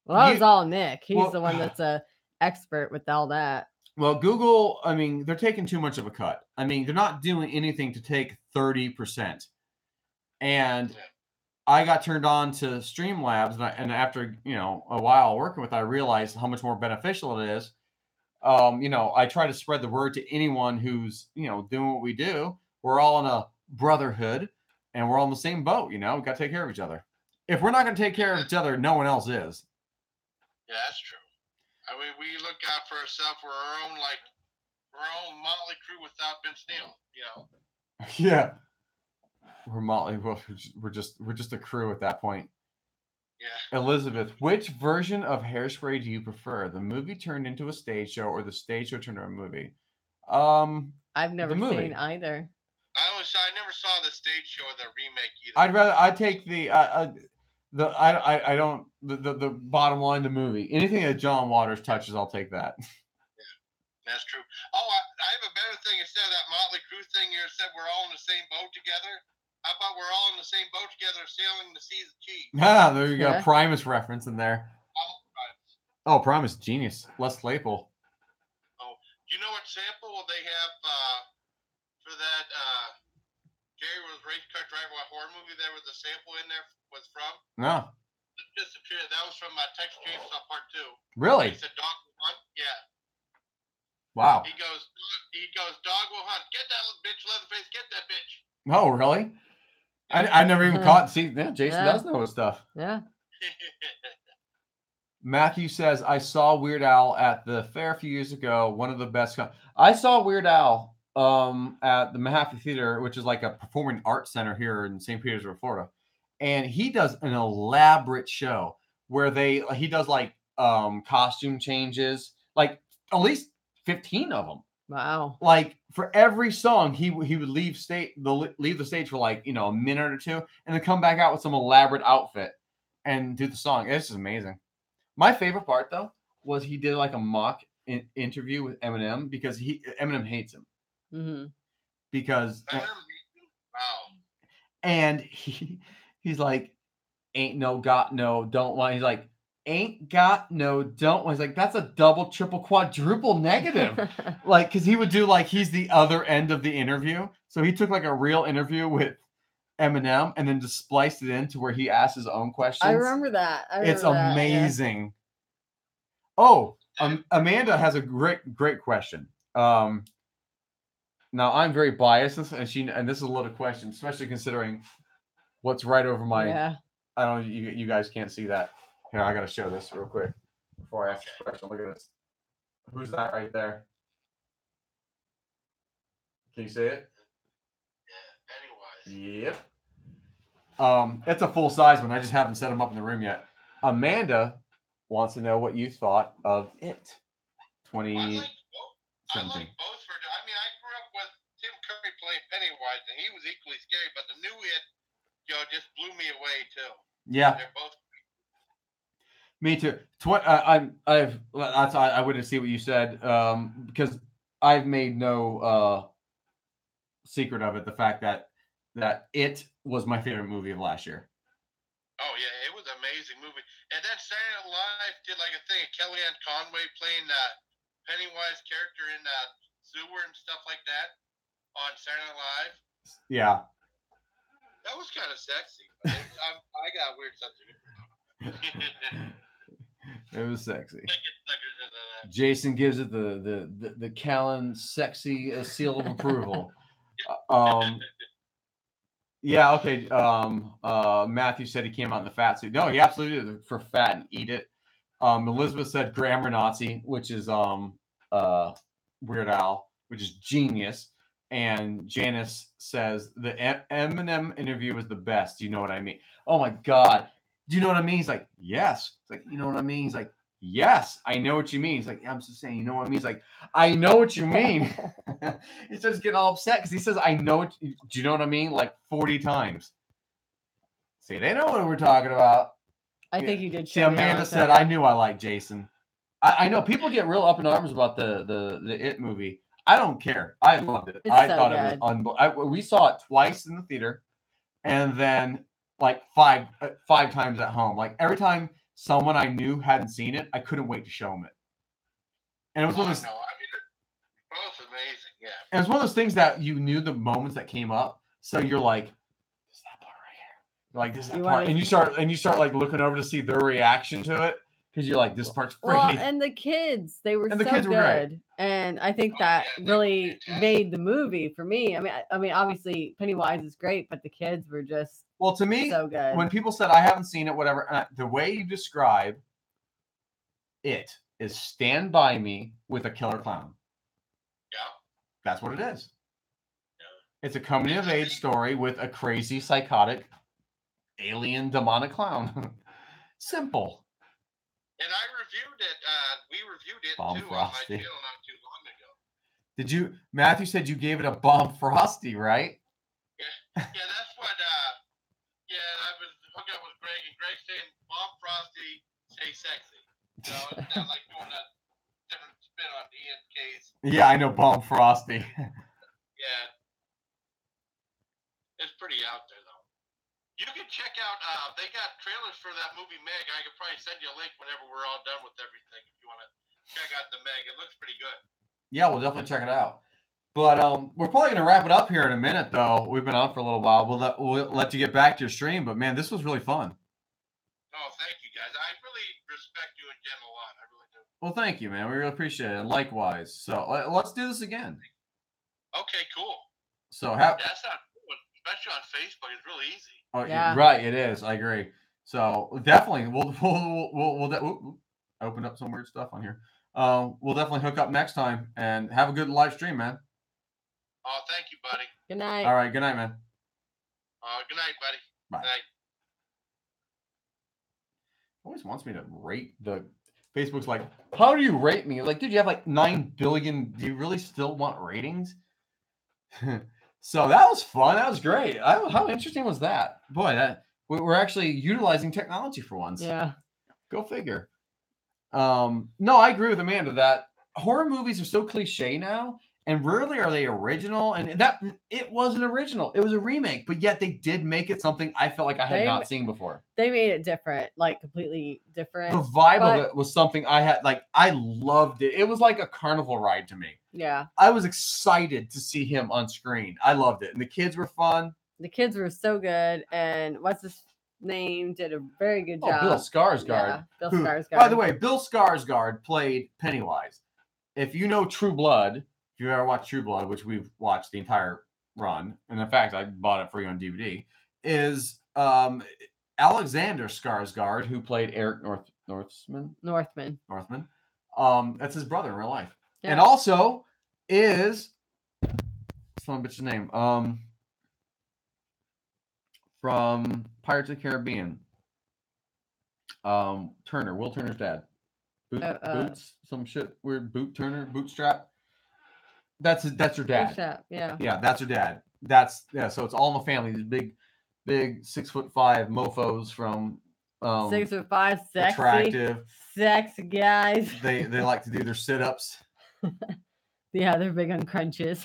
[SPEAKER 2] well, that was all Nick. He's the one that's a expert with all that.
[SPEAKER 1] Well, Google, I mean, they're taking too much of a cut. I mean, they're not doing anything to take 30%. And I got turned on to Streamlabs, and after, a while working with it, I realized how much more beneficial it is. I try to spread the word to anyone who's, doing what we do. We're all in a brotherhood, and we're all in the same boat, we got to take care of each other. If we're not going to take care of each other, no one else is.
[SPEAKER 3] Yeah, that's true. I mean, we look out for ourselves. We're our own motley crew without Vince Neil,
[SPEAKER 1] Yeah. We're motley. We're just a crew at that point.
[SPEAKER 3] Yeah.
[SPEAKER 1] Elizabeth, which version of Hairspray do you prefer? The movie turned into a stage show, or the stage show turned into a movie?
[SPEAKER 2] I've never seen either.
[SPEAKER 3] I never saw the stage show or the remake either.
[SPEAKER 1] I'd take the bottom line, the movie. Anything that John Waters touches, I'll take that.
[SPEAKER 3] Yeah, that's true. Oh, I have a better thing. Instead of that Motley Crue thing, you said we're all in the same boat together. How about we're all in the same boat together, sailing the seas of cheese?
[SPEAKER 1] Ah, there you go. Primus reference in there.
[SPEAKER 3] Primus.
[SPEAKER 1] Oh, Primus, genius. Les Claypool.
[SPEAKER 3] Oh, do you know what sample they have for that Jerry was Race Car Driver horror movie? There was a sample in there was from?
[SPEAKER 1] No.
[SPEAKER 3] It disappeared. That was from Texas Chainsaw Part 2.
[SPEAKER 1] Really?
[SPEAKER 3] He said dog will hunt. Yeah.
[SPEAKER 1] Wow.
[SPEAKER 3] He goes, dog will hunt. Get that bitch, Leatherface. Get that bitch.
[SPEAKER 1] Oh, really? I never even caught. See, yeah, Jason does know his stuff.
[SPEAKER 2] Yeah.
[SPEAKER 1] Matthew says, I saw Weird Al at the fair a few years ago. One of the best. I saw Weird Al at the Mahaffey Theater, which is like a performing arts center here in St. Petersburg, Florida. And he does an elaborate show where he does like costume changes, like at least 15 of them.
[SPEAKER 2] Wow.
[SPEAKER 1] Like for every song, he would leave the stage for like, a minute or two, and then come back out with some elaborate outfit and do the song. It's just amazing. My favorite part though was he did like a mock interview with Eminem, because Eminem hates him.
[SPEAKER 2] Mm-hmm.
[SPEAKER 1] Because
[SPEAKER 3] wow.
[SPEAKER 1] And he's like, ain't no got no don't want. He's like, ain't got no don't want. He's like, that's a double, triple, quadruple negative. Like, because he would do like he's the other end of the interview. So he took like a real interview with Eminem and then just spliced it into where he asked his own questions.
[SPEAKER 2] I remember that.
[SPEAKER 1] It's amazing. Yeah. Oh, Amanda has a great question. Now I'm very biased, and this is a loaded question, especially considering what's right over my.
[SPEAKER 2] Yeah.
[SPEAKER 1] I don't know. You guys can't see that. Here, I gotta show this real quick before I ask this question. Look at this. Who's that right there? Can you see it?
[SPEAKER 3] Yeah, Pennywise.
[SPEAKER 1] Yep. It's a full size one. I just haven't set them up in the room yet. Amanda wants to know what you thought of it. 2017.
[SPEAKER 3] I like both. I mean, I grew up with Tim Curry playing Pennywise, and he was equally scary. But the new It, just blew me away too.
[SPEAKER 1] Yeah.
[SPEAKER 3] They're both.
[SPEAKER 1] Me too. I wouldn't see what you said because I've made no secret of it. The fact that it was my favorite movie of last year.
[SPEAKER 3] Oh yeah, it was an amazing movie. And then Saturday Night Live did like a thing. Kellyanne Conway playing Pennywise character in Sewer and stuff like that on Saturday Night Live.
[SPEAKER 1] Yeah.
[SPEAKER 3] That was kind of sexy. But I got a weird sense of humor.
[SPEAKER 1] It was sexy.
[SPEAKER 3] I get suckers into that.
[SPEAKER 1] Jason gives it the Callan sexy seal of approval. Yeah, okay. Matthew said he came out in the fat suit. No, he absolutely did for fat and eat it. Elizabeth said grammar Nazi, which is Weird Al, which is genius. And Janice says the Eminem interview was the best. Do you know what I mean? Oh my God. Do you know what I mean? He's like, yes. It's like, you know what I mean? He's like, yes, I know what you mean. He's like, yeah, I'm just saying, you know what I mean? He's like, I know what you mean. He starts getting all upset because he says, I know what do you know what I mean? Like 40 times. See, they know what we're talking about.
[SPEAKER 2] I think you did.
[SPEAKER 1] See, Amanda said, I knew I liked Jason. I know people get real up in arms about the It movie. I don't care. I loved it.
[SPEAKER 2] It's
[SPEAKER 1] I
[SPEAKER 2] so
[SPEAKER 1] thought
[SPEAKER 2] good.
[SPEAKER 1] it was unbelievable. We saw it twice in the theater, and then like five times at home. Like every time someone I knew hadn't seen it, I couldn't wait to show them it. And it was one of those.
[SPEAKER 3] No, I mean, both amazing. Yeah.
[SPEAKER 1] And it was one of those things that you knew the moments that came up, so you're like, "This is that part right here." Like this is that part, and you start like looking over to see their reaction to it because you're like, "This part's great."
[SPEAKER 2] Well, and the kids, they were
[SPEAKER 1] And the
[SPEAKER 2] so
[SPEAKER 1] kids were
[SPEAKER 2] good,
[SPEAKER 1] great.
[SPEAKER 2] and I think that really made the movie for me. I mean, obviously Pennywise is great, but the kids were just
[SPEAKER 1] Well, to me,
[SPEAKER 2] so good.
[SPEAKER 1] when people said I haven't seen it, whatever, the way you describe it is Stand By Me with a killer clown.
[SPEAKER 3] Yeah.
[SPEAKER 1] That's what it is.
[SPEAKER 3] Yeah.
[SPEAKER 1] It's a coming of age story with a crazy, psychotic, alien, demonic clown. Simple.
[SPEAKER 3] And I reviewed it. We reviewed it
[SPEAKER 1] Bomb
[SPEAKER 3] too on my
[SPEAKER 1] Frosty.
[SPEAKER 3] channel not too long ago.
[SPEAKER 1] Did you? Matthew said you gave it a bomb frosty, right?
[SPEAKER 3] Yeah, that's what. Yeah, I was hooked up with Greg, and Greg saying Bomb Frosty, stay sexy. So it's not like doing a different spin on Ian's case.
[SPEAKER 1] Yeah, I know bomb frosty.
[SPEAKER 3] Yeah, it's pretty out there though. You can check out. They got trailers for that movie Meg. I could probably send you a link whenever we're all done with everything if you want to check out the Meg. It looks pretty good.
[SPEAKER 1] Yeah, we'll definitely check it out. But we're probably going to wrap it up here in a minute, though. We've been on for a little while. We'll let you get back to your stream. But, man, this was really fun.
[SPEAKER 3] Oh, thank you, guys. I really respect you and Jen a lot. I really do.
[SPEAKER 1] Well, thank you, man. We really appreciate it. And likewise. So let's do this again.
[SPEAKER 3] Okay, cool.
[SPEAKER 1] So
[SPEAKER 3] that's not cool, especially on Facebook. It's really easy.
[SPEAKER 1] Oh,
[SPEAKER 2] Yeah.
[SPEAKER 1] Right, it is. I agree. So definitely, we'll open up some weird stuff on here. We'll definitely hook up next time and have a good live stream, man.
[SPEAKER 3] Oh, thank you, buddy.
[SPEAKER 2] Good night.
[SPEAKER 1] All right, good night, man.
[SPEAKER 3] Good night, buddy.
[SPEAKER 1] Bye.
[SPEAKER 3] Good night.
[SPEAKER 1] Always wants me to rate the Facebook's like, how do you rate me? Like, dude, you have like 9 billion. Do you really still want ratings? So that was fun. That was great. How interesting was that? Boy, we're actually utilizing technology for once.
[SPEAKER 2] Yeah.
[SPEAKER 1] Go figure. No, I agree with Amanda that horror movies are so cliche now, and rarely are they original. And that it wasn't original; it was a remake. But yet they did make it something I felt like I had not seen before.
[SPEAKER 2] They made it different, like completely different.
[SPEAKER 1] The vibe of it was something I had like. I loved it. It was like a carnival ride to me.
[SPEAKER 2] Yeah.
[SPEAKER 1] I was excited to see him on screen. I loved it, and the kids were fun.
[SPEAKER 2] The kids were so good, and what's his name did a very good job.
[SPEAKER 1] Bill Skarsgård.
[SPEAKER 2] Yeah, Bill Skarsgård.
[SPEAKER 1] By the way, Bill Skarsgård played Pennywise. If you know True Blood, if you ever watched True Blood, which we've watched the entire run, and in fact, I bought it for you on DVD, is Alexander Skarsgård, who played Eric Northman. That's his brother in real life. Yeah. And also is some bitch's name. From Pirates of the Caribbean. Turner, Will Turner's dad. Boots, some shit weird. Bootstrap. That's her dad.
[SPEAKER 2] Bootstrap, yeah.
[SPEAKER 1] Yeah, that's her dad. So it's all in the family. These big 6'5" mofos from
[SPEAKER 2] 6'5", sexy,
[SPEAKER 1] attractive,
[SPEAKER 2] sexy guys.
[SPEAKER 1] They like to do their sit-ups.
[SPEAKER 2] Yeah, they're big on crunches.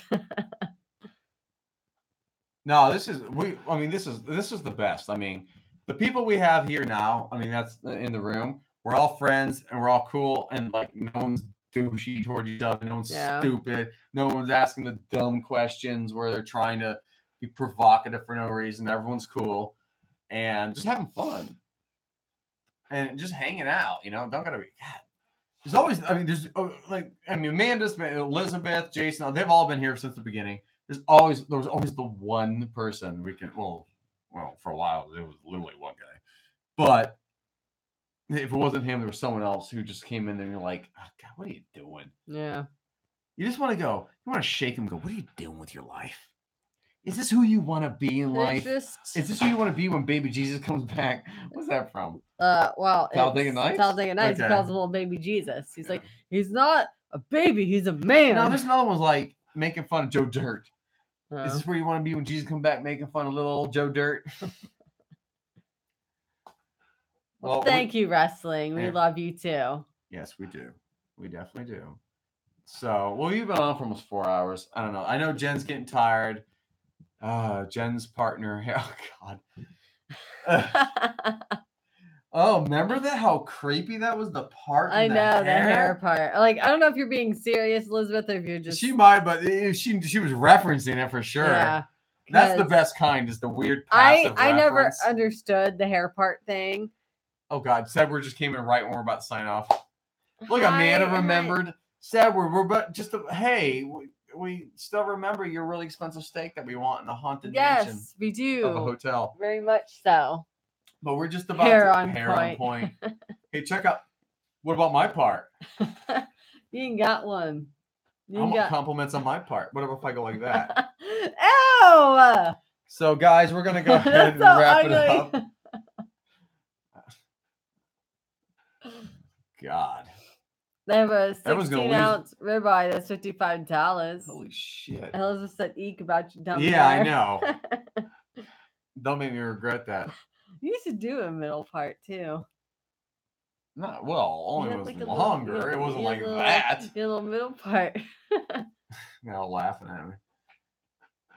[SPEAKER 1] No, this is the best. I mean, the people we have here now, I mean, that's in the room. We're all friends and we're all cool, and like no one's douchey toward each other, no one's stupid, no one's asking the dumb questions where they're trying to be provocative for no reason. Everyone's cool and just having fun and just hanging out. Don't gotta be. God, there's always. Amanda's been, Elizabeth, Jason. They've all been here since the beginning. There was always the one person we can. Well, for a while it was literally one guy, but if it wasn't him, there was someone else who just came in there and you're like, oh, God, what are you doing?
[SPEAKER 2] Yeah.
[SPEAKER 1] You just want to go. You want to shake him and go, what are you doing with your life? Is this who you want to be in life? Is this who you want to be when baby Jesus comes back? What's that from?
[SPEAKER 2] Talladega
[SPEAKER 1] Nights?
[SPEAKER 2] Talladega Nights.
[SPEAKER 1] Okay.
[SPEAKER 2] He calls him little baby Jesus. He's like, he's not a baby, he's a man.
[SPEAKER 1] No, there's another one's like making fun of Joe Dirt.
[SPEAKER 2] Oh.
[SPEAKER 1] Is this where you want to be when Jesus comes back making fun of little old Joe Dirt?
[SPEAKER 2] Well, thank you, wrestling. We love you too.
[SPEAKER 1] Yes, we do. We definitely do. So, we've been on for almost 4 hours. I don't know. I know Jen's getting tired. Jen's partner. Oh, God. Oh, remember that? How creepy that was? The part.
[SPEAKER 2] I know the hair part. Like, I don't know if you're being serious, Elizabeth, or if you're just.
[SPEAKER 1] She might, but she was referencing it for sure. Yeah. That's the best kind. Is the weird. Passive
[SPEAKER 2] I never understood the hair part thing.
[SPEAKER 1] Oh God, Sedward just came in right when we're about to sign off. Look, Amanda remembered. Sedward, we're but just hey, we still remember your really expensive steak that we want in the haunted mansion.
[SPEAKER 2] Yes, we do.
[SPEAKER 1] Of a hotel.
[SPEAKER 2] Very much so.
[SPEAKER 1] But we're just about
[SPEAKER 2] hair on
[SPEAKER 1] point. Hey, check out. What about my part?
[SPEAKER 2] You ain't got one.
[SPEAKER 1] I want compliments on my part. What if I go like that?
[SPEAKER 2] Ew!
[SPEAKER 1] So, guys, we're gonna go ahead and wrap it up. God.
[SPEAKER 2] They have a 16-ounce ribeye that's $55.
[SPEAKER 1] Holy shit.
[SPEAKER 2] Elizabeth said eek about your dumb
[SPEAKER 1] Yeah,
[SPEAKER 2] hair.
[SPEAKER 1] I know. Don't make me regret that.
[SPEAKER 2] You used to do a middle part too.
[SPEAKER 1] Not only was like longer. It wasn't like that.
[SPEAKER 2] Your little middle part.
[SPEAKER 1] Now laughing at me.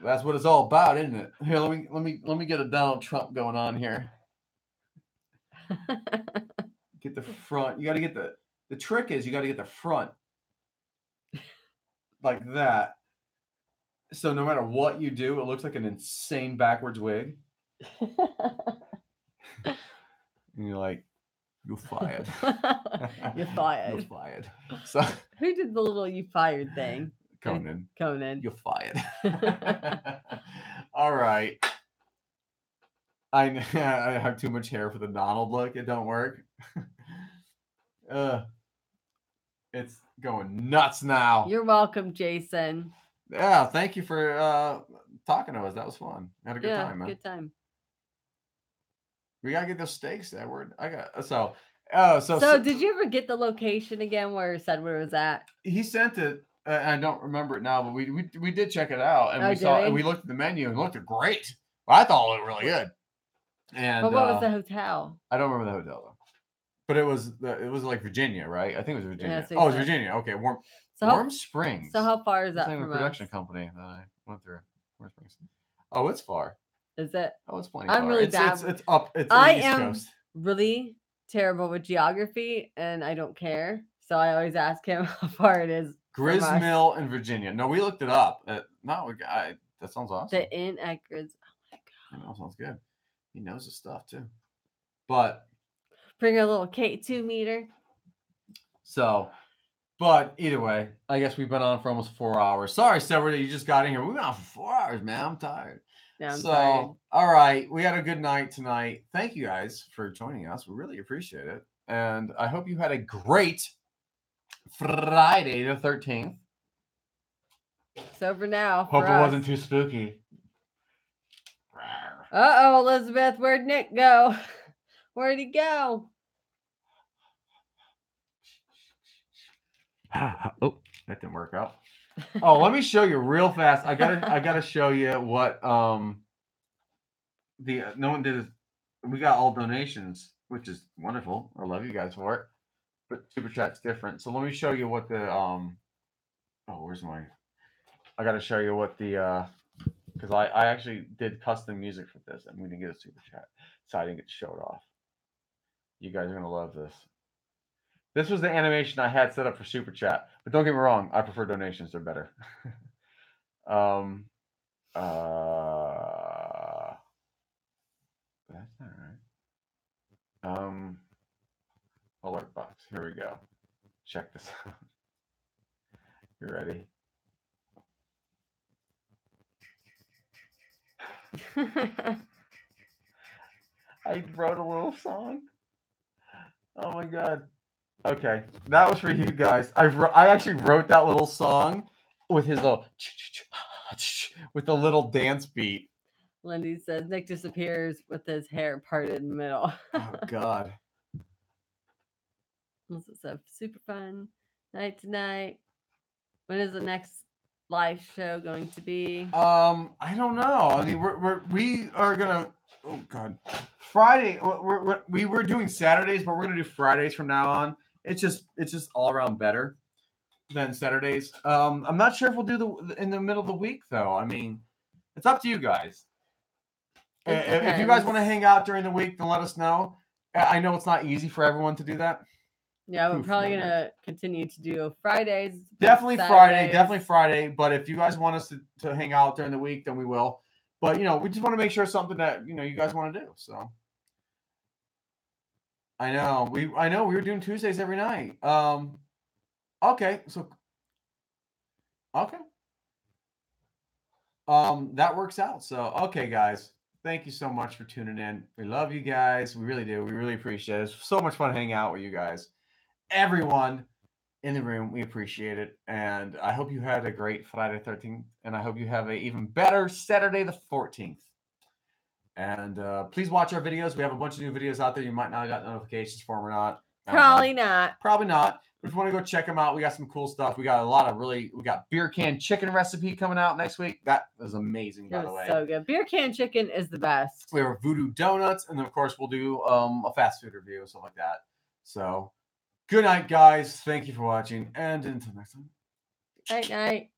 [SPEAKER 1] That's what it's all about, isn't it? Here, let me get a Donald Trump going on here. Get the front. You got to get the trick is you got to get the front like that. So no matter what you do, it looks like an insane backwards wig. And you're like, you're fired.
[SPEAKER 2] You're fired.
[SPEAKER 1] You're fired. So
[SPEAKER 2] who did the little "you fired" thing?
[SPEAKER 1] Conan.
[SPEAKER 2] You're
[SPEAKER 1] fired. All right. I have too much hair for the Donald look. It don't work. It's going nuts now.
[SPEAKER 2] You're welcome, Jason.
[SPEAKER 1] Yeah, thank you for talking to us. That was fun. Had a good time, man.
[SPEAKER 2] Good time.
[SPEAKER 1] We gotta get those steaks, Edward. So
[SPEAKER 2] did you ever get the location again where it said where it was at?
[SPEAKER 1] He sent it. I don't remember it now, but we did check it out, and we looked at the menu and it looked great. Well, I thought it looked really good. And
[SPEAKER 2] but what was the hotel?
[SPEAKER 1] I don't remember the hotel though. But it was like Virginia, right? I think it was Virginia.
[SPEAKER 2] Yeah,
[SPEAKER 1] it's Virginia. Okay, Warm Springs.
[SPEAKER 2] So how far is that
[SPEAKER 1] from
[SPEAKER 2] the
[SPEAKER 1] production company that I went through? Warm Springs. Oh, it's far.
[SPEAKER 2] Is it?
[SPEAKER 1] Oh, it's plenty.
[SPEAKER 2] I'm really bad.
[SPEAKER 1] It's up. It's
[SPEAKER 2] I
[SPEAKER 1] East
[SPEAKER 2] am
[SPEAKER 1] Coast.
[SPEAKER 2] really terrible with geography, and I don't care. So I always ask him how far it is.
[SPEAKER 1] Gristmill in Virginia. No, we looked it up. That sounds awesome.
[SPEAKER 2] The inn at Gris. Oh my
[SPEAKER 1] God. That sounds good. He knows his stuff too. But
[SPEAKER 2] bring a little K2 meter.
[SPEAKER 1] So, but either way, I guess we've been on for almost 4 hours. Sorry, Sarah, that you just got in here. We've been on for 4 hours, man. I'm tired.
[SPEAKER 2] Yeah, I'm tired.
[SPEAKER 1] All right. We had a good night tonight. Thank you guys for joining us. We really appreciate it. And I hope you had a great Friday the 13th.
[SPEAKER 2] It's over now.
[SPEAKER 1] Hope it wasn't too spooky.
[SPEAKER 2] Uh-oh, Elizabeth. Where'd Nick go? Where'd he go?
[SPEAKER 1] Oh, that didn't work out. Oh, let me show you real fast. I gotta show you what no one did. We got all donations, which is wonderful. I love you guys for it. But Super Chat's different. So let me show you what the where's my? I gotta show you what the because I actually did custom music for this and we didn't get a Super Chat, so I didn't get to show it off. You guys are gonna love this. This was the animation I had set up for Super Chat, but don't get me wrong, I prefer donations. They're better. Alert box. Here we go. Check this out. You ready? I wrote a little song. Oh my god. Okay, that was for you guys. I actually wrote that little song with his little with the little dance beat.
[SPEAKER 2] Lindy says Nick disappears with his hair parted in the middle.
[SPEAKER 1] Oh god.
[SPEAKER 2] This is a super fun night tonight. When is the next live show going to be?
[SPEAKER 1] I don't know. I mean, we are gonna. Oh god, Friday. We were doing Saturdays, but we're gonna do Fridays from now on. It's just all around better than Saturdays. I'm not sure if we'll do in the middle of the week though. I mean, it's up to you guys. If you guys want to hang out during the week, then let us know. I know it's not easy for everyone to do that.
[SPEAKER 2] Yeah, we're probably gonna continue to do Fridays.
[SPEAKER 1] Definitely Friday. But if you guys want us to hang out during the week, then we will. But we just want to make sure it's something that you guys want to do. So I know we were doing Tuesdays every night. Okay, so that works out. So okay, guys, thank you so much for tuning in. We love you guys. We really do. We really appreciate it. It's so much fun hanging out with you guys. Everyone in the room, we appreciate it, and I hope you had a great Friday 13th, and I hope you have an even better Saturday the 14th. And please watch our videos. We have a bunch of new videos out there. You might not have got notifications for them or not.
[SPEAKER 2] Probably not.
[SPEAKER 1] But if you want to go check them out, we got some cool stuff. We got we got beer can chicken recipe coming out next week. That was amazing, by the way.
[SPEAKER 2] So good. Beer can chicken is the best.
[SPEAKER 1] We have Voodoo donuts, and then of course we'll do a fast food review or something like that. So good night, guys. Thank you for watching, and until next time.
[SPEAKER 2] Night.